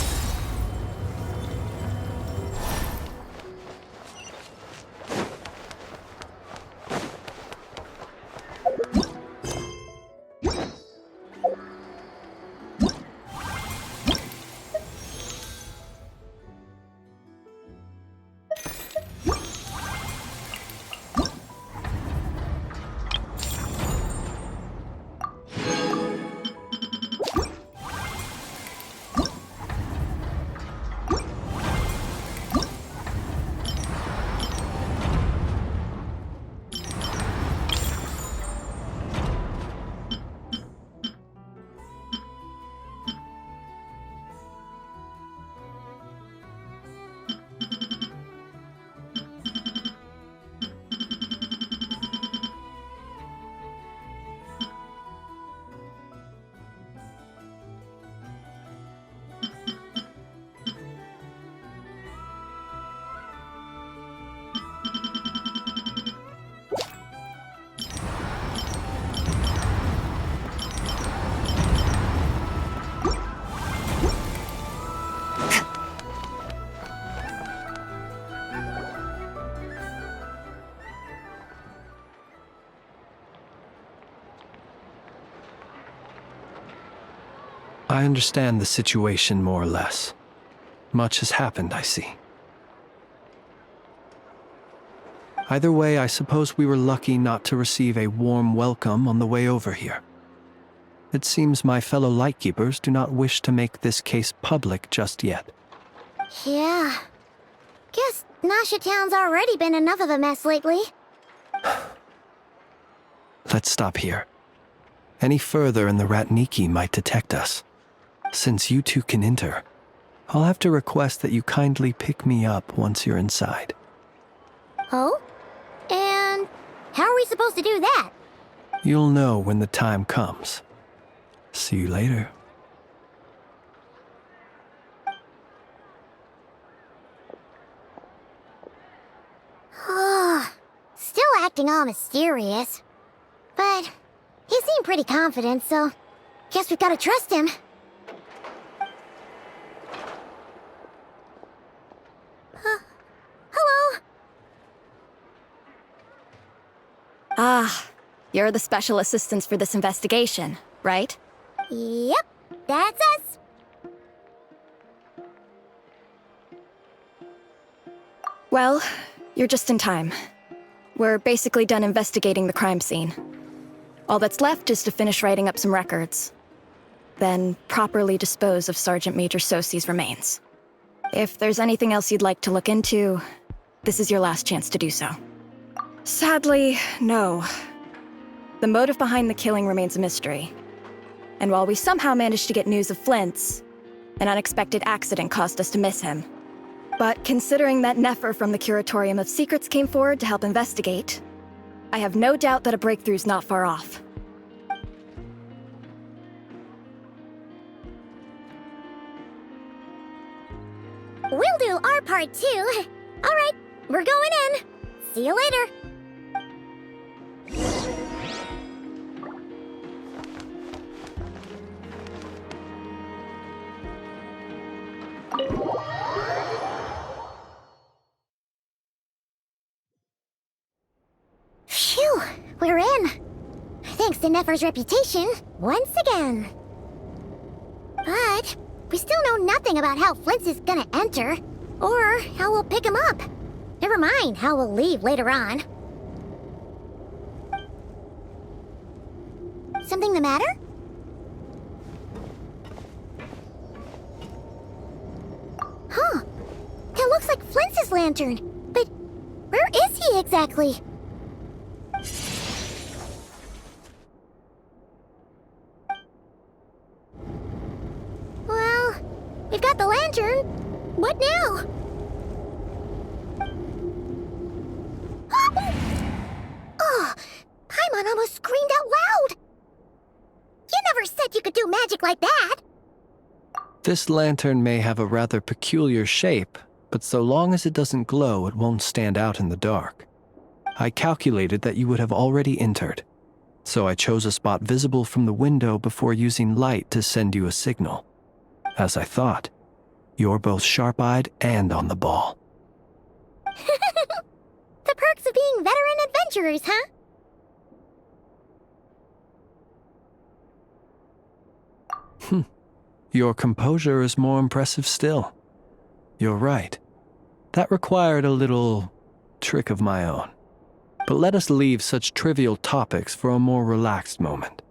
I understand the situation more or less. Much has happened, I see. Either way, I suppose we were lucky not to receive a warm welcome on the way over here. It seems my fellow Lightkeepers do not wish to make this case public just yet. Yeah. Guess Nasha Town's already been enough of a mess lately. Let's stop here. Any further and the Ratniki might detect us. Since you two can enter, I'll have to request that you kindly pick me up once you're inside. Oh? And how are we supposed to do that? You'll know when the time comes. See you later. Still acting all mysterious. But he seemed pretty confident, so guess we've got to trust him. Hello? Ah, you're the special assistants for this investigation, right? Yep, that's us. Well, you're just in time. We're basically done investigating the crime scene. All that's left is to finish writing up some records. Then properly dispose of Sergeant Major Sosi's remains. If there's anything else you'd like to look into, this is your last chance to do so. Sadly, no. The motive behind the killing remains a mystery. And while we somehow managed to get news of Flint's, an unexpected accident caused us to miss him. But considering that Nefer from the Curatorium of Secrets came forward to help investigate, I have no doubt that a breakthrough's not far off. We'll do our part too. All right, we're going in. See you later. Phew, we're in. Thanks to Nefer's reputation, once again. But we still know nothing about how Flint's is gonna enter, or how we'll pick him up. Never mind how we'll leave later on. Something the matter? Huh. That looks like Flint's lantern. But where is exactly? Well, we've got the lantern. What now? Oh, Paimon almost screamed out loud. You never said you could do magic like that. This lantern may have a rather peculiar shape, but so long as it doesn't glow, it won't stand out in the dark. I calculated that you would have already entered, so I chose a spot visible from the window before using light to send you a signal. As I thought, you're both sharp-eyed and on the ball. The perks of being veteran adventurers, huh? Your composure is more impressive still. You're right. That required a little trick of my own. But let us leave such trivial topics for a more relaxed moment.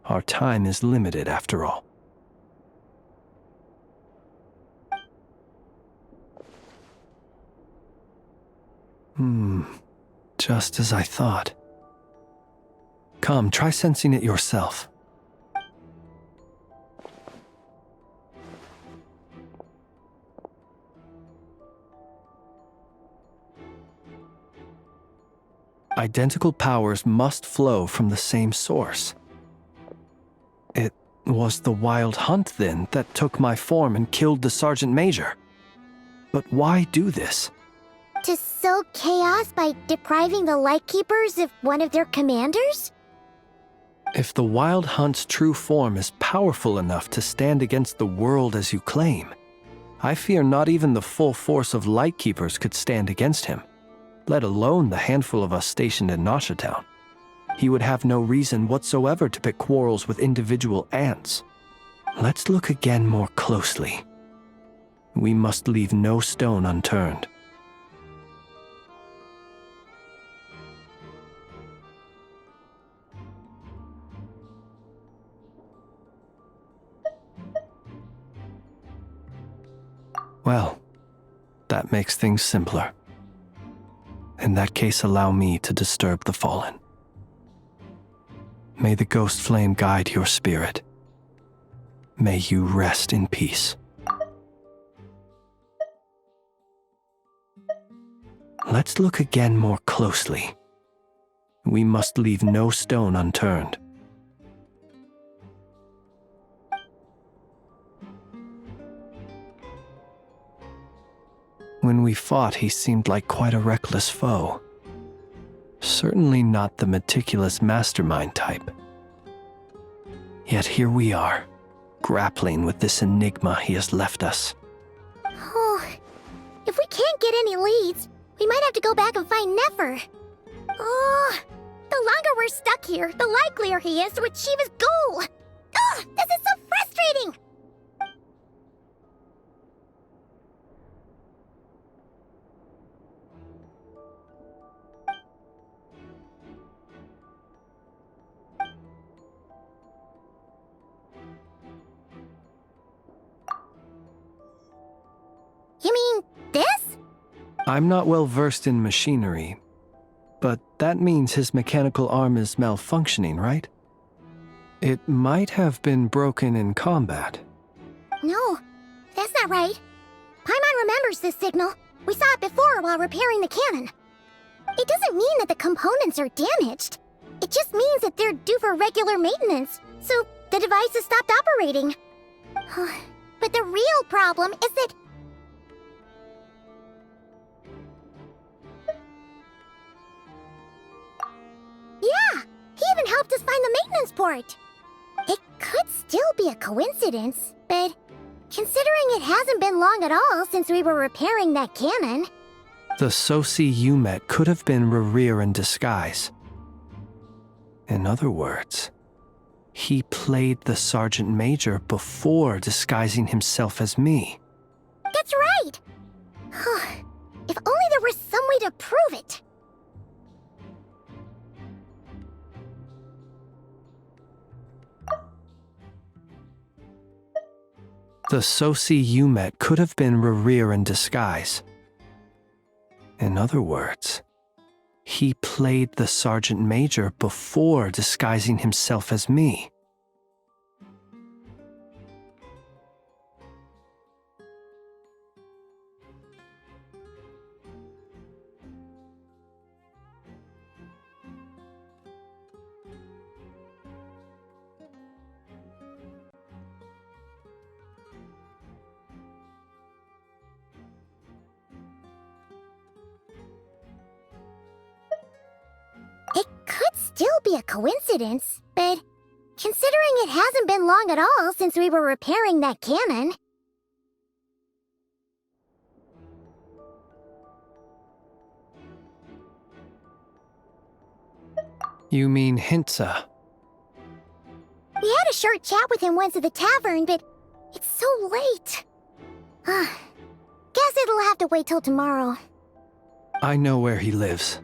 Our time is limited after all. Just as I thought. Come, try sensing it yourself. Identical powers must flow from the same source. It was the wild hunt, then, that took my form and killed the Sergeant Major. But why do this? To sow chaos by depriving the Lightkeepers of one of their commanders? If the wild hunt's true form is powerful enough to stand against the world as you claim, I fear not even the full force of Lightkeepers could stand against him, let alone the handful of us stationed in Nasha Town. He would have no reason whatsoever to pick quarrels with individual ants. Let's look again more closely. We must leave no stone unturned. Well, that makes things simpler. In that case, allow me to disturb the fallen. May the ghost flame guide your spirit. May you rest in peace. Let's look again more closely. We must leave no stone unturned. When we fought, he seemed like quite a reckless foe. Certainly not the meticulous mastermind type. Yet here we are, grappling with this enigma he has left us. Oh, if we can't get any leads, we might have to go back and find Nefer. Oh, the longer we're stuck here, the likelier he is to achieve his goal. Oh, this is so frustrating! You mean this? I'm not well versed in machinery, but that means his mechanical arm is malfunctioning, right? It might have been broken in combat. No, that's not right. Paimon remembers this signal. We saw it before while repairing the cannon. It doesn't mean that the components are damaged. It just means that they're due for regular maintenance, so the device has stopped operating. But the real problem is that... Yeah, he even helped us find the maintenance port. It could still be a coincidence, but considering it hasn't been long at all since we were repairing that cannon... The Soci you met could have been Rerir in disguise. In other words, he played the Sergeant Major before disguising himself as me. That's right! If only there was some way to prove it. The Soci you met could have been Rerir in disguise. In other words, he played the Sergeant Major before disguising himself as me. It could still be a coincidence, but considering it hasn't been long at all since we were repairing that cannon. You mean Hintsa? We had a short chat with him once at the tavern, but it's so late. Guess it'll have to wait till tomorrow. I know where he lives.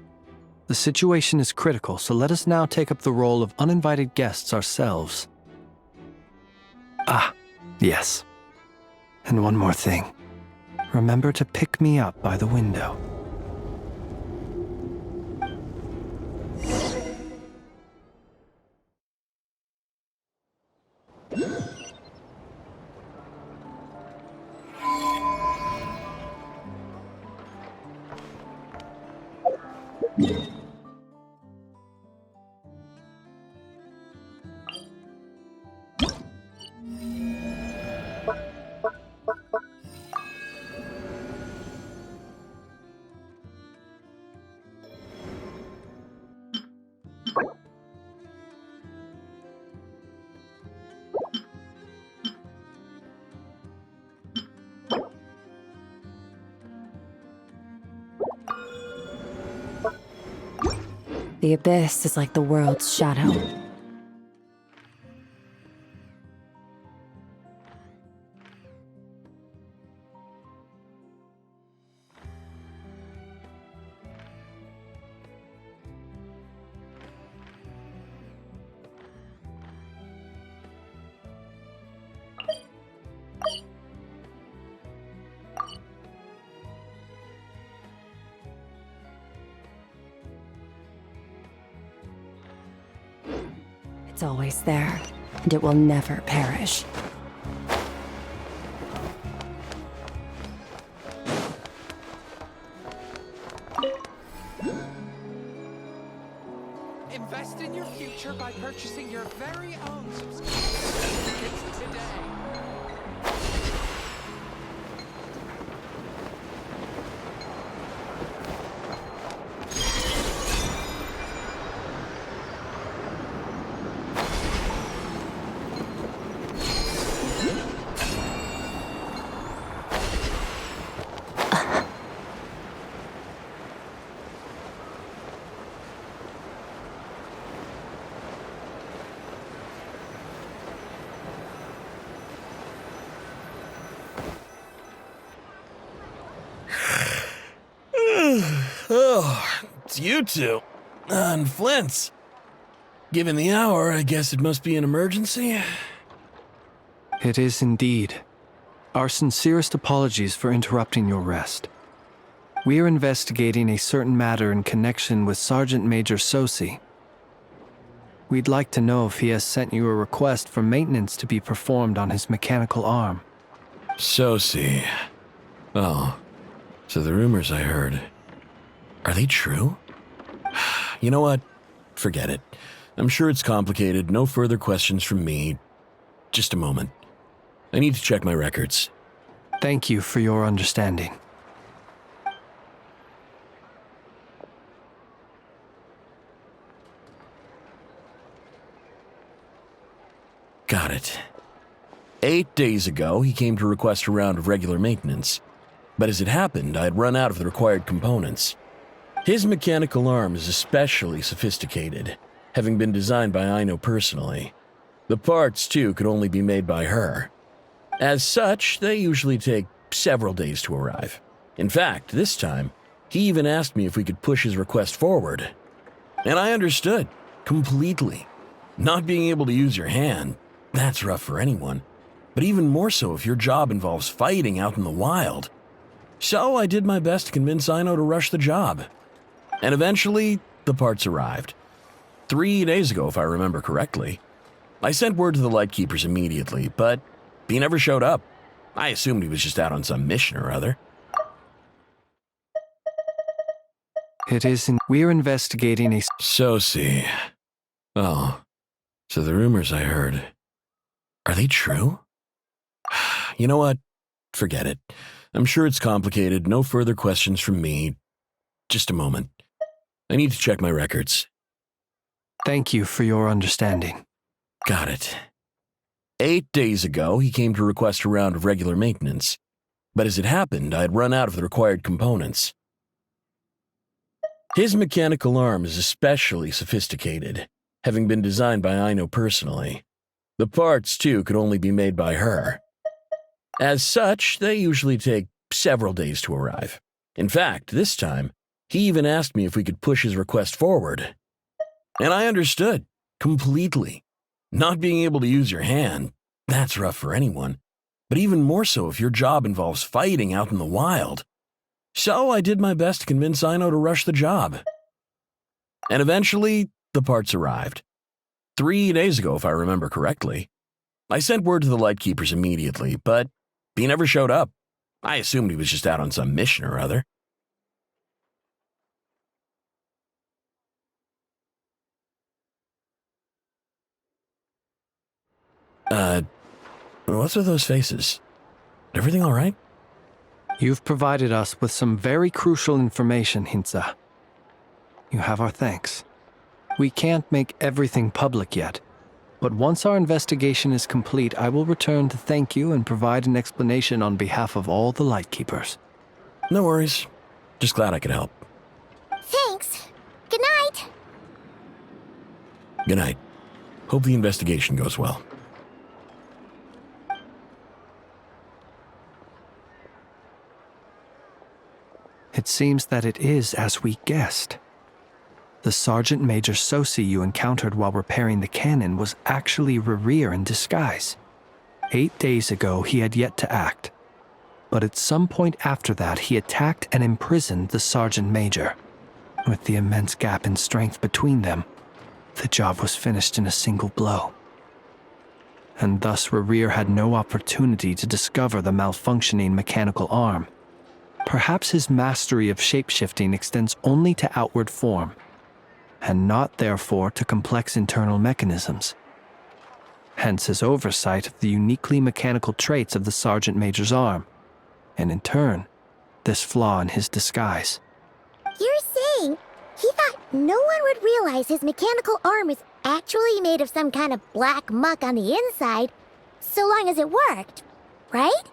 The situation is critical, so let us now take up the role of uninvited guests ourselves. Ah, yes. And one more thing. Remember to pick me up by the window. The abyss is like the world's shadow. It's always there, and it will never perish. Invest in your future by purchasing your very own subscription certificates today. Oh, it's you two. And Flint's. Given the hour, I guess it must be an emergency. It is indeed. Our sincerest apologies for interrupting your rest. We are investigating a certain matter in connection with Sergeant Major Sosi. We'd like to know if he has sent you a request for maintenance to be performed on his mechanical arm. Sosi. Oh, so the rumors I heard, are they true? You know what? Forget it. I'm sure it's complicated. No further questions from me. Just a moment. I need to check my records. Thank you for your understanding. Got it. 8 days ago, he came to request a round of regular maintenance. But as it happened, I had run out of the required components. His mechanical arm is especially sophisticated, having been designed by Aino personally. The parts, too, could only be made by her. As such, they usually take several days to arrive. In fact, this time, he even asked me if we could push his request forward. And I understood, completely. Not being able to use your hand, that's rough for anyone. But even more so if your job involves fighting out in the wild. So I did my best to convince Aino to rush the job. And eventually, the parts arrived. 3 days ago, if I remember correctly. I sent word to the Lightkeepers immediately, but he never showed up. I assumed he was just out on some mission or other. We're investigating a... Soci. Oh, so the rumors I heard, are they true? You know what? Forget it. I'm sure it's complicated. No further questions from me. Just a moment. I need to check my records. Thank you for your understanding. Got it. 8 days ago, he came to request a round of regular maintenance. But as it happened, I had run out of the required components. His mechanical arm is especially sophisticated, having been designed by Aino personally. The parts, too, could only be made by her. As such, they usually take several days to arrive. In fact, this time, he even asked me if we could push his request forward. And I understood, completely. Not being able to use your hand, that's rough for anyone. But even more so if your job involves fighting out in the wild. So I did my best to convince Aino to rush the job. And eventually, the parts arrived. 3 days ago, if I remember correctly. I sent word to the Lightkeepers immediately, but he never showed up. I assumed he was just out on some mission or other. What's with those faces? Everything all right? You've provided us with some very crucial information, Hintsa. You have our thanks. We can't make everything public yet, but once our investigation is complete, I will return to thank you and provide an explanation on behalf of all the Lightkeepers. No worries. Just glad I could help. Thanks. Good night. Good night. Hope the investigation goes well. It seems that it is as we guessed. The Sergeant Major Soci you encountered while repairing the cannon was actually Rerir in disguise. 8 days ago, he had yet to act. But at some point after that, he attacked and imprisoned the Sergeant Major. With the immense gap in strength between them, the job was finished in a single blow. And thus Rerir had no opportunity to discover the malfunctioning mechanical arm. Perhaps his mastery of shapeshifting extends only to outward form, and not therefore to complex internal mechanisms. Hence his oversight of the uniquely mechanical traits of the Sergeant Major's arm, and in turn, this flaw in his disguise. You're saying he thought no one would realize his mechanical arm is actually made of some kind of black muck on the inside, so long as it worked, right?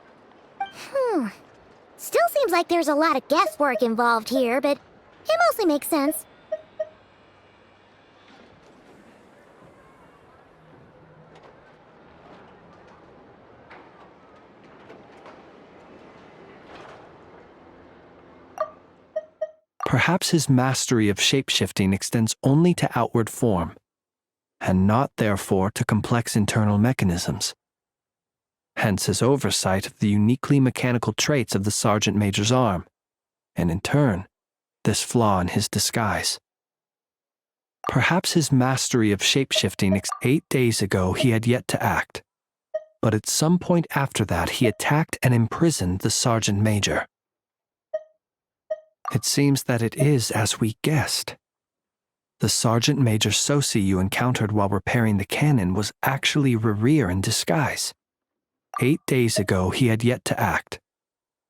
Still seems like there's a lot of guesswork involved here, but it mostly makes sense. Perhaps his mastery of shapeshifting extends only to outward form, and not therefore to complex internal mechanisms. Hence his oversight of the uniquely mechanical traits of the Sergeant Major's arm, and in turn, this flaw in his disguise. Perhaps his mastery of shapeshifting 8 days ago he had yet to act, but at some point after that he attacked and imprisoned the Sergeant Major. It seems that it is as we guessed. The Sergeant Major Soci you encountered while repairing the cannon was actually Rerir in disguise. 8 days ago he had yet to act,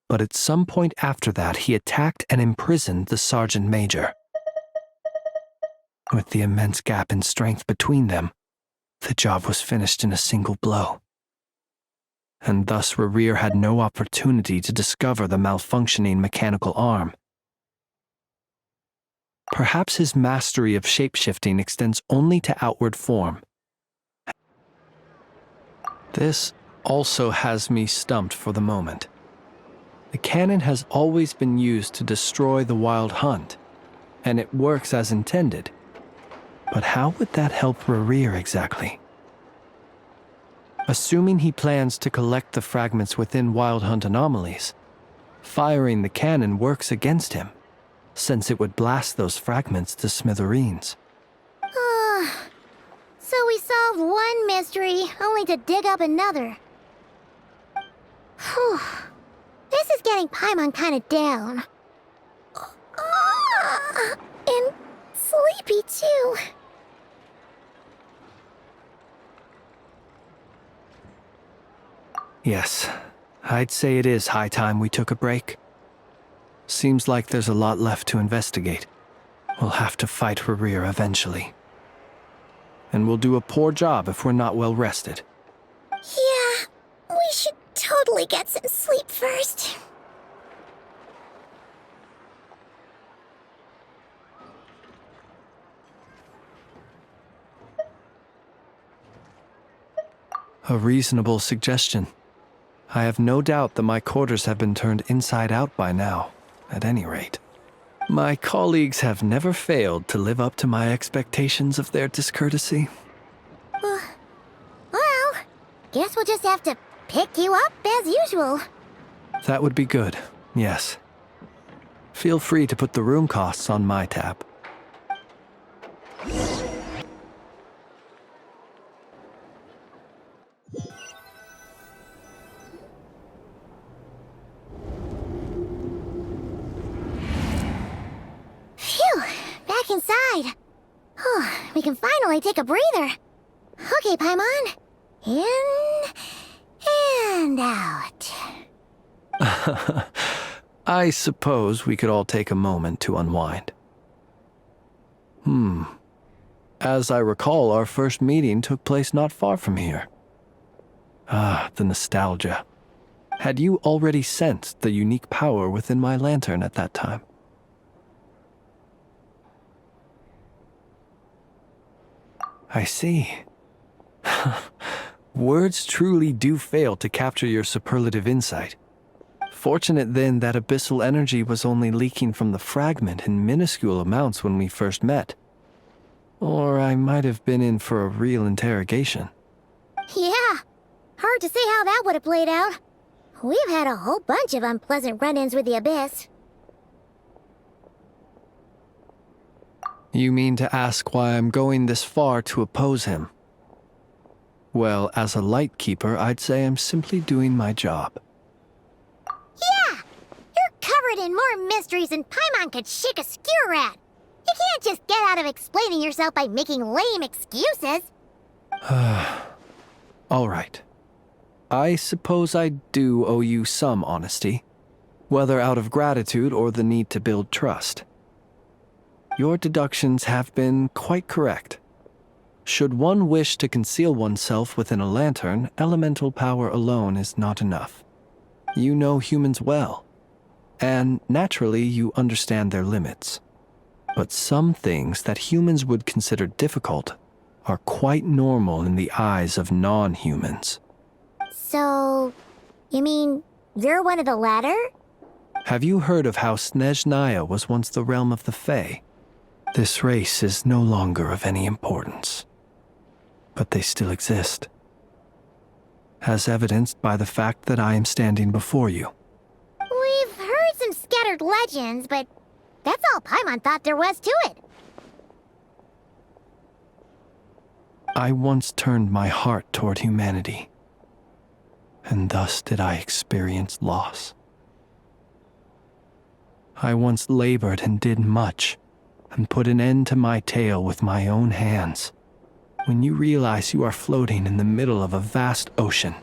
but at some point after that he attacked and imprisoned the Sergeant Major. With the immense gap in strength between them, the job was finished in a single blow. And thus Rerir had no opportunity to discover the malfunctioning mechanical arm. Perhaps his mastery of shapeshifting extends only to outward form. This also has me stumped for the moment. The cannon has always been used to destroy the Wild Hunt, and it works as intended. But how would that help Rerir exactly? Assuming he plans to collect the fragments within Wild Hunt anomalies, firing the cannon works against him. since it would blast those fragments to smithereens. So we solved one mystery, only to dig up another. Whew. This is getting Paimon kind of down. And sleepy, too. Yes, I'd say it is high time we took a break. Seems like there's a lot left to investigate. We'll have to fight Harir eventually. And we'll do a poor job if we're not well rested. Yeah, we should totally get some sleep first. A reasonable suggestion. I have no doubt that my quarters have been turned inside out by now, at any rate. My colleagues have never failed to live up to my expectations of their discourtesy. Well, guess we'll just have to pick you up as usual. That would be good, yes. Feel free to put the room costs on my tab. Phew, back inside. We can finally take a breather. Okay, Paimon. In and out. I suppose we could all take a moment to unwind. As I recall, our first meeting took place not far from here. Ah, the nostalgia. Had you already sensed the unique power within my lantern at that time? I see. Words truly do fail to capture your superlative insight. Fortunate then that abyssal energy was only leaking from the fragment in minuscule amounts when we first met. Or I might have been in for a real interrogation. Yeah, hard to say how that would have played out. We've had a whole bunch of unpleasant run-ins with the Abyss. You mean to ask why I'm going this far to oppose him? Well, as a light keeper, I'd say I'm simply doing my job. Yeah! You're covered in more mysteries than Paimon could shake a skewer at. You can't just get out of explaining yourself by making lame excuses. All right. I suppose I do owe you some honesty, whether out of gratitude or the need to build trust. Your deductions have been quite correct. Should one wish to conceal oneself within a lantern, elemental power alone is not enough. You know humans well, and naturally you understand their limits. But some things that humans would consider difficult are quite normal in the eyes of non-humans. So, you mean you're one of the latter? Have you heard of how Snezhnaya was once the realm of the Fae? This race is no longer of any importance, but they still exist, as evidenced by the fact that I am standing before you. We've heard some scattered legends, but that's all Paimon thought there was to it. I once turned my heart toward humanity, and thus did I experience loss. I once labored and did much, and put an end to my tale with my own hands. When you realize you are floating in the middle of a vast ocean,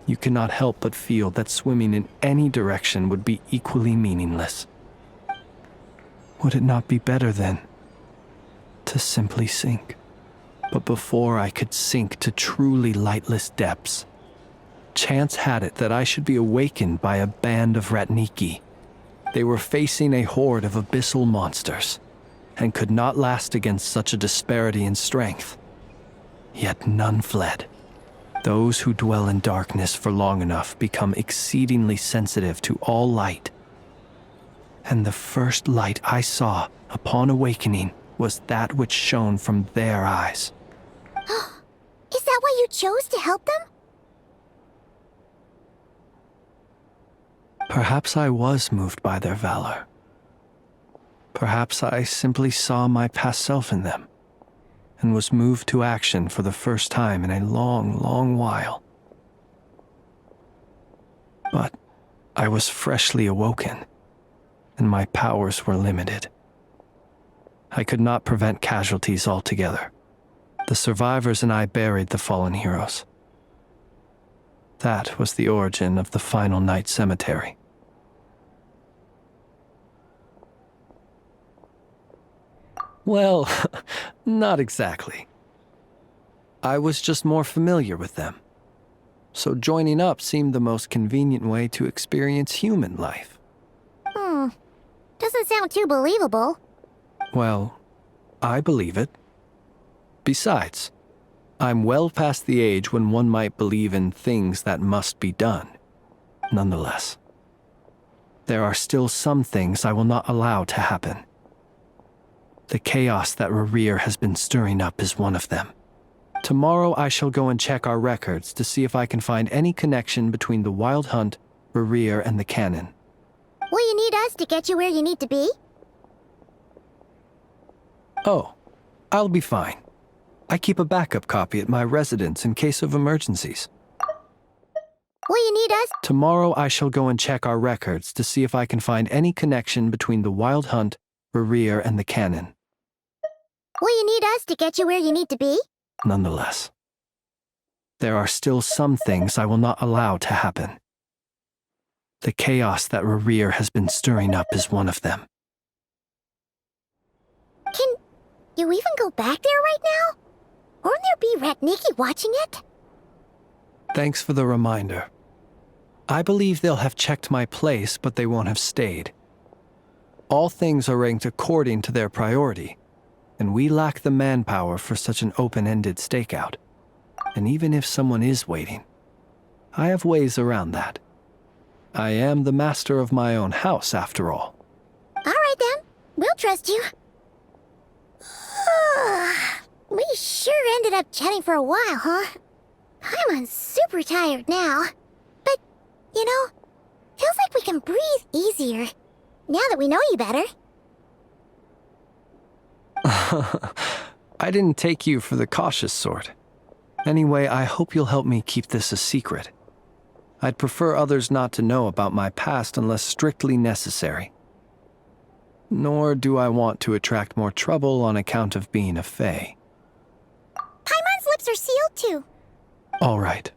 you cannot help but feel that swimming in any direction would be equally meaningless. Would it not be better, then, to simply sink? But before I could sink to truly lightless depths, chance had it that I should be awakened by a band of Ratniki. They were facing a horde of abyssal monsters, and could not last against such a disparity in strength. Yet none fled. Those who dwell in darkness for long enough become exceedingly sensitive to all light. And the first light I saw upon awakening was that which shone from their eyes. Is that why you chose to help them? Perhaps I was moved by their valor. Perhaps I simply saw my past self in them and was moved to action for the first time in a long, long while. But I was freshly awoken, and my powers were limited. I could not prevent casualties altogether. The survivors and I buried the fallen heroes. That was the origin of the final night cemetery. Well, not exactly. I was just more familiar with them. So joining up seemed the most convenient way to experience human life. Doesn't sound too believable. Well, I believe it. Besides, I'm well past the age when one might believe in things that must be done. Nonetheless, there are still some things I will not allow to happen. The chaos that Rerir has been stirring up is one of them. Tomorrow I shall go and check our records to see if I can find any connection between the Wild Hunt, Rerir, and the Cannon. Will you need us to get you where you need to be? Oh, I'll be fine. I keep a backup copy at my residence in case of emergencies. Will you need us? Tomorrow I shall go and check our records to see if I can find any connection between the Wild Hunt, Rerir, and the Cannon. Will you need us to get you where you need to be? Nonetheless, there are still some things I will not allow to happen. The chaos that Rerir has been stirring up is one of them. Can you even go back there right now? Won't there be Rat Nikki watching it? Thanks for the reminder. I believe they'll have checked my place, but they won't have stayed. All things are ranked according to their priority, and we lack the manpower for such an open-ended stakeout. And even if someone is waiting, I have ways around that. I am the master of my own house, after all. All right then, we'll trust you. We sure ended up chatting for a while, huh? I'm super tired now. But, you know, feels like we can breathe easier now that we know you better. I didn't take you for the cautious sort. Anyway, I hope you'll help me keep this a secret. I'd prefer others not to know about my past unless strictly necessary. Nor do I want to attract more trouble on account of being a fae. Paimon's lips are sealed too. All right.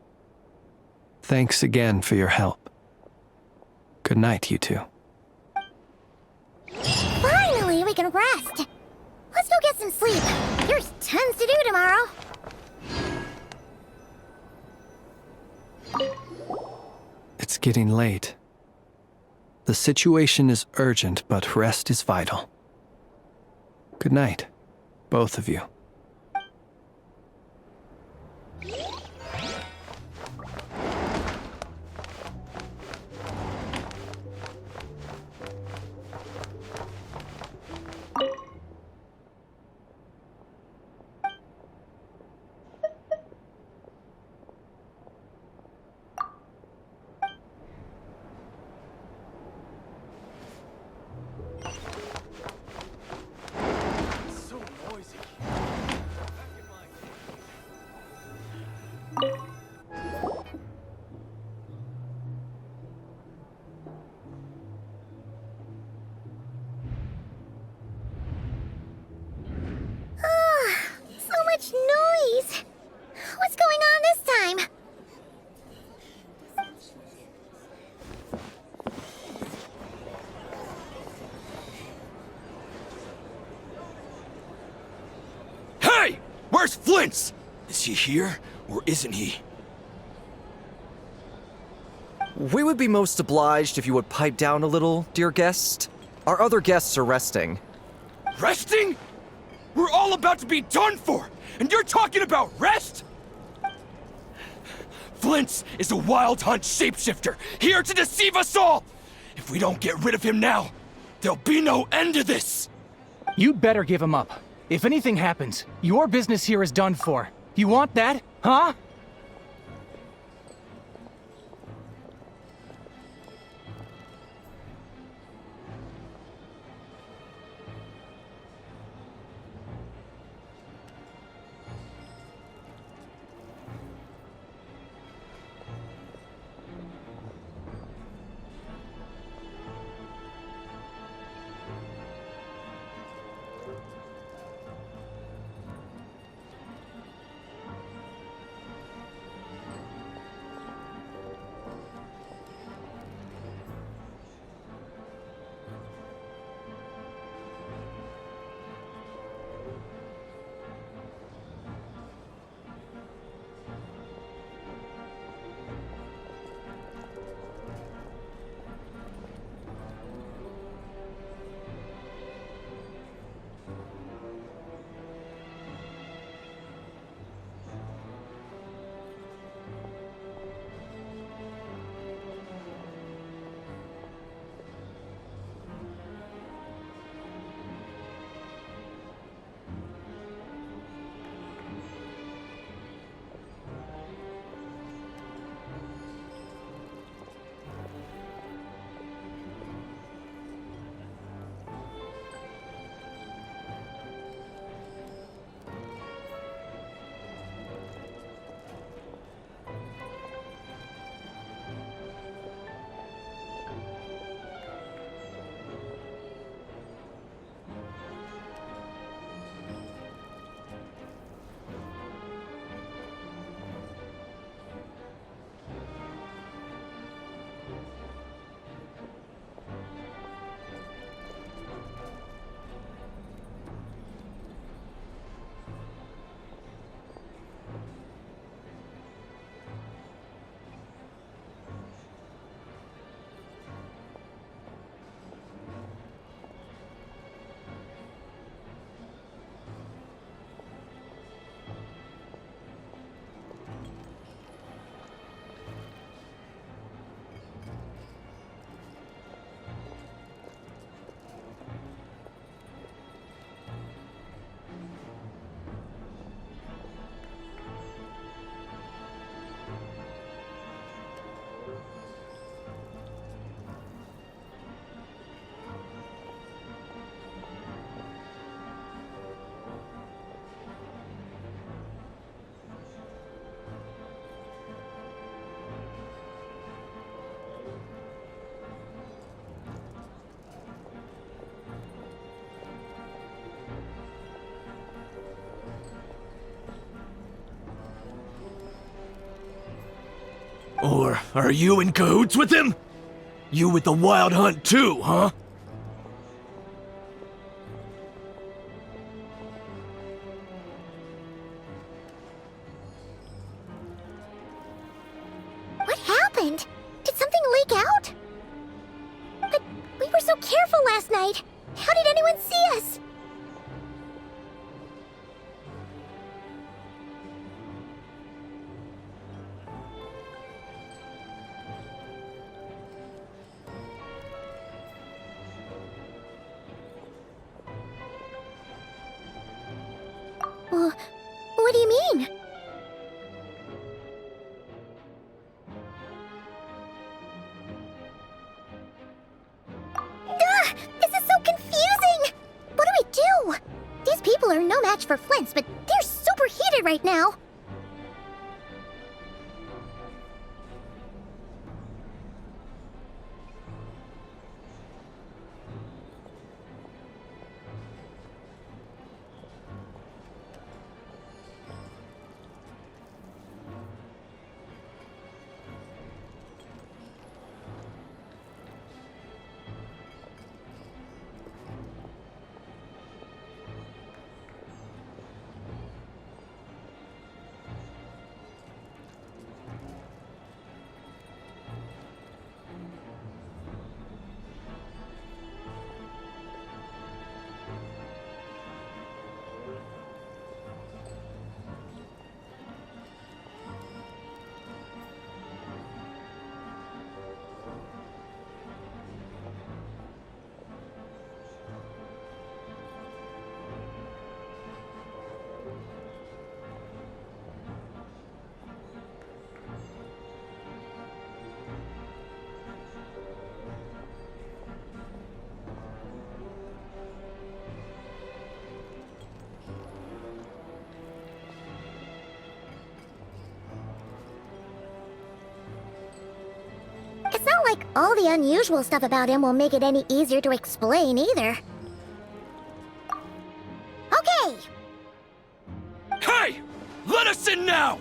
Thanks again for your help. Good night, you two. Finally, we can rest. Let's go get some sleep. There's tons to do tomorrow. It's getting late. The situation is urgent, but rest is vital. Good night, both of you. So much noise. What's going on this time? Hey! Where's Flint's? Is he here, or isn't he? We would be most obliged if you would pipe down a little, dear guest. Our other guests are resting. Resting? We're all about to be done for, and you're talking about rest? Flint's is a Wild Hunt shapeshifter, here to deceive us all! If we don't get rid of him now, there'll be no end to this! You'd better give him up. If anything happens, your business here is done for. You want that, huh? Are you in cahoots with him? You with the Wild Hunt too, huh? What happened? Did something leak out? But we were so careful last night. How did anyone see us? Well, what do you mean? This is so confusing! What do we do? These people are no match for Flints, but they're super heated right now. It's not like all the unusual stuff about him will make it any easier to explain either. Okay! Hey! Let us in now!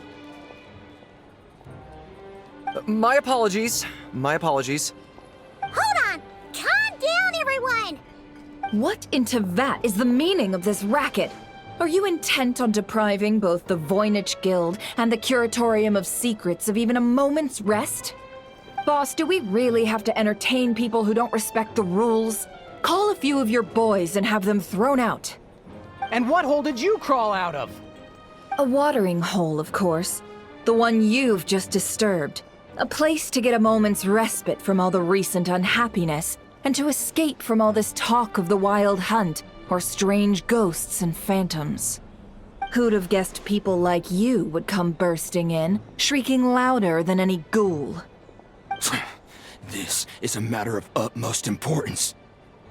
My apologies. My apologies. Hold on! Calm down, everyone! What into vat is the meaning of this racket? Are you intent on depriving both the Voynich Guild and the Curatorium of Secrets of even a moment's rest? Boss, do we really have to entertain people who don't respect the rules? Call a few of your boys and have them thrown out. And what hole did you crawl out of? A watering hole, of course. The one you've just disturbed. A place to get a moment's respite from all the recent unhappiness, and to escape from all this talk of the Wild Hunt, or strange ghosts and phantoms. Who'd have guessed people like you would come bursting in, shrieking louder than any ghoul? This is a matter of utmost importance.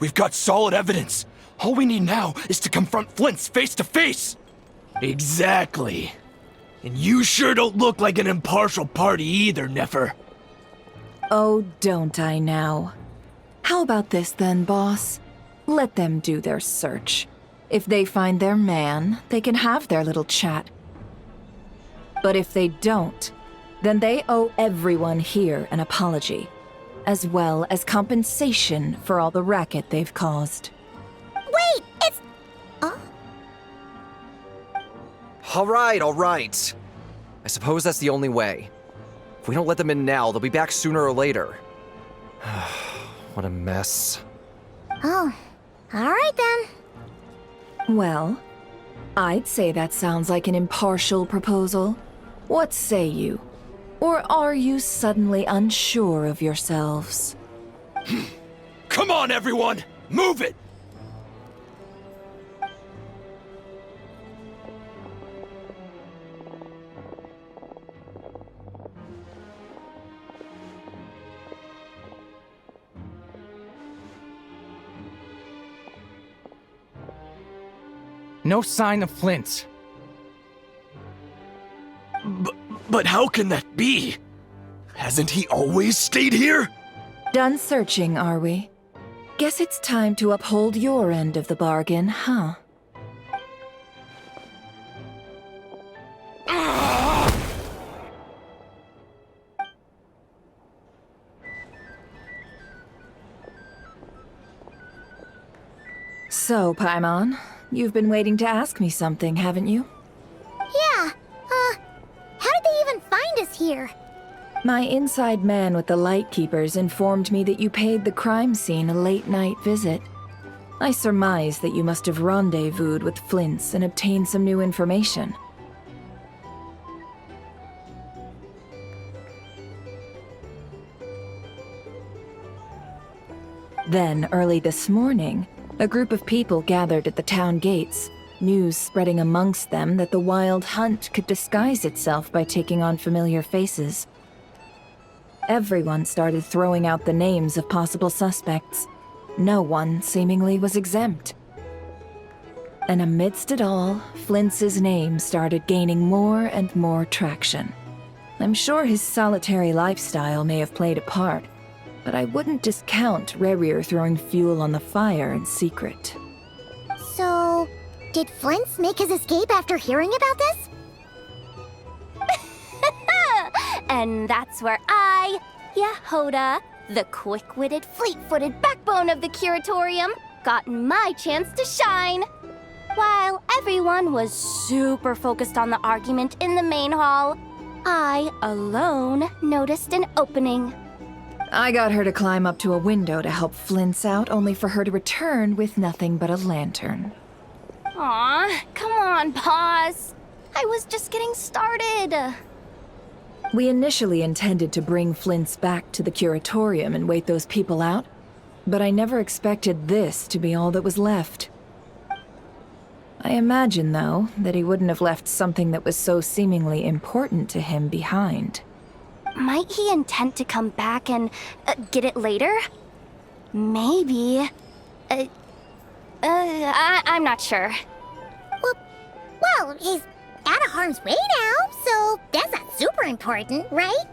We've got solid evidence. All we need now is to confront Flints face to face. Exactly. And you sure don't look like an impartial party either, Nefer. Oh, don't I now? How about this then, boss? Let them do their search. If they find their man, they can have their little chat. But if they don't, then they owe everyone here an apology, as well as compensation for all the racket they've caused. Wait, it's... Oh? All right. I suppose that's the only way. If we don't let them in now, they'll be back sooner or later. What a mess. Oh, alright then. Well, I'd say that sounds like an impartial proposal. What say you? Or are you suddenly unsure of yourselves? Come on, everyone! Move it! No sign of Flints. But how can that be? Hasn't he always stayed here? Done searching, are we? Guess it's time to uphold your end of the bargain, huh? So, Paimon, you've been waiting to ask me something, haven't you? Yeah, how did they even find us here? My inside man with the Lightkeepers informed me that you paid the crime scene a late-night visit. I surmise that you must have rendezvoused with Flint's and obtained some new information. Then, early this morning, a group of people gathered at the town gates, news spreading amongst them that the Wild Hunt could disguise itself by taking on familiar faces. Everyone started throwing out the names of possible suspects. No one, seemingly, was exempt. And amidst it all, Flint's name started gaining more and more traction. I'm sure his solitary lifestyle may have played a part, but I wouldn't discount Rerir throwing fuel on the fire in secret. So, did Flint's make his escape after hearing about this? And that's where I, Yehoda, the quick-witted, fleet-footed backbone of the Curatorium, got my chance to shine. While everyone was super focused on the argument in the main hall, I alone noticed an opening. I got her to climb up to a window to help Flint's out, only for her to return with nothing but a lantern. Aw, come on, pause. I was just getting started. We initially intended to bring Flint's back to the Curatorium and wait those people out, but I never expected this to be all that was left. I imagine, though, that he wouldn't have left something that was so seemingly important to him behind. Might he intend to come back and get it later? Maybe. I'm not sure. Well, he's out of harm's way now, so that's not super important, right?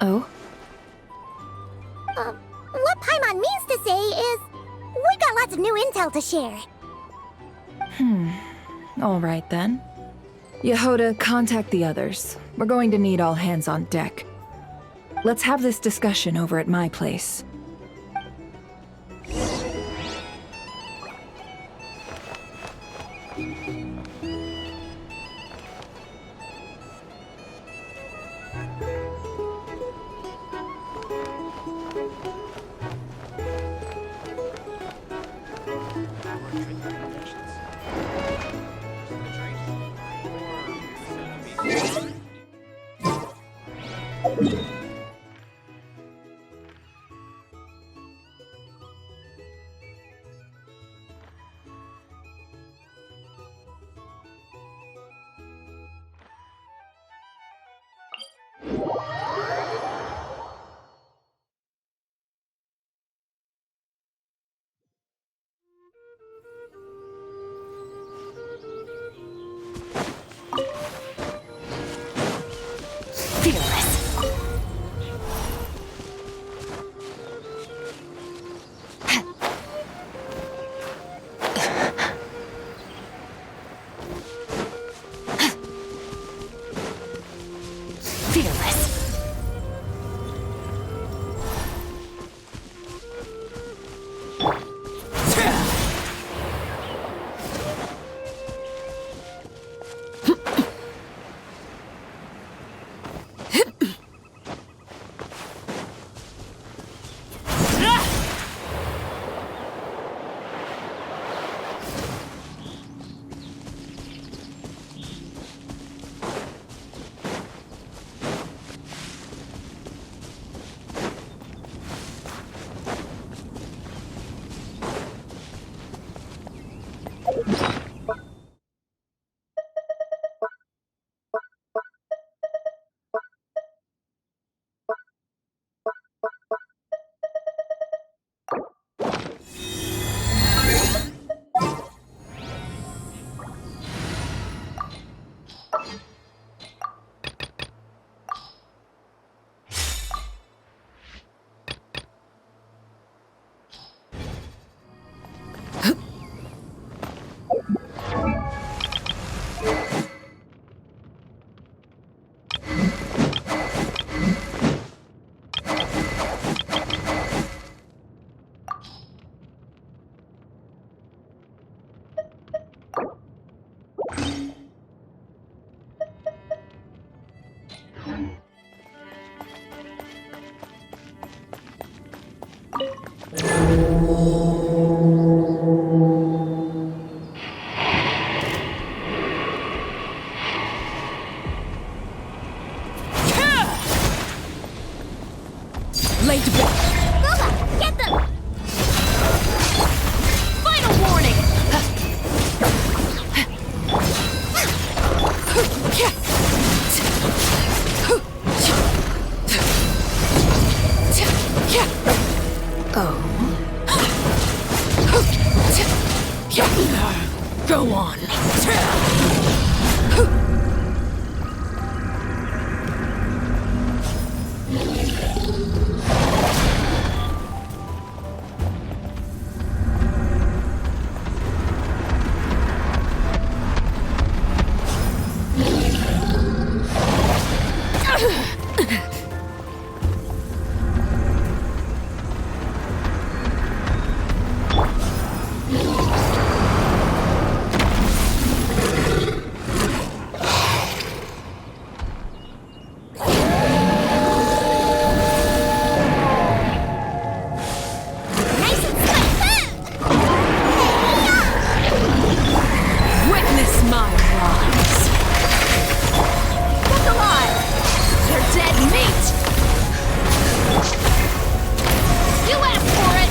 Oh? What Paimon means to say is, we got lots of new intel to share. All right then. Yehoda, contact the others. We're going to need all hands on deck. Let's have this discussion over at my place. to bed. Boba, get them! Final warning! Go on. Witness my rise. What's alive? They're dead meat. You asked for it.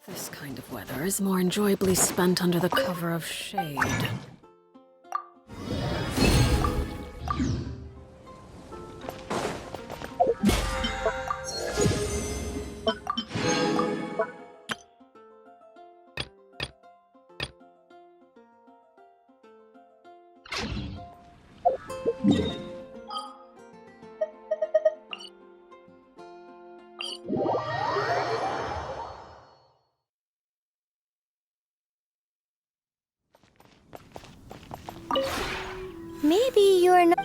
This kind of weather is more enjoyably spent under the cover of shade. Maybe you're not.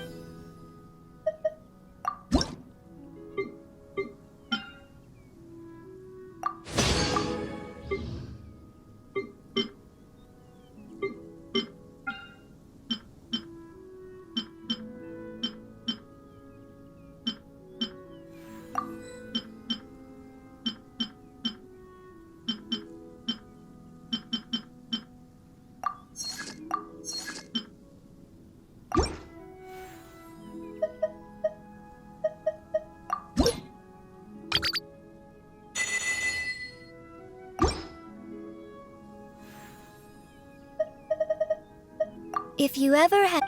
If you ever had.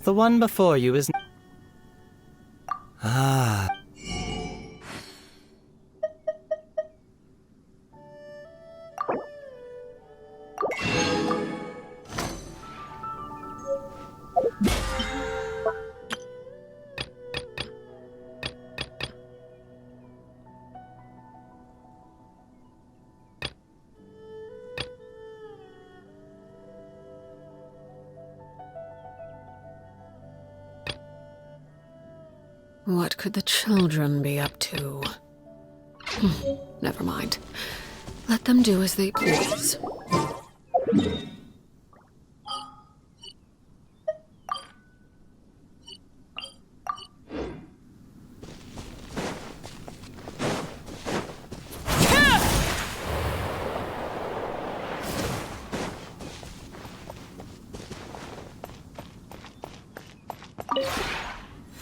The one before you is... Ah. What could the children be up to? Never mind. Let them do as they please.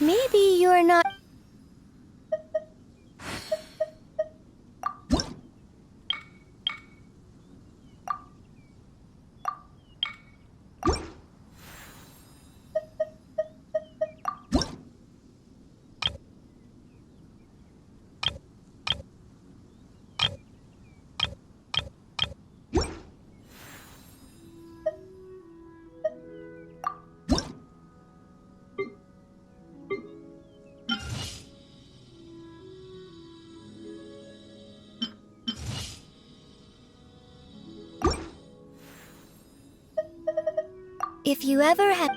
Maybe you're not... If you ever have...